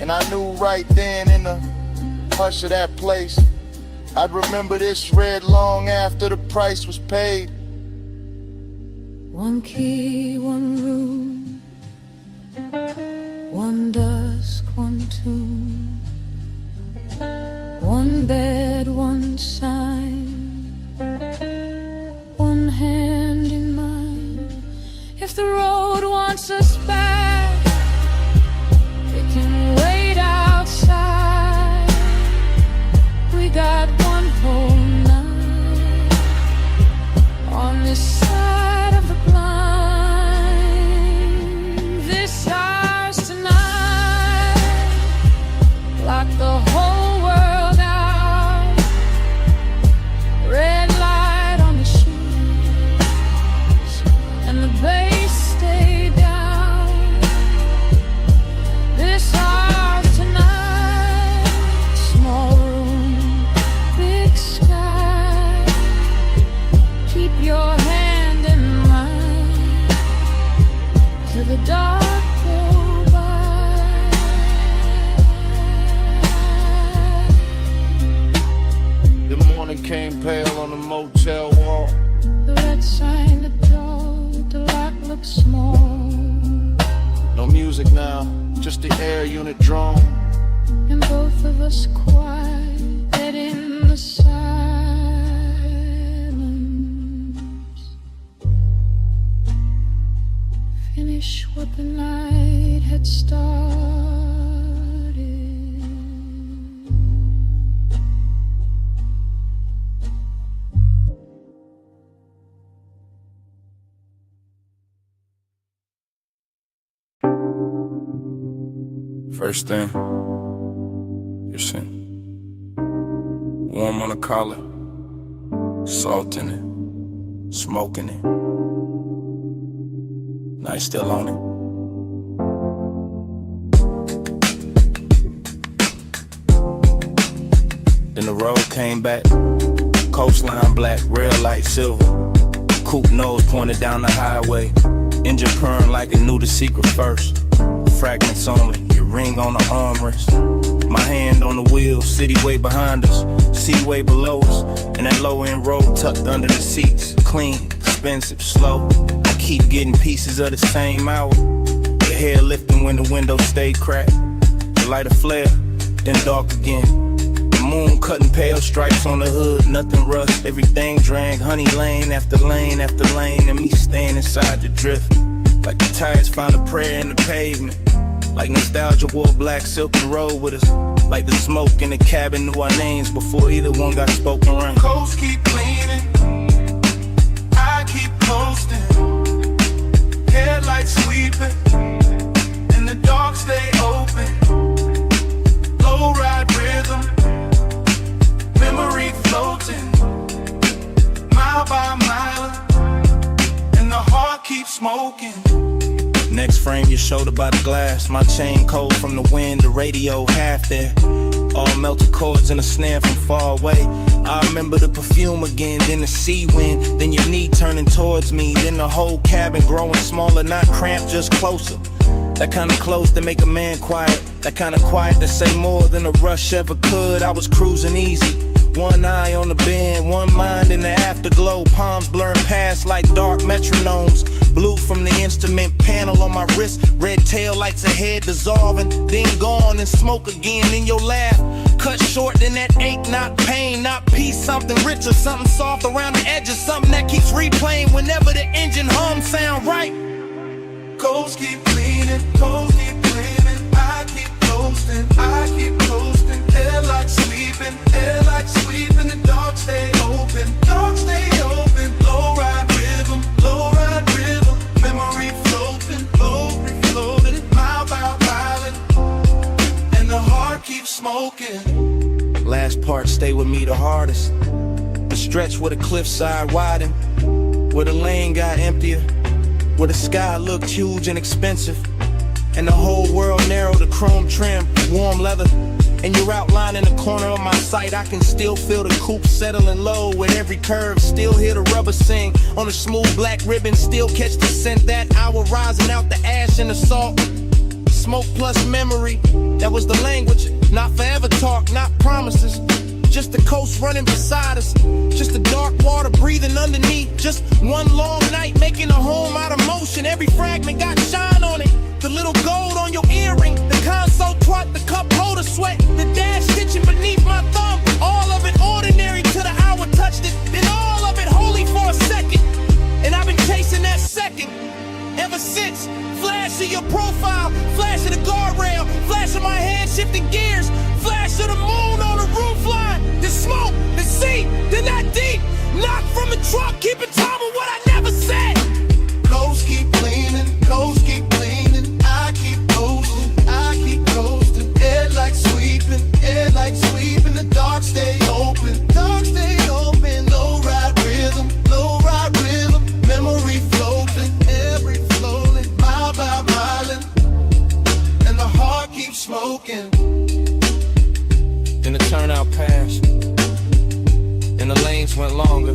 And I knew right then in the hush of that place, I'd remember this red long after the price was paid. One key, one room, one dusk, one tomb, one bed, one sign, one hand in mine. If the road wants us back, it can wait outside. We got one whole night on this side of the blind. This house tonight, lock the whole world out. Red light on the sheets, and the bass stay down. This house tonight, small room, big sky. Keep your hand in mine till the dark go by. The morning came pale on the motel wall. The red sign, the door, the lock looks small, No music now, just the air unit drone. and both of us quiet in the silence. Finish what the night had started. First thing, your sin. Warm on the collar, salt in it, smoking it. Night still on it. Then the road came back, coastline black, rail light silver. Coupe nose pointed down the highway, engine purring like it knew the secret first. Fragments only, your ring on the armrest. My hand on the wheel, city way behind us, sea way below us, and that low end road tucked under the seats. Clean, expensive, slow. I keep getting pieces of the same hour. The hair lifting when the window stayed cracked. The light a flare, then dark again. The moon cutting pale stripes on the hood, nothing rust. Everything drank, honey lane after lane after lane, and me staying inside the drift. Like the tires found a prayer in the pavement. Like nostalgia wore black silk and rode with us. Like the smoke in the cabin knew our names before either one got spoken right. Coast keep cleaning, I keep coasting. Headlights sweeping, and the dark stay open. Low ride rhythm, memory floating, mile by mile, and the heart keeps smoking. Next frame, your shoulder by the glass. My chain cold from the wind, the radio half there. All melted chords and a snare from far away. I remember the perfume again, then the sea wind, then your knee turning towards me, then the whole cabin growing smaller, not cramped, just closer. That kind of close to make a man quiet, that kind of quiet to say more than a rush ever could. I was cruising easy, one eye on the bend, one mind in the afterglow, palms blurring past like dark metronomes. Blue from the instrument panel on my wrist, red tail lights ahead dissolving, then gone and smoke again in your laugh. Cut short, then that ache, not pain, not peace, something richer, something soft around the edges, something that keeps replaying whenever the engine hum sound right. Coast keep cleaning, coast keep cleaning, I keep coasting, I keep coasting. Headlights sweeping, the dark stay open, dogs stay open. Low ride rhythm, low ride rhythm. Memory floating, floating, mile by mile, and the heart keeps smoking. Last part stay with me the hardest. The stretch where the cliffside widened, where the lane got emptier, where the sky looked huge and expensive, and the whole world narrowed to chrome trim, warm leather. And you're outlining the corner of my sight. I can still feel the coupe settling low with every curve. Still hear the rubber sing on the smooth black ribbon. Still catch the scent that hour rising out the ash and the salt. Smoke plus memory, that was the language. Not forever talk, not promises. Just the coast running beside us, just the dark water breathing underneath. Just one long night making a home out of motion. Every fragment got shine on it. The little gold on your earring, the console twat, the cup holder sweat, the dash stitching beneath my thumb. All of it ordinary till the hour touched it, then all of it holy for a second. And I've been chasing that second ever since. Flash of your profile, flash of the guardrail, flash of my hand shifting gears, flash of the moon on the roof line, the smoke, the sea, then that deep knock from the truck, keeping time with what I never said. Coast keep leaning, coast keep leaning. I keep coasting. Head like sweeping, the dark stay open, low ride rhythm, memory floating, every floating, mile by mile, and the heart keeps smoking. Then the turnout passed, and the lanes went longer.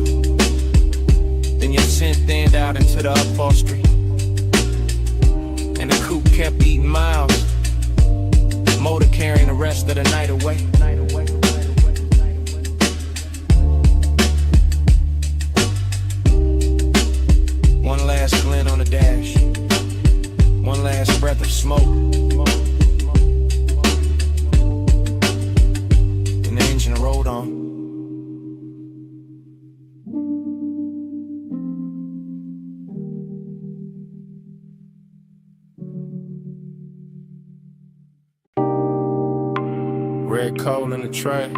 Then your scent thinned out into the upholstery, and the coupe kept eating miles. Motor carrying the rest of the night away. One last glint on the dash, one last breath of smoke, and the engine rolled on. Red coal in the tray,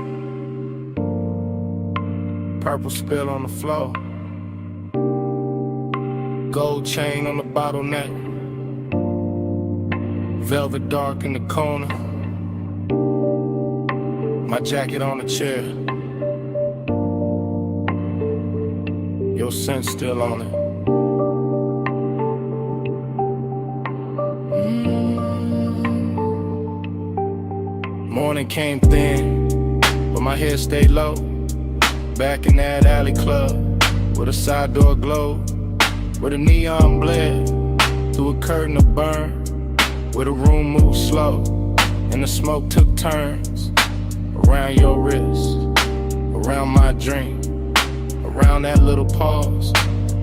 purple spill on the floor, gold chain on the bottleneck, velvet dark in the corner, my jacket on the chair, your scent still on it. Morning came thin, but my hair stayed low. Back in that alley club, with a side door glowed, where the neon bled through a curtain of burn, where the room moved slow, and the smoke took turns around your wrist, around my drink, around that little pause.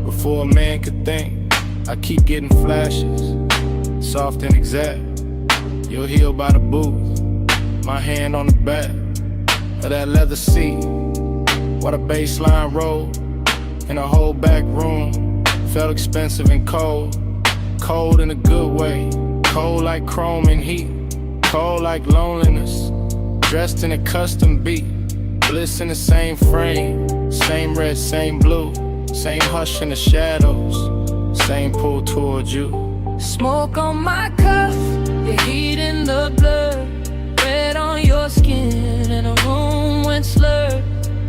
Before a man could think, I keep getting flashes, soft and exact. You're healed by the booth. My hand on the back of that leather seat, while the baseline rolled, and the whole back room felt expensive and cold. Cold in a good way, cold like chrome and heat, cold like loneliness, dressed in a custom beat, bliss in the same frame, same red, same blue, same hush in the shadows, same pull towards you. Smoke on my cuff, the heat in the blood, red on your skin, and the room went slurred.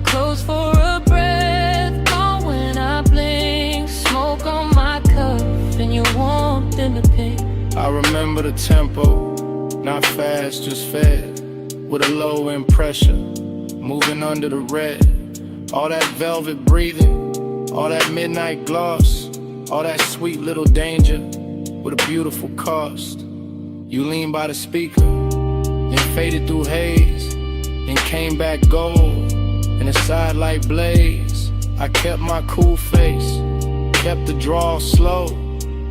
Close for a breath, gone when I blink. Smoke on my cuff, and your warmth in the pink. I remember the tempo, not fast, just fed, with a low end pressure, moving under the red. All that velvet breathing, all that midnight gloss, all that sweet little danger, with a beautiful cost. You lean by the speaker, then faded through haze, then came back gold, in a sidelight blaze. I kept my cool face, kept the draw slow,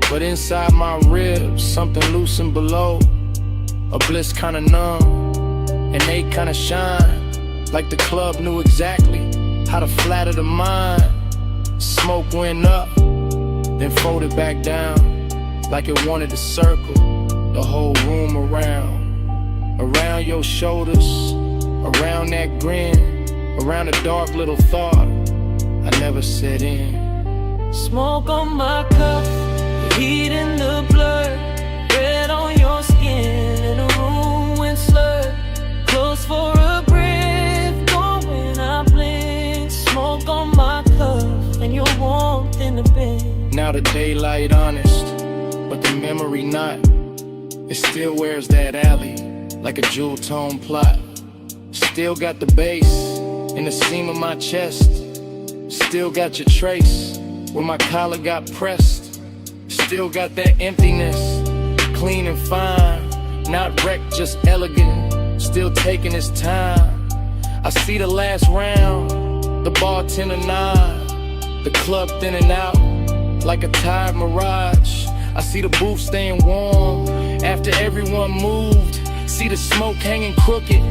but inside my ribs, something loosened below. A bliss kinda numb, and they kinda shine, like the club knew exactly how to flatter the mind. Smoke went up, then folded back down, like it wanted to circle the whole room around your shoulders, around that grin, Around a dark little thought I never set in. Smoke on my cup, the heat in the blur, red on your skin, and the room went slurred. Close for a breath, gone when I blink. Smoke on my cup, and your warmth in the bed. Now the daylight honest, but the memory not. It still wears that alley like a jewel tone plot. Still got the bass in the seam of my chest. Still got your trace where my collar got pressed. Still got that emptiness, clean and fine. Not wrecked, just elegant. Still taking his time. I see the last round, the bartender nod, the club thin and out like a tired mirage. I see the booth staying warm after everyone moved. See the smoke hanging crooked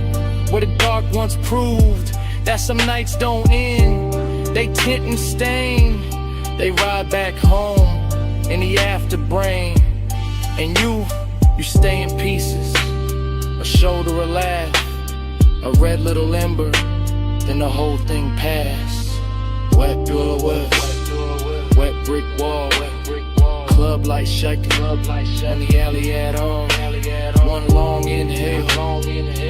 where the dark once proved that some nights don't end. They tint and stain. They ride back home in the afterbrain. And you stay in pieces. A shoulder, a laugh, a red little ember, then the whole thing passed. Wet door was, wet brick wall, club light shaking, on the alley at all. One long inhale,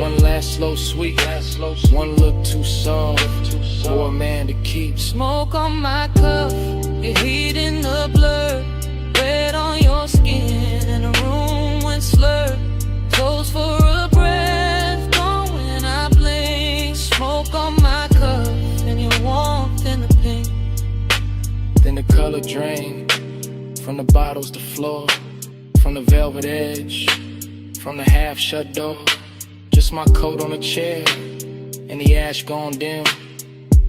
one last slow sweet, one look too soft for a man to keep. Smoke on my cuff, your heat in the blur, red on your skin, and the room went slurred. Close for a breath, gone when I blink. Smoke on my cuff, and your warmth in the pink. Then the color drained from the bottles to floor, from the velvet edge, from the half shut door. Just my coat on a chair, and the ash gone dim,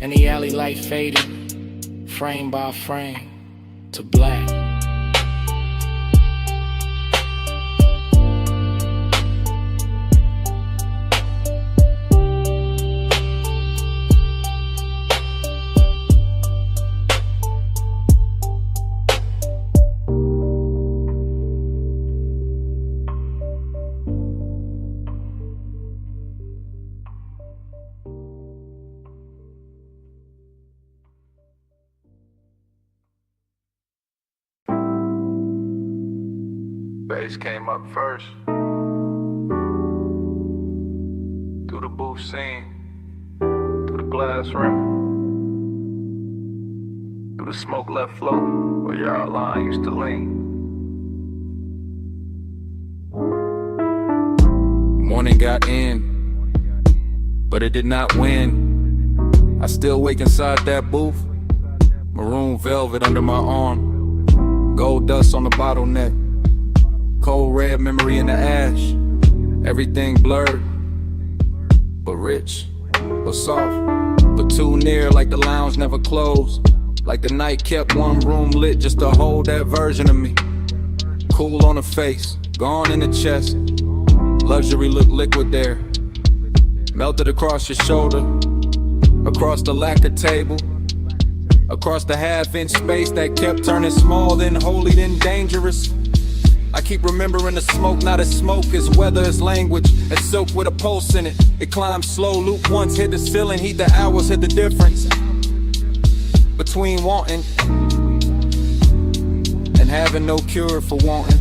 and the alley light faded, frame by frame, to black. Bass came up first. Through the booth scene, through the glass rim, through the smoke left float where your line used to lean. Morning got in, but it did not win. I still wake inside that booth, maroon velvet under my arm, gold dust on the bottleneck. Cold red memory in the ash. Everything blurred, but rich, but soft, but too near like the lounge never closed. Like the night kept one room lit just to hold that version of me. Cool on the face, gone in the chest. Luxury looked liquid there. Melted across your shoulder, across the lacquer table, across the half-inch space that kept turning small, then holy, then dangerous. I keep remembering the smoke, not as smoke, as weather, as language, as silk with a pulse in it. It climbs slow, loop once, hit the ceiling, heat the hours, hit the difference between wanting and having no cure for wanting.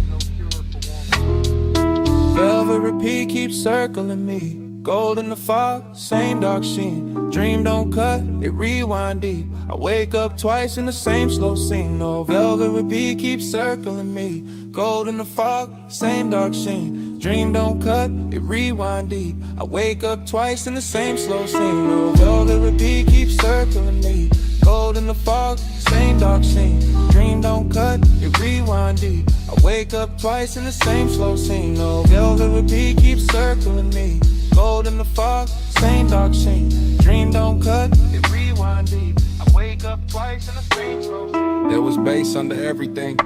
Velvet repeat keeps circling me, gold in the fog, same dark sheen. Dream don't cut, it rewind deep. I wake up twice in the same slow scene. No, velvet repeat keeps circling me, gold in the fog, same dark sheen. Dream don't cut, it rewind deep. I wake up twice in the same slow scene. No, velvet repeat keeps circling me, gold in the fog, same dark scene. Dream don't cut, it rewind deep. I wake up twice in the same slow scene. No, velvet repeat keeps circling me, gold in the fog, same dark scene. Dream don't cut, it rewind deep. I wake up twice in the same slow scene. There was bass under everything,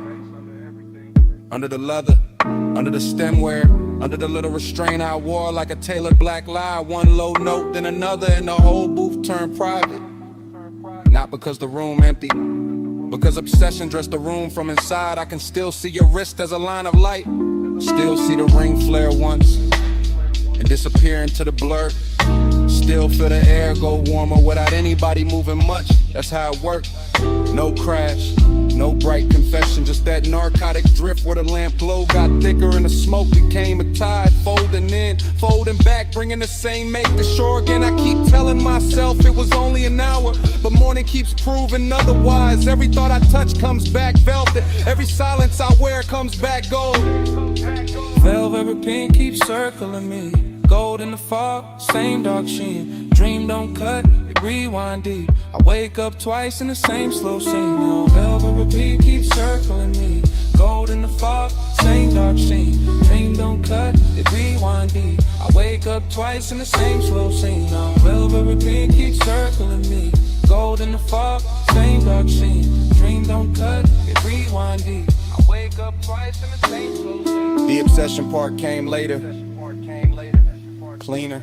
under the leather, under the stemware, under the little restraint I wore like a tailored black lie. One low note, then another, and the whole booth turned private. Not because the room empty, because obsession dressed the room from inside. I can still see your wrist as a line of light, still see the ring flare once and disappear into the blur. still feel the air go warmer without anybody moving much. That's how it worked. No crash, no bright confession, just that narcotic drift where the lamp glow got thicker and the smoke became a tide, folding in, folding back, bringing the same make to shore again. I keep telling myself it was only an hour, but morning keeps proving otherwise. Every thought I touch comes back velvet, every silence I wear comes back gold. Velvet pink keeps circling me, gold in the fog, same dark sheen. Dream don't cut, it rewind deep. I wake up twice in the same slow scene. Now velvet repeat keeps circling me, gold in the fog, same dark scene. Dream don't cut, it rewind deep. I wake up twice in the same slow scene. Now velvet repeat keeps circling me, gold in the fog, same dark scene. Dream don't cut, it rewind deep. I wake up twice in the same slow scene. The obsession part came later, cleaner,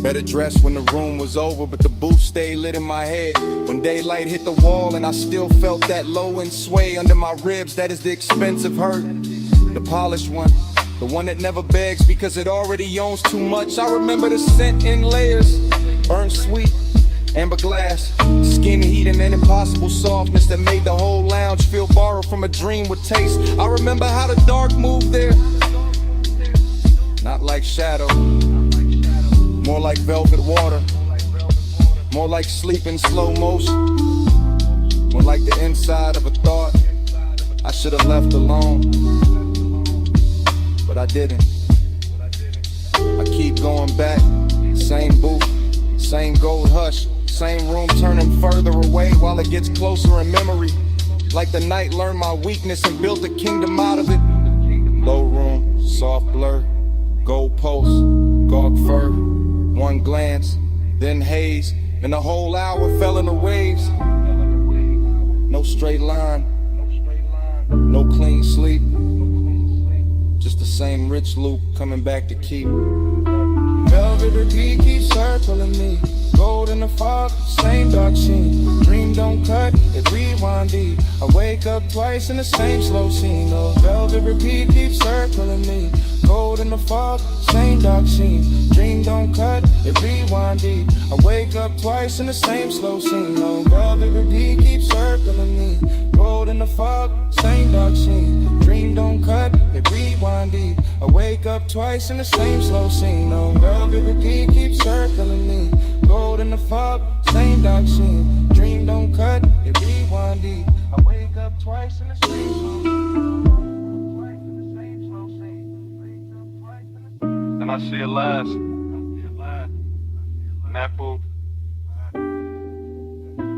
better dressed when the room was over, but the booth stayed lit in my head. When daylight hit the wall and I still felt that low end sway under my ribs, that is the expensive hurt. The polished one, the one that never begs because it already owns too much. I remember the scent in layers, burnt sweet, amber glass, skin heat and an impossible softness that made the whole lounge feel borrowed from a dream with taste. I remember how the dark moved there, not like shadow, more like velvet water, more like sleep in slow motion, more like the inside of a thought I should have left alone, but I didn't. I keep going back, same booth, same gold hush, same room turning further away while it gets closer in memory. Like the night learned my weakness and built a kingdom out of it. Low room, soft blur, gold post, gawk fur, one glance, then haze, and the whole hour fell in the waves. No straight line, no clean sleep, just the same rich loop coming back to keep. Velvet repeat keeps circling me, gold in the fog, same dark sheen. Dream don't cut, it rewind deep. I wake up twice in the same slow scene. Oh, velvet repeat keeps circling me, gold in the fog, same dark sheen. Dream don't cut, it rewind deep. I wake up twice in the same slow scene. Oh, velvet repeat keeps circling me, gold in the fog, same dark sheen. Dream don't cut, it rewind deep. I wake up twice in the same slow scene. Oh, velvet repeat keeps circling me, gold in the fog, same dark sheen. Dream don't cut, it rewind deep. I wake up twice in the same slow scene. And I see it last, in that booth,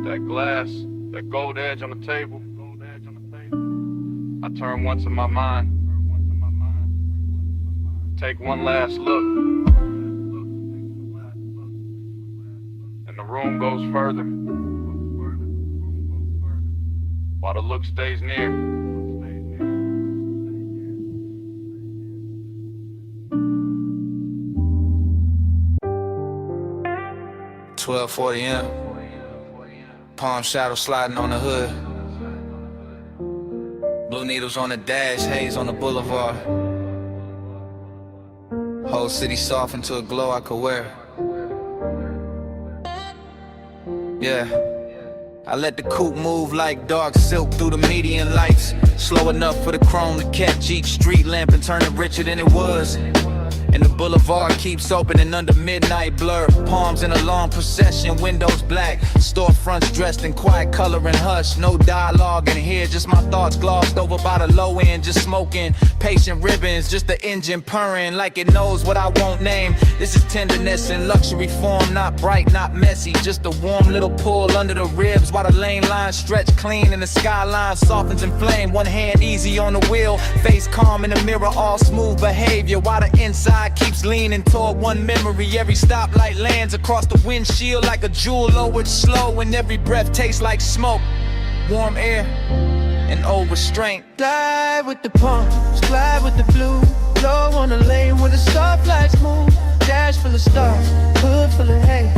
that glass, that gold edge on the table. I turn once in my mind, take one last look, and the room goes further, while the look stays near. 12:40 M. Palm shadow sliding on the hood. Blue needles on the dash, haze on the boulevard. Whole city soft into a glow I could wear. Yeah, I let the coupe move like dark silk through the median lights. Slow enough for the chrome to catch each street lamp and turn it richer than it was. And the boulevard keeps opening under midnight blur. Palms in a long procession, windows black. Storefronts dressed in quiet color and hush. No dialogue in here, just my thoughts glossed over by the low end. Just smoking, patient ribbons, just the engine purring like it knows what I won't name. This is tenderness in luxury form, not bright, not messy. Just a warm little pull under the ribs while the lane lines stretch clean and the skyline softens in flame. One hand easy on the wheel, face calm in the mirror, all smooth behavior while the inside keeps leaning toward one memory. Every stoplight lands across the windshield like a jewel lowered slow, and every breath tastes like smoke, warm air, and old restraint. Glide with the palms, glide with the blue. Blow on the lane where the stoplights move. Dash full of stars, hood full of hay.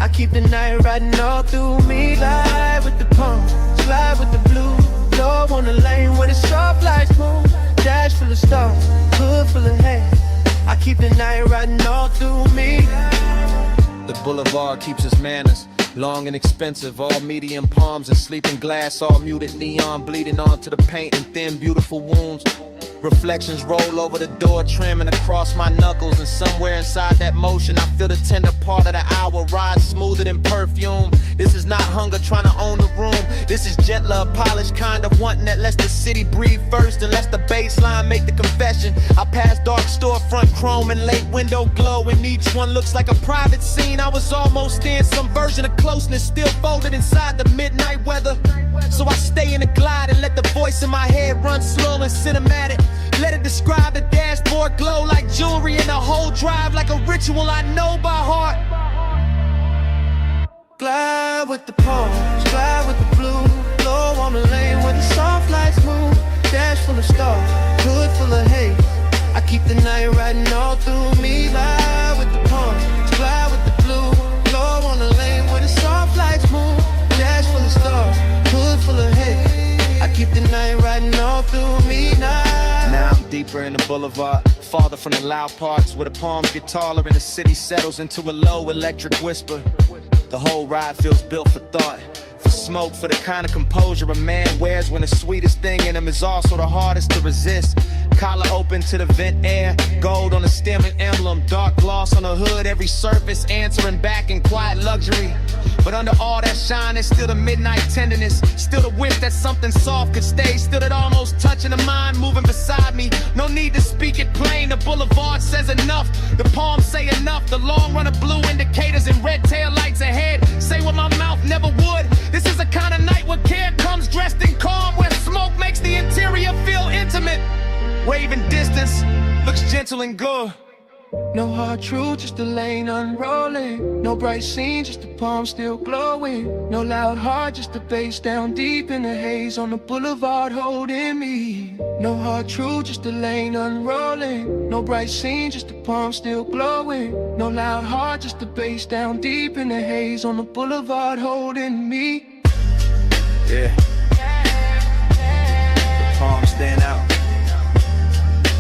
I keep the night riding all through me. Glide with the palms, glide with the blue. Blow on the lane where the stoplights move. Dash full of stars, hood full of hay. I keep the night riding all through me. Boulevard keeps its manners. Long and expensive, all medium palms and sleeping glass, all muted neon bleeding onto the paint and thin beautiful wounds. Reflections roll over the door trim and across my knuckles, and somewhere inside that motion I feel the tender part of the hour rise smoother than perfume. This is not hunger trying to own the room. This is gentler, polished kind of wanting that lets the city breathe first and lets the baseline make the confession. I pass dark storefront chrome and late window glow, and each one looks like a private scene. I was almost in some version of closeness, still folded inside the midnight weather. So I stay in the glide and let the voice in my head run slow and cinematic. Let it describe the dashboard glow like jewelry, and the whole drive like a ritual I know by heart. Glide with the palms, glide with the blue. Low on the lane where the soft lights move. Dash full of stars, hood full of haze. I keep the night riding all through me. Glide with the palms, glide with the blue. Low on the lane where the soft lights move. Dash full of stars, hood full of haze. I keep the night riding all through me now. Now I'm deeper in the boulevard, farther from the loud parts where the palms get taller and the city settles into a low electric whisper. The whole ride feels built for thought, for smoke, for the kind of composure a man wears when the sweetest thing in him is also the hardest to resist. Collar open to the vent air, gold on the stem and emblem, dark gloss on the hood, every surface answering back in quiet luxury. But under all that shine, there's still the midnight tenderness, still the wish that something soft could stay, still that almost touching the mind moving beside me. No need to speak it plain, the boulevard says enough, the palms say enough, the long run of blue indicators and red tail lights ahead say what my mouth never would. This is the kind of night where care comes dressed in calm, where smoke makes the interior feel intimate. Waving distance looks gentle and good. No hard truth, just the lane unrolling. No bright scene, just the palm still glowing. No loud heart, just the bass down deep in the haze on the boulevard holding me. No hard truth, just the lane unrolling. No bright scene, just the palm still glowing. No loud heart, just the bass down deep in the haze on the boulevard holding me. Yeah. The palms stand out.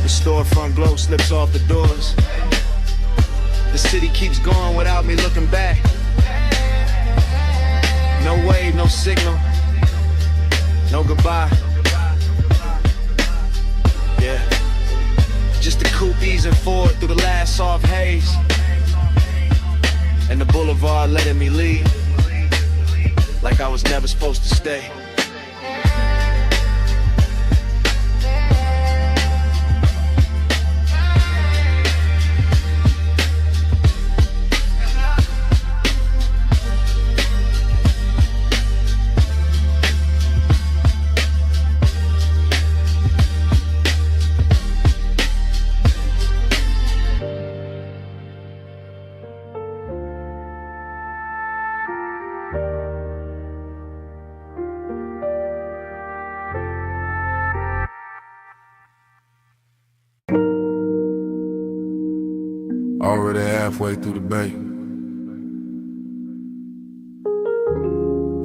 The storefront glow slips off the doors. The city keeps going without me looking back. No wave, no signal, no goodbye. Yeah, just the coupe easing forward through the last soft haze, and the boulevard letting me leave like I was never supposed to stay. Already halfway through the bay.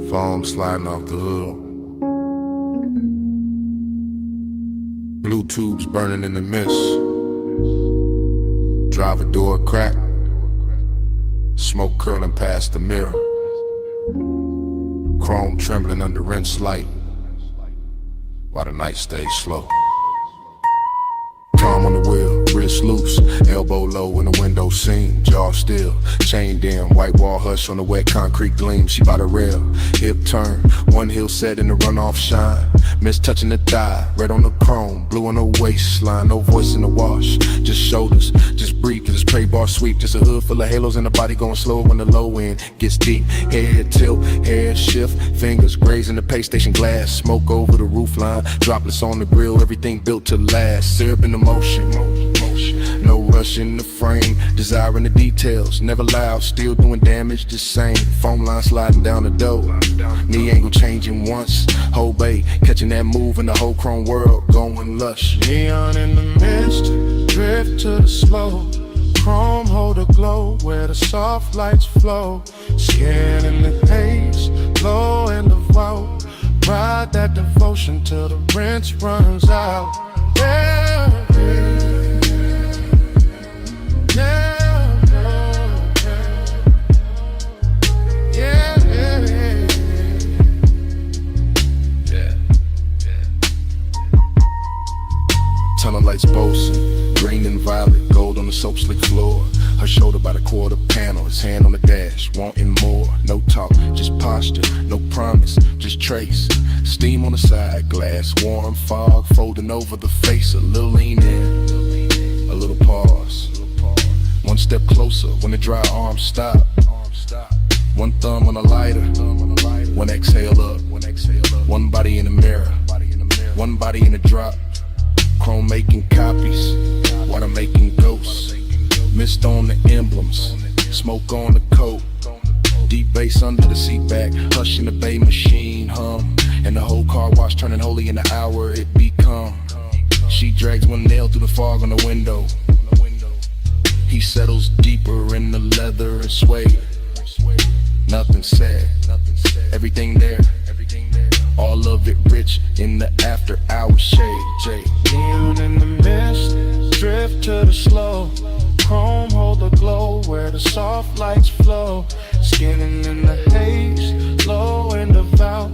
Foam sliding off the hood. Blue tubes burning in the mist. Driver door cracked. Smoke curling past the mirror. Chrome trembling under rinse light while the night stays slow. Palm on the wheel, wrist loose, elbow low in the window scene, jaw still, chain dim, white wall hush on the wet concrete gleam. She by the rail, hip turn, one heel set in the runoff shine. Miss touching the thigh, red on the chrome, blue on the waistline. No voice in the wash, just shoulders, just breathe. Cause it's tray bar sweep, just a hood full of halos and the body going slow when the low end gets deep. Head tilt, hair shift, fingers grazing the pay station glass. Smoke over the roof line, droplets on the grill, everything built to last. Syrup in the motion, no rush in the frame, desiring the details, never loud, still doing damage the same. Foam line sliding down the door, knee angle changing once. Whole bay catching that move in the whole chrome world going lush. Neon in the mist, drift to the slow. Chrome hold a glow where the soft lights flow. Skin in the haze, low in the vault. Ride that devotion till the rinse runs out. Yeah, yeah, yeah, yeah. lights boasting, green and violet, gold on the soap slick floor. Her shoulder by the quarter panel, his hand on the dash, wanting more. No talk, just posture, no promise, just trace. Steam on the side, glass, warm fog, folding over the face. A little lean in, a little pause. One step closer when the dry arms stop. One thumb on a lighter, one exhale up. One body in the mirror, one body in the drop. Chrome making copies, water making ghosts. Mist on the emblems, smoke on the coat. Deep bass under the seat back, hush in the bay machine hum. And the whole car wash turning holy in the hour it become. She drags one nail through the fog on the window. He settles deeper in the leather and suede. Nothing said, everything there. All of it rich in the after hour shade. Jay. Neon in the mist, drift to the slow. Chrome hold the glow where the soft lights flow. Skinning in the haze, low and devout.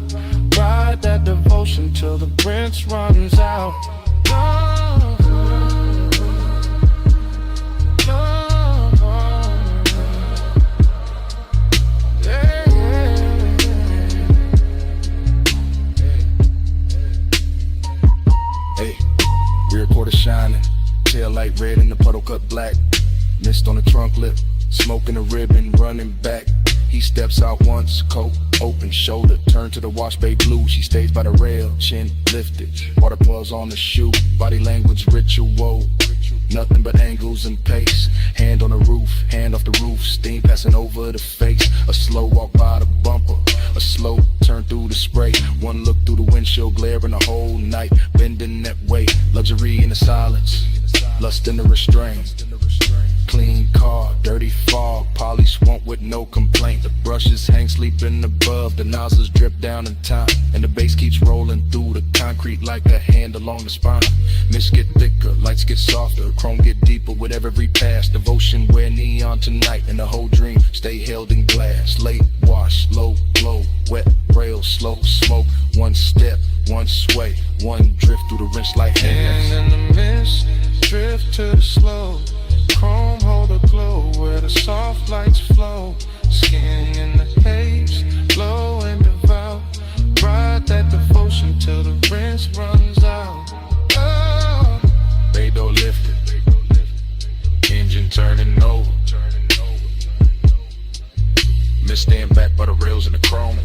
Ride that devotion till the rinse runs out. Hey, rear quarter shining, tail light red and the puddle cut black. Mist on the trunk lip, smoking a ribbon, running back. He steps out once, coat open, shoulder turn to the wash bay blue. She stays by the rail, chin lifted, water pulls on the shoe. Body language ritual, nothing but angles and pace. Hand on the roof, hand off the roof, steam passing over the face. A slow walk by the bumper, a slow turn through the spray. One look through the windshield, glaring the whole night, bending that way. Luxury in the silence, lust in the restraint. Clean car, dirty fog, polish won't with no complaint. The brushes hang sleeping above, the nozzles drip down in time. And the bass keeps rolling through the concrete like a hand along the spine. Mist get thicker, lights get softer, chrome get deeper with every pass. Devotion wear neon tonight, and the whole dream stay held in glass. Late wash, low glow, wet rail, slow smoke. One step, one sway, one drift through the rinse like hands. And in the mist, drift to the slow. Chrome hold the glow where the soft lights flow. Skin in the haze, low and devout. Ride that devotion till the rinse runs out. Oh. Bay door lifted, engine turning over. Mist stand back by the rails in the chrome.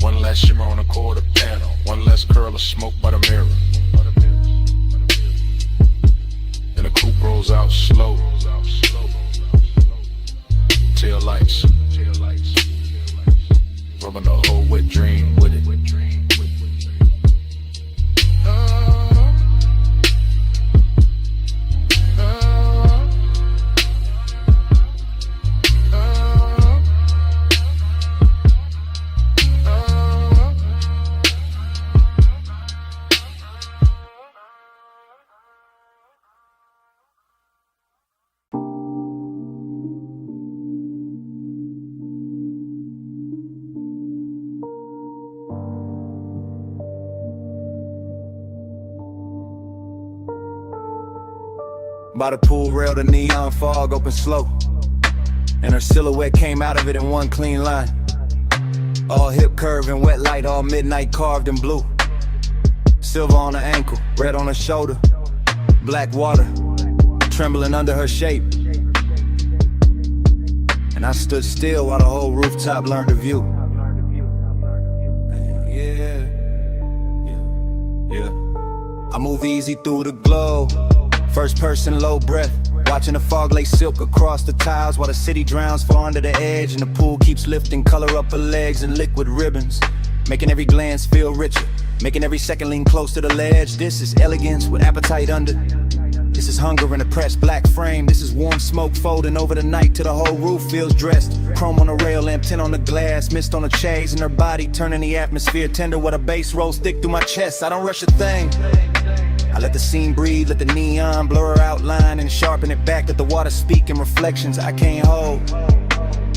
One last shimmer on the quarter panel, one less curl of smoke by the mirror. And the coupe rolls out slow. Tail lights, rubbing the whole wet dream with it. By the pool rail, the neon fog opened slow, and her silhouette came out of it in one clean line. All hip curve and wet light, all midnight carved in blue. Silver on her ankle, red on her shoulder, black water trembling under her shape. And I stood still while the whole rooftop learned the view. Yeah. I move easy through the glow. First person, low breath, watching the fog lay silk across the tiles while the city drowns far under the edge, and the pool keeps lifting color up her legs in liquid ribbons, making every glance feel richer, making every second lean close to the ledge. This is elegance with appetite under. This is hunger in a pressed black frame. This is warm smoke folding over the night till the whole roof feels dressed. Chrome on the rail, lamp tint on the glass, mist on the chains, and her body turning the atmosphere tender with a bass roll stick through my chest. I don't rush a thing. I let the scene breathe, let the neon blur her outline and sharpen it back. Let the water speak in reflections I can't hold.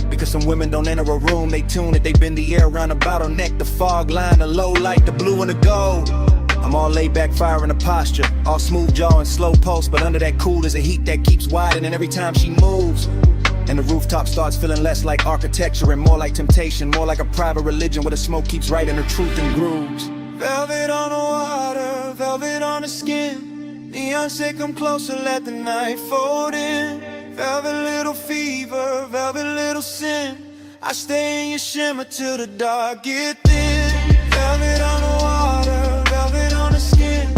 Because some women don't enter a room, they tune it, they bend the air around a bottleneck. The fog line, the low light, the blue and the gold. I'm all laid back, firing a posture, all smooth jaw and slow pulse, but under that cool is a heat that keeps widening every time she moves. And the rooftop starts feeling less like architecture and more like temptation, more like a private religion where the smoke keeps writing her truth in grooves. Velvet on the water, velvet on the skin. Neon say come closer, let the night fold in. Velvet little fever, velvet little sin. I stay in your shimmer till the dark get thin. Velvet on the water, velvet on the skin.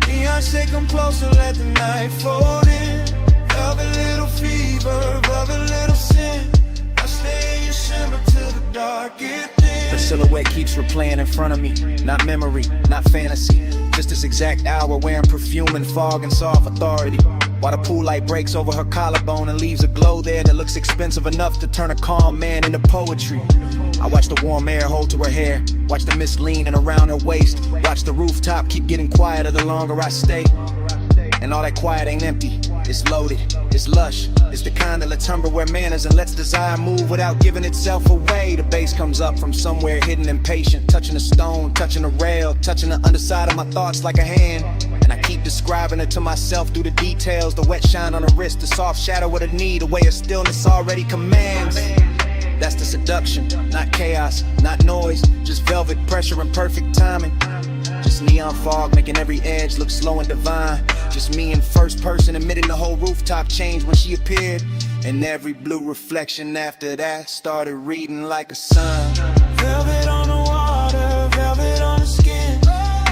Neon say come closer, let the night fold in. Velvet little fever, velvet little sin. I stay in your shimmer till the dark get thin. The silhouette keeps replaying in front of me, not memory, not fantasy. Just this exact hour wearing perfume and fog and soft authority. While the pool light breaks over her collarbone and leaves a glow there that looks expensive enough to turn a calm man into poetry. I watch the warm air hold to her hair, watch the mist leaning around her waist, watch the rooftop keep getting quieter the longer I stay. And all that quiet ain't empty, it's loaded, it's lush. It's the kind that lets Tupperware manners and lets desire move without giving itself away. The bass comes up from somewhere hidden and patient, touching a stone, touching a rail, touching the underside of my thoughts like a hand. And I keep describing it to myself through the details, the wet shine on her wrist, the soft shadow of the knee, the way of stillness already commands. That's the seduction, not chaos, not noise, just velvet pressure and perfect timing. Just neon fog making every edge look slow and divine. Just me in first person admitting the whole rooftop changed when she appeared. And every blue reflection after that started reading like a sign. Velvet on the water, velvet on the skin.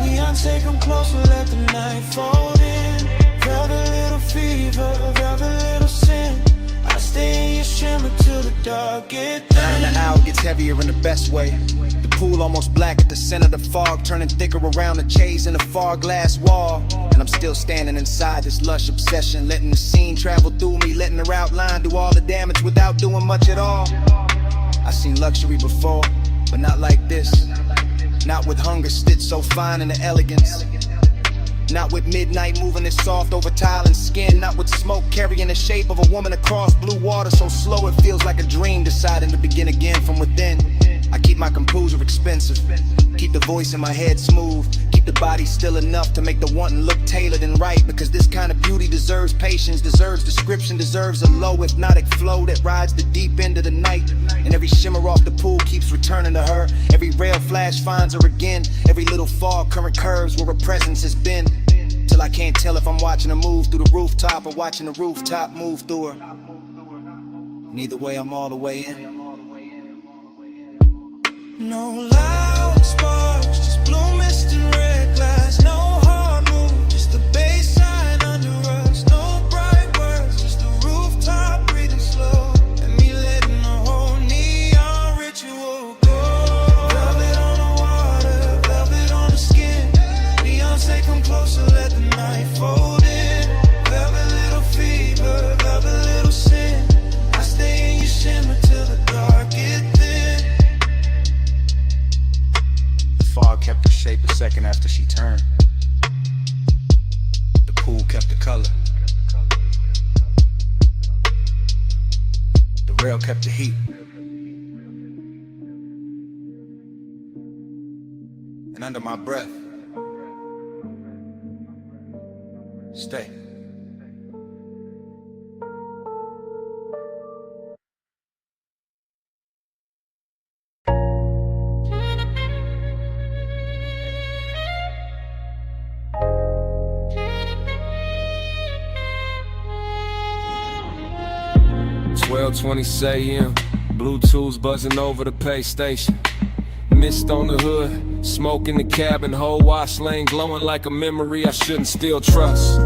Neon say come closer, let the night fold in. Velvet little fever, velvet little sin. I stay in your shimmer till the dark get thin. And the hour gets heavier in the best way. The pool almost black at the center of the fog, turning thicker around the chase in the far glass wall. And I'm still standing inside this lush obsession, letting the scene travel through me, letting her outline do all the damage without doing much at all. I've seen luxury before, but not like this. Not with hunger stitched so fine in the elegance. Not with midnight moving it soft over tile and skin. Not with smoke carrying the shape of a woman across blue water so slow it feels like a dream deciding to begin again from within. I keep my composure expensive, keep the voice in my head smooth, keep the body still enough to make the wanting look tailored and right. Because this kind of beauty deserves patience, deserves description, deserves a low hypnotic flow that rides the deep end of the night. And every shimmer off the pool keeps returning to her. Every rail flash finds her again. Every little fog current curves where her presence has been. Till I can't tell if I'm watching her move through the rooftop or watching the rooftop move through her. Neither way, I'm all the way in. No loud sparks, just blue mist and red glass. No hard move, just the bass sign under us. No bright words, just the rooftop breathing slow. And me letting the whole neon ritual go. Velvet on the water, velvet on the skin. Neon say come closer, let the night fold in. Velvet little fever, velvet little sin. I stay in your shimmer till the dark get thin. Fog kept her shape a second after she turned. The pool kept the color. The rail kept the heat. And under my breath, stay. .20 a.m. Bluetooth buzzing over the pay station. Mist on the hood, smoke in the cabin, whole wash lane glowing like a memory I shouldn't still trust.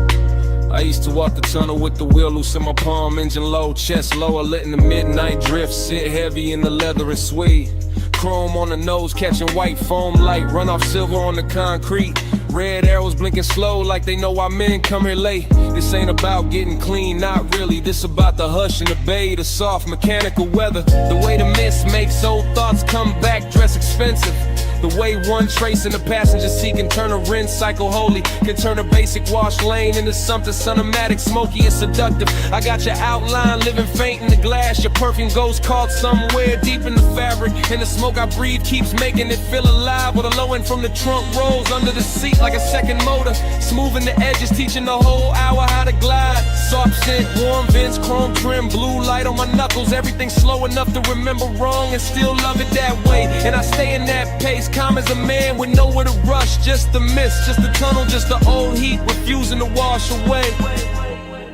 I used to walk the tunnel with the wheel loose in my palm, engine low, chest lower, letting the midnight drift sit heavy in the leather and suede. Chrome on the nose, catching white foam light, run off silver on the concrete. Red arrows blinking slow like they know why men come here late. This ain't about getting clean, not really. This about the hush and the bay, the soft mechanical weather. The way the mist makes old thoughts come back, dress expensive. The way one trace in the passenger seat can turn a rinse cycle holy, can turn a basic wash lane into something cinematic, smoky and seductive. I got your outline living faint in the glass. Your perfume goes caught somewhere deep in the fabric, and the smoke I breathe keeps making it feel alive. With a low end from the trunk rolls under the seat like a second motor, smoothing the edges, teaching the whole hour how to glide. Soft scent, warm vents, chrome trim, blue light on my knuckles. Everything slow enough to remember wrong and still love it that way. And I stay in that pace, calm as a man with nowhere to rush. Just the mist, just the tunnel, just the old heat refusing to wash away.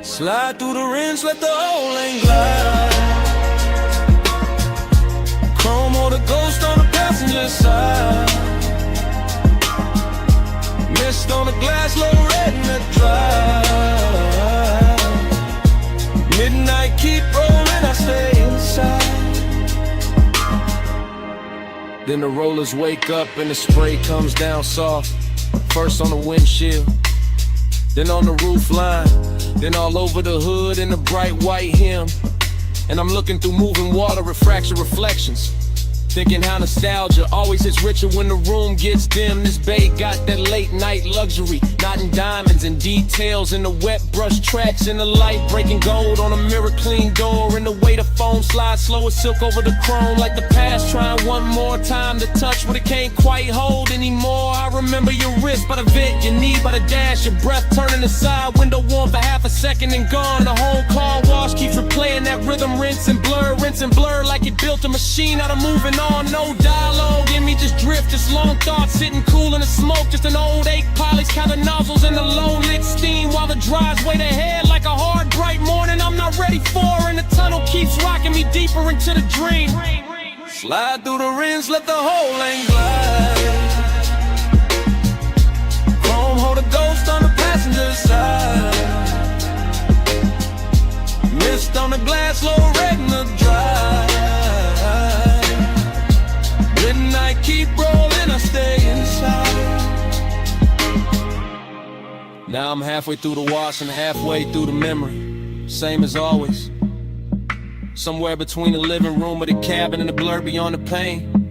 Slide through the rinse, let the whole lane glide. Chrome or the ghost on the passenger side. Mist on the glass, low red in the drive. Midnight keep rolling, I stay inside. Then the rollers wake up and the spray comes down soft. First on the windshield, then on the roof line, then all over the hood in the bright white hem. And I'm looking through moving water, refraction reflections, thinking how nostalgia always is richer when the room gets dim. This bay got that late night luxury, knotting diamonds and details in the wet brush tracks, in the light breaking gold on a mirror clean door, and the way the foam slides slow as silk over the chrome, like the past trying one more time to touch what it can't quite hold anymore. I remember your wrist by the vent, your knee by the dash, your breath turning aside, window warm for half a second and gone. The home car wash keeps replaying that rhythm, rinse and blur like it built a machine out of moving on. No dialogue in me, just drift, just long thoughts sitting cool in the smoke, just an old ache pilot's counting nozzles in the low lit steam while the drives wait ahead like a hard bright morning I'm not ready for, and the tunnel keeps rocking me deeper into the dream. Slide through the rinse, let the whole lane glide. Chrome hold a ghost on the passenger side. Mist on the glass, low red in the drive. Midnight keep rolling, I stay inside. Now I'm halfway through the wash and halfway through the memory, same as always. Somewhere between the living room or the cabin and the blur beyond the pain.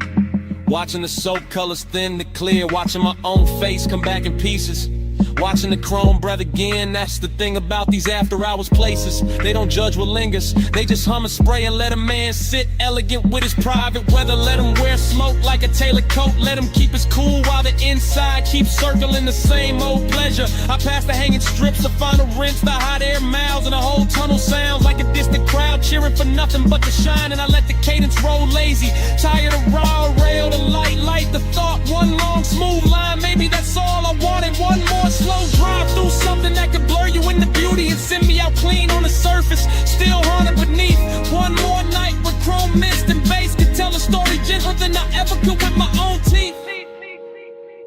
Watching the soap colors thin to clear, watching my own face come back in pieces. Watching the chrome breath again, that's the thing about these after hours places. They don't judge what lingers, they just hum and spray and let a man sit elegant with his private weather. Let him wear smoke like a tailored coat, let him keep his cool while the inside keeps circling the same old pleasure. I pass the hanging strips, the final rinse, the hot air miles, and the whole tunnel sounds like a distant crowd cheering for nothing but the shine. And I let the cadence roll lazy, tired of raw rail, the light, the thought, one long smooth line. Maybe that's all I wanted, one more slow drive through something that could blur you into beauty and send me out clean on the surface, still haunted beneath. One more night with chrome mist and bass could tell a story gentler than I ever could with my own teeth.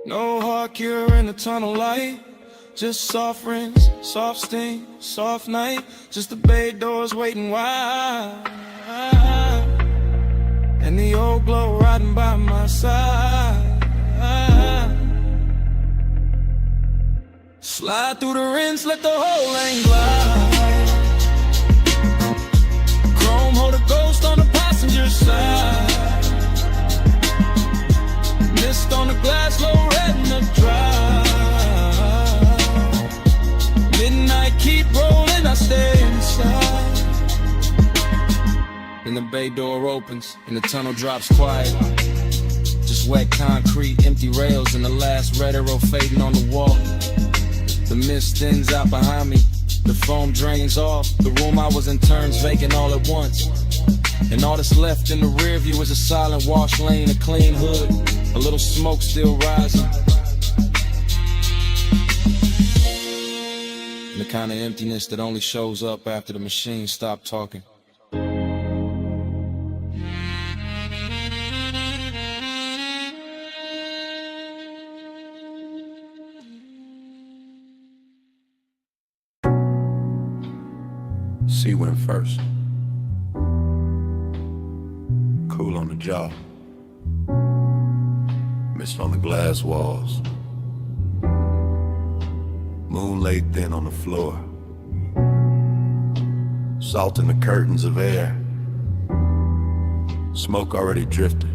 No hard cure in the tunnel light, just soft rinse, soft sting, soft night. Just the bay doors waiting wide, and the old glow riding by my side. Slide through the rinse, let the whole lane glide. Chrome hold a ghost on the passenger side. Mist on the glass, low red in the drive. Midnight keep rolling, I stay inside. Then the bay door opens and the tunnel drops quiet. Just wet concrete, empty rails, and the last red arrow fading on the wall. The mist thins out behind me, the foam drains off. The room I was in turns vacant all at once. And all that's left in the rear view is a silent wash lane, a clean hood, a little smoke still rising. And the kind of emptiness that only shows up after the machine stopped talking. Sea went first. Cool on the jaw. Mist on the glass walls. Moon laid thin on the floor. Salt in the curtains of air. Smoke already drifted.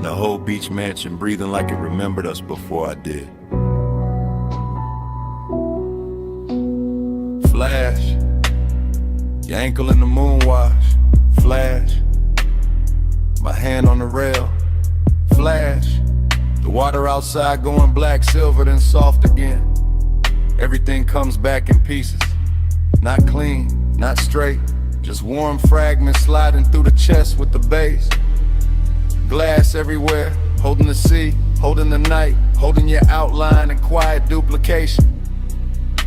The whole beach mansion breathing like it remembered us before I did. Flash, your ankle in the moon wash. Flash, my hand on the rail. Flash, the water outside going black, silver, then soft again. Everything comes back in pieces. Not clean, not straight, just warm fragments sliding through the chest with the base. Glass everywhere, holding the sea, holding the night, holding your outline and quiet duplication.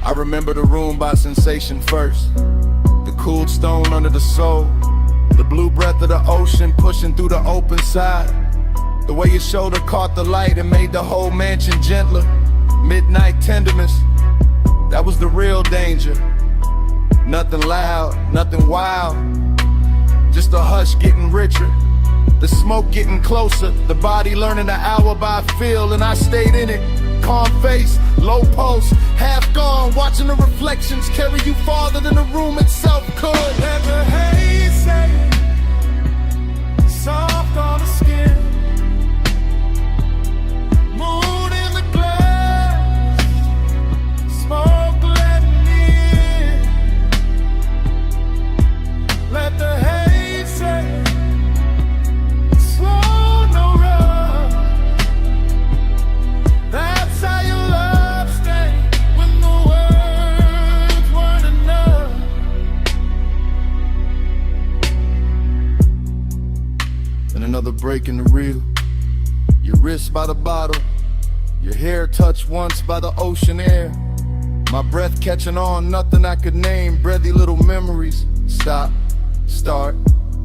I remember the room by sensation first. The cooled stone under the soul. The blue breath of the ocean pushing through the open side. The way your shoulder caught the light and made the whole mansion gentler. Midnight tenderness, that was the real danger. Nothing loud, nothing wild, just a hush getting richer. The smoke getting closer, the body learning the hour by feel, and I stayed in it. Calm face, low pulse, half gone, watching the reflections carry you farther than the room itself could. Let the haze say, soft on the skin. Moon in the glass, smoke letting in. Let the haze say, another break in the reel. Your wrist by the bottle, your hair touched once by the ocean air. My breath catching on, nothing I could name. Breathy little memories. Stop, start.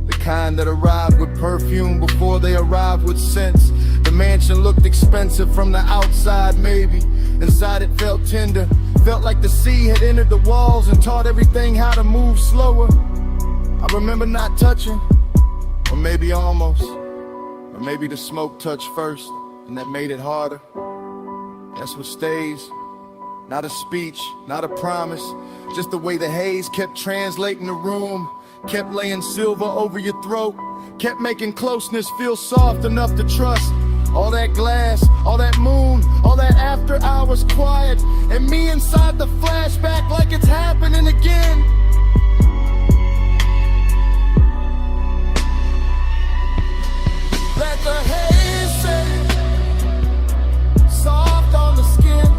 The kind that arrive with perfume before they arrive with scents. The mansion looked expensive from the outside, maybe. Inside it felt tender. Felt like the sea had entered the walls and taught everything how to move slower. I remember not touching, or maybe almost. Or maybe the smoke touched first, and that made it harder. That's what stays. Not a speech, not a promise. Just the way the haze kept translating the room. Kept laying silver over your throat. Kept making closeness feel soft enough to trust. All that glass, all that moon, all that after hours quiet. And me inside the flashback like it's happening again. Let the haze say, soft on the skin.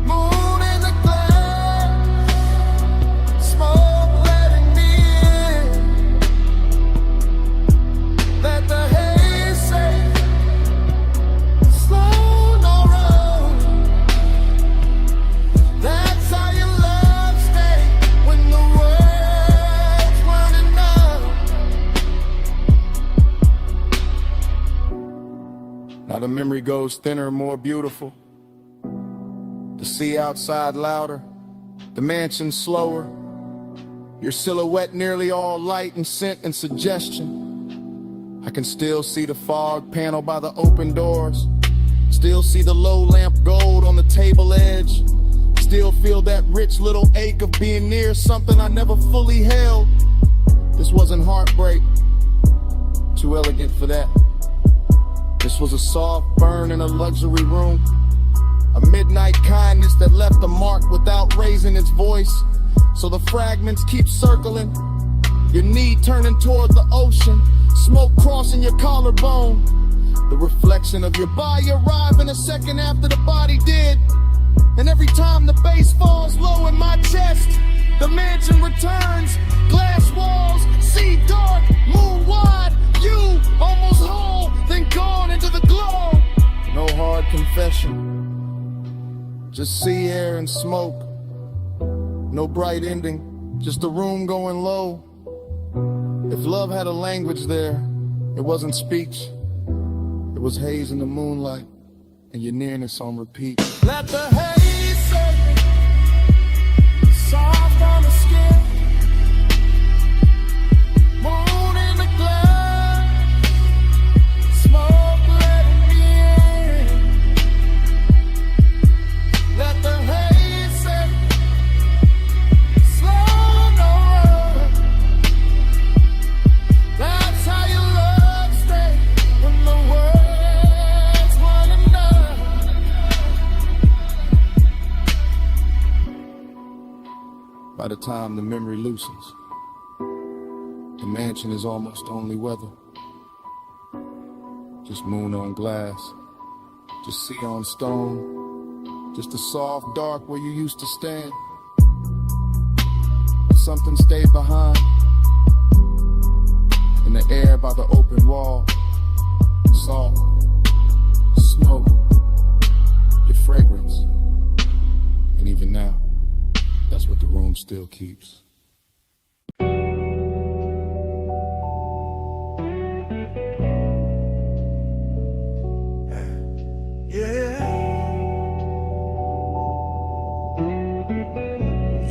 Moon in the glass, smoke letting me in. Let the haze say, slow no road. That's how your love stay when the world's running out. Now the memory goes thinner, more beautiful. The sea outside louder, the mansion slower. Your silhouette nearly all light and scent and suggestion. I can still see the fog panel by the open doors. Still see the low lamp gold on the table edge. Still feel that rich little ache of being near something I never fully held. This wasn't heartbreak, too elegant for that. This was a soft burn in a luxury room. A midnight kindness that left a mark without raising its voice. So the fragments keep circling, your knee turning toward the ocean, smoke crossing your collarbone. The reflection of your body arriving a second after the body did. And every time the bass falls low in my chest, the mansion returns. Glass walls, sea dark, moon wide. You almost whole, then gone into the glow. No hard confession, just sea air and smoke. No bright ending, just a room going low. If love had a language there, it wasn't speech. It was haze in the moonlight, and your nearness on repeat. Let the haze say, soft on the skin. Moon in the glass, smoke letting me in. Let the haze say, slow no road. That's how your love By the time the memory loosens, the mansion is almost only weather. Just moon on glass, just sea on stone, just a soft dark where you used to stand. But something stayed behind, in the air by the open wall, salt, smoke, your fragrance. And even now, that's what the room still keeps.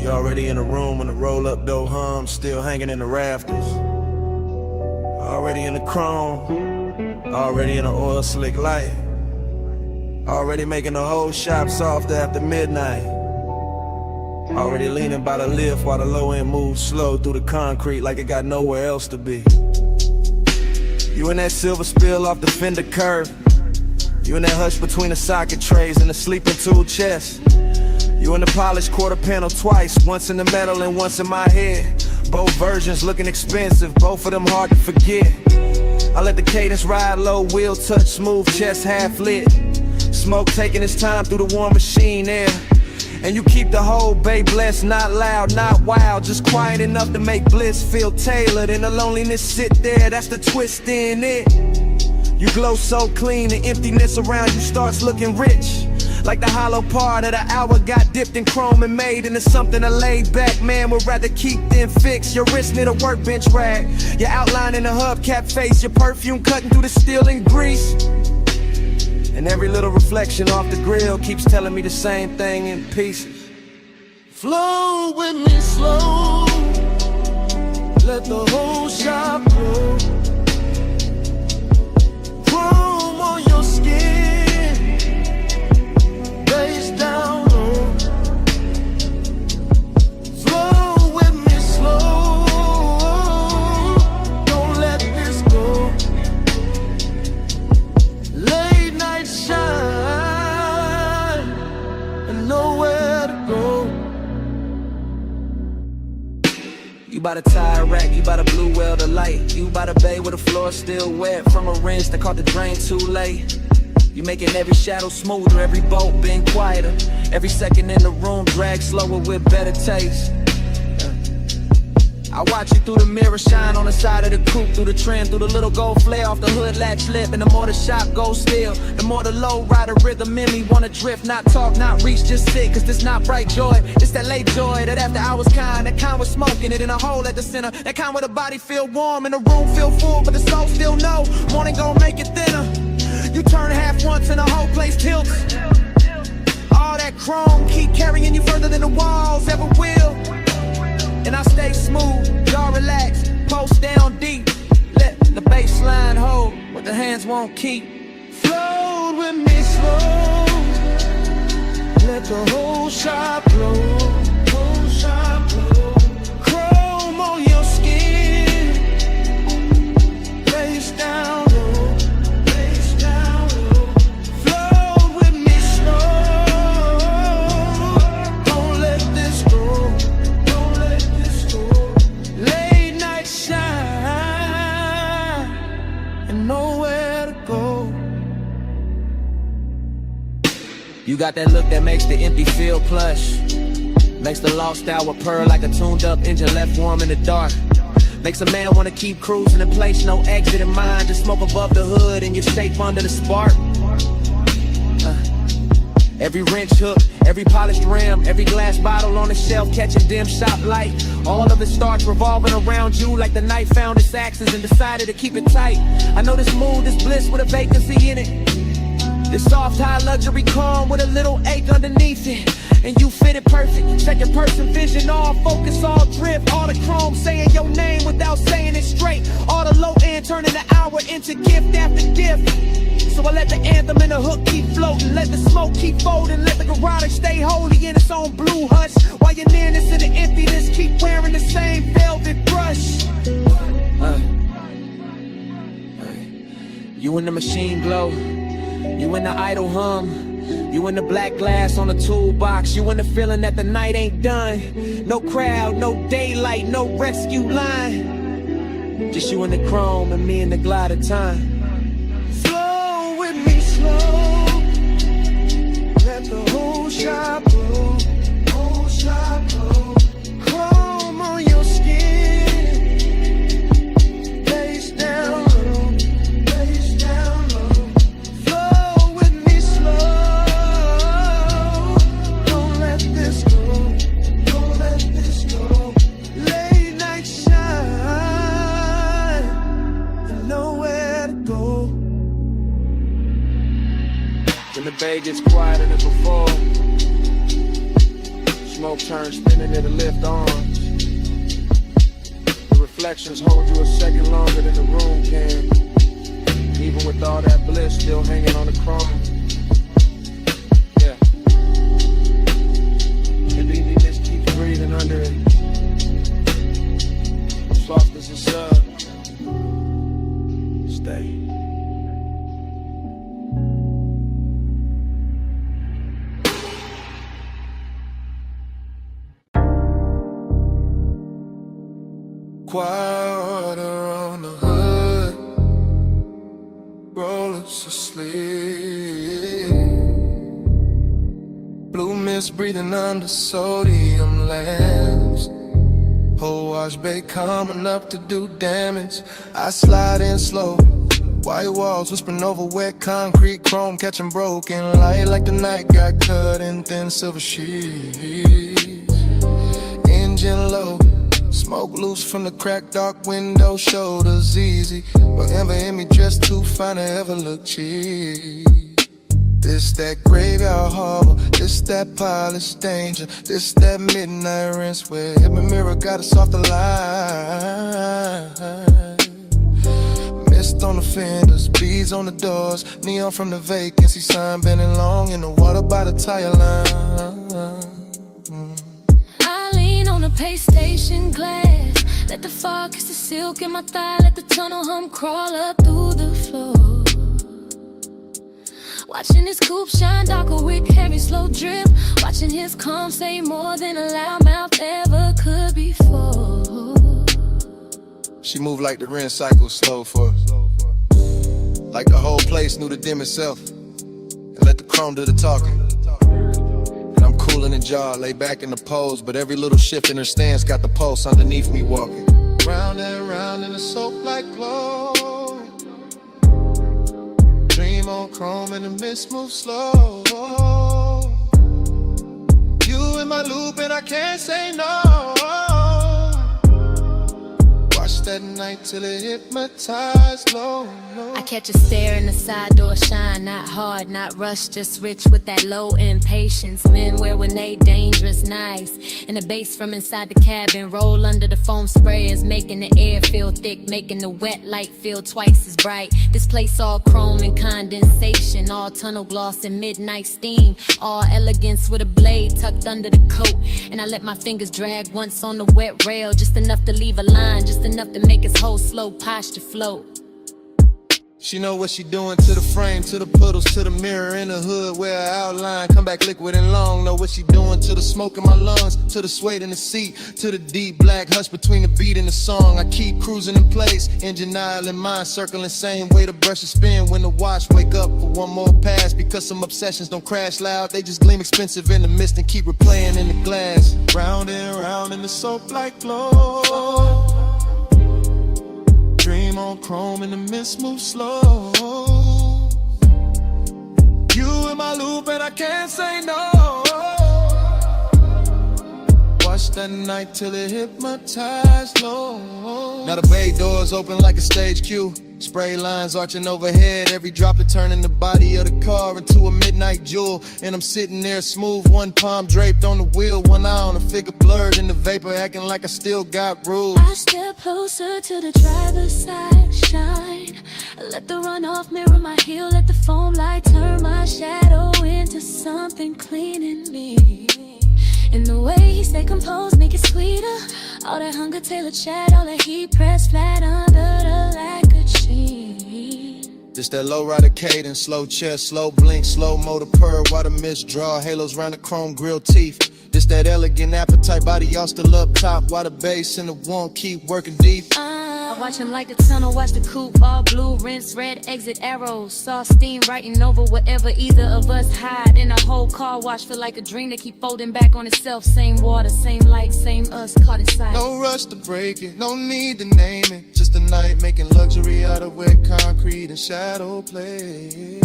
You already in the room when the roll-up door hums, still hanging in the rafters. Already in the chrome, already in the oil slick light. Already making the whole shop soft after midnight. Already leaning by the lift while the low end moves slow through the concrete like it got nowhere else to be. You in that silver spill off the fender curve. You in that hush between the socket trays and the sleeping tool chest. You in the polished quarter panel twice, once in the metal and once in my head. Both versions looking expensive, both of them hard to forget. I let the cadence ride low, wheel touch smooth, chest half lit. Smoke taking its time through the warm machine air. And you keep the whole bay blessed, not loud, not wild, just quiet enough to make bliss feel tailored. And the loneliness sit there, that's the twist in it. You glow so clean, the emptiness around you starts looking rich. Like the hollow part of the hour got dipped in chrome and made into something a laid back man would rather keep than fix. Your wrist near the workbench rag, your outline in the hubcap face, your perfume cutting through the steel and grease. And every little reflection off the grill keeps telling me the same thing in pieces. Flow with me slow, let the whole shop grow. Chrome on your skin, face down low. Flow with me slow, don't let this go. Late night shine and nowhere to go. You by the tire rack, you by the blue well the light. You by the bay where the floor still wet from a rinse that caught the drain too late. You making every shadow smoother, every bolt been quieter. Every second in the room drag slower with better taste. I watch you through the mirror shine on the side of the coupe, through the trim, through the little gold flare off the hood latch lip. And the more the shop goes still, the more the low rider rhythm in me wanna drift, not talk, not reach, just sit. Cause this not bright joy, it's that late joy, that after hours kind, that kind with smoke in it in a hole at the center. That kind where the body feel warm and the room feel full, but the soul still know morning gon' make it thinner. You turn half once and the whole place tilts. All that chrome keep carrying you further than the walls ever will. And I stay smooth, y'all relax, post down deep. Let the bass line hold what the hands won't keep. Float with me slow, let the whole shop blow. Whole shop blow. Chrome on your skin, face down low, face down low. Float with me slow, don't let this go. Late night shine and nowhere to go. You got that look that makes the empty feel plush, makes the lost hour purr like a tuned up engine left warm in the dark. Makes a man wanna keep cruising in place, no exit in mind. Just smoke above the hood and you're safe under the spark. Every wrench hook, every polished rim, every glass bottle on the shelf catching dim shop light. All of it starts revolving around you like the night found its axis and decided to keep it tight. I know this mood is bliss with a vacancy in it. This soft high luxury calm with a little ache underneath it. And you fit it perfect, second person vision, all focus, all drift. All the chrome saying your name without saying it straight. All the low end turning the hour into gift after gift. So I let the anthem and the hook keep floating, let the smoke keep folding, let the garage stay holy in its own blue hush. While your nearness and the emptiness keep wearing the same velvet brush. You in the machine glow, you in the idle hum. You in the black glass on the toolbox. You in the feeling that the night ain't done. No crowd, no daylight, no rescue line. Just you and the chrome and me and the glide of time. Flow with me slow. Let the whole shop blow. Whole shop blow. Chrome on your skin. Face down low. Face down low. Flow with me slow. Don't let this go. Don't let this go. Late night shine. Nowhere to go. When the bay gets quieter than before, smoke turns spinning, it'll lift arms. The reflections hold you a second longer than the room can. Even with all that bliss still hanging on the chrome. Yeah. And then just keeps breathing under it. Soft as a sub. Stay. Quiet around the hood, rollers asleep. Blue mist breathing under sodium lamps. Whole wash bay coming up to do damage. I slide in slow. White walls whispering over wet concrete, chrome catching broken light like the night got cut in thin silver sheets. Engine low. Smoke loose from the cracked dark window, shoulders easy. But Amber in me dressed too fine to ever look cheap. This that graveyard harbor, this that polished danger, this that midnight rinse where every mirror got a softer line. Mist on the fenders, beads on the doors, neon from the vacancy sign, bending long in the water by the tire line. On the pay station glass, let the fog kiss the silk in my thigh, let the tunnel hum crawl up through the floor. Watching his coupe shine darker with heavy slow drip, watching his calm say more than a loudmouth ever could before. She moved like the rinse cycle slow for her. Like the whole place knew to dim itself and let the chrome do the talking. Cool in the jaw, lay back in the pose, but every little shift in her stance got the pulse underneath me walking. Round and round in the soap-like glow. Dream on chrome and the mist moves slow. You in my loop and I can't say no. Watch that night till it hypnotized low. I catch a stare in the side door shine, not hard, not rushed, just rich with that low impatience. Men wear when they dangerous, nice. And the bass from inside the cabin roll under the foam sprayers, making the air feel thick, making the wet light feel twice as bright. This place all chrome and condensation, all tunnel gloss and midnight steam, all elegance with a blade tucked under the coat. And I let my fingers drag once on the wet rail, just enough to leave a line, just enough to make his whole slow posture float. She know what she doing to the frame, to the puddles, to the mirror in the hood where her outline come back liquid and long. Know what she doing to the smoke in my lungs, to the suede in the seat, to the deep black hush between the beat and the song. I keep cruising in place, engine aisle in mind, circling same way the brushes spin when the watch wake up for one more pass. Because some obsessions don't crash loud, they just gleam expensive in the mist and keep replaying in the glass. Round and round in the soap-like glow. Dream on chrome and the mist moves slow. You in my loop and I can't say no. Watch that night till it hypnotized low. Now the bay doors open like a stage cue. Spray lines arching overhead, every droplet turning the body of the car into a midnight jewel. And I'm sitting there smooth, one palm draped on the wheel, one eye on the figure blurred in the vapor, acting like I still got rules. I step closer to the driver's side, shine. Let the runoff mirror my heel, let the foam light turn my shadow into something clean in me. And the way he stay composed, make it sweeter. All that hunger tailored chat, all that heat pressed flat under the lacquered sheet. This that low rider cadence, slow chest, slow blink, slow motor purr, while the mist draw, halos round the chrome grill teeth. This that elegant appetite, body all still up top, while the bass and the warmth keep working deep. I watch him like the tunnel, watch the coupe, all blue, rinse, red, exit arrows. Saw steam writing over wherever either of us hide. In a whole car wash, feel like a dream that keep folding back on itself. Same water, same light, same us, caught inside. No rush to break it, no need to name it. Just a night making luxury out of wet concrete and shadow play.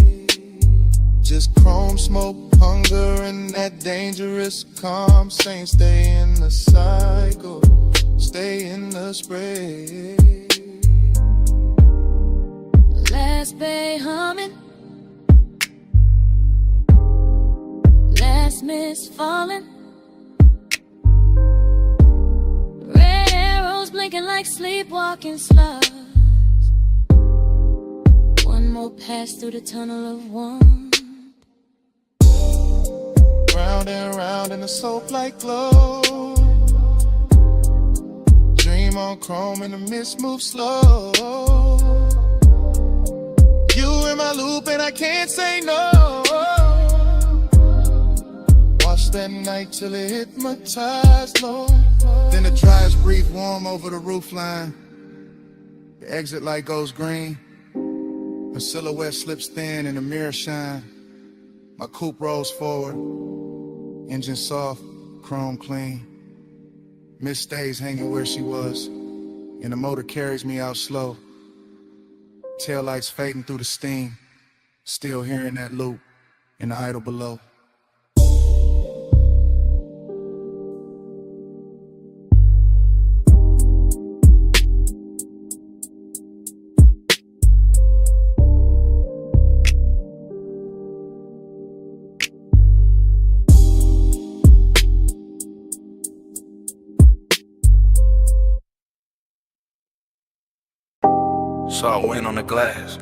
Just chrome smoke, hunger, and that dangerous calm. Saying stay in the cycle, stay in the spray. Last bay humming, last miss falling. Red arrows blinking like sleepwalking slugs. One more pass through the tunnel of one. Round and round in a soap-like glow. Dream on chrome and the mist moves slow. You in my loop and I can't say no. Watch that night till it hypnotized low. Then the driest breathe warm over the roofline. The exit light goes green. A silhouette slips thin and the mirror shine. My coupe rolls forward. Engine soft, chrome clean. Miss stays hanging where she was. And the motor carries me out slow. Taillights fading through the steam. Still hearing that loop in the idle below. Saw wind on the glass,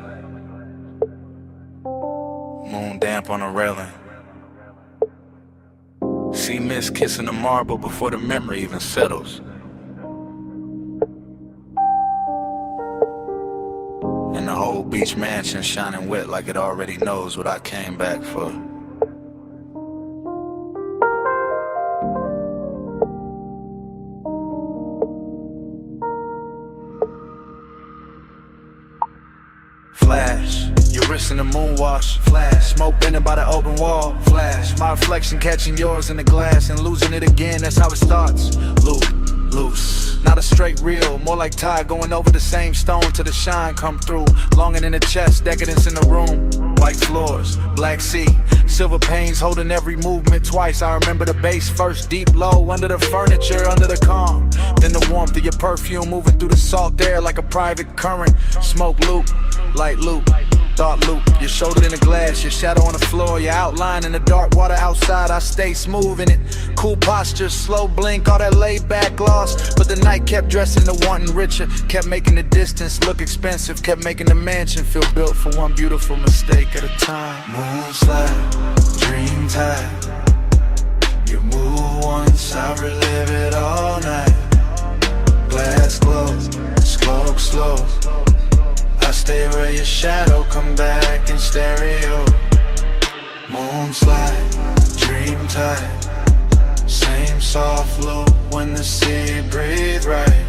moon damp on the railing. See mist kissing the marble before the memory even settles. And the whole beach mansion shining wet like it already knows what I came back for. Flash, your wrist in the moon wash. Flash, smoke bending by the open wall. Flash, my reflection catching yours in the glass and losing it again, that's how it starts. Loose, not a straight reel, more like tide going over the same stone till the shine come through. Longing in the chest, decadence in the room. White floors, black sea, silver panes holding every movement twice. I remember the bass first, deep low, under the furniture, under the calm. Then the warmth of your perfume moving through the salt air like a private current. Smoke loop, light loop, thought loop. Your shoulder in the glass, your shadow on the floor, your outline in the dark water outside. I stay smooth in it, cool posture, slow blink, all that laid back gloss. But the night kept dressing to wanting richer, kept making the distance look expensive, kept making the mansion feel built for one beautiful mistake at a time. Moonslide, dream tide. You move once, I relive it all night. Glass glows, smoke slow. I stay where your shadow come back in stereo. Moonslide, dream tide. Same soft loop when the sea breathe right.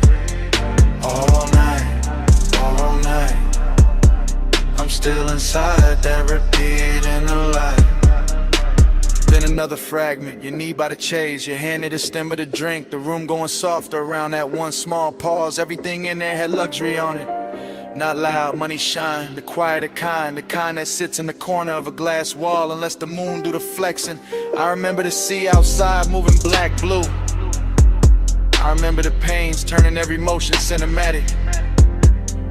All night, all night. I'm still inside that repeat in the light. Then another fragment, your knee by the chase, your hand at the stem of the drink. The room going softer around that one small pause. Everything in there had luxury on it. Not loud, money shine, the quieter kind, the kind that sits in the corner of a glass wall and lets the moon do the flexing. I remember the sea outside moving black, blue. I remember the pains turning every motion cinematic.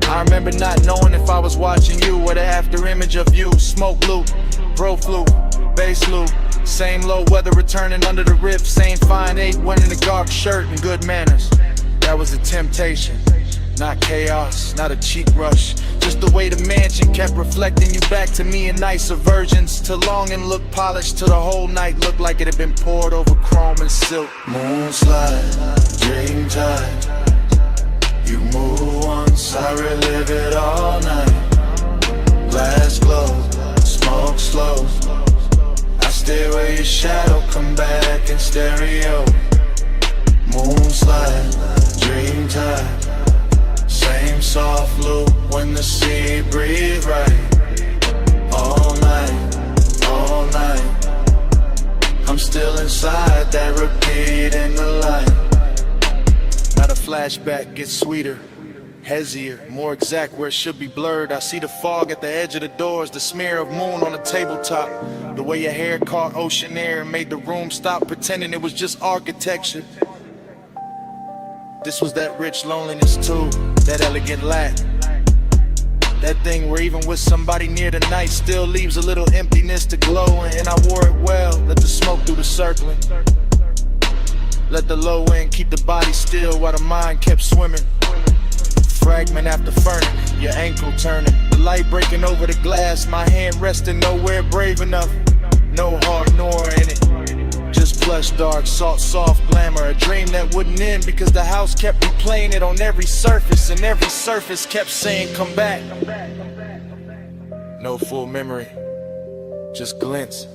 I remember not knowing if I was watching you or the after image of you. Smoke loop, bro flu, bass loop. Same low weather returning under the rift. Same fine 8 winning the dark shirt and good manners. That was a temptation. Not chaos, not a cheap rush. Just the way the mansion kept reflecting you back to me in nicer versions. Till long and look polished, till the whole night looked like it had been poured over chrome and silk. Moonslide, dream tide. You move once, I relive it all night. Glass glow, smoke slow. I stare where your shadow come back in stereo. Moon slide, dream time. Same soft loop when the sea breathe right. All night, all night. I'm still inside that repeat in the light. Now the flashback gets sweeter, hazier, more exact where it should be blurred. I see the fog at the edge of the doors, the smear of moon on the tabletop. The way your hair caught ocean air and made the room stop, pretending it was just architecture. This was that rich loneliness too, that elegant lack. That thing where even with somebody near the night still leaves a little emptiness to glow. And I wore it well, let the smoke do the circling. Let the low end keep the body still while the mind kept swimming. Fragment after furnace, your ankle turning. The light breaking over the glass, my hand resting nowhere brave enough. No heart nor in it. Just plush, dark, soft glamour. A dream that wouldn't end because the house kept replaying it on every surface. And every surface kept saying, come back. No full memory, just glints.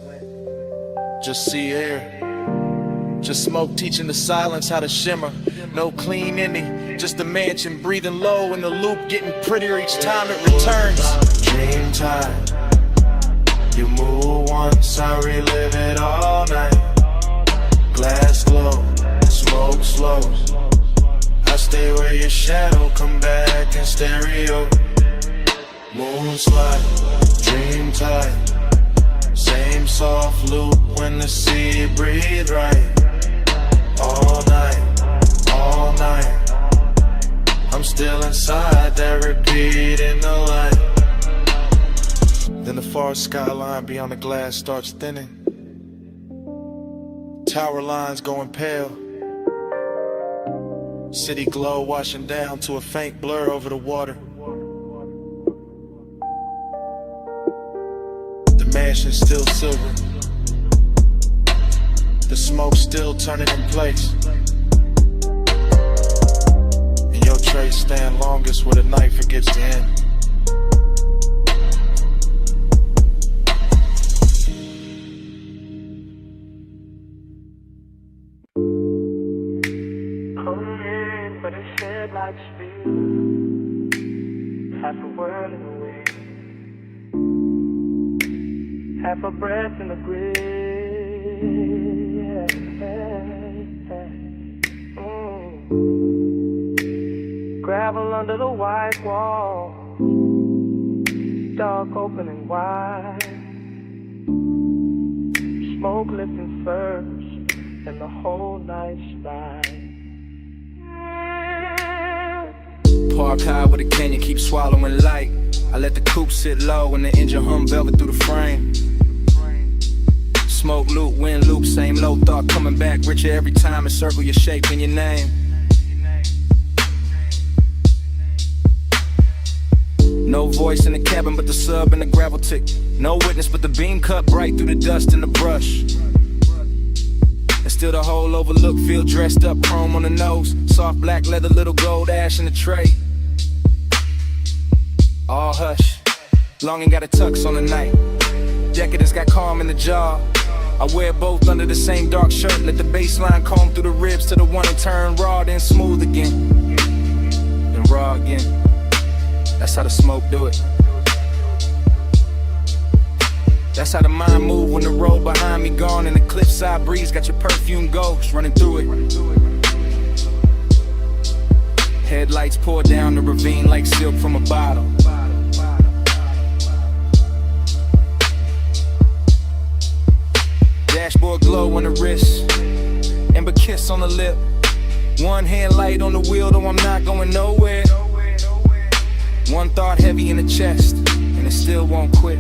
Just sea air. Just smoke teaching the silence how to shimmer. No clean ending, just a mansion breathing low in the loop, getting prettier each time it returns. Dream time. You move once, I relive it all night. Glass glow, smoke slow. I stay where your shadow come back in stereo. Moon slide, dream tight. Same soft loop when the sea breathe right. All night, all night. I'm still inside that repeat in the light. Then the far skyline beyond the glass starts thinning. Tower lines going pale. City glow washing down to a faint blur over the water. The mansion's still silver. The smoke still turning in place. And your trace stand longest where the night forgets to end. But it said like speed, half a word in the wind, half a breath in the grave. Gravel under the white wall, dark opening wide, smoke lifting first, and the whole night's ride. Park high with a canyon, keep swallowing light. I let the coupe sit low and the engine hum velvet through the frame. Smoke loop, wind loop, same low thought coming back richer every time. And circle your shape in your name. No voice in the cabin but the sub and the gravel tick. No witness but the beam cut bright through the dust and the brush. And still the whole overlook, feel dressed up, chrome on the nose. Soft black leather, little gold ash in the tray. All hush, longing got a tux on the night. Decadence got calm in the jaw. I wear both under the same dark shirt. Let the baseline comb through the ribs to the one and turn raw, then smooth again. Then raw again. That's how the smoke do it. That's how the mind move when the road behind me gone and the cliffside breeze got your perfume ghost running through it. Headlights pour down the ravine like silk from a bottle. Dashboard glow on the wrist, amber kiss on the lip. One hand light on the wheel, though I'm not going nowhere. One thought heavy in the chest, and it still won't quit.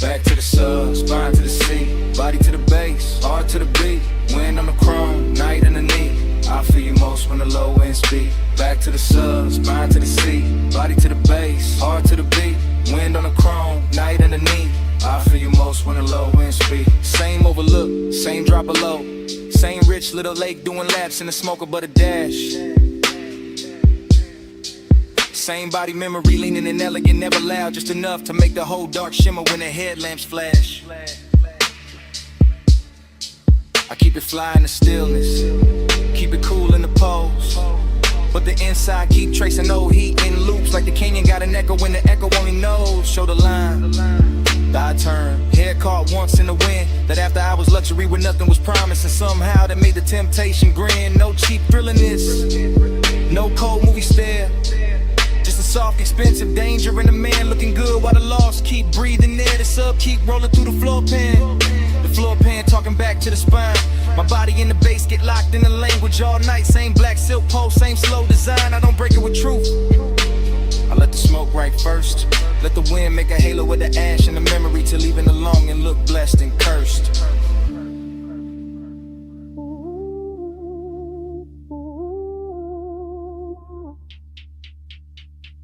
Back to the sub, spine to the seat, body to the base, heart to the beat. Wind on the chrome, night in the knee. I feel you most when the low end speak. Back to the sub, spine to the seat, body to the base, heart to the beat. Wind on the chrome, night in the knee. I feel you most when the low end speak. Same overlook, same drop of low. Same rich little lake doing laps in the smoker but a dash. Same body memory, leaning and elegant, never loud, just enough to make the whole dark shimmer when the headlamps flash. I keep it fly in the stillness, keep it cool in the pose, but the inside keep tracing old heat in loops, like the canyon got an echo when the echo only knows. Show the line, I turn, head caught once in the wind. That after hours luxury where nothing was promised, and somehow that made the temptation grin. No cheap thrilling this, no cold movie stare, just a soft expensive danger and a man looking good while the lost keep breathing air. The sub keep rolling through the floor pan, the floor pan talking back to the spine. My body in the bass get locked in the language all night. Same black silk pole, same slow design. I don't break it with truth, I let the smoke right first. Let the wind make a halo with the ash and the memory to leaving alone and look blessed and cursed.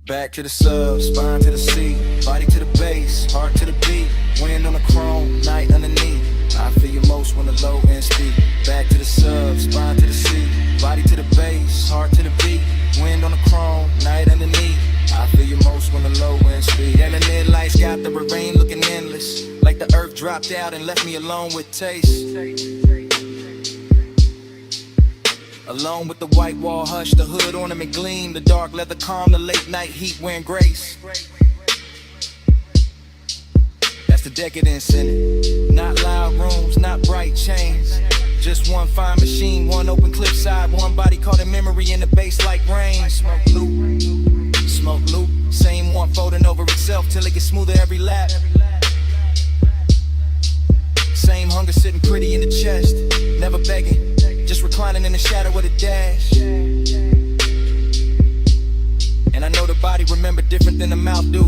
Back to the sub, spine to the seat, body to the base, heart to the beat. Wind on the chrome, night underneath. I feel you most when the low end speak. Back to the sub, spine to the seat, body to the base, heart to the beat. Wind on the chrome, night underneath. I feel you most when the low end speed. And the net lights got the rain looking endless, like the earth dropped out and left me alone with taste. Alone with the white wall hush, the hood ornament gleam, the dark leather calm, the late night heat wearing grace. That's the decadence in it. Not loud rooms, not bright chains, just one fine machine, one open cliffside, one body caught in memory in the bass like rain. Smoke loop, smoke loop, same one folding over itself till it gets smoother every lap. Same hunger sitting pretty in the chest, never begging, just reclining in the shadow of the dash. And I know the body remember different than the mouth do.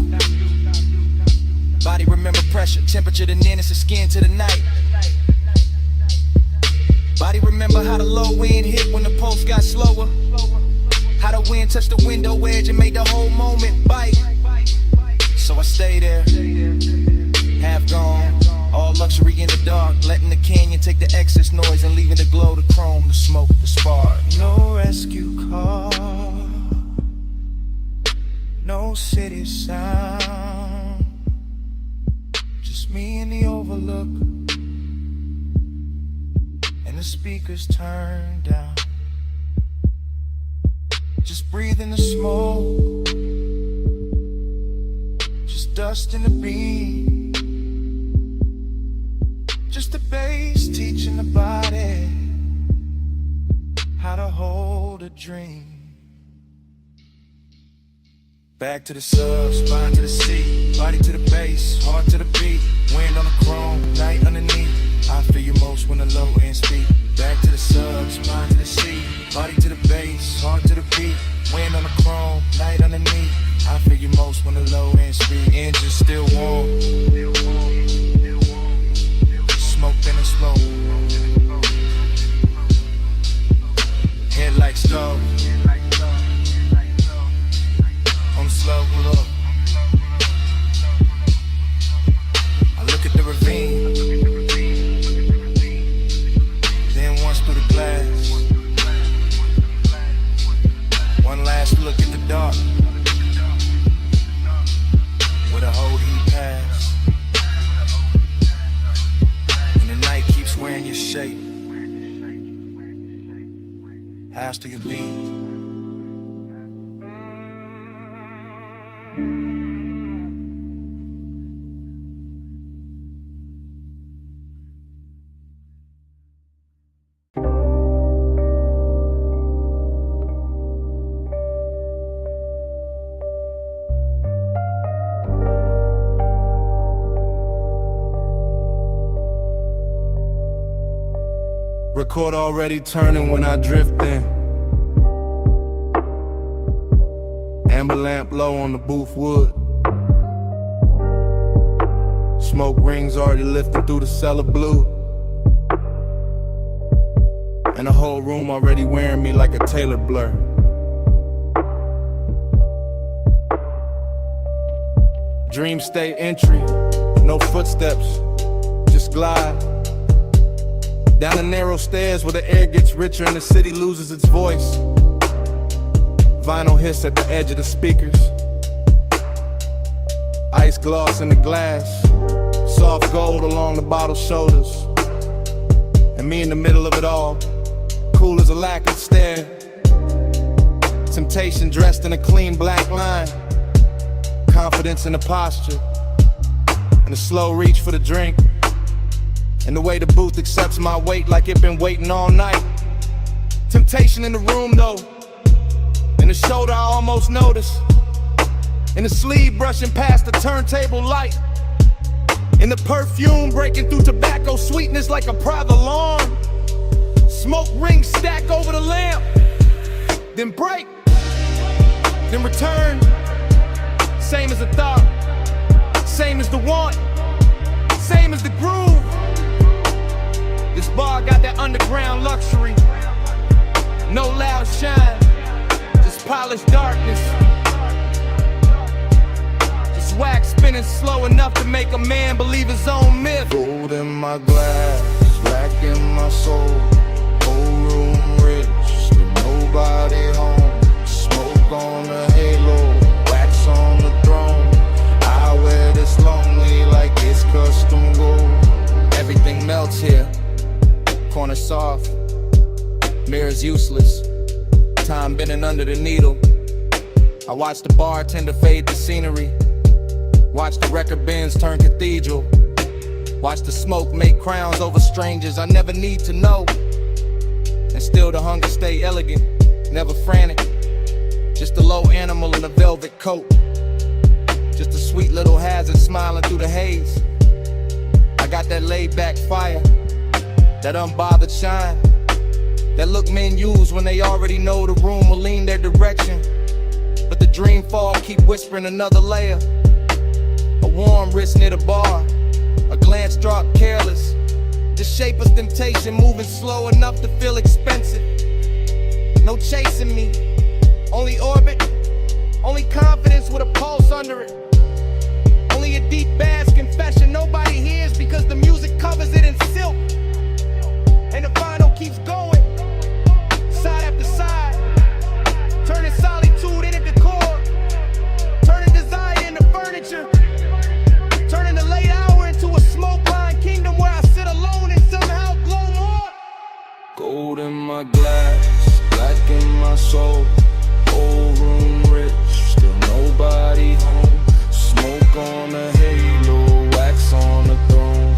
Body remember pressure, temperature, the nearness of skin to the night. Body remember how the low wind hit when the pulse got slower, how the wind touched the window edge and made the whole moment bite. So I stay there, half gone, all luxury in the dark, letting the canyon take the excess noise and leaving the glow, the chrome, the smoke, the spark. No rescue call, no city sound, just me in the overlook, and the speakers turned down. Just breathing the smoke, just dust in the beat, just the bass teaching the body how to hold a dream. Back to the sub, spine to the seat, body to the base, heart to the beat. Wind on the chrome, night underneath. I feel you most when the low end speak. Back to the sub, spine to the seat, body to the base, heart to the beat. Wind on the chrome, night underneath. I feel you most when the low end speed. Engine still warm, smoke in the smoke. Headlights low, on the slow look. I look at the ravine, then once through the glass. One last look at the dark, where the whole heat pass, and the night keeps wearing your shape. House to your beat. Record already turning when I drift in. Amber lamp low on the booth wood. Smoke rings already lifting through the cellar blue. And the whole room already wearing me like a tailored blur. Dream state entry, no footsteps, just glide down the narrow stairs where the air gets richer and the city loses its voice. Vinyl hiss at the edge of the speakers. Ice gloss in the glass. Soft gold along the bottle's shoulders. And me in the middle of it all, cool as a lacquered stare. Temptation dressed in a clean black line. Confidence in the posture. And a slow reach for the drink. And the way the booth accepts my weight like it been waiting all night. Temptation in the room though. In the shoulder I almost notice. In the sleeve brushing past the turntable light. In the perfume breaking through tobacco sweetness like a private alarm. Smoke rings stack over the lamp. Then break. Then return. Same as the thought. Same as the want. Same as the groove. This bar got that underground luxury. No loud shine. Just polished darkness. Just wax spinning slow enough to make a man believe his own myth. Gold in my glass, black in my soul. Whole room rich, still nobody home. Smoke on the halo, wax on the throne. I wear this lonely like it's custom gold. Everything melts here. Corner soft. Mirrors useless. Time bending under the needle. I watch the bartender fade the scenery. Watch the record bins turn cathedral. Watch the smoke make crowns over strangers I never need to know. And still the hunger stay elegant, never frantic. Just a low animal in a velvet coat. Just a sweet little hazard smiling through the haze. I got that laid back fire, that unbothered shine, that look men use when they already know the room will lean their direction. But the dream fall keep whispering another layer. A warm wrist near the bar, a glance drop careless. The shape of temptation moving slow enough to feel expensive. No chasing me, only orbit, only confidence with a pulse under it. Only a deep bass confession nobody hears because the music covers it in silk. And the vinyl keeps going, side after side, turning solitude into decor, turning desire into furniture, turning the late hour into a smoke-lined kingdom where I sit alone and somehow glow more. Gold in my glass, black in my soul. Whole room rich, still nobody home. Smoke on the halo, wax on the throne.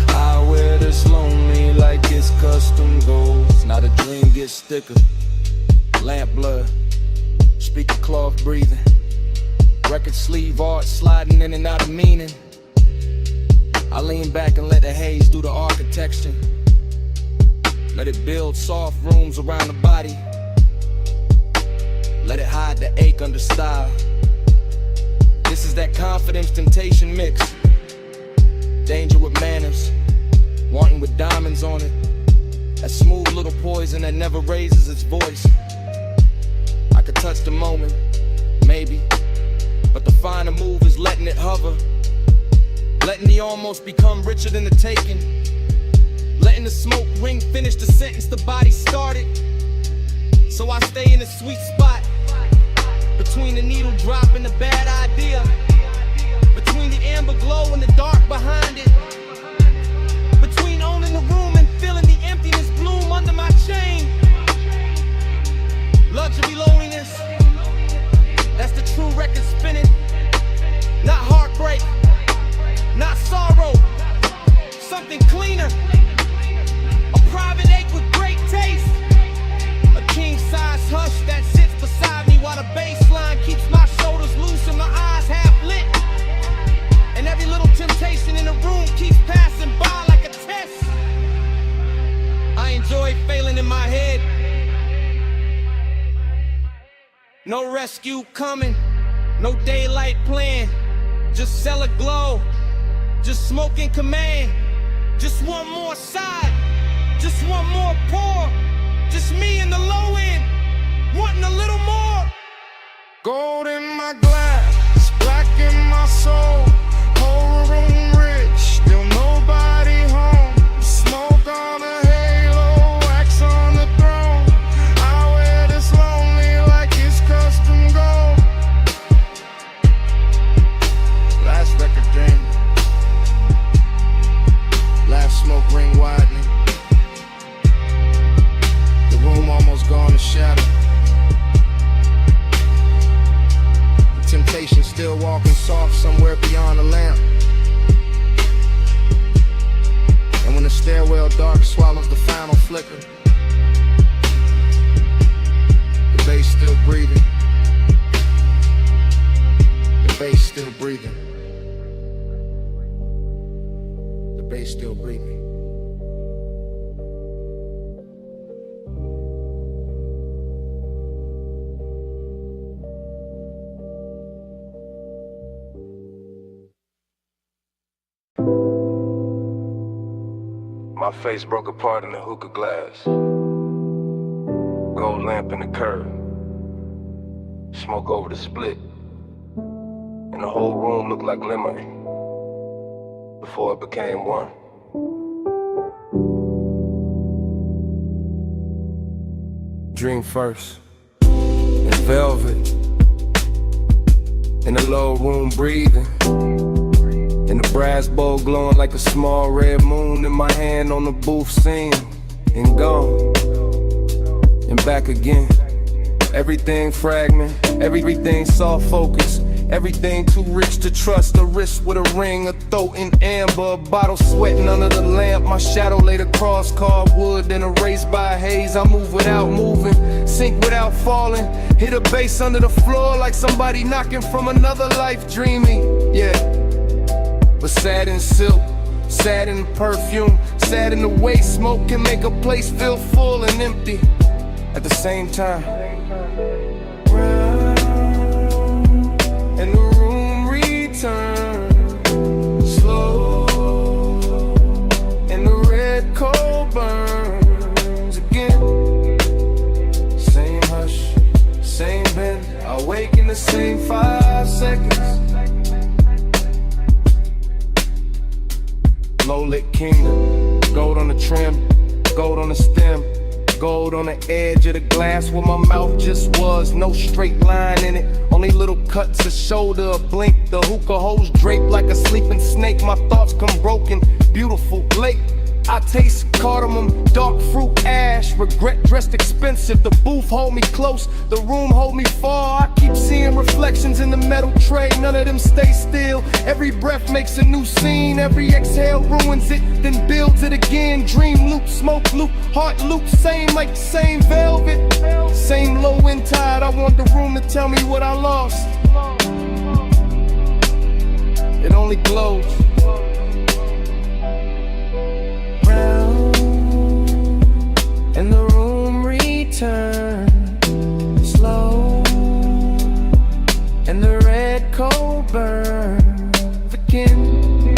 I wear this lonely like it's custom gold. Now the dream gets thicker. Lamp blood, speaker cloth breathing. Record sleeve art sliding in and out of meaning. I lean back and let the haze do the architecture. Let it build soft rooms around the body. Let it hide the ache under style. This is that confidence temptation mix. Danger with manners, wanting with diamonds on it. That smooth little poison that never raises its voice. I could touch the moment, maybe, but the finer move is letting it hover. Letting the almost become richer than the taking. Letting the smoke ring finish the sentence the body started. So I stay in a sweet spot, between the needle drop and the bad idea, between the amber glow and the dark behind it, between owning the room and feeling the emptiness bloom under my chain. Luxury loneliness, that's the true record spinning. Not heartbreak, not sorrow, something cleaner. A private ache with great taste. A king-size hush that sits beside me while the bass line keeps my shoulders loose and my eyes half lit. And every little temptation in the room keeps passing by like a test. I enjoy failing in my head. No rescue coming, no daylight plan. Just cellar glow, just smoke in command. Just one more side, just one more pour. Just me in the low end, wanting a little more. Gold in my glass, black in my soul. Whole room rich, still nobody home. Smoke on the halo, wax on the throne. I wear this lonely like it's custom. dark swallows the final flicker. The bass still breathing. The bass still breathing. The bass still breathing. My face broke apart in the hookah glass. Gold lamp in the curb. Smoke over the split. And the whole room looked like lemonade before it became one. Dream first. In velvet. In the low room breathing. In the brass bowl glowing like a small red moon. In my hand on the booth scene. And gone. And back again. Everything fragment. Everything soft focus. Everything too rich to trust. A wrist with a ring, a throat in amber. A bottle sweating under the lamp. My shadow laid across cardwood. Then erased by a haze. I move without moving. Sink without falling. Hit a bass under the floor like somebody knocking from another life. Dreaming, yeah. But sad in silk, sad in perfume, sad in the way smoke can make a place feel full and empty at the same time. Round and the room returns slow, and the red coal burns again. Same hush, same bend. I wake in the same 5 seconds. Low-lit kingdom, gold on the trim, gold on the stem, gold on the edge of the glass where my mouth just was. No straight line in it, only little cuts, a shoulder, a blink. The hookah hose draped like a sleeping snake. My thoughts come broken, beautiful, late. I taste cardamom, dark fruit, ash. Regret dressed expensive. The booth hold me close, the room hold me far. I keep seeing reflections in the metal tray. None of them stay still. Every breath makes a new scene. Every exhale ruins it, then builds it again. Dream loop, smoke loop, heart loop. Same like the same velvet, same low wind tide. I want the room to tell me what I lost. It only glows. And the room returns slow, and the red coal burns again.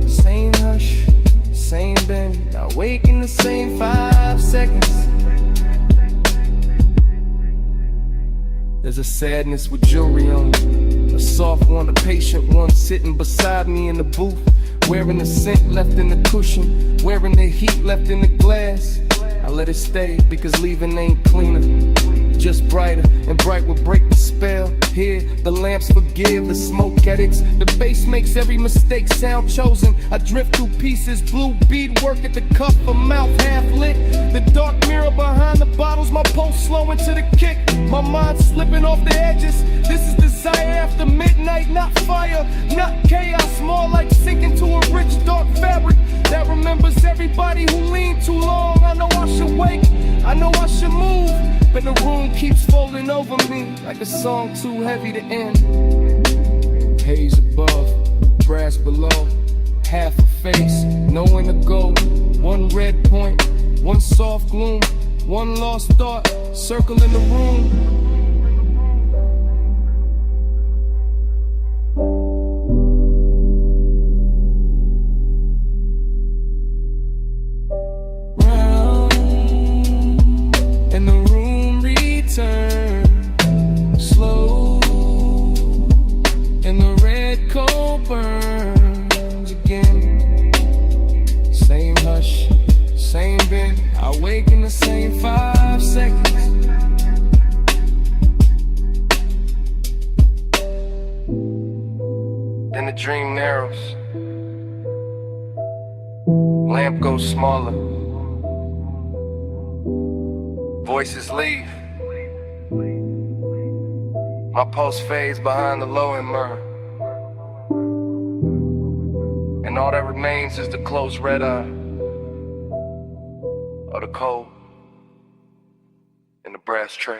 Same hush, same bend. I wake in the same 5 seconds. There's a sadness with jewelry on it, a soft one, a patient one, sitting beside me in the booth. Wearing the scent left in the cushion, wearing the heat left in the glass. I let it stay because leaving ain't cleaner, just brighter, and bright will break the spell. Here, the lamps forgive the smoke addicts. The bass makes every mistake sound chosen. I drift through pieces, blue bead work at the cuff, a mouth half lit. The dark mirror behind the bottles, my pulse slowing to the kick. My mind slipping off the edges. This is desire after midnight, not fire, not chaos. More like sinking to a rich dark fabric that remembers everybody who leaned too long. I know I should wake, I know I should move, but the room keeps folding over me like a song too heavy to end. Haze above, brass below, half a face, nowhere to go. One red point, one soft gloom, one lost thought, circling the room. Slow, and the red coal burns again. Same hush, same bend. I wake in the same 5 seconds. Then the dream narrows. Lamp goes smaller. Voices leave. My pulse fades behind the low and myrrh. And all that remains is the closed red eye. or the cold in the brass tray.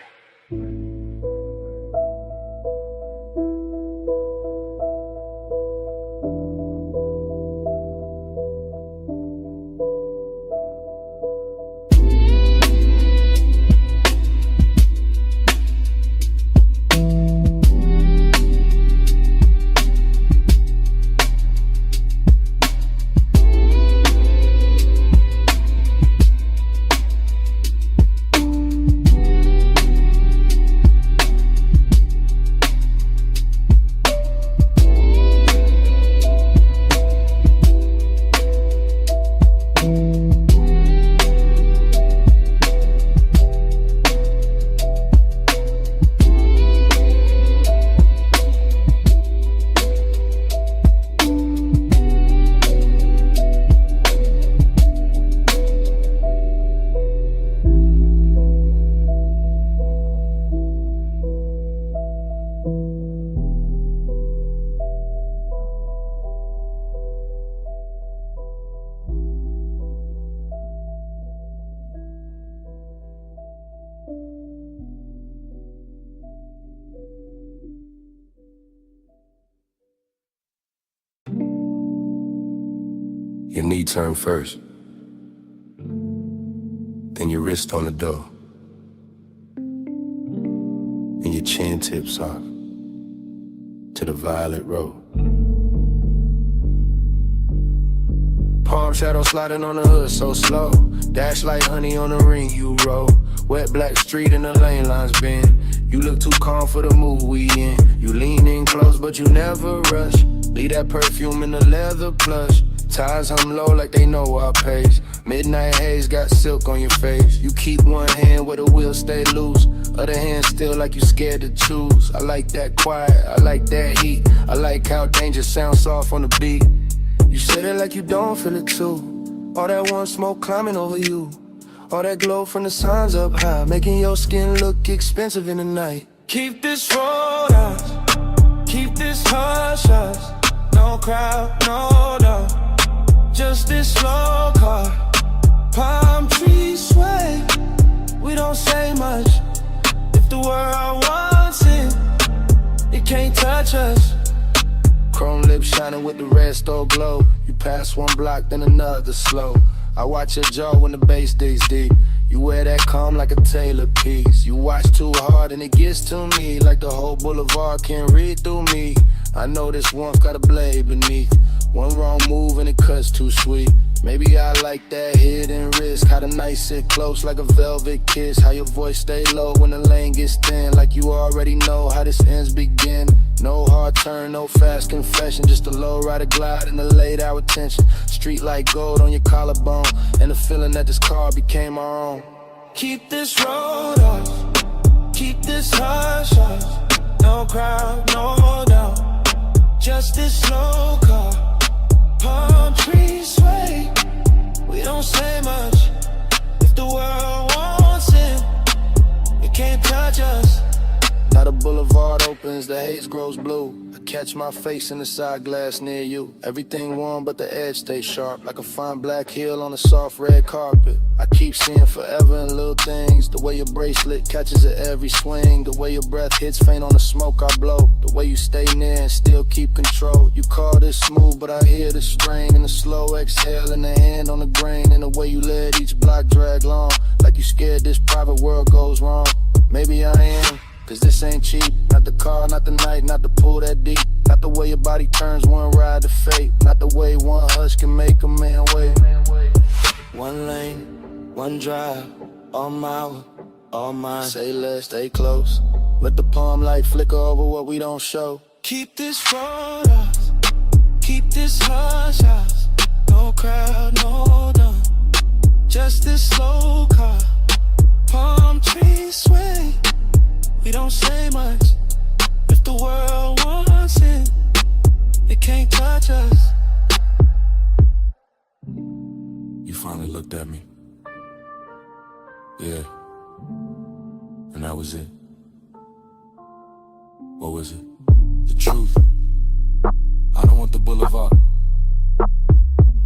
Your knee turn first, then your wrist on the door, and your chin tips off to the violet road. Palm shadow sliding on the hood so slow, dash like honey on the ring you roll. Wet black street and the lane lines bend. You look too calm for the mood we in. You lean in close but you never rush. Leave that perfume in the leather plush. Ties hum low like they know our pace. Midnight haze got silk on your face. You keep one hand where the wheels stay loose, other hand still like you scared to choose. I like that quiet, I like that heat. I like how danger sounds soft on the beat. You said it like you don't feel it too. All that one smoke climbing over you. All that glow from the signs up high, making your skin look expensive in the night. Keep this road out, keep this hush hush. No crowd, no doubt, just this slow car. Palm trees sway, we don't say much. If the world wants it, it can't touch us. Chrome lips shining with the red stove glow. You pass one block, then another slow. I watch your jaw when the bass digs deep. You wear that calm like a tailor piece. You watch too hard and it gets to me, like the whole boulevard can read through me. I know this warmth got a blade beneath. One wrong move and it cuts too sweet. Maybe I like that hidden risk. How the night sit close like a velvet kiss. How your voice stay low when the lane gets thin. Like you already know how this ends begin. No hard turn, no fast confession. Just a low rider glide and a late hour tension. Street like gold on your collarbone, and the feeling that this car became our own. Keep this road off, keep this hush hush. No crowd, no doubt, just this slow car. Palm trees sway, we don't say much. If the world wants it, it can't touch us. Now the boulevard opens, the haze grows blue. I catch my face in the side glass near you. Everything warm but the edge stays sharp, like a fine black heel on a soft red carpet. I keep seeing forever in little things. The way your bracelet catches at every swing. The way your breath hits faint on the smoke I blow. The way you stay near and still keep control. You call this smooth but I hear the strain. And the slow exhale and the hand on the grain. And the way you let each block drag long, like you scared this private world goes wrong. Maybe I am, cause this ain't cheap. Not the car, not the night, not the pool that deep. Not the way your body turns one ride to fate. Not the way one hush can make a man wait. One lane, one drive, all mine, all mine. Say less, stay close. Let the palm light flicker over what we don't show. Keep this road off, keep this hush hush. No crowd, no done, just this slow car. Palm trees sway, we don't say much. If the world wants it, it can't touch us. You finally looked at me. Yeah. And that was it. What was it? The truth. I don't want the boulevard.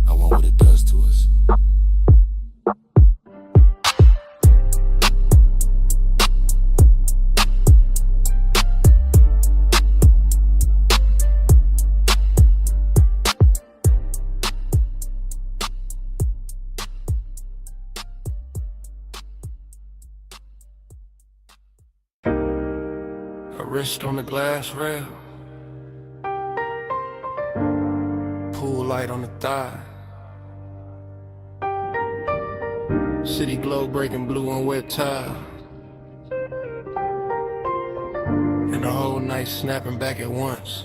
I want what it does to us. wrist on the glass rail, pool light on the thigh, city glow breaking blue on wet tile, and the whole night snapping back at once.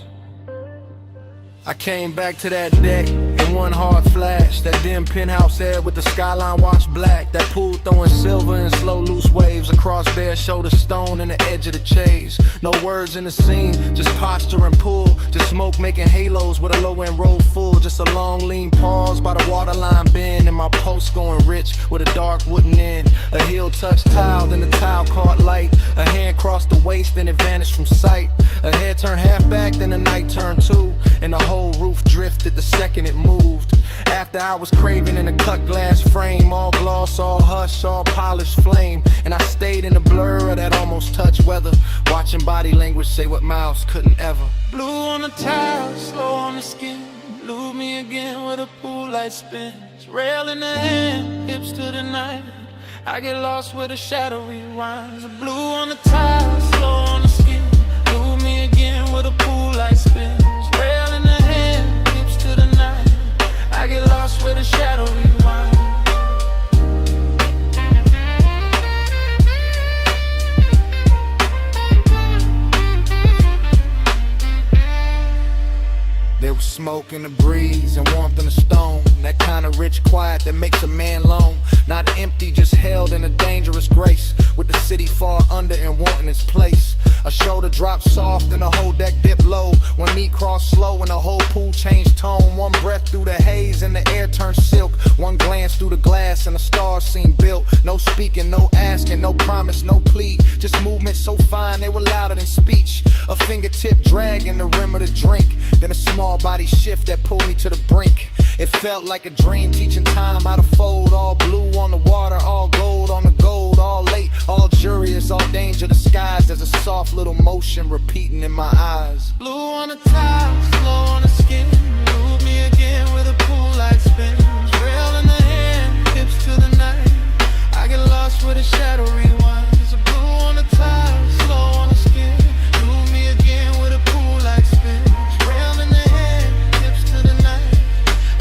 I came back to that deck in one hard flash. That dim penthouse air with the skyline washed black. That pool throwing silver in slow loose waves across bare shoulder stone and the edge of the chase. No words in the scene, just posture and pull. Just smoke making halos with a low end roll full. Just a long lean pause by the waterline bend. And my post going rich with a dark wooden end. A heel touched tile, then the tile caught light. A hand crossed the waist, then it vanished from sight. A head turned half back, then the night turned two. And the whole roof drifted the second it moved. After I was craving in a cut glass frame, all gloss, all hush, all polished flame. And I stayed in the blur of that almost touch weather, watching body language say what mouths couldn't ever. Blue on the tile, slow on the skin. Lose me again with a pool light spins. Rail in the hand, hips to the night. I get lost where the shadow rewinds. Blue on the tile, slow on the skin. Lose me again with a pool light spins. Rail in the hand, hips to the night. I get lost where the shadow rewinds. There was smoke in the breeze and warmth in the stone. That kind of rich quiet that makes a man lone. Not empty, just held in a dangerous grace. With the city far under and wanting its place. A shoulder dropped soft and the whole deck dipped low. One knee crossed slow and the whole pool changed tone. One breath through the haze and the air turned silk. One glance through the glass and the stars seemed built. No speaking, no asking, no promise, no plea. Just movement so fine they were louder than speech. A fingertip dragging the rim of the drink. Then a small body shift that pulled me to the brink. It felt like a dream, teaching time how to fold. All blue on the water, all gold on the gold. All late, all jurious, all danger disguised. There's a soft little motion repeating in my eyes. Blue on the tile, slow on the skin. Move me again with a pool light spin. Rail in the hand, hips to the night. I get lost where the shadow rewinds. Blue on the tile, slow on the skin. Move me again with a pool light spin. Rail in the hand, hips to the night.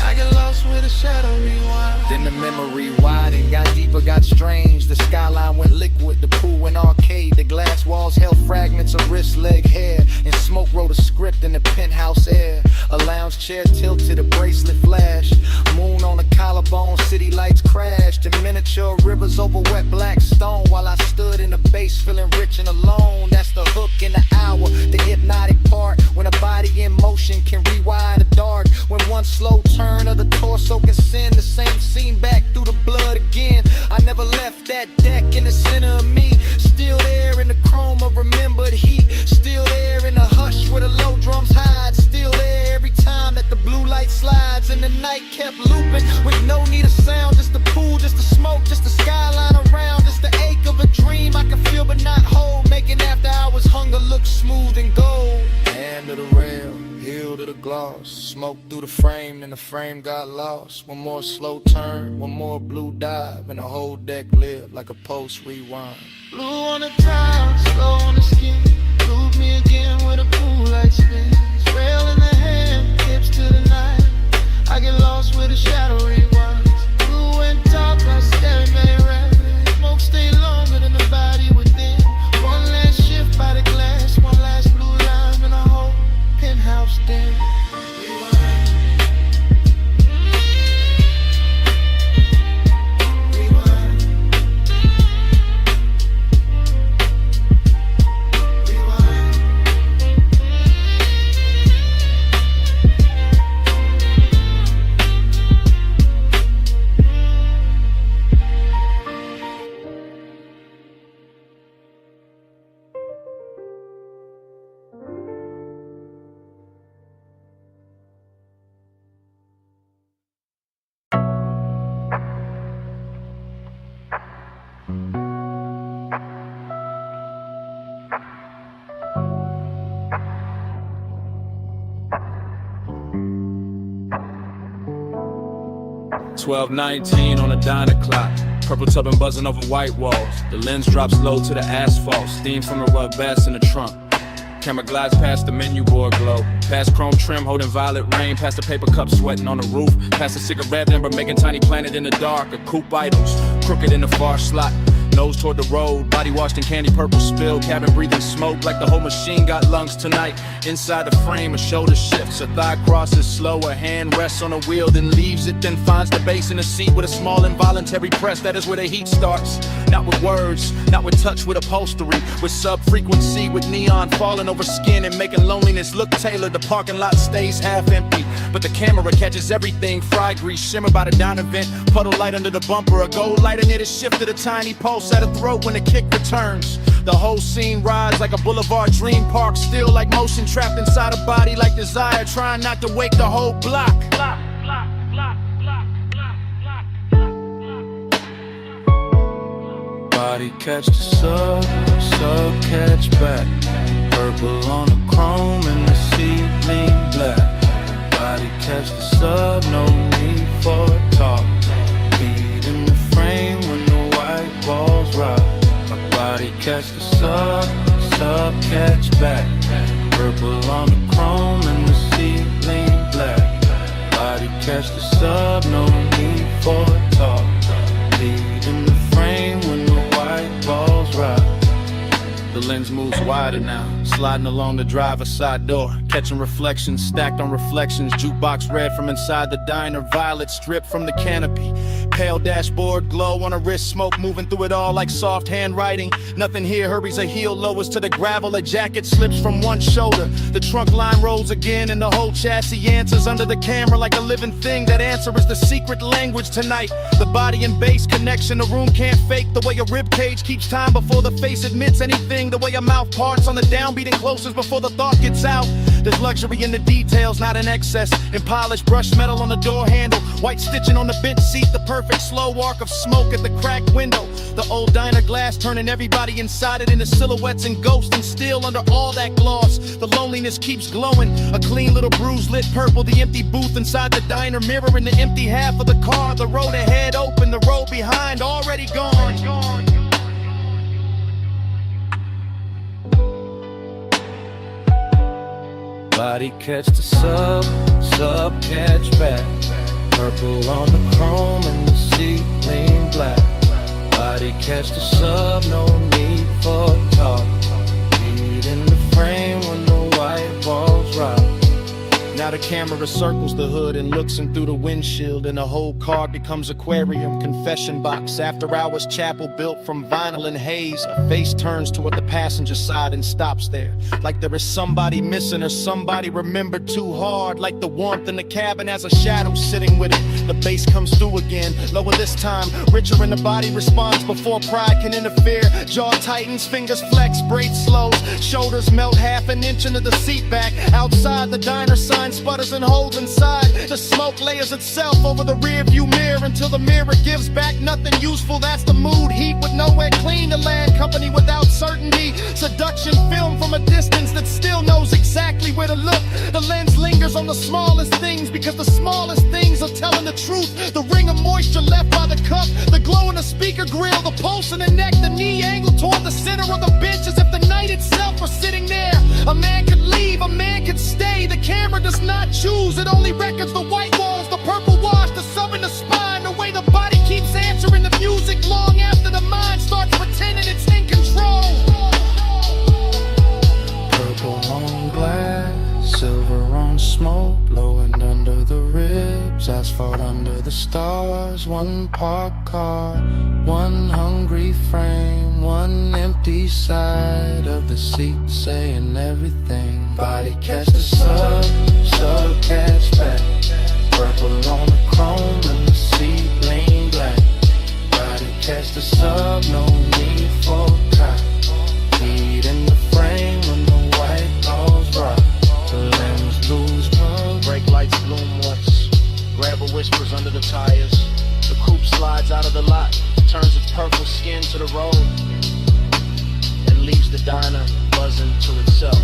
I get lost where the shadow rewinds. Then the memory widened, got deeper, got strange. The skyline went liquid, the pool went arcade. The glass walls held fragments of wrist, leg, hair. And smoke wrote a script in the penthouse air. A lounge chair tilted, a bracelet flashed. Moon on the collarbone, city lights crashed. And miniature rivers over wet black stone. While I stood in the base feeling rich and alone. That's the hook in the hour, the hypnotic part. When a body in motion can rewire the dark. When one slow turn of the torso can send the same scene back through the blood again. I never left that deck in the center of me. Still there in the chrome of remembered heat. Still there in the hush where the low drums hide. Still there every time that the blue light slides. And the night kept looping with no need of sound. Just the pool, just the smoke, just the skyline around. Just the ache of a dream I can feel but not hold. Making after hours hunger look smooth and gold. Hand to the rail, heel to the gloss. Smoke through the frame and the frame got lost. One more slow turn, one more blue dive. And the whole deck lived like a post rewind. Blue on the tile, slow on the skin. Move me again with a pool light spin. Rail in the hand, hips to the night. I get lost where the shadow rewinds. Blue and dark like staring at rabbit. Smoke stay longer than the body within. One last shift by the glass, one last blue line in a whole penthouse den. $12:19 on a diner clock. Purple tub buzzing over white walls. The lens drops low to the asphalt. Steam from the rug vest in the trunk. Camera glides past the menu board glow. Past chrome trim holding violet rain. Past the paper cup sweating on the roof. Past the cigarette ember making tiny planet in the dark. A coupe idles, crooked in the far slot. Nose toward the road, body washed in candy purple spill. Cabin breathing smoke like the whole machine got lungs tonight. Inside the frame, a shoulder shifts, a thigh crosses slow. A hand rests on a wheel, then leaves it, then finds the base in the seat with a small involuntary press. That is where the heat starts. Not with words, not with touch, with upholstery. With sub-frequency, with neon falling over skin and making loneliness look tailored. The parking lot stays half empty, but the camera catches everything. Fry grease, shimmer by the diner vent. Puddle light under the bumper, a gold lighter near the shift to the tiny pulse at a throat when the kick returns. The whole scene rides like a boulevard dream park. Still like motion trapped inside a body like desire. Trying not to wake the whole block. Body catch the sub catch back. Purple on the chrome and the seat lean black. Body catch the sub, no need for talk. Beat in the frame when the white walls rock. My body catch the sub catch back. Purple on the chrome and the seat lean black. Body catch the sub, no need for talk. Beat in the frame when the white walls rock. The lens moves wider now, sliding along the driver's side door. Catching reflections, stacked on reflections. Jukebox red from inside the diner. Violet stripped from the canopy. Pale dashboard glow on a wrist. Smoke moving through it all like soft handwriting. Nothing here hurries a heel, lowers to the gravel. A jacket slips from one shoulder. The trunk line rolls again and the whole chassis answers under the camera like a living thing. That answer is the secret language tonight. The body and bass connection, the room can't fake. The way a rib cage keeps time before the face admits anything. The way a mouth parts on the downbeat and closes before the thought gets out. There's luxury in the details, not in excess. In polished brushed metal on the door handle. White stitching on the bench seat. The perfect slow arc of smoke at the cracked window. The old diner glass turning everybody inside it into silhouettes and ghosts. And still under all that gloss, the loneliness keeps glowing. A clean little bruise lit purple. The empty booth inside the diner mirroring the empty half of the car. The road ahead open, the road behind already gone. Body catch the sub catch back. Purple on the chrome and the seat lean black. Body catch the sub, no need for talk. Beat in the frame when the white walls rock. Now the camera circles the hood and looks in through the windshield, and the whole car becomes aquarium, confession box, after hours chapel built from vinyl and haze. A face turns toward the passenger side and stops there, like there is somebody missing or somebody remembered too hard. Like the warmth in the cabin has a shadow sitting with it. The bass comes through again, lower this time, richer in the body response before pride can interfere. Jaw tightens, fingers flex, braids slows, shoulders melt half an inch into the seat back. Outside the diner sign sputters and holds inside. The smoke layers itself over the rear view mirror until the mirror gives back nothing useful. That's the mood, heat with nowhere clean to land, company without certainty. Seduction film from a distance that still knows exactly where to look. The lens lingers on the smallest things because the smallest things are telling the truth. The ring of moisture left by the cup, the glow in the speaker grill, the pulse in the neck, the knee angle toward the center of the bench as if the night itself were sitting there. A man could leave, a man could stay. The camera does not choose, it only records the white walls, the purple wash, the sub in the spine. The way the body keeps answering the music long after the mind starts pretending it's in control. Purple on glass, silver on smoke, blowing under the ribs, asphalt under the stars. One parked car, one hungry frame, one empty side of the seat saying everything. Body catch the sub catch back. Purple on the chrome and the seat lean black. Body catch the sub, no need for cop. Feet in the frame when the white balls rock. The lens lose pump. Brake lights bloom once. Gravel whispers under the tires. The coupe slides out of the lot, turns its purple skin to the road, and leaves the diner buzzing to itself.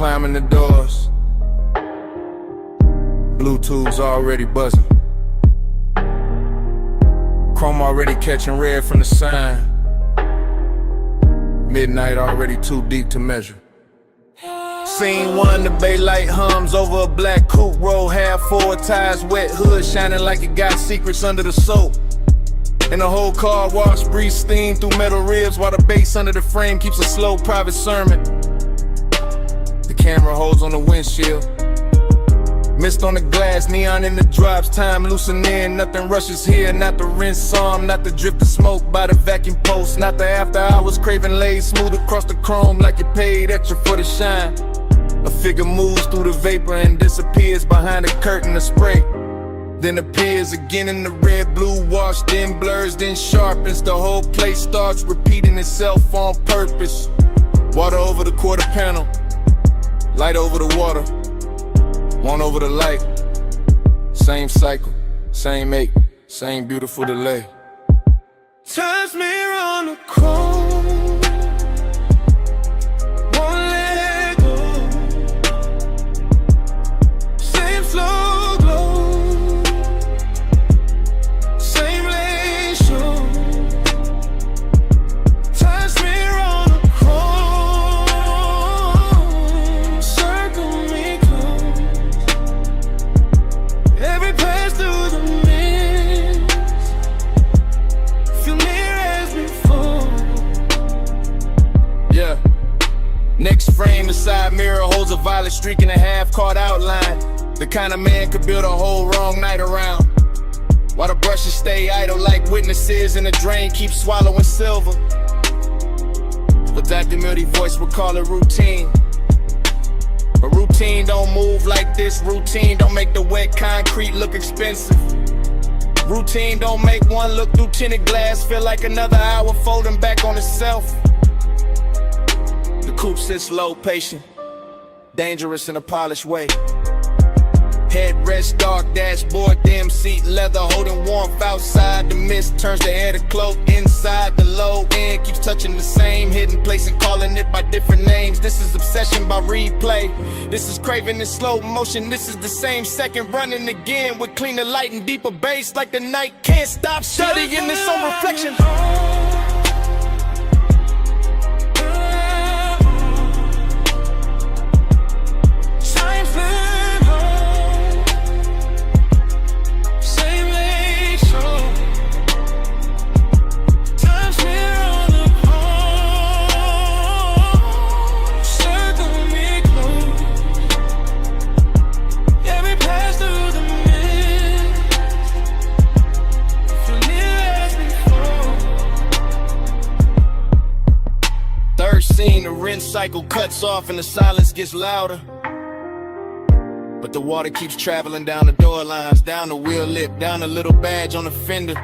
climbing the doors. Bluetooth's already buzzing. Chrome already catching red from the sign. Midnight already too deep to measure. Scene one, the bay light hums over a black coupe, roll half full, tires wet, hood shining like it got secrets under the soap. And the whole car wash breathes steam through metal ribs while the bass under the frame keeps a slow private sermon. The camera holds on the windshield. Mist on the glass, neon in the drops, time loosening, nothing rushes here. Not the rinse psalm, not the drift of smoke by the vacuum post. Not the after hours craving laid smooth across the chrome like you paid extra for the shine. A figure moves through the vapor and disappears behind a curtain of spray. Then appears again in the red, blue wash, then blurs, then sharpens. The whole place starts repeating itself on purpose. Water over the quarter panel, light over the water, one over the light. Same cycle, same ache, same beautiful delay. Time's mirror on the chrome, won't let go. Same slow glow, same lane show. Time's mirror on the chrome, circle me close. Every pass through the mist, feel near as before. Yeah. Next frame, the side mirror holds a violet streak and a half-caught outline. The kind of man could build a whole wrong night around. While the brushes stay idle like witnesses and the drain keeps swallowing silver. But that demurty voice will call it routine. But routine don't move like this. Routine don't make the wet concrete look expensive. Routine don't make one look through tinted glass feel like another hour folding back on itself. The coupe sits low, patient, dangerous in a polished way. Headrest dark, dashboard dim, seat leather, holding warmth outside. The mist turns the air to cloak inside. The low end keeps touching the same hidden place and calling it by different names. This is obsession by replay. This is craving in slow motion. This is the same second running again with cleaner light and deeper bass like the night can't stop studying its own reflection. The rinse cycle cuts off and the silence gets louder. But the water keeps traveling down the door lines, down the wheel lip, down the little badge on the fender.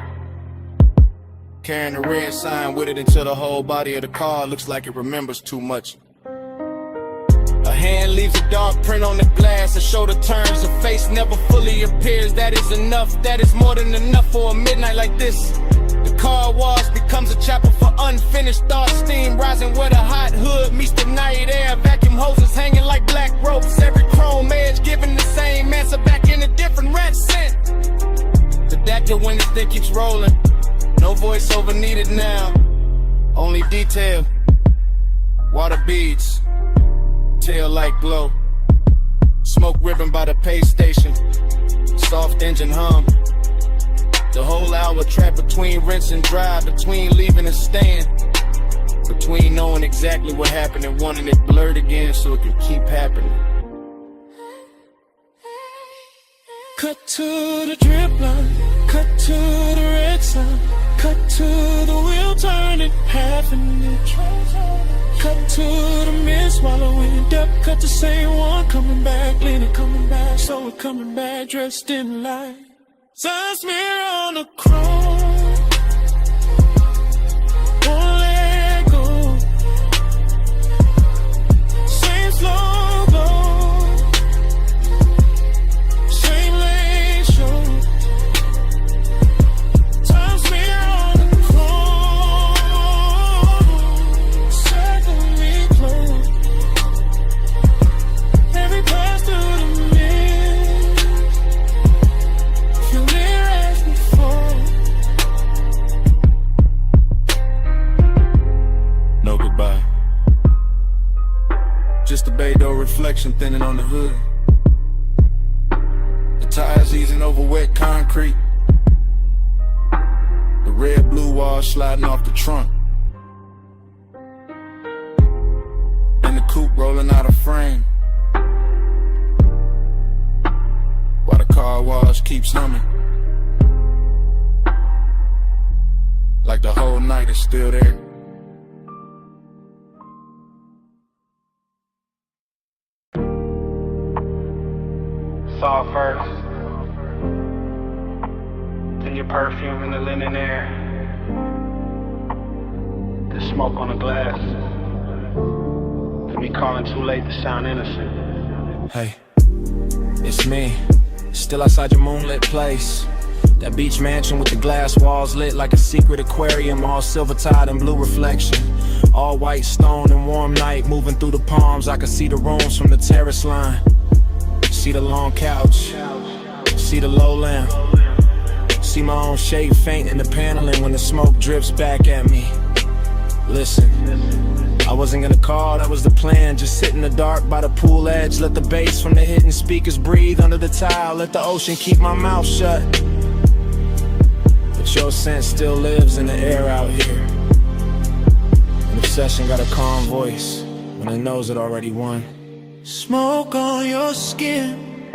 Carrying the red sign with it until the whole body of the car looks like it remembers too much. A hand leaves a dark print on the glass, a shoulder turns, a face never fully appears. That is enough, that is more than enough for a midnight like this. The car wash becomes a chapel for unfinished thoughts. Steam rising where the hot hood meets the night air. Vacuum hoses hanging like black ropes. Every chrome edge giving the same answer back in a different red scent. The Dactyl when this thing keeps rolling. No voiceover needed now. Only detail. Water beads. Tail light glow. Smoke ribbon by the pay station. Soft engine hum. The whole hour trapped between rinse and dry, between leaving and staying, between knowing exactly what happened and wanting it blurred again so it could keep happening. Cut to the drip line, cut to the red sign, cut to the wheel turning half an inch. Cut to the mist swallowing depth, cut the same one coming back, leaning coming back, so we're coming back dressed in light. Time's mirror on the chrome, won't let go. Same slow glow, same lane show. Time's mirror on the chrome, circle me close. reflection thinning on the hood. The tires easing over wet concrete. The red blue wall sliding off the trunk. And the coupe rolling out of frame. While the car wash keeps humming. Like the whole night is still there. Saw first, then your perfume in the linen air, the smoke on the glass, then me calling too late to sound innocent. Hey, it's me, still outside your moonlit place. That beach mansion with the glass walls lit like a secret aquarium, all silver tide and blue reflection. All white stone and warm night moving through the palms. I can see the rooms from the terrace line. See the long couch, see the low lamp, see my own shape faint in the paneling when the smoke drips back at me. Listen, I wasn't gonna call, that was the plan. Just sit in the dark by the pool edge, let the bass from the hidden speakers breathe under the tile, let the ocean keep my mouth shut. But your scent still lives in the air out here. An obsession got a calm voice when it knows it already won. Smoke on your skin,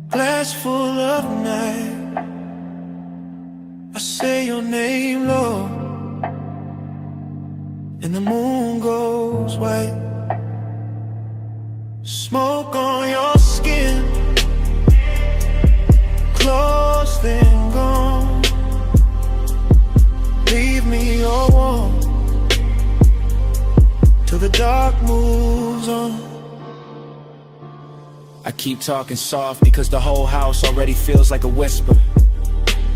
glass full of night. I say your name low, and the moon goes white. Smoke on your skin, close then gone. Leave me all warm till the dark moves on. I keep talking soft because the whole house already feels like a whisper.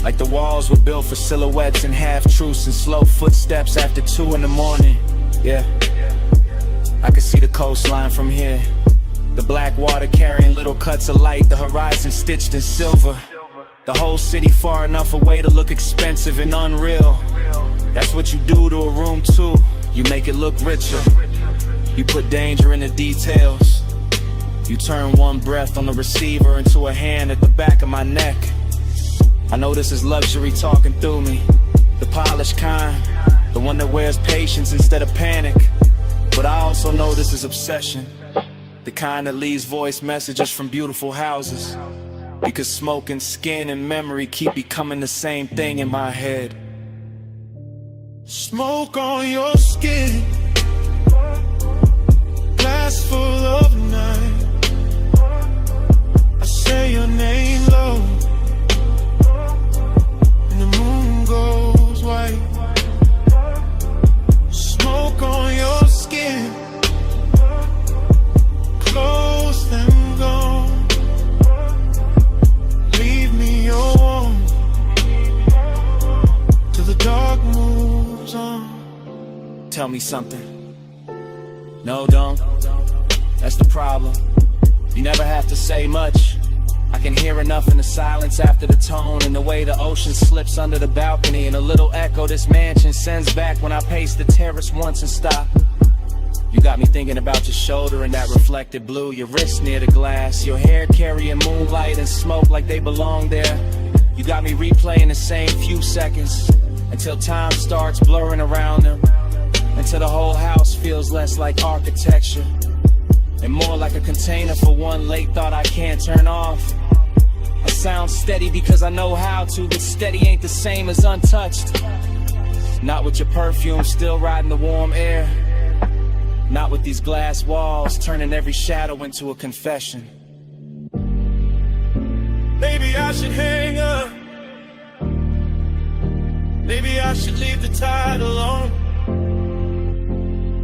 Like the walls were built for silhouettes and half-truths and slow footsteps after 2 in the morning. Yeah, I can see the coastline from here. The black water carrying little cuts of light, the horizon stitched in silver. The whole city far enough away to look expensive and unreal. That's what you do to a room too. You make it look richer. You put danger in the details. You turn one breath on the receiver into a hand at the back of my neck. I know this is luxury talking through me. The polished kind, the one that wears patience instead of panic. But I also know this is obsession. The kind that leaves voice messages from beautiful houses. Because smoke and skin and memory keep becoming the same thing in my head. Smoke on your skin, glass full of night. I say your name low, and the moon goes white. Smoke on your skin, close and gone. Leave me all warm till the dark moves on. Tell me something. No, don't. That's the problem. You never have to say much. I can hear enough in the silence after the tone, and the way the ocean slips under the balcony, and a little echo this mansion sends back when I pace the terrace once and stop. You got me thinking about your shoulder and that reflected blue, your wrist near the glass, your hair carrying moonlight and smoke like they belong there. You got me replaying the same few seconds until time starts blurring around them, until the whole house feels less like architecture and more like a container for one late thought I can't turn off. I sound steady because I know how to, but steady ain't the same as untouched. Not with your perfume still riding the warm air. Not with these glass walls turning every shadow into a confession. Maybe I should hang up. Maybe I should leave the tide alone.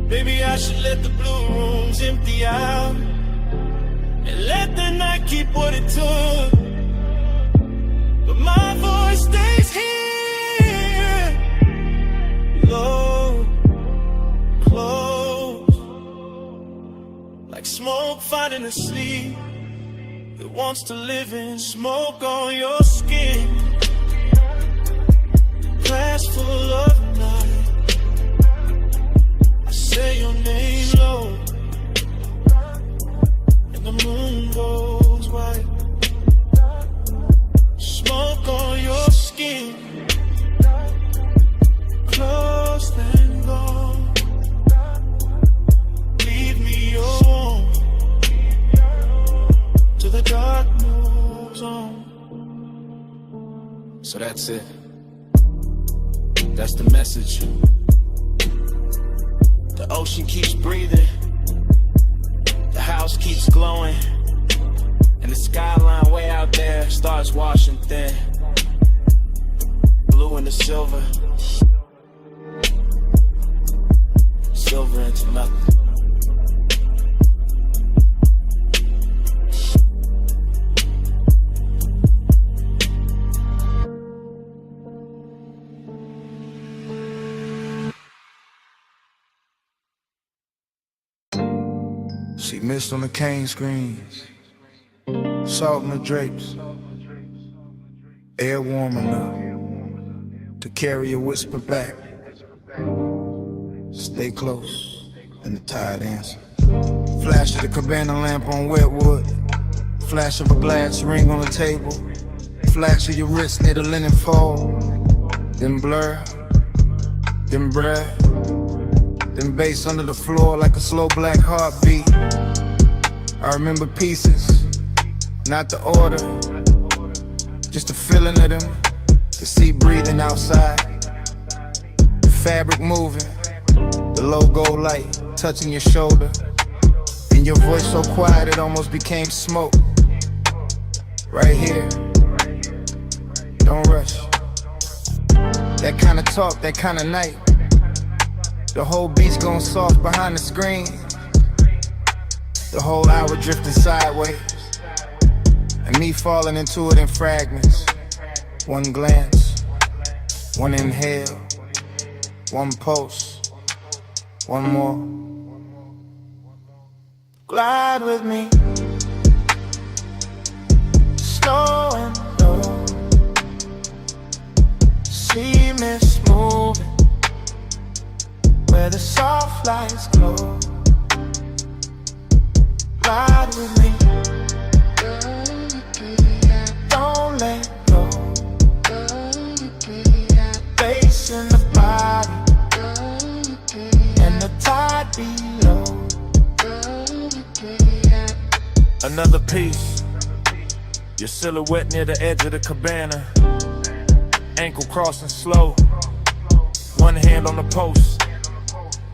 Maybe I should let the blue rooms empty out and let the night keep what it took. But my voice stays here, low, close, like smoke finding a sleep that wants to live in. Smoke on your skin, glass full of night. I say your name low, So that's it. That's the message. The ocean keeps breathing, the house keeps glowing, and the skyline way out there starts washing thin. Blue into silver, silver into nothing. See mist on the cane screens, salt in the drapes, air warm enough to carry a whisper back. Stay close, and the tide answers. Flash of the cabana lamp on wet wood, flash of a glass ring on the table, flash of your wrist near the linen fold, then blur, then breath, then bass under the floor like a slow black heartbeat. I remember pieces, not the order, just the feeling of them, the sea breathing outside, the fabric moving, the logo light touching your shoulder, and your voice so quiet it almost became smoke. Right here, don't rush. That kind of talk, that kind of night. The whole beat's going soft behind the screen. The whole hour drifting sideways, and me falling into it in fragments. One glance, one inhale, one pulse, one more. Glide with me, slow and low. See mist moving where the soft lights glow. Ride with me, don't let go. Bass in the body, and the tide below. Another piece, your silhouette near the edge of the cabana, ankle crossing slow, one hand on the post,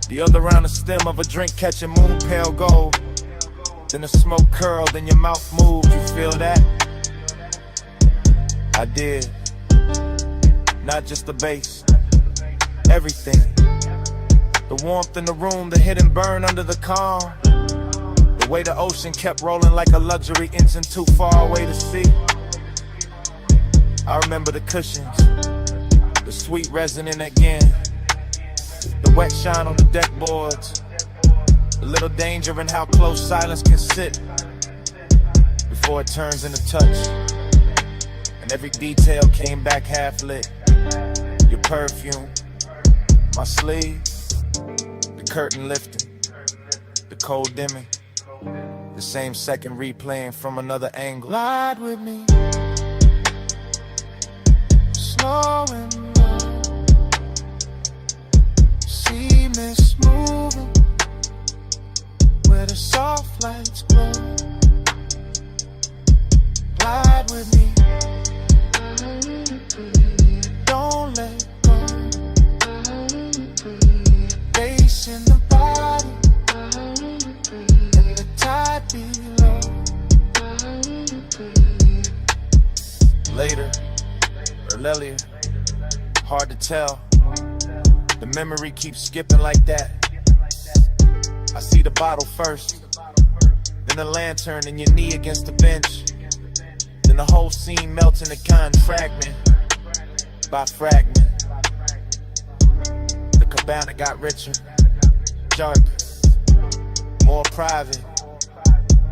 the other around the stem of a drink catching moon pale gold. Then the smoke curled and your mouth moved, you feel that? I did. Not just the bass, everything. The warmth in the room, the hidden burn under the calm. The way the ocean kept rolling like a luxury engine too far away to see. I remember the cushions, the sweet resonant again, the wet shine on the deck boards, a little danger in how close silence can sit before it turns into touch. And every detail came back half lit. Your perfume, my sleeve, the curtain lifting, the cold dimming, the same second replaying from another angle. Glide with me, slow and low. See mist moving where the soft lights glow. Glide with me, don't let go. Bass in the body, and the tide below. Later, or earlier, hard to tell. The memory keeps skipping like that. I see the bottle first, then the lantern and your knee against the bench. Then the whole scene melts into kind fragment by fragment. The cabana got richer, darker, more private.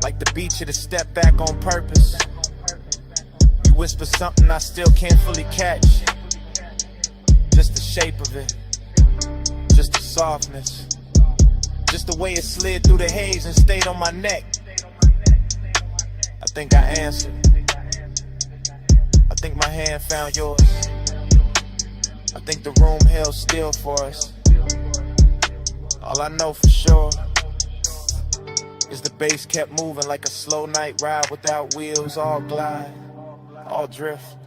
Like the beach had to step back on purpose. You whisper something I still can't fully catch. Just the shape of it, just the softness, just the way it slid through the haze and stayed on my neck. I think I answered. I think my hand found yours. I think the room held still for us. All I know for sure is the bass kept moving like a slow night ride without wheels. All glide, all drift,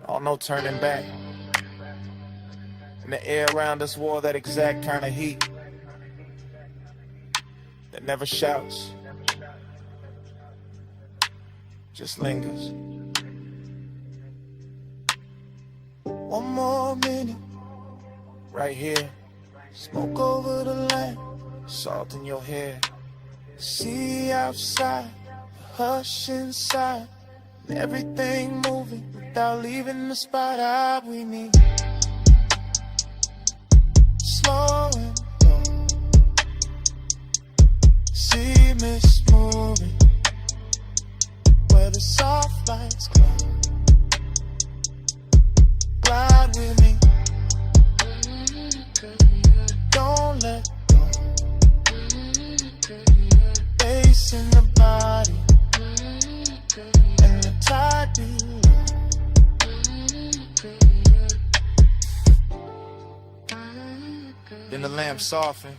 Oh, no turning back. And the air around us wore that exact kind of heat that never shouts, just lingers. One more minute, right here. Smoke over the land, salt in your hair. See outside, hush inside, and everything moving without leaving the spot. We need slowing down. See mist moving where the soft lights glow. Ride with me, don't let go. Bass in the body and the tide below. Then the lamp soften,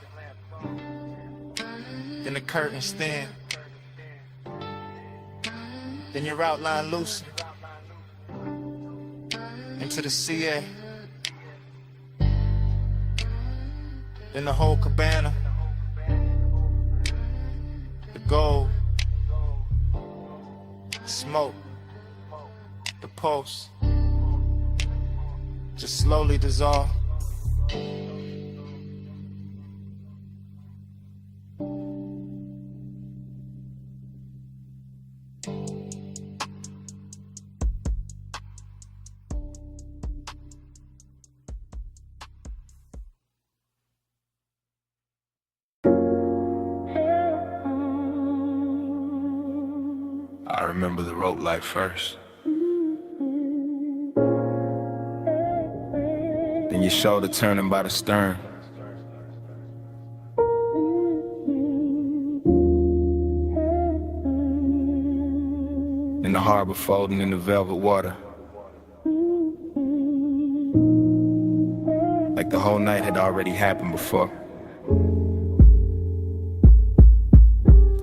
then the curtains thin, then your outline loosen into the CA. Then the whole cabana, the gold, the smoke, the pulse, just slowly dissolve. I remember the rope light first. Then your shoulder turning by the stern. Then the harbor folding in the velvet water. Like the whole night had already happened before.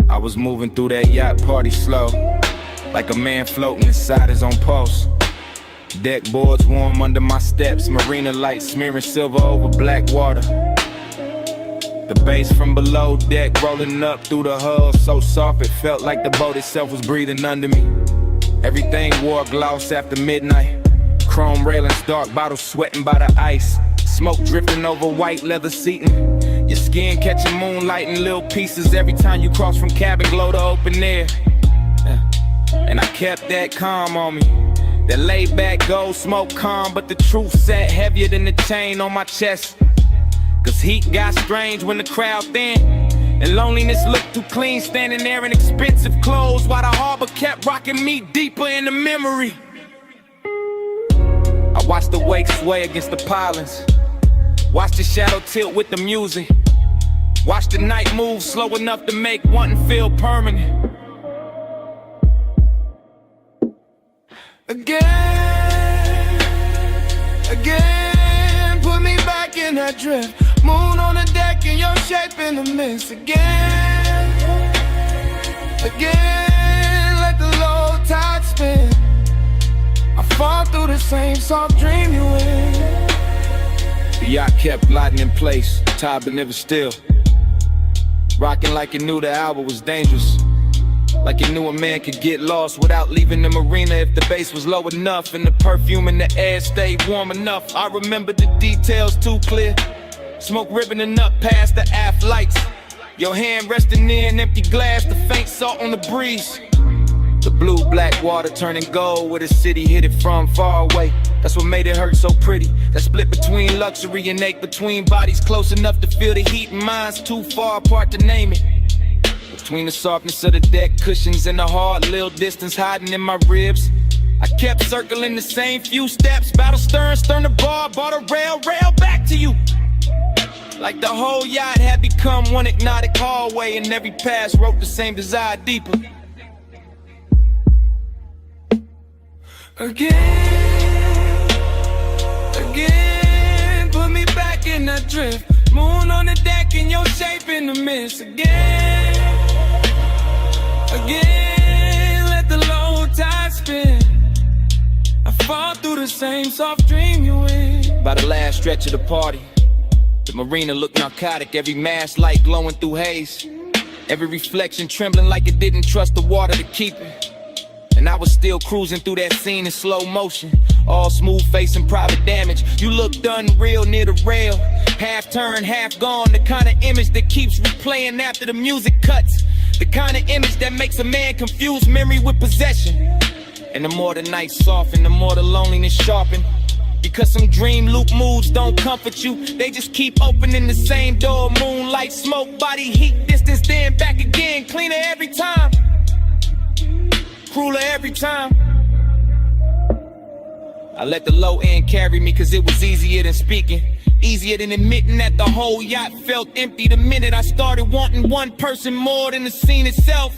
I was moving through that yacht party slow, like a man floating inside his own pulse. Deck boards warm under my steps, marina lights smearing silver over black water. The bass from below deck rolling up through the hull, so soft it felt like the boat itself was breathing under me. Everything wore gloss after midnight, chrome railings, dark bottles sweating by the ice, smoke drifting over white leather seating. Your skin catching moonlight in little pieces every time you cross from cabin glow to open air. And I kept that calm on me, that laid back gold smoke calm, but the truth sat heavier than the chain on my chest. Cause heat got strange when the crowd thin, and loneliness looked too clean standing there in expensive clothes, while the harbor kept rocking me deeper in the memory. I watched the wake sway against the pilings, watch the shadow tilt with the music, watch the night move slow enough to make wanting feel permanent. Again, put me back in that drift. Moon on the deck and your shape in the mist. Again, let the low tide spin. I fall through the same soft dream you in. The yacht kept gliding in place, tide but never still, rocking like it knew the hour was dangerous, like it knew a man could get lost without leaving the marina if the bass was low enough and the perfume in the air stayed warm enough. I remember the details too clear, smoke ribboning up past the aft lights, your hand resting near an empty glass, the faint salt on the breeze. The blue-black water turning gold where the city hit it from far away. That's what made it hurt so pretty. That split between luxury and ache, between bodies close enough to feel the heat and minds too far apart to name it. Between the softness of the deck cushions and the hard little distance hiding in my ribs, I kept circling the same few steps. Battle stern, stern to bar, bar to rail, rail back to you. Like the whole yacht had become one hypnotic hallway, and every pass wrote the same desire deeper. Again, put me back in that drift. Moon on the deck and your shape in the mist. Again, let the low tide spin. I fall through the same soft dream you in. By the last stretch of the party, the marina looked narcotic, every mask light glowing through haze, every reflection trembling like it didn't trust the water to keep it. And I was still cruising through that scene in slow motion, all smooth face and private damage. You looked unreal near the rail, half turned, half gone, the kind of image that keeps replaying after the music cuts, the kind of image that makes a man confuse memory with possession. And the more the night soften, the more the loneliness sharpen, because some dream loop moods don't comfort you, they just keep opening the same door. Moonlight, smoke, body heat, distance, then back again. Cleaner every time, crueler every time. I let the low end carry me cause it was easier than speaking, easier than admitting that the whole yacht felt empty the minute I started wanting one person more than the scene itself.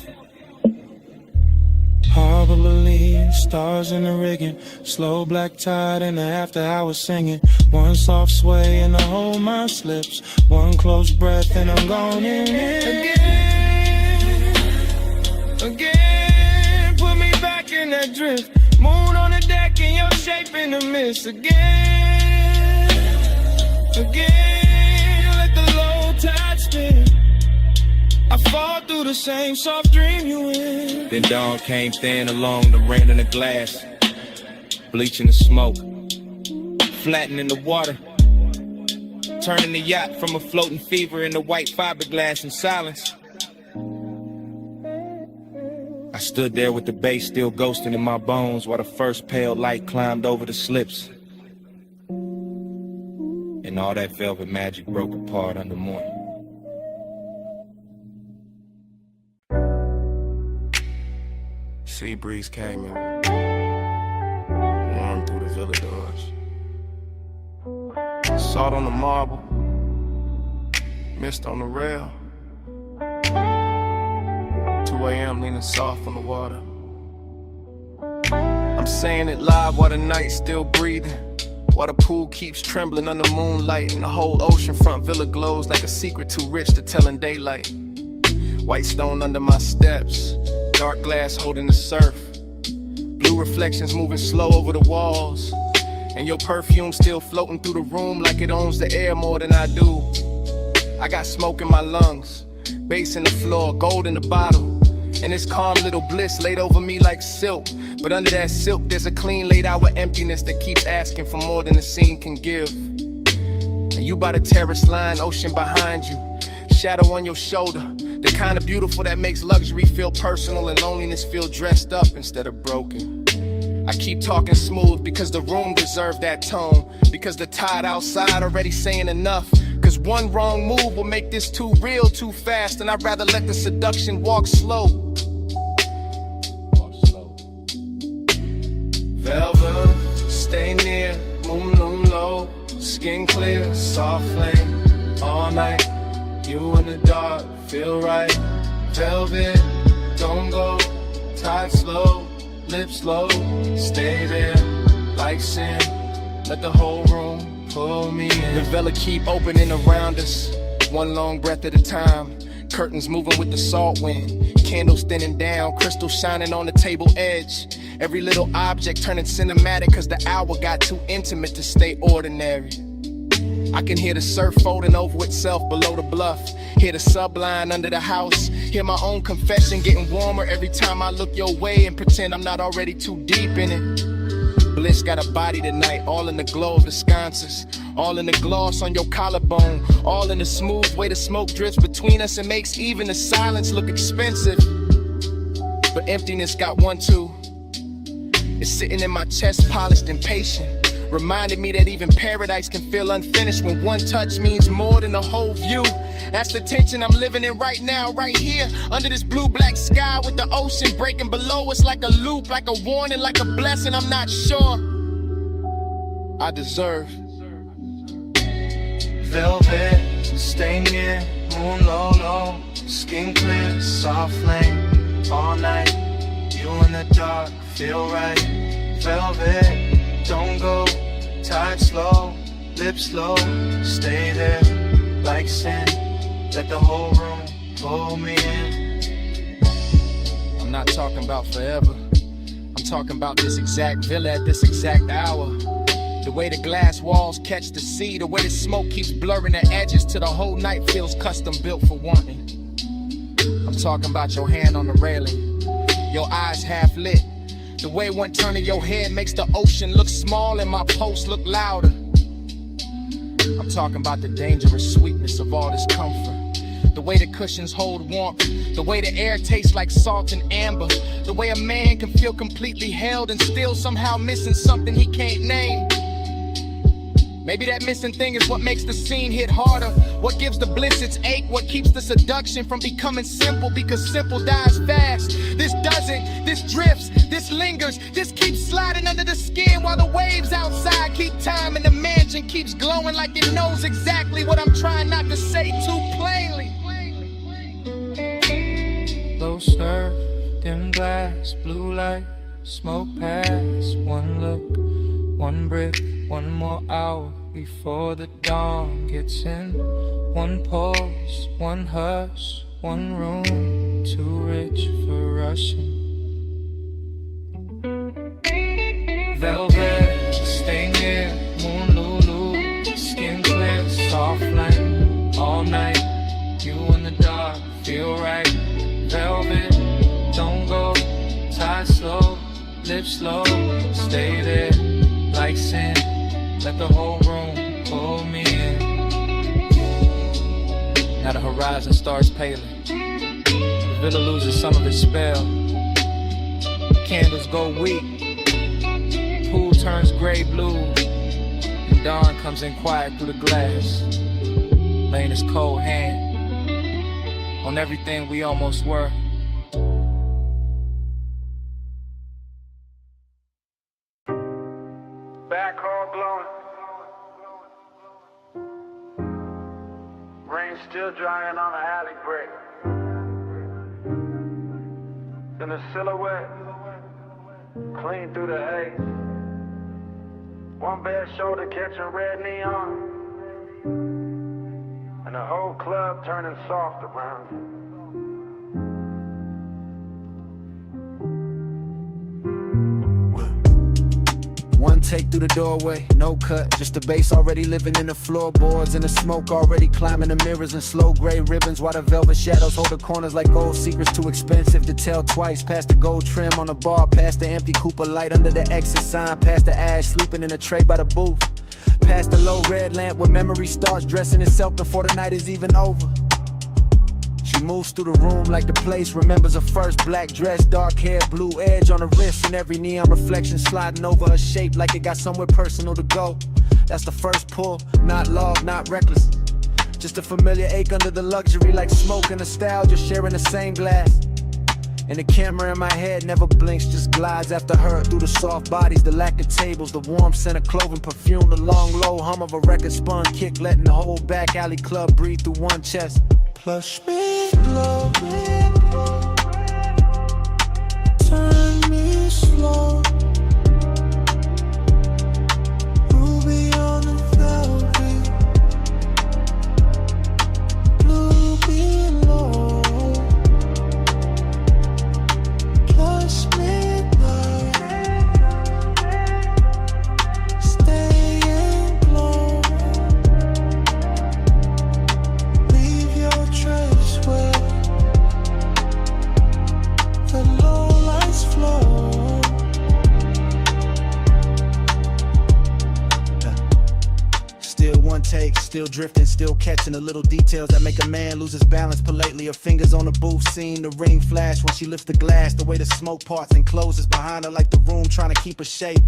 Harbor believe, stars in the rigging, slow black tide in the after hours singing. One soft sway and the whole mind slips, one close breath and I'm gone in. Again, put me back in that drift. Moon on the deck and your shape in the mist. Again, let the low tide spin. I fall through the same soft dream you in. Then dawn came thin along the rain in the glass, bleaching the smoke, flattening the water, turning the yacht from a floating fever into white fiberglass in silence. I stood there with the bass still ghosting in my bones while the first pale light climbed over the slips, and all that velvet magic broke apart under morning. Sea breeze came in, warm through the villa doors. Salt on the marble, mist on the rail. 2 a.m. leaning soft on the water. I'm saying it live while the night's still breathing, while the pool keeps trembling under moonlight, and the whole oceanfront villa glows like a secret too rich to tell in daylight. White stone under my steps, dark glass holding the surf, blue reflections moving slow over the walls, and your perfume still floating through the room like it owns the air more than I do. I got smoke in my lungs, bass in the floor, gold in the bottle, and this calm little bliss laid over me like silk. But under that silk there's a clean laid out with emptiness that keeps asking for more than the scene can give. And you by the terrace line, ocean behind you, shadow on your shoulder, the kind of beautiful that makes luxury feel personal and loneliness feel dressed up instead of broken. I keep talking smooth because the room deserved that tone, because the tide outside already saying enough, cause one wrong move will make this too real too fast, and I'd rather let the seduction walk slow. Velvet, stay near, moon low, skin clear, soft flame, all night, you in the dark, feel right. Velvet, don't go, tide slow, lips low, stay there, like sin, let the whole room pull me in. The villa keep opening around us, one long breath at a time, curtains moving with the salt wind, candles thinning down, crystals shining on the table edge, every little object turning cinematic cause the hour got too intimate to stay ordinary. I can hear the surf folding over itself below the bluff, hear the subline under the house, hear my own confession getting warmer every time I look your way and pretend I'm not already too deep in it. Bliss got a body tonight, all in the glow of the sconces, all in the gloss on your collarbone, all in the smooth way the smoke drifts between us and makes even the silence look expensive. But emptiness got one too, it's sitting in my chest polished and patient, reminded me that even paradise can feel unfinished when one touch means more than the whole view. That's the tension I'm living in right now, right here, under this blue-black sky with the ocean breaking below us like a loop, like a warning, like a blessing I'm not sure I deserve. Velvet, stay near, moon low, skin clear, soft flame, all night, you in the dark, feel right. Velvet, don't go, tide slow, lips low, stay there, like sin, let the whole room pull me in. I'm not talking about forever, I'm talking about this exact villa at this exact hour. The way the glass walls catch the sea, the way the smoke keeps blurring the edges till the whole night feels custom built for wanting. I'm talking about your hand on the railing, your eyes half lit. The way one turn of your head makes the ocean look small and my pulse look louder. I'm talking about the dangerous sweetness of all this comfort. The way the cushions hold warmth, the way the air tastes like salt and amber, the way a man can feel completely held and still somehow missing something he can't name. Maybe that missing thing is what makes the scene hit harder, what gives the bliss its ache, what keeps the seduction from becoming simple, because simple dies fast. This doesn't, this drifts, this lingers, this keeps sliding under the skin while the waves outside keep time and the mansion keeps glowing like it knows exactly what I'm trying not to say too plainly. Low surf, dim glass, blue light, smoke pass. One look, one brick, one more hour before the dawn gets in. One pulse, one hush, one room, too rich for rushing. Velvet, stay near, moon lulu, skin clear, soft flame, all night. You in the dark, feel right. Velvet, don't go, tie slow, lips slow, stay there, like sin. Let the whole room pull me in. Now the horizon starts paling. The villa loses some of its spell. Candles go weak. Pool turns gray blue. And dawn comes in quiet through the glass, laying his cold hand on everything we almost were. Back hall glowing. Rain still drying on the alley brick. Then a silhouette, clean through the haze. One bare shoulder catching red neon. And the whole club turning soft around you. One take through the doorway, no cut, just the bass already living in the floorboards, and the smoke already climbing the mirrors in slow gray ribbons, while the velvet shadows hold the corners like gold secrets too expensive to tell twice. Past the gold trim on the bar, past the empty Cooper light under the exit sign, past the ash sleeping in a tray by the booth, past the low red lamp where memory starts dressing itself before the night is even over. She moves through the room like the place remembers her first black dress, dark hair, blue edge on her wrist, and every neon reflection sliding over her shape like it got somewhere personal to go. That's the first pull, not love, not reckless, just a familiar ache under the luxury, like smoke and nostalgia sharing the same glass. And the camera in my head never blinks, just glides after her through the soft bodies, the lack of tables, the warm scent of clothing, perfume, the long low hum of a record spun kick, letting the whole back alley club breathe through one chest. Plush me glow, turn me slow, ruby on the velvet, blue below, plush midnight, stay and glow. Trace where the low lights flow. Still one take, still drifting, still catching the little details that make a man lose his balance politely. Her fingers on the booth, seeing the ring flash when she lifts the glass, the way the smoke parts and closes behind her like the room trying to keep her shape.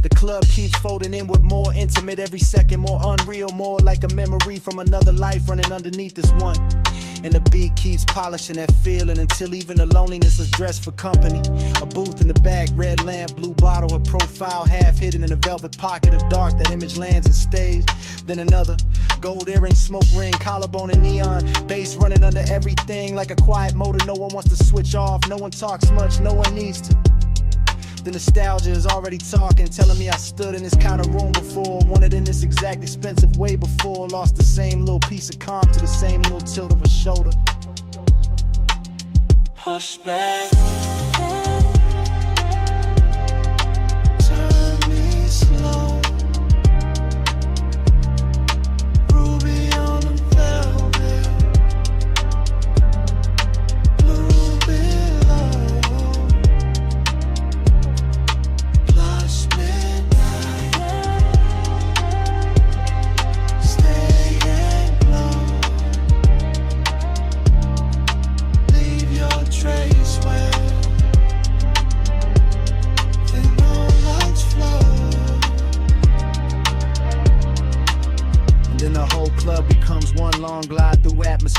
The club keeps folding inward, more intimate every second, more unreal, more like a memory from another life running underneath this one. And the beat keeps polishing that feeling until even the loneliness is dressed for company. A booth in the back, red lamp, blue bottle, her profile half hidden in a velvet pocket of dark. That image lands and stays. Then another gold earring, smoke ring, collarbone and neon, bass running under everything like a quiet motor. No one wants to switch off, no one talks much, no one needs to. The nostalgia is already talking, telling me I stood in this kind of room before, wanted in this exact expensive way before, lost the same little piece of calm to the same little tilt of a shoulder. Hush back,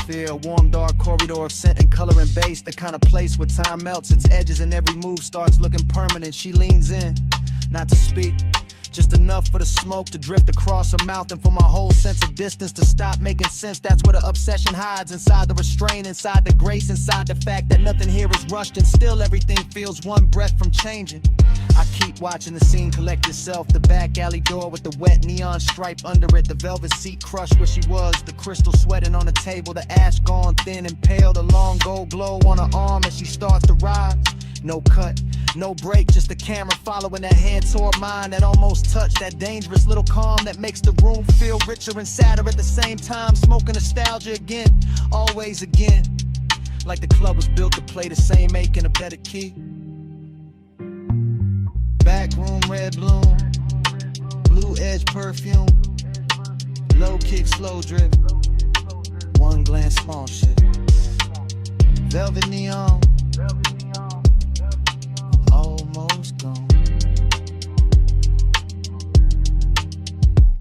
atmosphere, a warm dark corridor of scent and color and bass, the kind of place where time melts its edges and every move starts looking permanent. She leans in, not to speak, just enough for the smoke to drift across her mouth and for my whole sense of distance to stop making sense. That's where the obsession hides, inside the restraint, inside the grace, inside the fact that nothing here is rushed and still everything feels one breath from changing. I keep watching the scene collect itself, the back alley door with the wet neon stripe under it, the velvet seat crushed where she was, the crystal sweating on the table, the ash gone thin and pale, the long gold glow on her arm as she starts to rise. No cut, no break, just the camera following that head toward mine that almost touched, that dangerous little calm that makes the room feel richer and sadder at the same time. Smoking nostalgia again, always again, like the club was built to play the same ache in a better key. Back room, red bloom, blue edge perfume, low kick, slow drip, one glance, small shit, velvet neon, almost gone.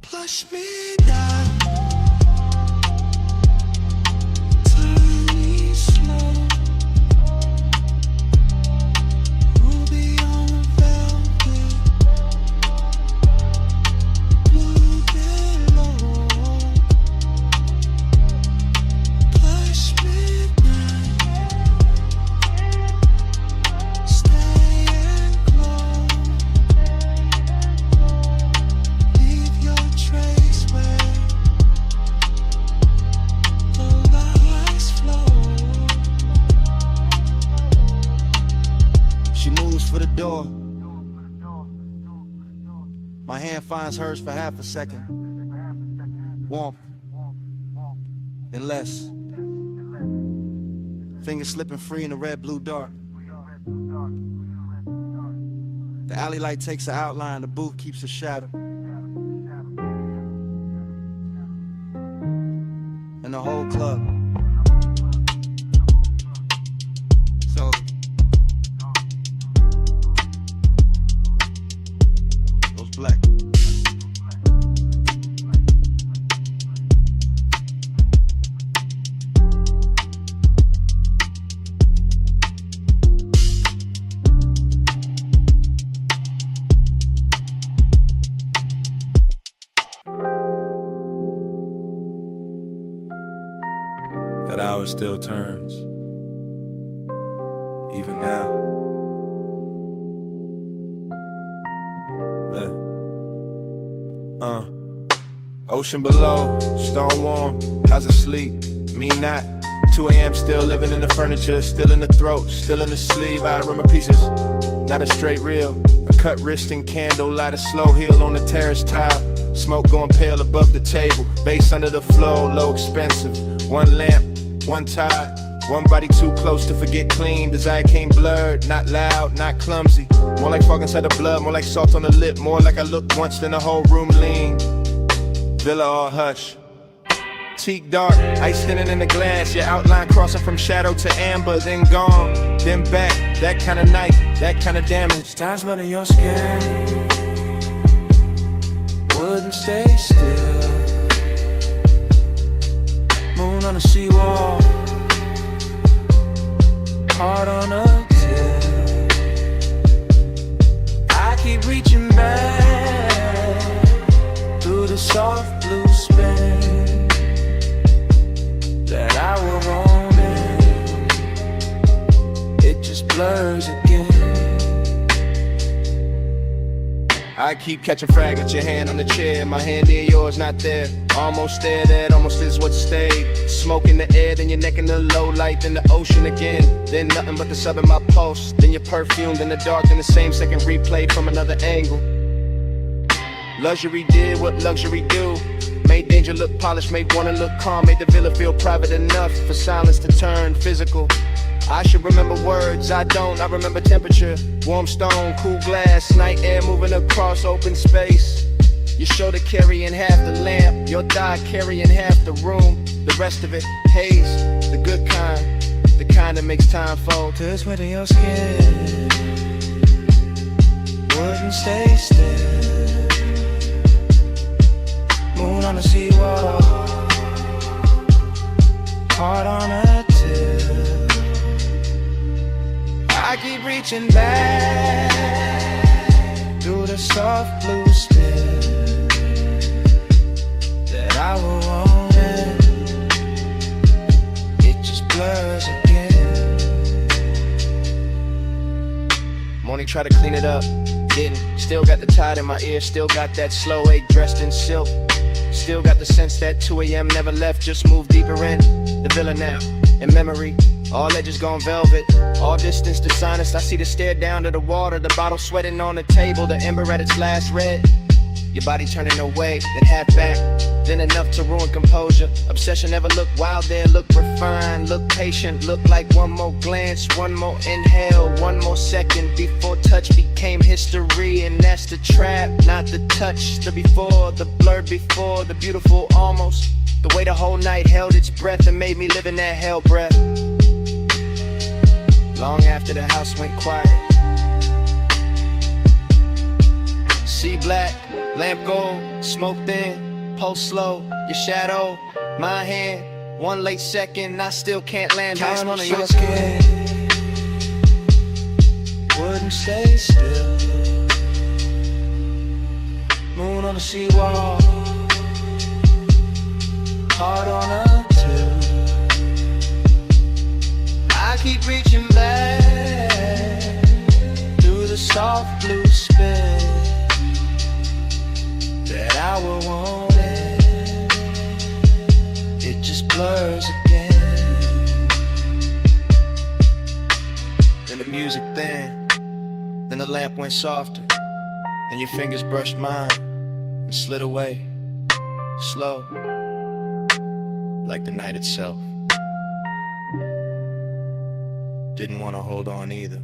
Plush midnight, turn me slow. Ruby on the velvet, blue pillow. Plush midnight, stay and glow. Leave your trace where the lights flow. She moves for the door. My hand finds hers for half a second. Warmth. Then less. Fingers slipping free in the red-blue dark. The alley light takes an outline, the booth keeps a shadow. And the whole club. So goes black. That hour still turns, even now. Ocean below, stone warm, how's it sleep? Me not. 2 a.m. still living in the furniture, still in the throat, still in the sleeve. I remember pieces, not a straight reel. A cut wrist and candle, light a slow heel on the terrace tile. Smoke going pale above the table, bass under the floor, low expensive. One lamp, one tide, one body too close to forget clean. Desire came blurred, not loud, not clumsy. More like fog inside the blood, more like salt on the lip. More like I looked once, then the whole room lean. Villa all hush. Teak dark, ice thinning in the glass. Your outline crossing from shadow to amber, then gone, then back. That kind of night, that kind of damage. Times under your skin wouldn't stay still. Moon on the seawall, heart on a till. I keep reaching back through the soft blue spin that I will roam in. It just blurs again. I keep catching fragments, your hand on the chair, my hand in yours, not there. Almost there, that almost is what stayed. Smoke in the air, then your neck in the low light, then the ocean again. Then nothing but the sub in my pulse, then your perfume, then the dark, then the same second replay from another angle. Luxury did what luxury do. Made danger look polished, made wanna look calm. Made the villa feel private enough for silence to turn physical. I should remember words, I don't. I remember temperature, warm stone, cool glass, night air moving across open space. Your shoulder carrying half the lamp, your thigh carrying half the room. The rest of it, haze, the good kind, the kind that makes time fold. To the sweat of your skin wouldn't stay still. Moon on the seawall, heart on a tilt. I keep reaching back through the soft blue spill that I will want it. It just blurs again. Morning try to clean it up, didn't. Still got the tide in my ear, still got that slow ache dressed in silk. Still got the sense that 2 a.m. never left, just moved deeper in. The villa now, in memory, all edges gone velvet. All distance to sinus, I see the stare down to the water. The bottle sweating on the table, the ember at its last red. Your body turning away, then half back, then enough to ruin composure. Obsession never look wild there, look refined, look patient. Look like one more glance, one more inhale, one more second before touch became history. And that's the trap, not the touch, the before, the blur before, the beautiful almost. The way the whole night held its breath and made me live in that hell breath. Long after the house went quiet. See black, lamp gold, smoke thin, pulse slow, your shadow, my hand, one late second, I still can't land. Count on your skin, wouldn't stay still. Moon on the seawall, heart on a tilt. I keep reaching back through the soft blue space that I will want it. It just blurs again. Then the music thin, then the lamp went softer, and your fingers brushed mine and slid away, slow, like the night itself. Didn't want to hold on either.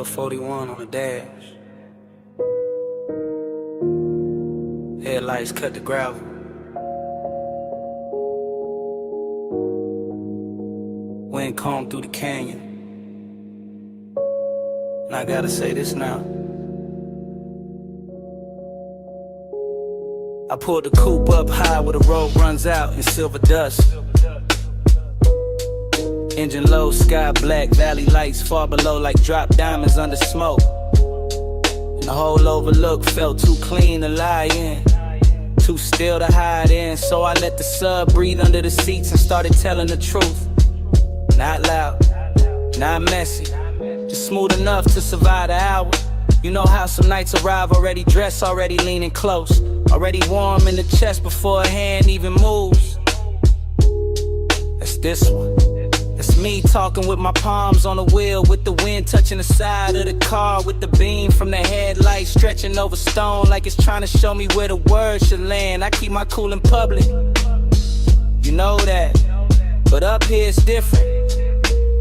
.41 on the dash. Headlights cut the gravel. Wind combed through the canyon. And I gotta say this now. I pulled the coupe up high where the road runs out in silver dust. Engine low, sky black, valley lights far below like drop diamonds under smoke. And the whole overlook felt too clean to lie in, too still to hide in. So I let the sub breathe under the seats and started telling the truth. Not loud, not messy, just smooth enough to survive the hour. You know how some nights arrive already dressed, already leaning close, already warm in the chest before a hand even moves. That's this one. It's me talking with my palms on the wheel, with the wind touching the side of the car, with the beam from the headlight stretching over stone like it's trying to show me where the words should land. I keep my cool in public, you know that, but up here it's different.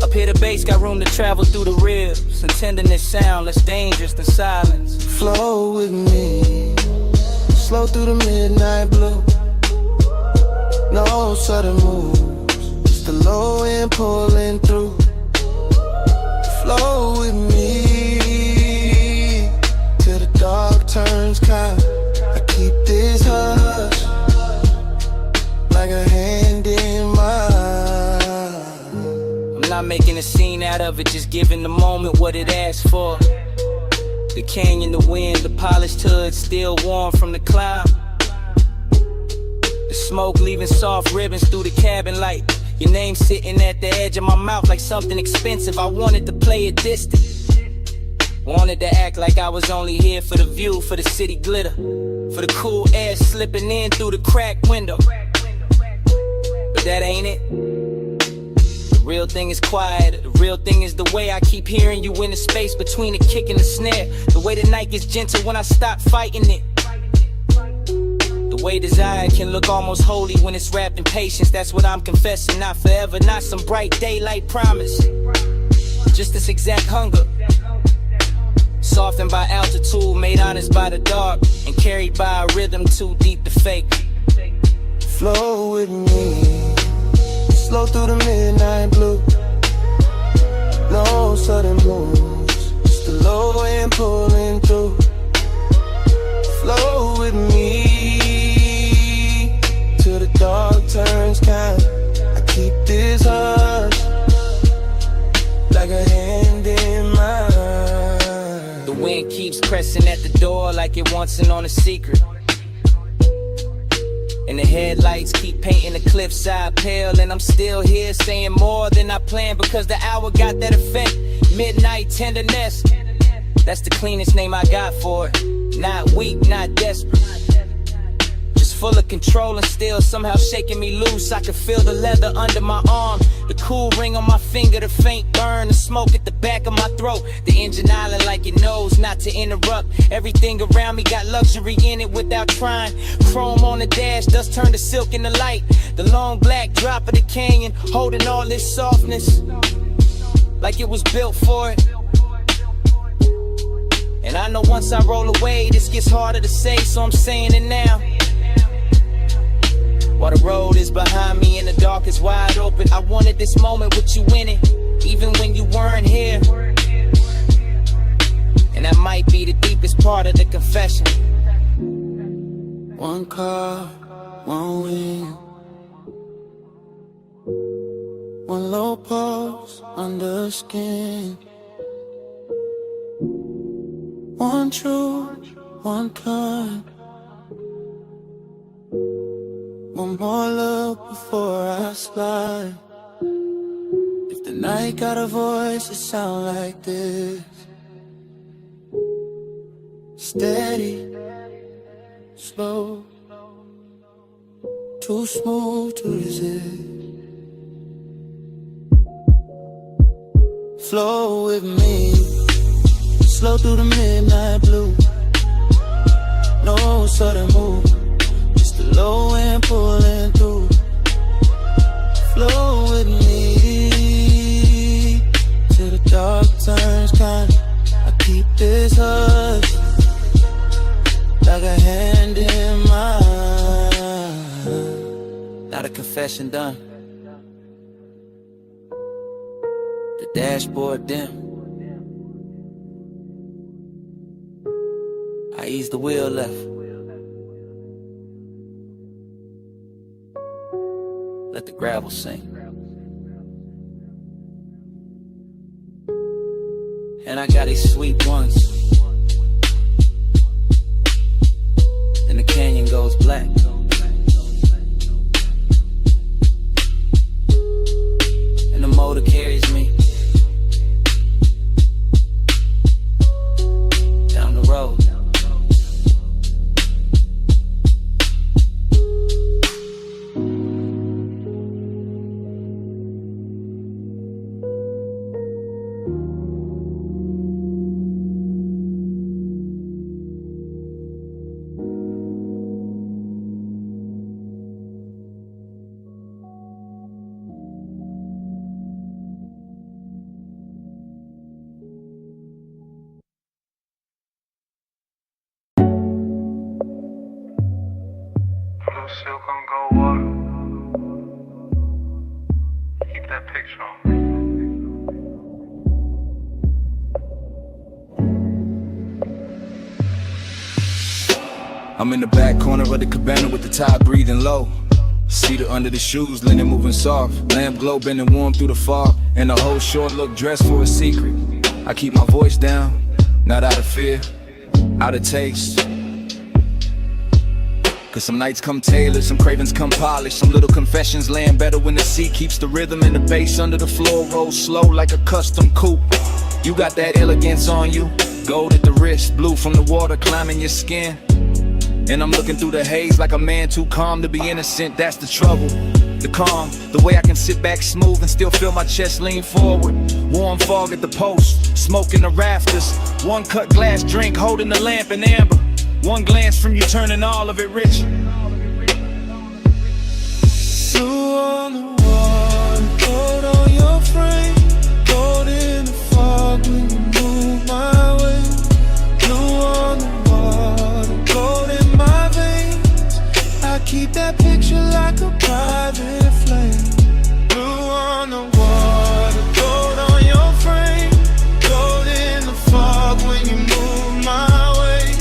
Up here the bass got room to travel through the ribs, intending this sound less dangerous than silence. Flow with me, slow through the midnight blue. No sudden moves, just the low end pulling through. Flow with me till the dark turns kind. I keep this hush like a hand in mine. I'm not making a scene out of it, just giving the moment what it asks for. The canyon, the wind, the polished hood still warm from the cloud. The smoke leaving soft ribbons through the cabin light. Your name sitting at the edge of my mouth like something expensive. I wanted to play it distant, wanted to act like I was only here for the view, for the city glitter, for the cool air slipping in through the cracked window. But that ain't it. The real thing is quiet. The real thing is the way I keep hearing you in the space between the kick and the snare. The way the night gets gentle when I stop fighting it. way desire can look almost holy when it's wrapped in patience. That's what I'm confessing, not forever, not some bright daylight promise. Just this exact hunger, softened by altitude, made honest by the dark, and carried by a rhythm too deep to fake. Flow with me, slow through the midnight blue. No sudden moves, just the low end pulling through. Flow with me till the dark turns kind. I keep this hush like a hand in mine. The wind keeps pressing at the door like it wants in on a secret. And the headlights keep painting the cliffside pale. And I'm still here saying more than I planned, because the hour got that effect. Midnight tenderness, that's the cleanest name I got for it. Not weak, not desperate, just full of control and still somehow shaking me loose. I can feel the leather under my arm, the cool ring on my finger, the faint burn, the smoke at the back of my throat. The engine island like it knows not to interrupt. Everything around me got luxury in it without trying. Chrome on the dash, dust turned to silk in the light. The long black drop of the canyon, holding all this softness like it was built for it. And I know once I roll away, this gets harder to say, so I'm saying it now. While the road is behind me and the dark is wide open, I wanted this moment with you in it, even when you weren't here. And that might be the deepest part of the confession. One car, one wing, one low pulse under skin. One true, one kind. One more look before I slide. If the night got a voice, it sound like this. Steady, slow, too smooth to resist. Flow with me, slow through the midnight blue. No sudden move, just the low end pulling through. Flow with me till the dark turns kind. I keep this hush like a hand in mine. Now the confession done, the dashboard dim. I ease the wheel left, let the gravel sink. And I got these sweet ones. Then the canyon goes black. And the motor carries me down the road. Silk on gold water. Keep that picture on. I'm in the back corner of the cabana with the tide breathing low. Cedar under the shoes, linen moving soft. Lamp glow bending warm through the fog. And the whole short look dressed for a secret. I keep my voice down, not out of fear, out of taste. Cause some nights come tailored, some cravings come polished. Some little confessions laying better when the sea keeps the rhythm and the bass under the floor rolls slow like a custom coupe. You got that elegance on you, gold at the wrist, blue from the water climbing your skin. And I'm looking through the haze like a man too calm to be innocent. That's the trouble, the calm, the way I can sit back smooth and still feel my chest lean forward. Warm fog at the post, smoke in the rafters. One cut glass drink holding the lamp in amber. One glance from you turning all of it richer. on the water, gold on your frame, gold in the fog when you move my way. Blue on the water, gold in my veins. I keep that picture like a private flame. Blue on the water, gold on your frame, gold in the fog when you move my way.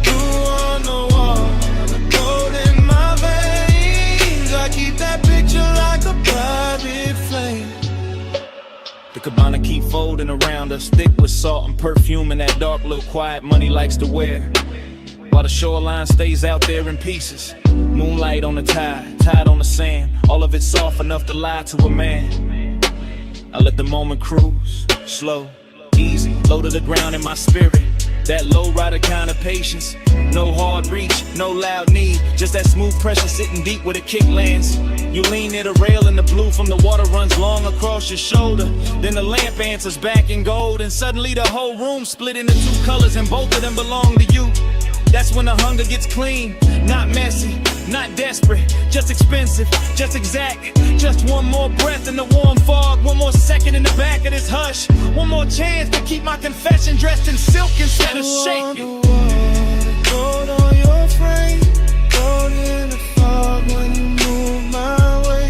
Blue on the water, gold in my veins. I keep that picture like a private flame. The cabana keep folding around us, thick with salt and perfume and that dark little quiet money likes to wear. While the shoreline stays out there in pieces, moonlight on the tide, tide on the sand, all of it soft enough to lie to a man. I let the moment cruise, slow, easy, low to the ground in my spirit. That low rider kind of patience, no hard reach, no loud need, just that smooth pressure sitting deep where the kick lands. You lean near the rail and the blue from the water runs long across your shoulder. Then the lamp answers back in gold, and suddenly the whole room split into two colors, and both of them belong to you. That's when the hunger gets clean, not messy, not desperate, just expensive, just exact. Just one more breath in the warm fog, one more second in the back of this hush, one more chance to keep my confession dressed in silk instead of shaking. Gold on your frame, gold in the fog when you move my way.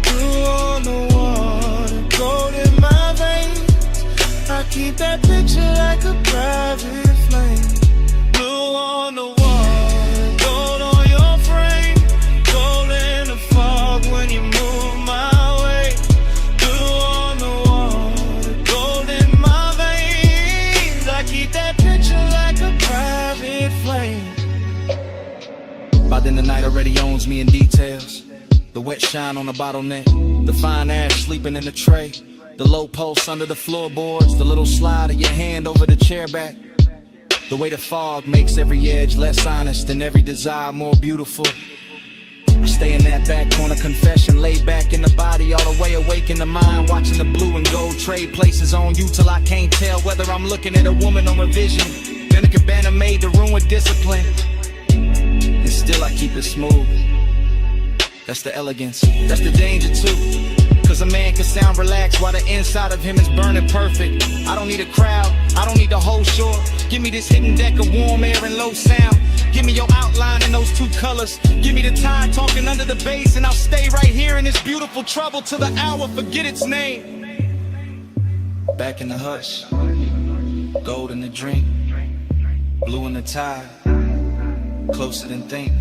Blue on the water, gold in my veins. I keep that picture like a private flame. Blue on the water, gold on your frame, gold in the fog when you move my way. Blue on the water, gold in my veins. I keep that picture like a private flame. By then the night already owns me in details. The wet shine on the bottleneck, the fine ash sleeping in the tray, the low pulse under the floorboards, the little slide of your hand over the chair back. The way the fog makes every edge less honest and every desire more beautiful. I stay in that back corner confession, laid back in the body, all the way awake in the mind, watching the blue and gold trade places on you till I can't tell whether I'm looking at a woman or a vision. Then a cabana made to ruin discipline, and still I keep it smooth. That's the elegance, that's the danger too. Cause a man can sound relaxed while the inside of him is burning perfect. I don't need a crowd, I don't need the whole shore. Give me this hidden deck of warm air and low sound. Give me your outline in those two colors. Give me the tide talking under the bass, and I'll stay right here in this beautiful trouble till the hour forget its name. Back in the hush, gold in the drink, blue in the tide, closer than think.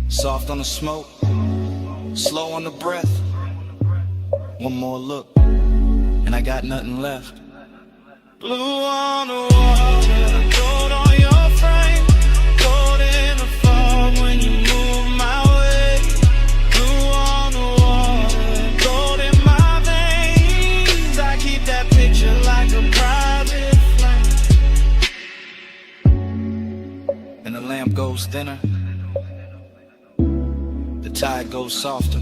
Soft on the smoke, slow on the breath. One more look, and I got nothing left. Blue on the water, gold on your frame, gold in the fog when you move my way. Blue on the water, gold in my veins. I keep that picture like a private flame. And the lamp goes thinner, the tide goes softer.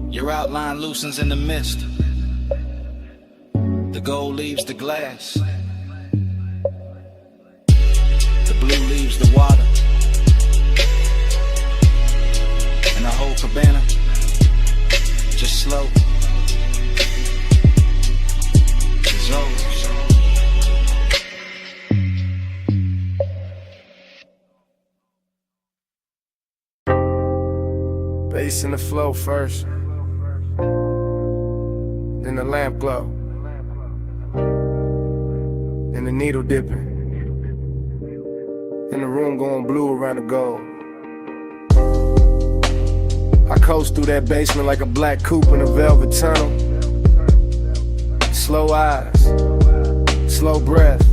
Your outline loosens in the mist. The gold leaves the glass. The blue leaves the water. And the whole cabana just slow dissolves. Bass in the flow first, then the lamp glow, then the needle dipping, then the room going blue around the gold. I coast through that basement like a black coupe in a velvet tunnel. Slow eyes, slow breath,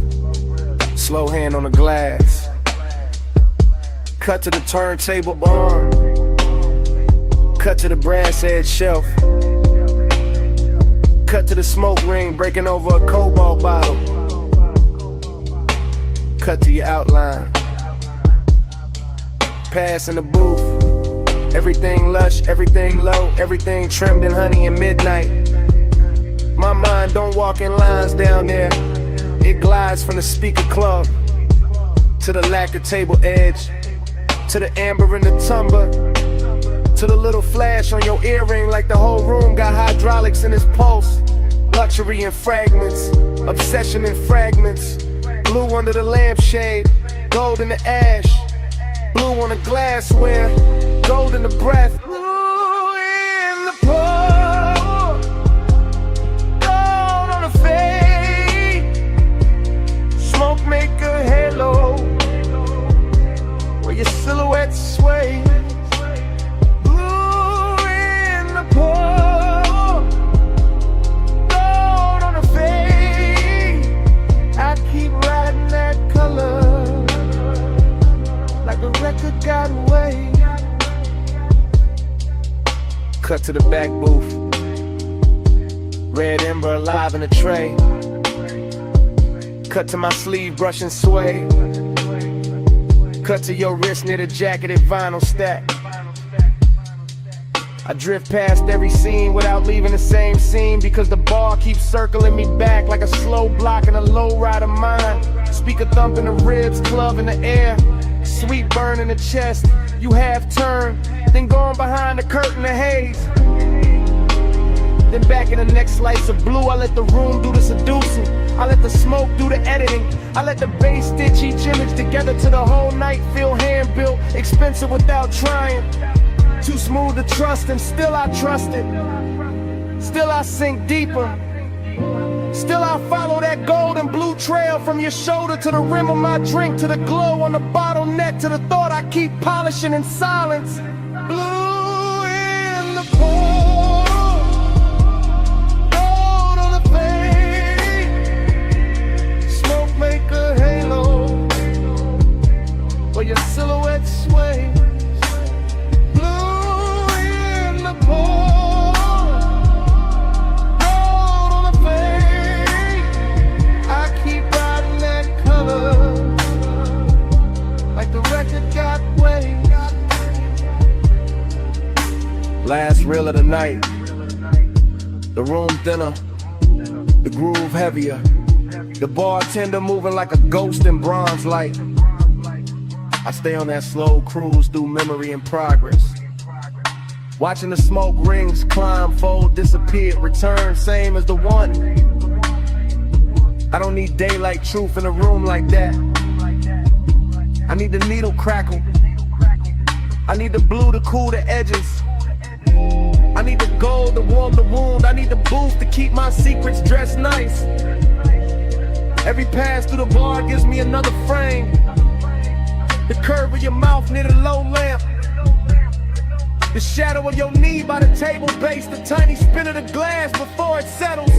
slow hand on the glass. Cut to the turntable arm, cut to the brass edge shelf, cut to the smoke ring breaking over a cobalt bottle, cut to your outline, pass in the booth. Everything lush, everything low, everything trimmed in honey and midnight. My mind don't walk in lines down there. It glides from the speaker club to the lacquer table edge, to the amber in the tumbler, To the little flash on your earring, like the whole room got hydraulics in its pulse. Luxury in fragments, obsession in fragments. Blue under the lampshade, gold in the ash. Blue on the glassware, gold in the breath. Blue in the pour, gold on the fade. Smoke make a halo where your silhouette sways. Blue in the pour, gold on the fade. I keep riding that color like a record got away. Cut to the back booth. Red ember alive in a tray. Cut to my sleeve, brush and sway. Cut to your wrist near the jacketed vinyl stack. I drift past every scene without leaving the same scene, because the bar keeps circling me back like a slow block in a low ride of mine. Speaker thump in the ribs, club in the air. Sweet burn in the chest, you half turn, then going behind the curtain of haze. Then back in the next slice of blue, I let the room do the seducing. I let the smoke do the editing. I let the bass stitch each image together to the whole night feel hand-built, expensive without trying. Too smooth to trust, and still I trust it. Still I sink deeper. Still I follow that gold and blue trail from your shoulder to the rim of my drink, to the glow on the bottleneck, to the thought I keep polishing in silence. Blue in the pour, gold on the fade. Smoke make a halo where your silhouette sways. Blue in the pour, last reel of the night. The room thinner, the groove heavier. The bartender moving like a ghost in bronze light. I stay on that slow cruise through memory and progress. Watching the smoke rings climb, fold, disappear, return, same as the one. I don't need daylight truth in a room like that. I need the needle crackle. I need the blue to cool the edges. I need the gold to warm the wound. I need the booth to keep my secrets dressed nice. Every pass through the bar gives me another frame. The curve of your mouth near the low lamp. The shadow of your knee by the table base. The tiny spin of the glass before it settles.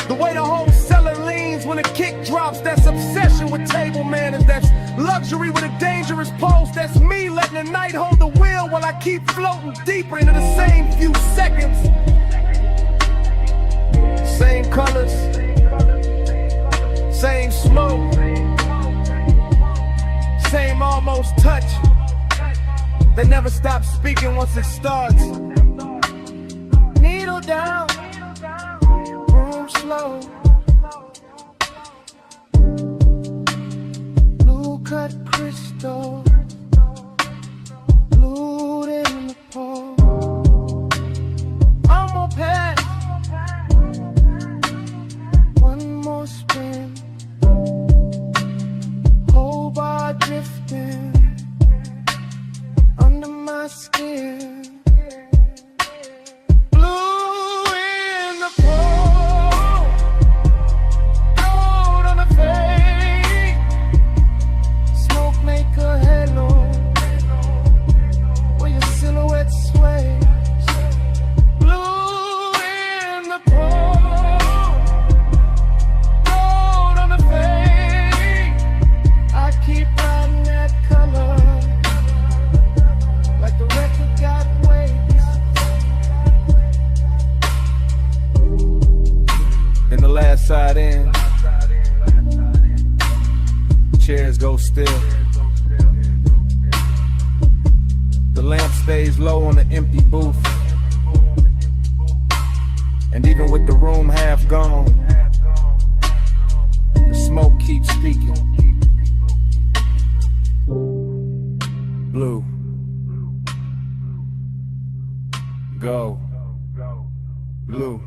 The way the whole cellar leans when a kick drops. That's obsession with table manners. That's luxury with a dangerous pulse. That's me letting the night hold the wheel while I keep floating deeper into the same few seconds. Same colors, same smoke, same almost touch. They never stop speaking once it starts. Needle down, room slow. Blue cut crystal, blue in the pour. I'm gonna pass. One more spin. Whole bar drifting under my skin. Blue in the pour, gold on the fade. Smoke make a halo where your silhouette sways. Blue in the pour, gold on the fade. I keep riding that color like the record got waves. And the last side in, chairs go still. The lamp stays low on the empty booth. And even with the room half gone, the smoke keeps speaking. Blue. blue.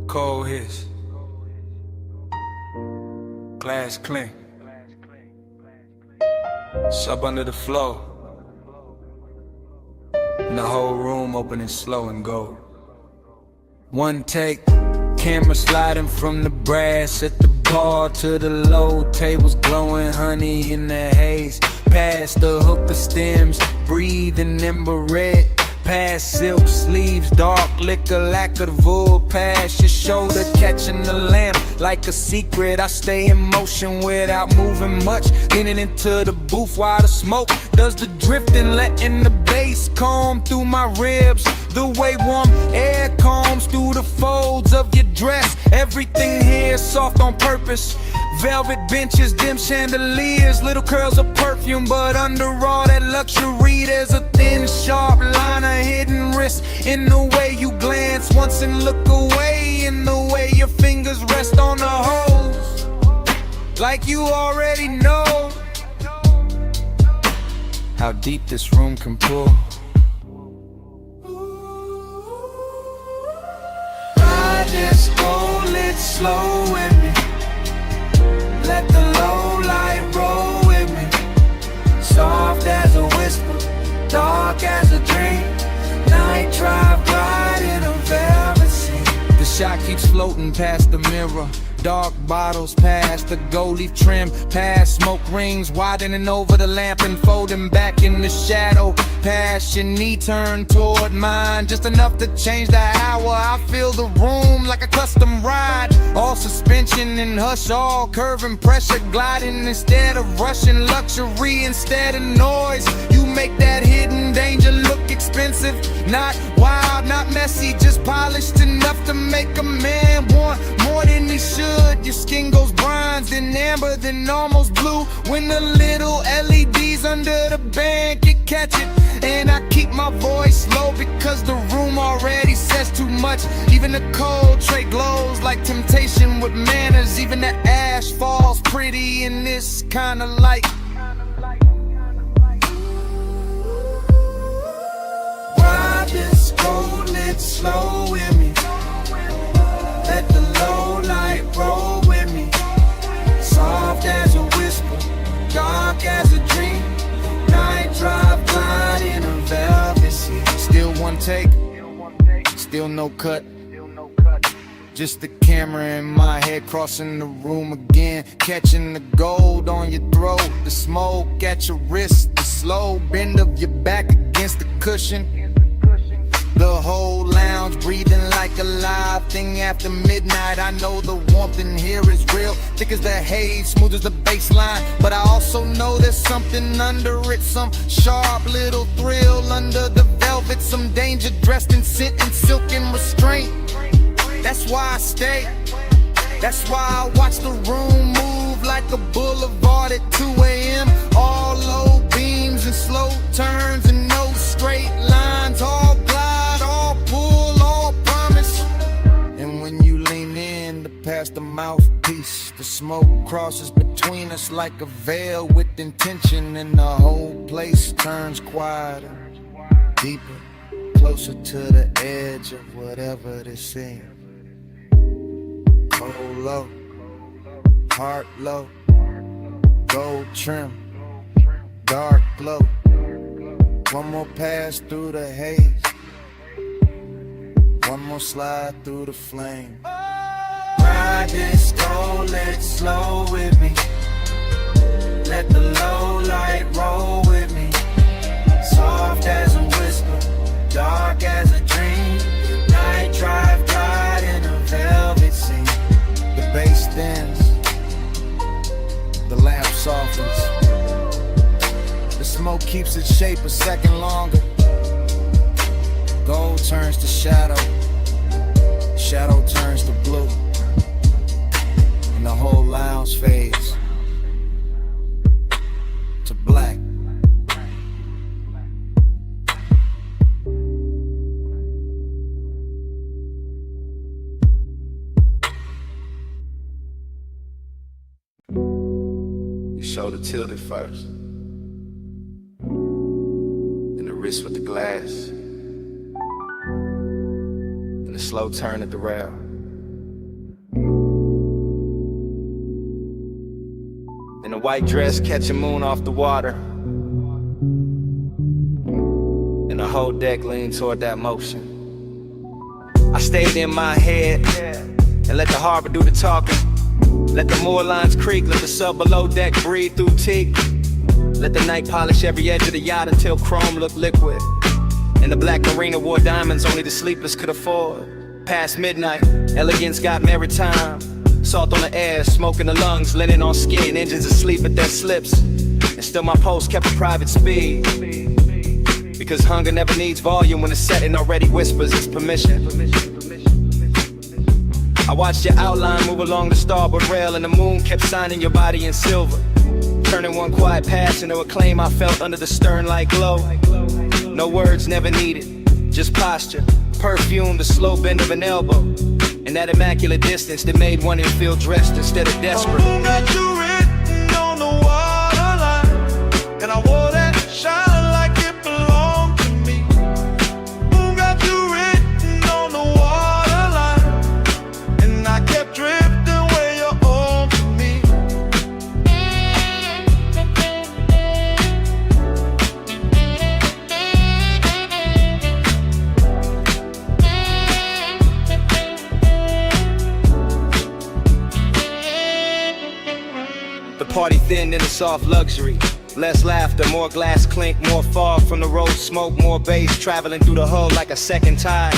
Cold hits. Glass clink. Sub under the floor. And the whole room opening slow and go. One take, camera sliding from the brass at the bar to the low. Tables glowing, honey in the haze. Past the hookah stems, breathing ember red. Past silk sleeves, dark liquor, lack of the wool. Past your shoulder, catching the lamp like a secret. I stay in motion without moving much. Getting into the booth while the smoke does the drifting, letting the bass comb through my ribs. The way warm air combs through the folds of your dress. Everything here soft on purpose. Velvet benches, dim chandeliers, little curls of perfume, but under all that luxury there's a thin, sharp line, a hidden wrist in the way you glance once and look away, in the way your fingers rest on the hose, like you already know how deep this room can pull. Ride this gold lit slow with me. Let the low light roll with me. Soft as a whisper, dark as a dream. Night drive gliding a velvet sea. The shot keeps floating past the mirror. Dark bottles past the gold leaf trim, past smoke rings widening over the lamp and folding back in the shadow. Past your knee turned toward mine, just enough to change the hour. I feel the room like a custom ride, all suspension and hush, all curve and pressure gliding instead of rushing. Luxury instead of noise. You make that hidden danger look expensive, not wild, not messy, just polished enough to make a man want more than he should. Your skin goes bronze, then amber, then almost blue. When the little LEDs under the band can catch it. And I keep my voice low because the room already says too much. Even the cold tray glows like temptation with manners. Even the ash falls pretty in this kind of light. Ride this gold lit slow with me. Let the low light roll with me. Soft as a whisper, dark as a dream. Night drive gliding a velvet sea. Still one take, still no cut. Just the camera in my head crossing the room again. Catching the gold on your throat, the smoke at your wrist, the slow bend of your back against the cushion. The whole lounge breathing like a live thing after midnight. I know the warmth in here is real, thick as the haze, smooth as the baseline. But I also know there's something under it, some sharp little thrill under the velvet, some danger dressed in scent and silk and restraint. That's why I stay, that's why I watch the room move like a boulevard at 2 a.m. All low beams and slow turns and no straight lines. All glide, all pull, all promise. And when you lean in to pass the mouthpiece, the smoke crosses between us like a veil with intention. And the whole place turns quieter, deeper, closer to the edge of whatever this is. Cold low, heart low, gold trim, dark glow. One more pass through the haze, one more slide through the flame. Ride this gold lit slow with me. Let the low light roll with me. Soft as a whisper, dark as a dream. Night drive gliding a velvet sea. The bass thins, the lamp softens. The smoke keeps its shape a second longer. Gold turns to shadow, shadow turns to blue, and the whole lounge fades to black. Your shoulder tilted first, and the wrist with the glass, and the slow turn at the rail. In a white dress catching moon off the water, and the whole deck leaned toward that motion. I stayed in my head and let the harbor do the talking. Let the moor lines creak, let the sub below deck breathe through teak. Let the night polish every edge of the yacht until chrome looked liquid. And the black marina wore diamonds only the sleepless could afford. Past midnight, elegance got maritime. Salt on the air, smoke in the lungs, linen on skin, engines asleep at their slips. And still my pulse kept a private speed. Because hunger never needs volume when the setting already whispers its permission. I watched your outline move along the starboard rail, and the moon kept signing your body in silver, turning one quiet pass into a claim I felt under the stern like glow. No words never needed, just posture, perfume, the slow bend of an elbow, and that immaculate distance that made one feel dressed instead of desperate. Moon got you written on the waterline, and I wore that shine like it belonged to me. Moon got you written on the waterline, and I kept drifting where you're on to me. The party thinned into soft luxury. Less laughter, more glass clink, more fog from the road smoke, more bass traveling through the hull like a second tide.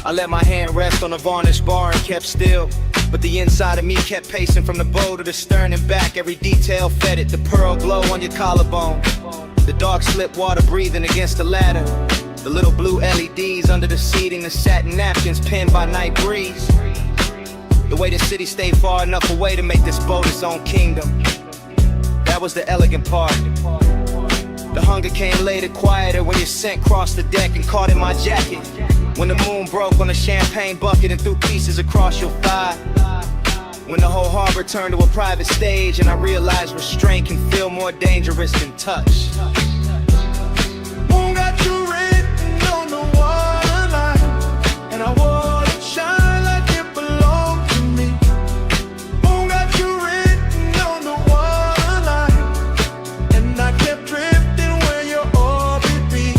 I let my hand rest on the varnished bar and kept still, but the inside of me kept pacing from the bow to the stern and back. Every detail fed it, the pearl glow on your collarbone, the dark slip water breathing against the ladder, the little blue LEDs under the seating, the satin napkins pinned by night breeze. The way the city stayed far enough away to make this boat its own kingdom. That was the elegant part. The hunger came later, quieter, when your scent crossed the deck and caught in my jacket. When the moon broke on a champagne bucket and threw pieces across your thigh. When the whole harbor turned to a private stage and I realized restraint can feel more dangerous than touch. Moon got you written on the waterline, and I wore it shine like it belonged to me. Moon got you written on the waterline, and I kept drifting where your orbit be.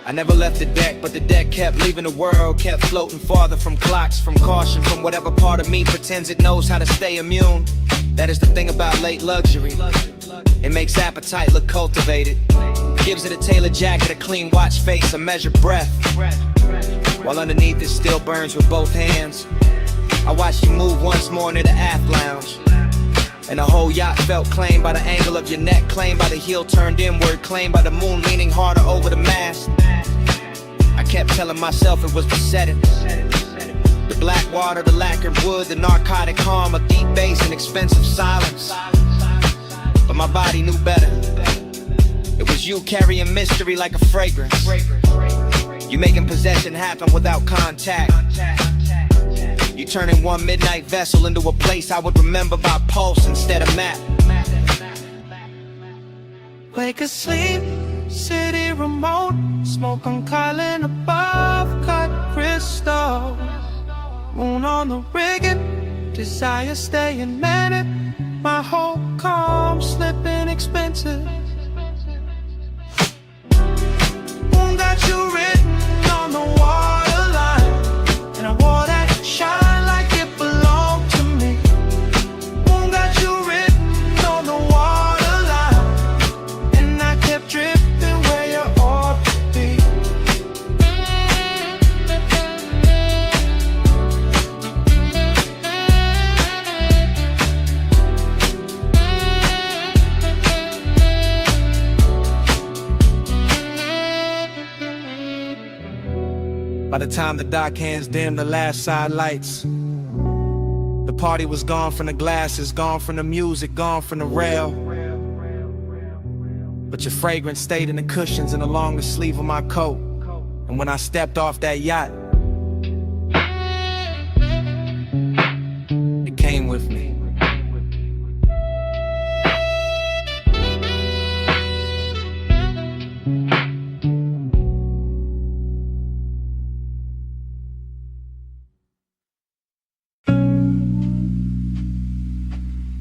I never left the deck, but the deck kept leaving the world, kept floating farther from clocks, from caution, from whatever part of me pretends it knows how to stay immune. That is the thing about late luxury. It makes appetite look cultivated, gives it a tailored jacket, a clean watch face, a measured breath, while underneath it still burns with both hands. I watched you move once more into the aft lounge, and the whole yacht felt claimed by the angle of your neck, claimed by the heel turned inward, claimed by the moon leaning harder over the mast. I kept telling myself it was the setting, the black water, the lacquered wood, the narcotic calm, a deep bass and expensive silence. But my body knew better. It was you carrying mystery like a fragrance. You making possession happen without contact. You turning one midnight vessel into a place I would remember by pulse instead of map. Wake asleep, city remote, smoke on Carlin above, cut crystal. Moon on the rigging, desire staying manic. My whole calm slipping expensive. Moon got you written on the waterline, and I wore that shine like it belonged to me. Moon got you written on the waterline, and I kept drifting where you ought to be. By the time the dock hands dimmed the last side lights, the party was gone from the glasses, gone from the music, gone from the rail. But your fragrance stayed in the cushions and along the sleeve of my coat. And when I stepped off that yacht, it came with me.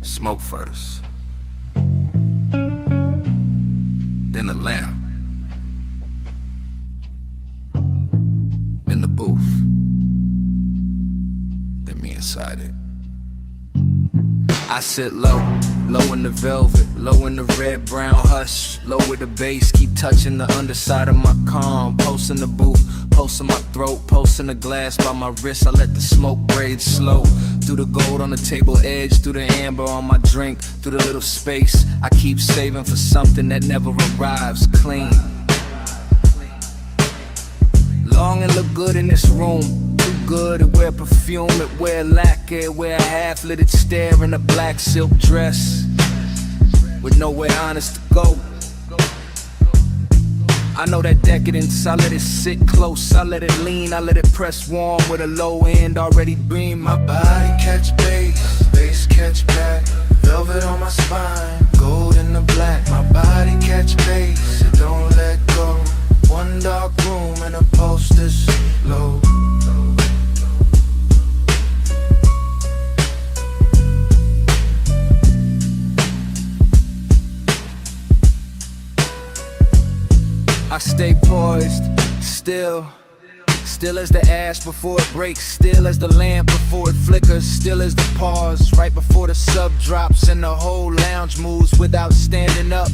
Smoke first, then the lamp, then the booth, then me inside it. I sit low, low in the velvet, low in the red, brown hush, low with the bass, keep touching the underside of my calm, pulse in the booth, pulse in my throat, pulse in the glass by my wrist, I let the smoke braid slow, through the gold on the table edge, through the amber on my drink, through the little space, I keep saving for something that never arrives, clean. Long and look good in this room, too good at wear perfume, at wear lacquer, at wear a half-lit stare in a black silk dress, with nowhere honest to go. I know that decadence, I let it sit close, I let it lean, I let it press warm with a low end already beam. My body catch bass, bass catch back, velvet on my spine, gold in the black. My body catch bass, it don't let go. One dark room and a pulse this low. I stay poised, still as the ash before it breaks, still as the lamp before it flickers, still as the pause right before the sub drops and the whole lounge moves without standing up.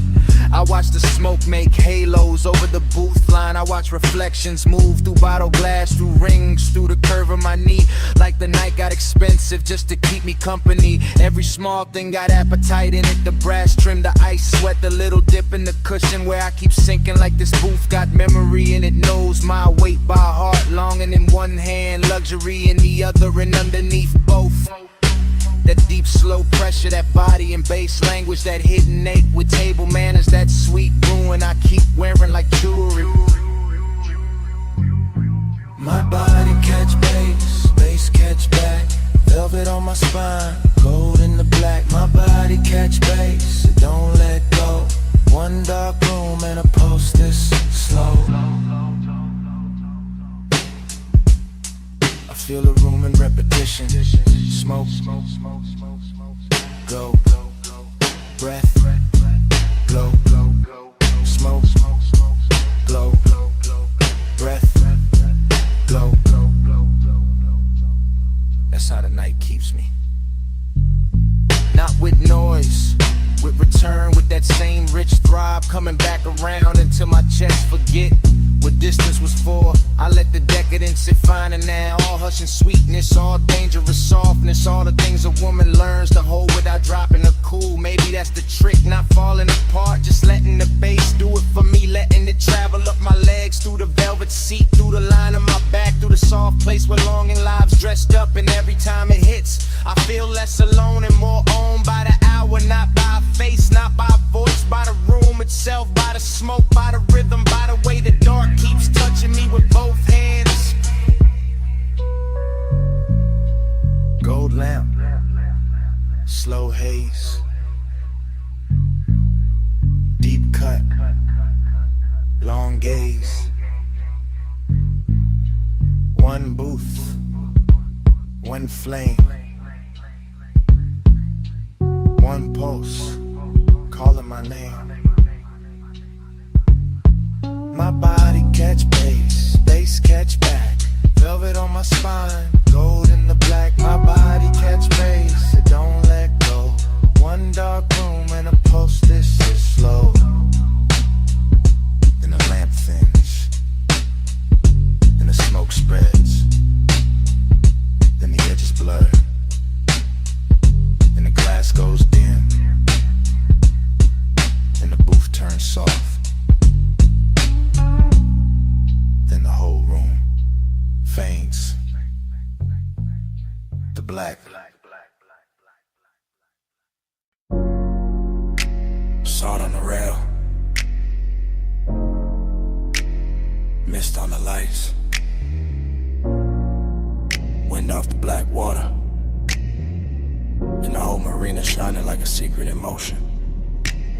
I watch the smoke make halos over the booth line. I watch reflections move through bottle glass, through rings, through the curve of my knee. Like the night got expensive just to keep me company. Every small thing got appetite in it. The brass trim, the ice sweat, the little dip in the cushion where I keep sinking like this booth got memory and it knows my weight by heart. Longing in one hand, luxury in the other, and underneath both. That deep, slow pressure, that body and bass language, that hidden ache with table manners, that sweet ruin I keep wearing like jewelry. My body catch bass, bass catch back, velvet on my spine, gold in the black. My body catch bass, it don't let go. One dark room and a pulse this slow. I feel the room in repetition. Smoke, go, breath, glow, smoke, glow, breath, glow. That's how the night keeps me. Not with noise, with return, with that same rich throb coming back around until my chest forget what distance was for. I let the decadence sit finer now, all hush and sweetness, all dangerous softness, all the things a woman learns to hold without dropping her cool. Maybe that's the trick, not falling apart, just letting the bass do it for me, letting it travel up my legs, through the velvet seat, through the line of my back, through the soft place where longing lives dressed up. And every time it hits, I feel less alone and more owned by the hour, not by a face, not by a voice, by the room itself, by the smoke, by the rhythm, by the way the dark keeps touching me with both hands. Gold lamp, slow haze, deep cut, long gaze. One booth, one flame, one pulse, calling my name. My body catch bass, bass catch back, velvet on my spine, gold in the black. My body catch bass, it don't let go. One dark room and a pulse this is slow. Then the lamp thins, then the smoke spreads, then the edges blur, then the glass goes dim, then the booth turns soft. Then the whole room rail. Mist on the lights. Wind off the black water. And the whole marina shining like a secret in motion.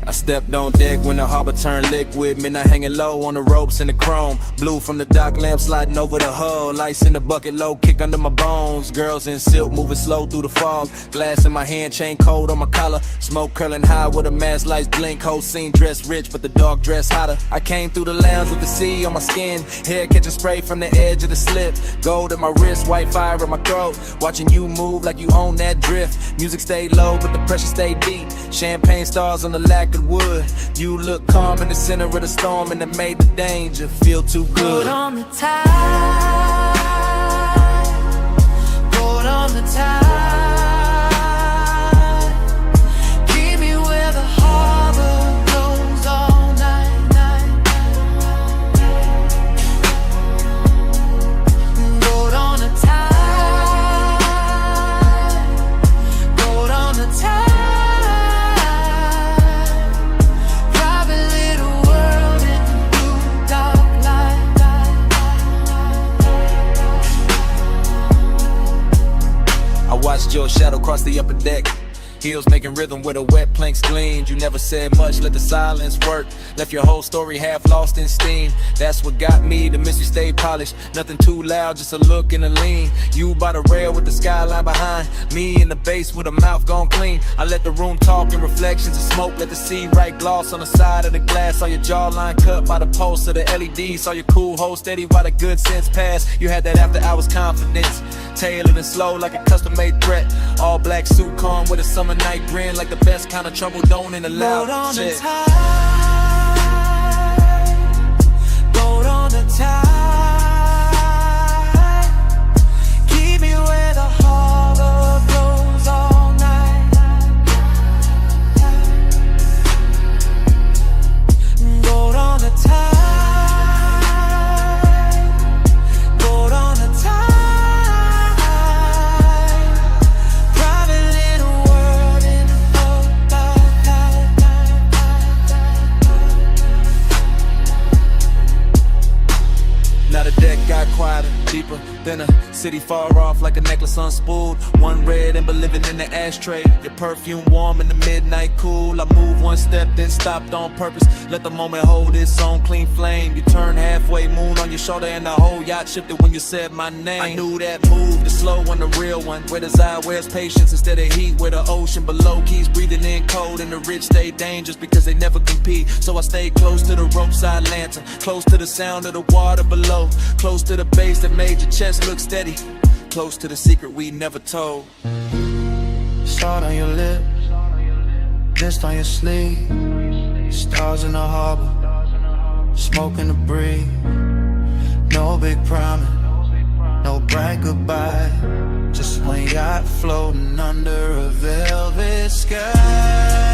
I stepped on deck when the harbor turned liquid. Midnight hanging low on the ropes and the chrome. Blue from the dock lamp sliding over the hull. Ice in the bucket low, kick under my bones. Girls in silk moving slow through the fog. Glass in my hand, chain cold on my collar. Smoke curling high with the mask lights blink. Whole scene dressed rich, but the dark dress hotter. I came through the lounge with the sea on my skin. Hair catching spray from the edge of the slip. Gold in my wrist, white fire in my throat. Watching you move like you own that drift. Music stayed low, but the pressure stayed deep. Champagne stars on the lacquered wood. You look calm in the center of the storm, and it made the danger feel too good. Put on the tide, put on the tide. Keep me where the harbor goes all night, night. Put on the tide, put on the tide. Watched your shadow cross the upper deck. Heels making rhythm where the wet planks gleamed. You never said much, let the silence work. Left your whole story half lost in steam. That's what got me, the mystery stayed polished. Nothing too loud, just a look and a lean. You by the rail with the skyline behind. Me in the base with a mouth gone clean. I let the room talk in reflections of smoke. Let the sea write gloss on the side of the glass. Saw your jawline cut by the pulse of the LED. Saw your cool hold steady while the good sense passed. You had that after hours confidence. Tailored and slow like a custom-made threat. All black suit calm with a summer night grin. Like the best kind of trouble, don't in the loud shit. Boat on the tide. Keep me where the harbor goes all night. Boat on the tide. Boat on the tide. Now the deck got quieter, deeper than a city far off, like a necklace unspooled. One red ember living in the ashtray. Your perfume warm in the midnight cool. I moved one step, then stopped on purpose. Let the moment hold its own clean flame. You turn halfway, moon on your shoulder, and the whole yacht shifted when you said my name. I knew that move, the slow one, the real one. Where desire wears patience instead of heat. Where the ocean below keeps breathing in cold, and the rich stay dangerous because they never compete. So I stayed close to the roadside lantern, close to the sound of the water below, close to the base that made your chest look steady, close to the secret we never told. Salt on your lip, mist on your sleeve, stars in the harbor, smoke in the breeze. No big promise, no bright goodbye, just one yacht floating under a velvet sky.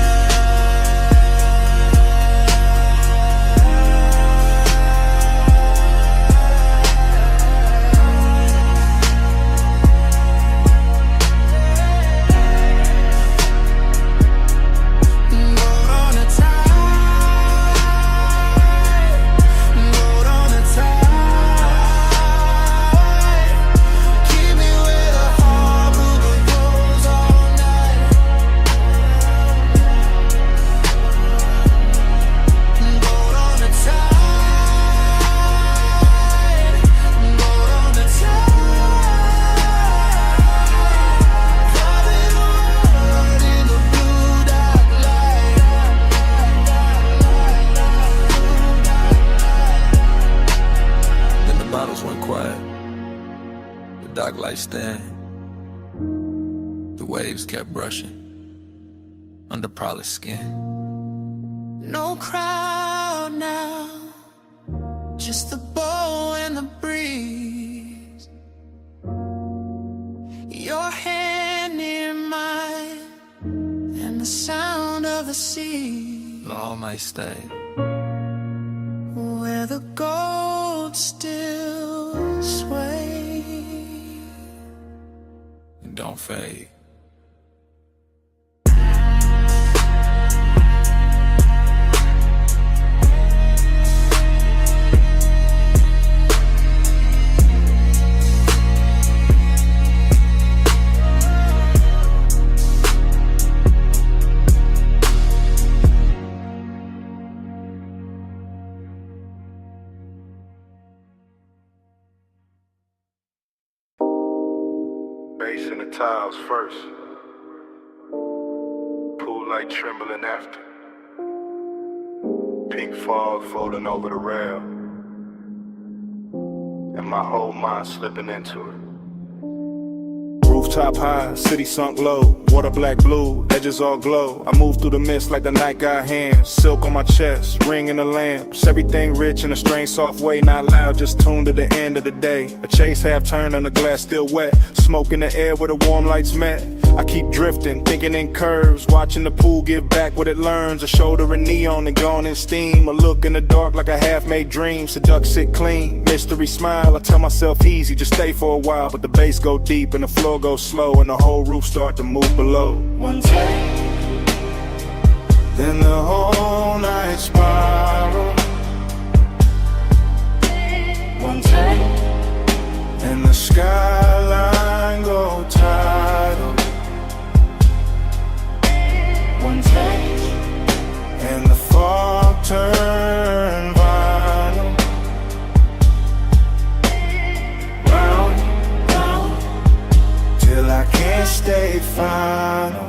Stand. The waves kept brushing under polished skin. No crowd now, just the bow and the breeze. Your hand near mine, and the sound of the sea. Long might stay where the gold still sways. Don't fade. tiles first. Pool light trembling after. Pink fog folding over the rail. And my whole mind slipping into it. Rooftop high, city sunk low. Water black blue, edges all glow. I move through the mist like the night got hands. Silk on my chest, ring in the lamps. Everything rich in a strange soft way. Not loud, just tuned to the end of the day. A chase half turned and the glass still wet. Smoke in the air where the warm lights met. I keep drifting, thinking in curves. Watching the pool give back what it learns. A shoulder in neon and gone in steam. A look in the dark like a half-made dream. Seduct sit clean, mystery smile. I tell myself easy, just stay for a while. But the bass go deep and the floor goes slow. And the whole roof start to move below. One take, then the whole night spiral. One take, and the skyline go tidal. One take, and the fog turn vinyl. Round, round, till I can't stay final.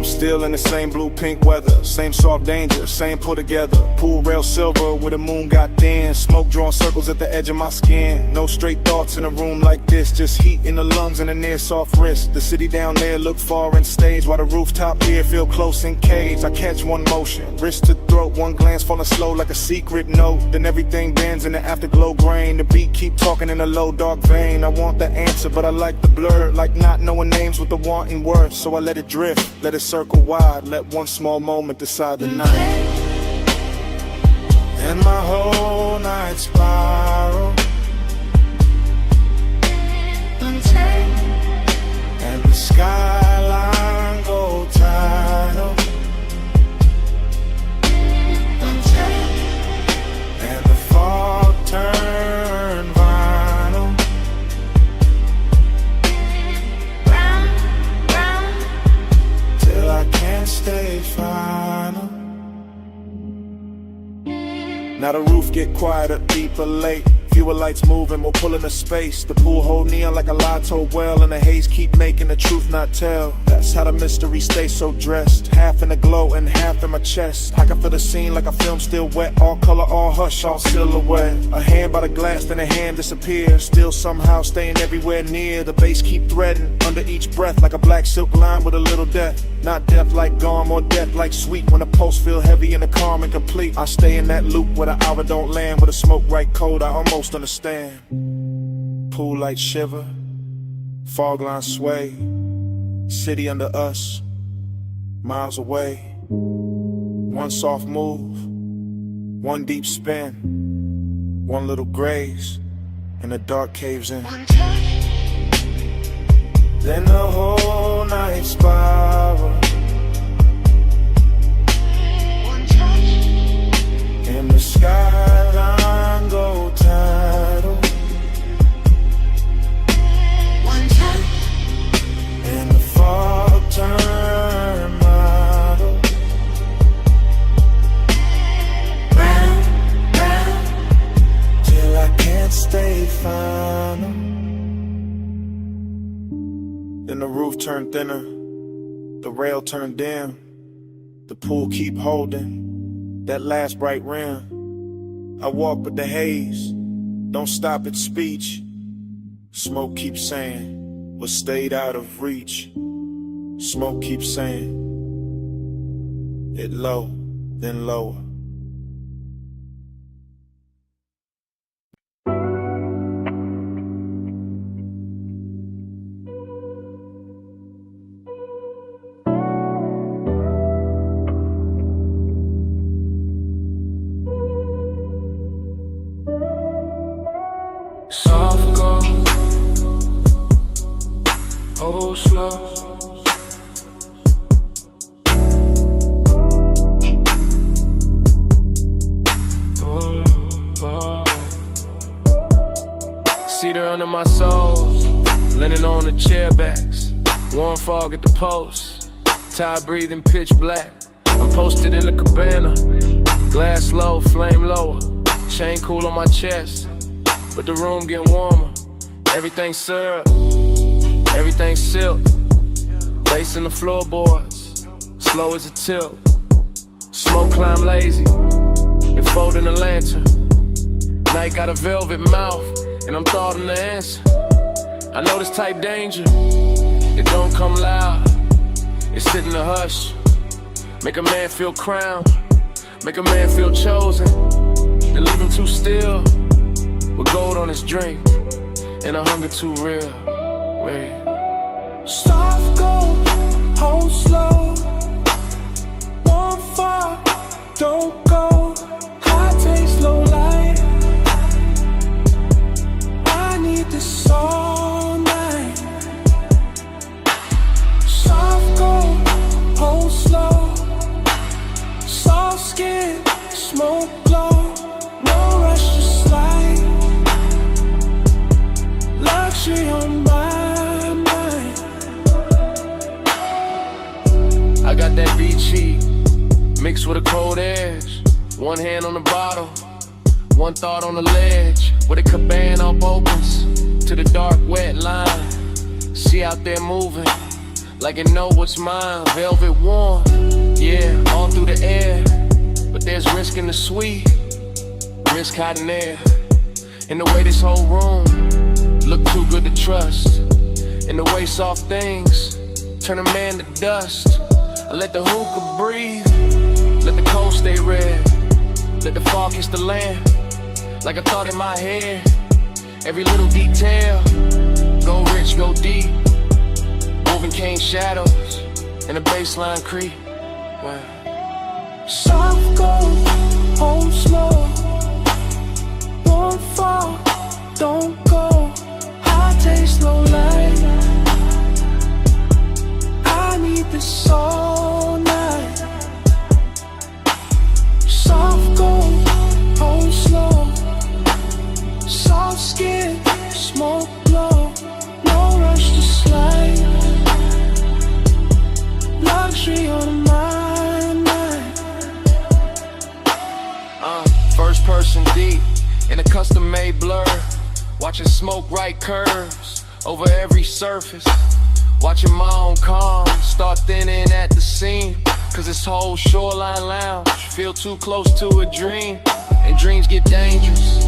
Still in the same blue pink weather, same soft danger, same put together. Pool rail silver where the moon got thin. Smoke drawing circles at the edge of my skin. No straight thoughts in a room like this, just heat in the lungs and a near soft wrist. The city down there look far and stage, while the rooftop here feel close and caged. I catch one motion, wrist to throat, one glance falling slow like a secret note. Then everything bends in the afterglow grain. The beat keep talking in a low dark vein. I want the answer but I like the blur, like not knowing names with the wanting words. So I let it drift, let it circle wide, let one small moment decide the night. And my whole night spiral. And the skyline go tidal. And the fog turn vinyl. Till I can't stay final. Now the roof get quieter, deeper late. Fewer lights moving, more pulling the space. The pool hold neon like a lie told well. And the haze keep making the truth not tell. That's how the mystery stays so dressed. Half in the glow and half in my chest. I can feel the scene like a film still wet. All color, all hush, all silhouette. A hand by the glass, then a hand disappears. Still somehow staying everywhere near. The bass keep threading under each breath like a black silk line with a little death. Not death like gone, more death like sweet. When the pulse feel heavy and the calm and complete. I stay in that loop where the hour don't land. With the smoke right cold, I almost understand. Pool light shiver, fog line sway. City under us, miles away. One soft move, one deep spin, one little graze, and the dark caves in. Then the whole night spiral. And the skyline go tidal. And the fog turn model. Round, round, till I can't stay final. Then the roof turned thinner, the rail turned dim. The pool keep holding that last bright rim. I walk with the haze, don't stop at speech. Smoke keeps saying what stayed out of reach. Smoke keeps saying it low, then lower. Soft go, oh slow. Cedar under my soles, linen on the chair backs. Warm fog at the post, tired breathing pitch black. I'm posted in the cabana, glass low, flame lower. Chain cool on my chest, but the room getting warmer. Everything syrup, everything silk. Lace in the floorboards, slow as a tilt. Smoke climb lazy, and fold in the lantern. Night got a velvet mouth, and I'm thought in the answer. I know this type danger, it don't come loud. It sit in the hush, make a man feel crowned, make a man feel chosen, then leave him too still, with gold on his drink, and a hunger too real. Wait. Soft gold, hold slow. One far, don't go. High taste, low light. I need this all night. Soft gold, hold slow. Soft skin, smoke glow. No rush to slide. Luxury on my mind. I got that beachy mixed with a cold edge. One hand on the bottle, one thought on the ledge. With a cabana up opens to the dark wet line. She out there moving like it know what's mine. Velvet warm, yeah, all through the air. But there's risk in the sweet, risk hiding there. In the way this whole room look too good to trust. In the way soft things turn a man to dust. I let the hookah breathe, let the cold stay red, let the fog kiss the land. Like I thought in my head, every little detail. Go rich, go deep, moving cane shadows, and the baseline creep. Wow. Soft gold, hold slow. One fall, don't go. High taste, low light. I need this all night. Soft gold, hold slow. Soft skin, smoke glow. No rush to slide. Luxury on my mind. First person deep in a custom-made blur. Watching smoke right curves over every surface. Watching my own calm start thinning at the seam. Cause this whole shoreline lounge feel too close to a dream. And dreams get dangerous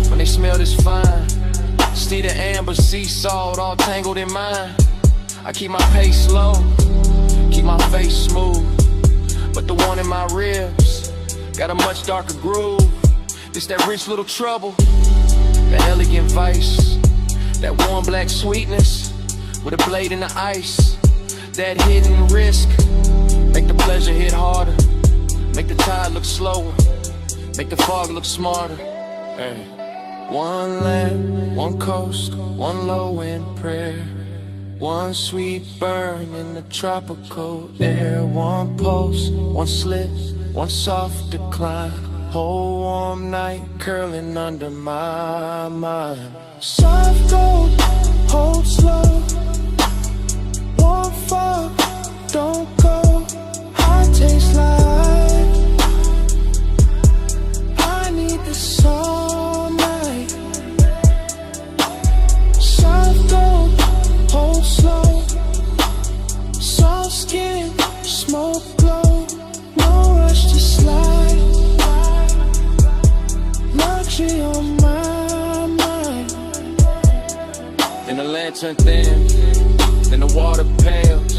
when they smell this fine. See the amber sea salt all tangled in mine. I keep my pace slow, keep my face smooth. But the one in my ribs got a much darker groove. This that rich little trouble, that elegant vice, that warm black sweetness with a blade in the ice. That hidden risk, make the pleasure hit harder, make the tide look slower, make the fog look smarter. Hey. One land, one coast, one low end prayer. One sweet burn in the tropical air. One pulse, one slip, one soft decline. Whole warm night curling under my mind. Soft gold, hold slow. One fall, don't go. High taste like I need this all night. Soft gold, hold slow. Soft skin, smoke glow. No rush to slide. Luxury on my mind. Then the lantern thin, then the water pales,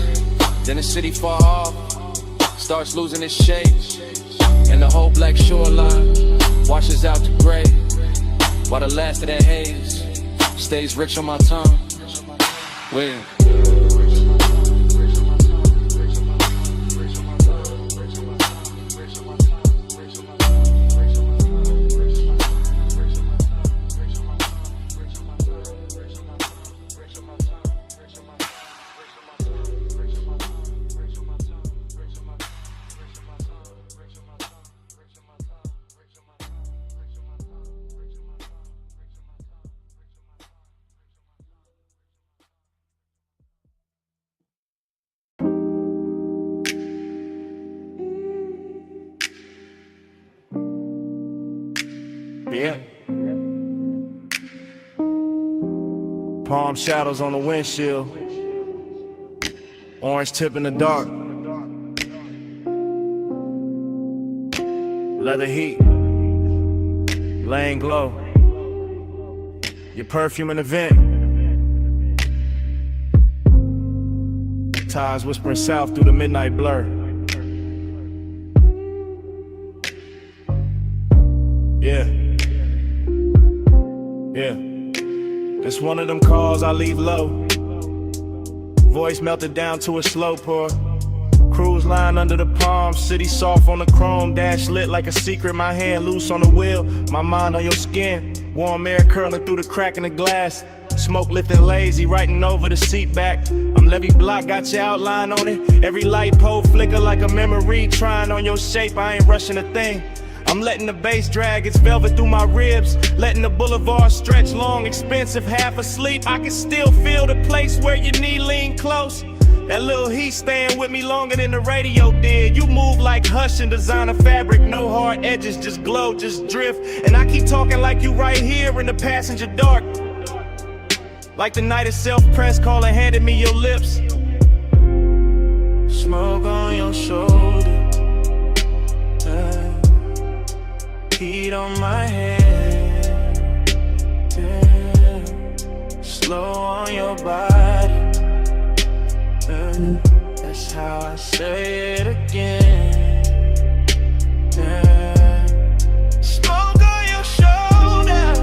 then the city far off starts losing its shape, and the whole black shoreline washes out to gray, while the last of that haze stays rich on my tongue. Well, yeah. Palm shadows on the windshield, orange tip in the dark, leather heat, laying glow, your perfume in the vent, tides whispering south through the midnight blur. Yeah, it's one of them calls I leave low, voice melted down to a slow pour. Cruise line under the palm, city soft on the chrome, dash lit like a secret, my hand loose on the wheel, my mind on your skin, warm air curling through the crack in the glass, smoke lifting lazy, writing over the seat back. I'm Levy Block, got your outline on it, every light pole flicker like a memory, trying on your shape, I ain't rushing a thing. I'm letting the bass drag its velvet through my ribs, letting the boulevard stretch long, expensive, half asleep. I can still feel the place where your knee lean close. That little heat staying with me longer than the radio did. You move like Hush and designer fabric, no hard edges, just glow, just drift. And I keep talking like you right here in the passenger dark, like the night itself, press call and handed me your lips. Smoke on your shoulder, heat on my head, slow on your body, that's how I say it again, smoke on your shoulder,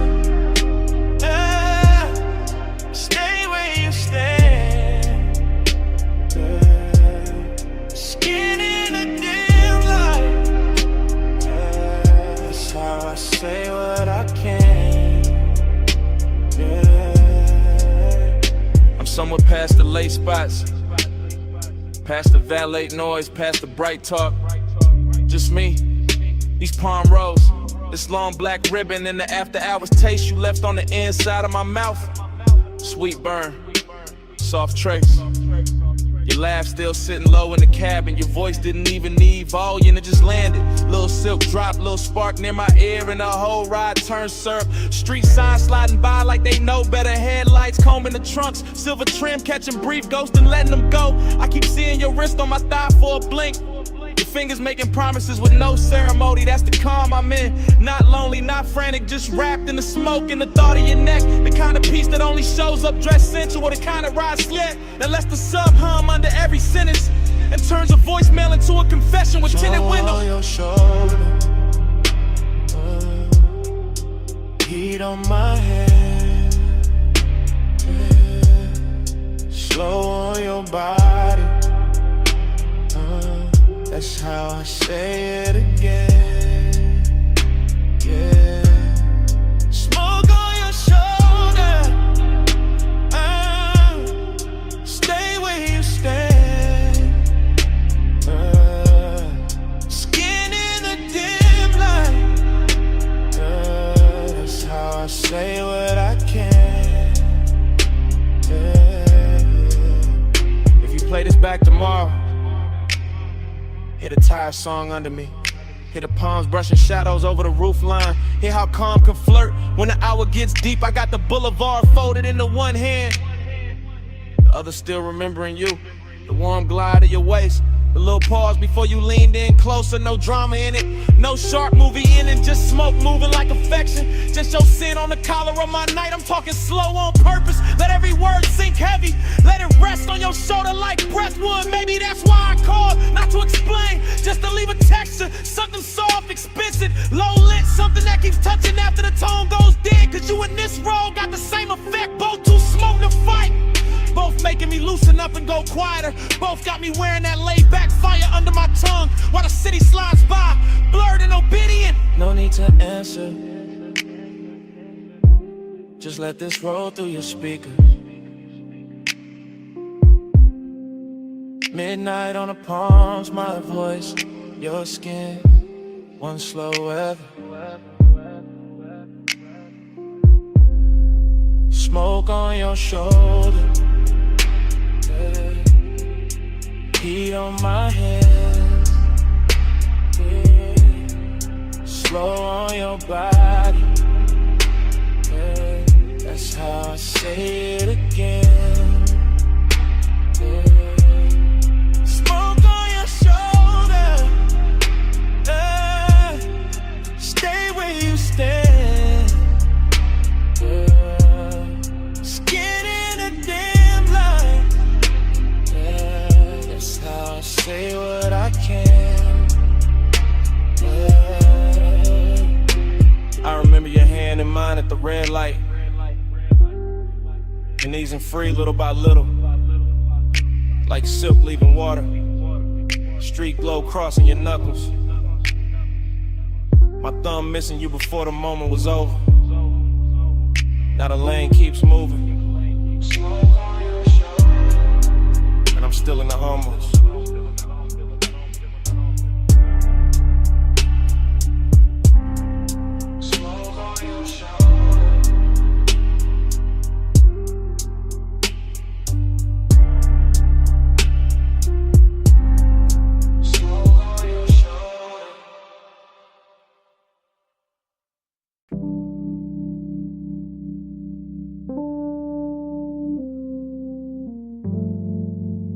stay where you stand, skin in a dim light, that's how I say what I can, I'm somewhere past the late spots, past the valet noise, past the bright talk. Just me, these palm rows, this long black ribbon, and the after hours taste you left on the inside of my mouth. Sweet burn, soft trace. Your laugh still sitting low in the cabin. Your voice didn't even need volume, it just landed. Little silk drop, little spark near my ear, and the whole ride turned syrup. Street signs sliding by like they know better. Headlights combing the trunks, silver trim catching brief ghosts and letting them go. I keep seeing your wrist on my thigh for a blink. Your fingers making promises with no ceremony. That's the calm I'm in. Not lonely, not frantic, just wrapped in the smoke and the thought of your neck. The kind of peace that only shows up dressed sensual, the kind of ride slick that lets the sub hum under every sentence and turns a voicemail into a confession with tinted windows. On your shoulder, heat on my head, slow on your body, that's how I say it again, smoke on your shoulder, stay where you stand, skin in the dim light, that's how I say what I can, If you play this back tomorrow, hear the tire song under me, hear the palms brushing shadows over the roof line, hear how calm can flirt when the hour gets deep. I got the boulevard folded into one hand, the other still remembering you, the warm glide of your waist, the little pause before you leaned in closer. No drama in it, no sharp movie ending, just smoke moving like affection. Just your sin on the collar of my night. I'm talking slow on purpose, let every word sink heavy, let it rest on your shoulder like breathwood. Maybe that's why I called, not to explain, just to leave a texture, something soft, expensive, low lit, something that keeps touching after the tone goes dead. Cause you and this role got the same effect, both too smoke to fight, both making me loosen up and go quieter, both got me wearing that laid back fire under my tongue while the city slides by, blurred and obedient. no need to answer, just let this roll through your speakers. Midnight on the palms, my voice, your skin, one slow ever. Smoke on your shoulder, heat on my hands, slow on your body, that's how I say it again. Yeah. Smoke on your shoulder. Stay where you stand. Yeah. Skin in a damn light. Yeah. That's how I say what I can. Yeah. I remember your hand in mine at the red light. And easing free little by little, like silk leaving water. Street glow crossing your knuckles. My thumb missing you before the moment was over. Now the lane keeps moving, and I'm still in the hummus.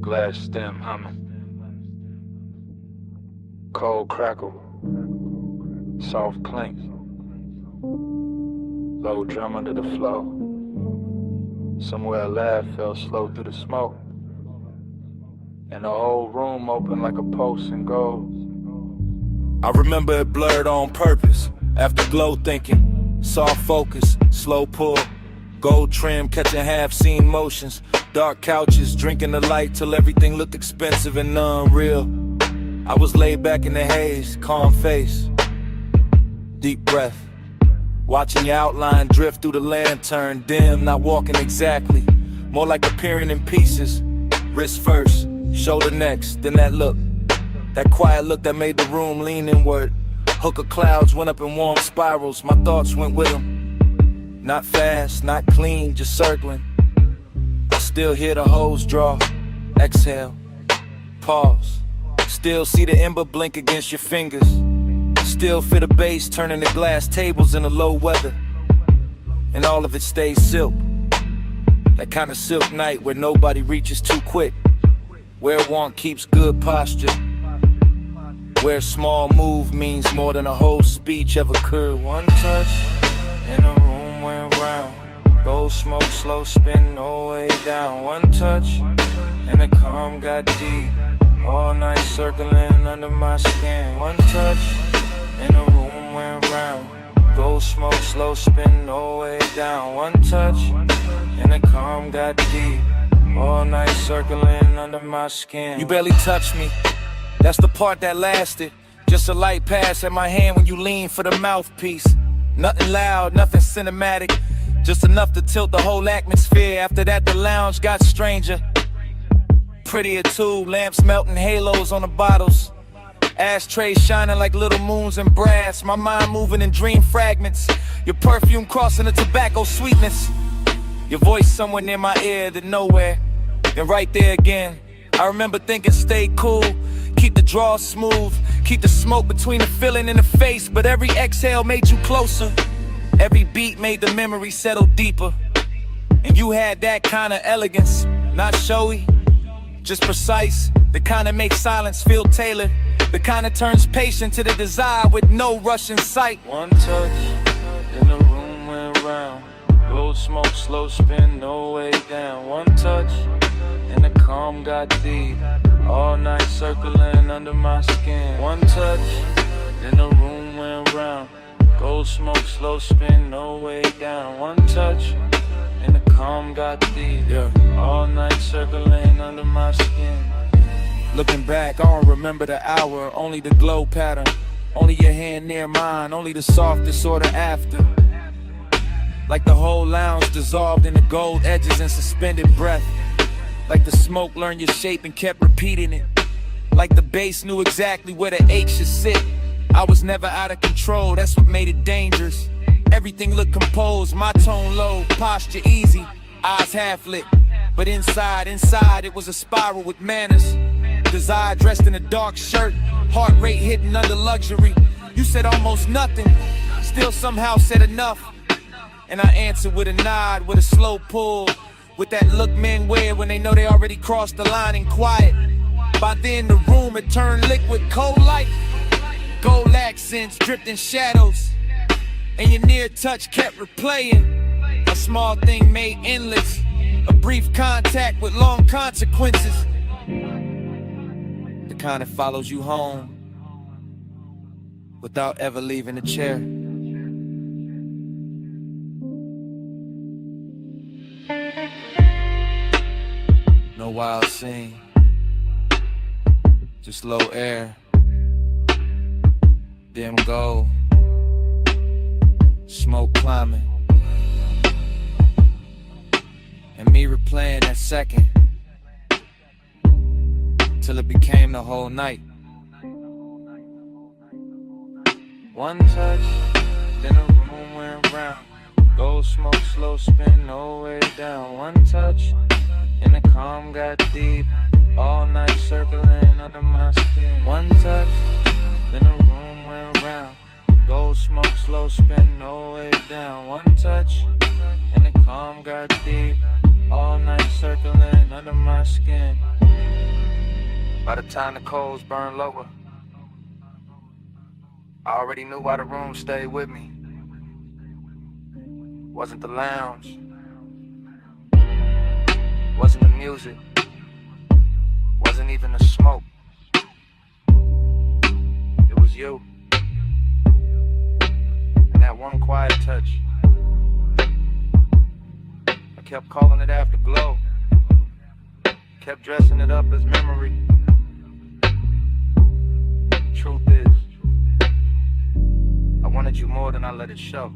Glass stem humming, cold crackle, soft clink, low drum under the flow. Somewhere a laugh fell slow through the smoke, and the whole room opened like a pulse in gold. I remember it blurred on purpose. After glow thinking, soft focus, slow pull, gold trim catching half-seen motions. Dark couches, drinking the light till everything looked expensive and unreal. I was laid back in the haze, calm face, deep breath, watching your outline drift through the lantern, dim, not walking exactly, more like appearing in pieces. Wrist first, shoulder next, then that look, that quiet look that made the room lean inward. Hook of clouds went up in warm spirals, my thoughts went with them. Not fast, not clean, just circling. Still hear the hose draw, exhale, pause. Still see the ember blink against your fingers. Still feel the bass turning the glass tables in the low weather. And all of it stays silk. That kind of silk night where nobody reaches too quick. Where one keeps good posture. Where a small move means more than a whole speech ever could. One touch, and the room went round. Gold smoke, slow spin, no way down. One touch, and the calm got deep. All night circling under my skin. One touch, and the room went round. Gold smoke, slow spin, no way down. One touch, and the calm got deep. All night circling under my skin. You barely touched me, that's the part that lasted. Just a light pass at my hand when you lean for the mouthpiece. Nothing loud, nothing cinematic, just enough to tilt the whole atmosphere. After that the lounge got stranger, prettier too. Lamps melting halos on the bottles, ashtrays shining like little moons in brass. My mind moving in dream fragments, your perfume crossing the tobacco sweetness. Your voice somewhere near my ear, then nowhere, then right there again. I remember thinking stay cool, keep the draw smooth, keep the smoke between the feeling and the face. But every exhale made you closer, every beat made the memory settle deeper. And you had that kind of elegance, not showy, just precise. The kind that makes silence feel tailored, the kind that turns patient to the desire with no rush in sight. One touch, and the room went round. Gold smoke, slow spin, no way down. One touch, and the calm got deep. All night circling under my skin. One touch, then the room went round. Gold smoke, slow spin, no way down. One touch, and the calm got deep. All night circling under my skin. Looking back, I don't remember the hour, only the glow pattern. Only your hand near mine, only the softest order after. Like the whole lounge dissolved in the gold edges and suspended breath. Like the smoke learned your shape and kept repeating it. Like the bass knew exactly where the H should sit. I was never out of control, that's what made it dangerous. Everything looked composed, my tone low, posture easy, eyes half lit. But inside it was a spiral with manners. Desire dressed in a dark shirt, heart rate hidden under luxury. You said almost nothing, still somehow said enough. And I answer with a nod, with a slow pull, with that look men wear when they know they already crossed the line and quiet. By then the room had turned liquid, cold light, gold accents dripped in shadows, and your near touch kept replaying. A small thing made endless, a brief contact with long consequences. The kind that follows you home without ever leaving the chair. No wild scene, just low air, dim gold, smoke climbing, and me replaying that second till it became the whole night. One touch, then the room went round. Gold smoke, slow spin, no way down. One touch, and the calm got deep. All night circling under my skin. One touch, then the room went round. Gold smoke, slow spin, no way down. One touch, and the calm got deep. All night circling under my skin. By the time the coals burned lower, I already knew why the room stayed with me. Wasn't the lounge, wasn't the music, wasn't even the smoke. It was you, and that one quiet touch. I kept calling it afterglow, kept dressing it up as memory. Truth is, I wanted you more than I let it show.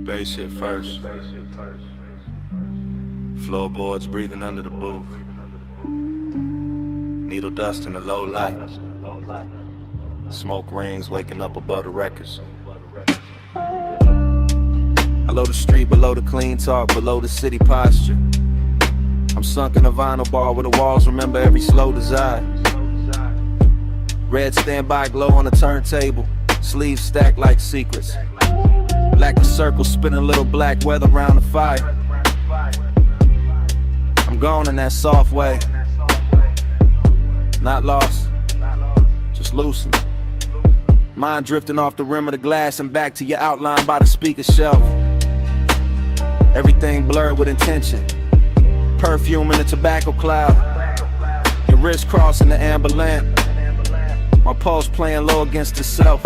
Bass hit first. Floorboards breathing under the booth. Needle dust in the low light. Smoke rings waking up above the records. Below the street, below the clean talk, below the city posture. I'm sunk in a vinyl bar where the walls remember every slow desire. Red standby glow on the turntable, sleeves stacked like secrets. Black the circle, spinning a little black weather around the fire. I'm gone in that soft way. Not lost, just loosened. Mind drifting off the rim of the glass and back to your outline by the speaker shelf. Everything blurred with intention. Perfume in the tobacco cloud. Your wrist crossing the amber lamp. My pulse playing low against itself.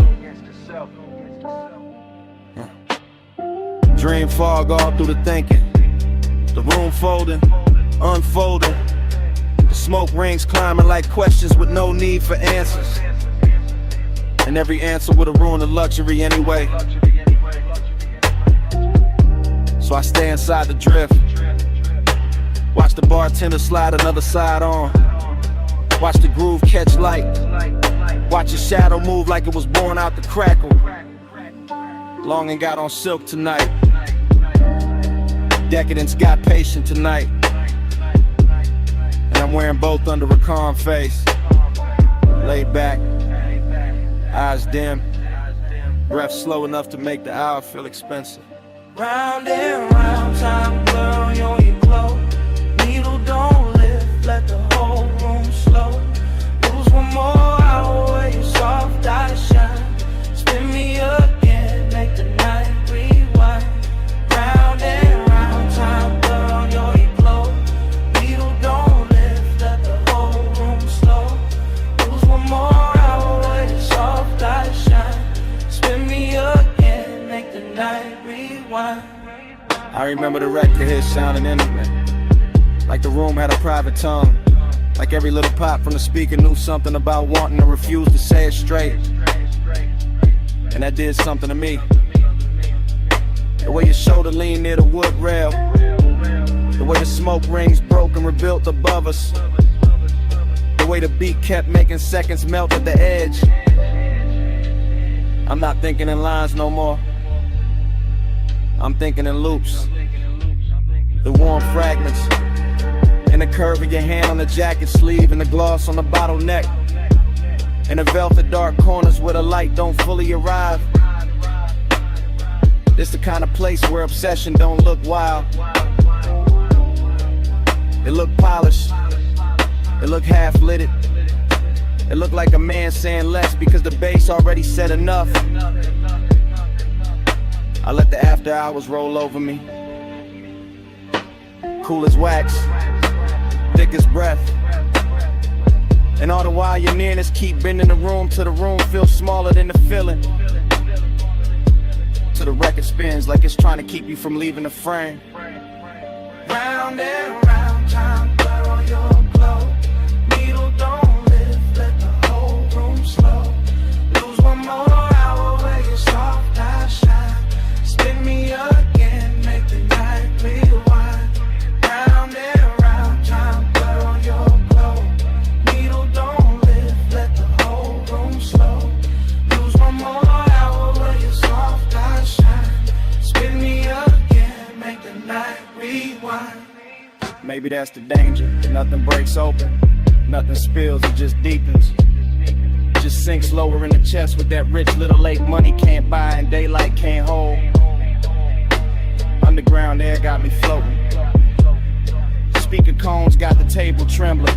Dream fog all through the thinking. The room folding, unfolding. The smoke rings climbing like questions with no need for answers. And every answer would have ruined the luxury anyway. So I stay inside the drift. Watch the bartender slide another side on. Watch the groove catch light. Watch your shadow move like it was born out the crackle. Long and got on silk tonight. Decadence got patient tonight. And I'm wearing both under a calm face. Laid back, eyes dim, breath slow enough to make the hour feel expensive. Round and round, time blur on your glow. Needle don't lift, let the whole room slow. Lose one more hour where your soft eyes shine. Spin me again, make the night rewind. Round and round, time blur on your glow. Needle don't lift, let the whole room slow. Lose one more hour where your soft eyes shine. Spin me again, make the night rewind. I remember the record hit sounding intimate, like the room had a private tongue. Like every little pop from the speaker knew something about wanting to refuse to say it straight. And that did something to me. The way your shoulder leaned near the wood rail, the way the smoke rings broke and rebuilt above us, the way the beat kept making seconds melt at the edge. I'm not thinking in lines no more. I'm thinking in loops. The warm fragments and the curve of your hand on the jacket sleeve and the gloss on the bottleneck. And the velvet dark corners where the light don't fully arrive. This the kind of place where obsession don't look wild. It look polished. It look half-litted. It look like a man saying less because the bass already said enough. I let the after hours roll over me. Cool as wax, thick as breath. And all the while your nearness keep bending the room till the room feels smaller than the feeling. Till the record spins like it's trying to keep you from leaving the frame. Round and round, time blur on your glow. Needle don't lift, let the whole room slow. Lose one more hour where your soft eyes shine. Spin me again, make the night rewind. Round and round, time blur on your glow. Needle don't lift, let the whole room slow. Lose one more hour where your soft eyes shine. Spin me again, make the night rewind. Maybe that's the danger. Nothing breaks open, nothing spills, it just deepens. Just sinks lower in the chest with that rich little lake money can't buy and daylight can't hold. Underground air got me floating. Speaker cones got the table trembling.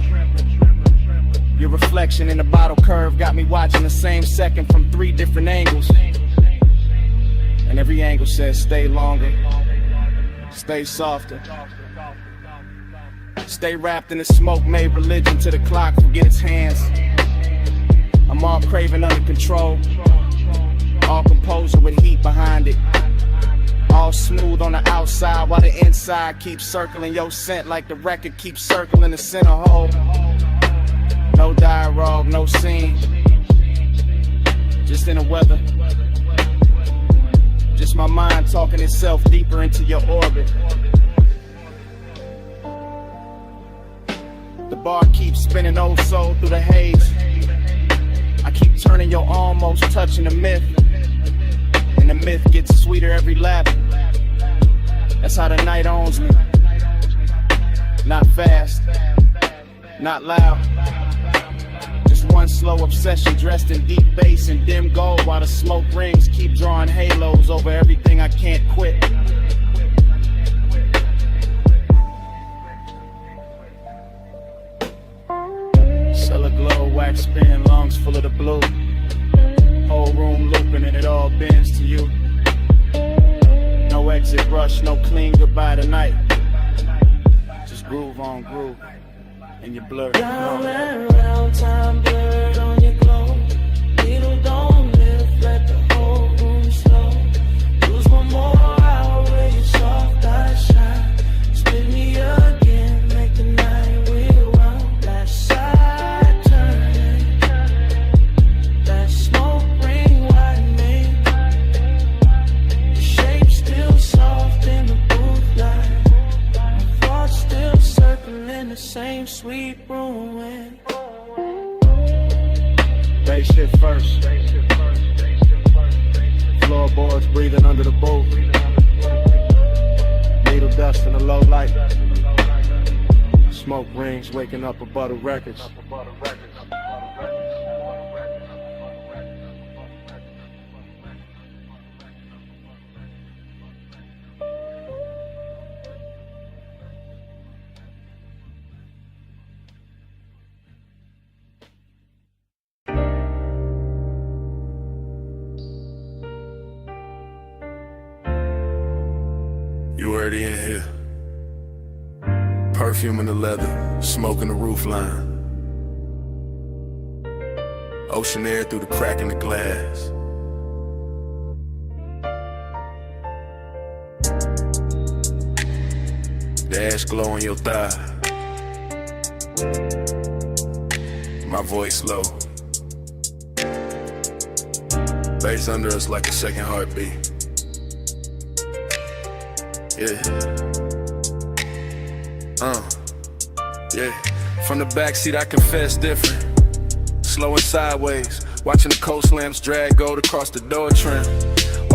Your reflection in the bottle curve got me watching the same second from 3 different angles. And every angle says stay longer, stay softer. Stay wrapped in the smoke, made religion to the clock, forget its hands. I'm all craving under control, all composure with heat behind it. All smooth on the outside while the inside keeps circling your scent like the record keeps circling the center hole. No dialogue, no scene, just in the weather. Just my mind talking itself deeper into your orbit. The bar keeps spinning oh so through the haze. I keep turning your almost touching the myth. And the myth gets sweeter every lap. That's how the night owns me. Not fast, not loud. Just one slow obsession dressed in deep bass and dim gold. While the smoke rings keep drawing halos over everything I can't quit. Cellar glow, wax spin, lungs full of the blue. Whole room looping and it all bends to you. No exit rush, no clean goodbye tonight. Just groove on groove, and you blur. Round and round, time blurred on your glow. Needle don't lift, let the whole room slow. Lose one more hour where your soft eyes shine. Spin me again, make the night rewind. Last side turning, that smoke ring widening. The shape still soft in the booth light. My thoughts still circling the same sweet room. Bass shit first. Floorboards breathing under the boat. Needle dust in the low light. Smoke rings waking up above the records. You already in here. Perfume in the leather, smoke in the roof line. Ocean air through the crack in the glass. The ash glow on your thigh. My voice low. Bass under us like a second heartbeat. Yeah. Yeah. From the backseat I confess different. Slow and sideways, watching the coast lamps drag gold across the door trim.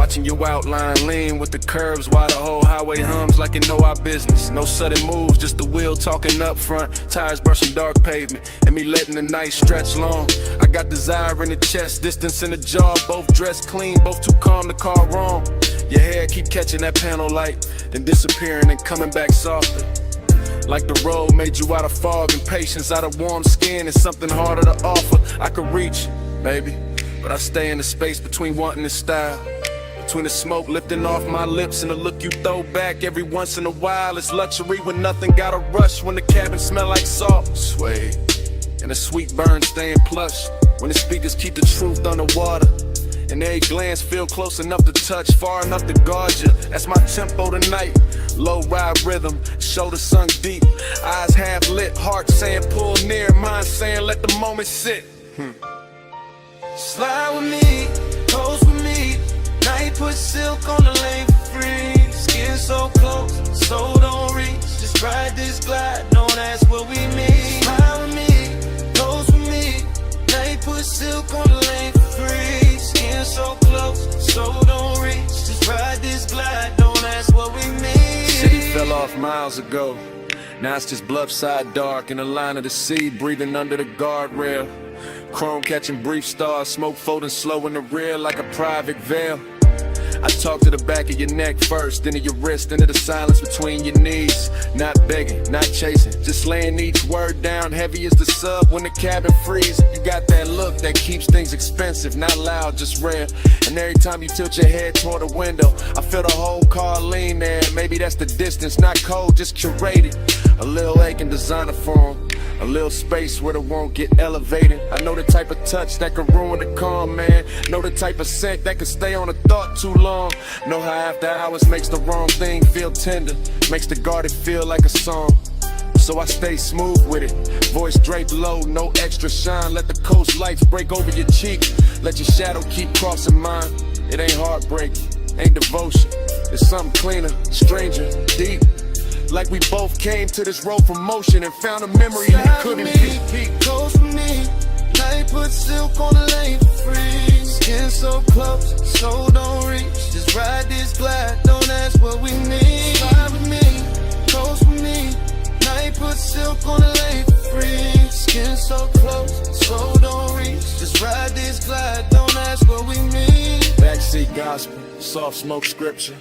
Watching your outline lean with the curves while the whole highway hums like you know our business. No sudden moves, just the wheel talking up front, tires brushing dark pavement, and me letting the night stretch long. I got desire in the chest, distance in the jaw, both dressed clean, both too calm to call wrong. Your hair keep catching that panel light, then disappearing and coming back softer. Like the road made you out of fog and patience, out of warm skin and something harder to offer. I could reach, baby, but I stay in the space between wanting and style. Between the smoke lifting off my lips and the look you throw back every once in a while. It's luxury when nothing gotta rush, when the cabin smell like salt. Sway, and the sweet burn staying plush, when the speakers keep the truth underwater. And every glance feel close enough to touch, far enough to guard you. That's my tempo tonight. Low ride rhythm, shoulder sunk deep, eyes half lit, heart saying pull near, mind saying let the moment sit. Slide with me, pose with me. Night put silk on the lane for free. Skin so close, so don't reach. Just ride this glide, don't ask what we mean. Slide with me, pose with me. Night put silk on the lane for free. Skin so close, so don't reach. Just ride this glide, don't ask what we mean. City fell off miles ago. Now it's just bluffside dark in the line of the sea, breathing under the guardrail. Chrome catching brief stars, smoke folding slow in the rear like a private veil. I talk to the back of your neck first, then to your wrist, into the silence between your knees. Not begging, not chasing, just laying each word down heavy as the sub when the cabin freezes. You got that look that keeps things expensive, not loud, just rare. And every time you tilt your head toward the window, I feel the whole car lean there. Maybe that's the distance, not cold, just curated. A little aching designer form, a little space where the won't get elevated. I know the type of touch that can ruin the calm, man. Know the type of scent that can stay on a thought too long. Know how after hours makes the wrong thing feel tender, makes the guarded feel like a song. So I stay smooth with it, voice draped low, no extra shine. Let the coast lights break over your cheek, let your shadow keep crossing mine. It ain't heartbreak, ain't devotion, it's something cleaner, stranger, deep. Like we both came to this road from motion and found a memory that couldn't be. Close with me, night put silk on the lane for free. Skin so close, so don't reach. Just ride this glide, don't ask what we need. Slide with me, close with me. Night put silk on the lane for free. Skin so close, so don't reach. Just ride this glide, don't ask what we need. Backseat gospel, soft smoke scripture.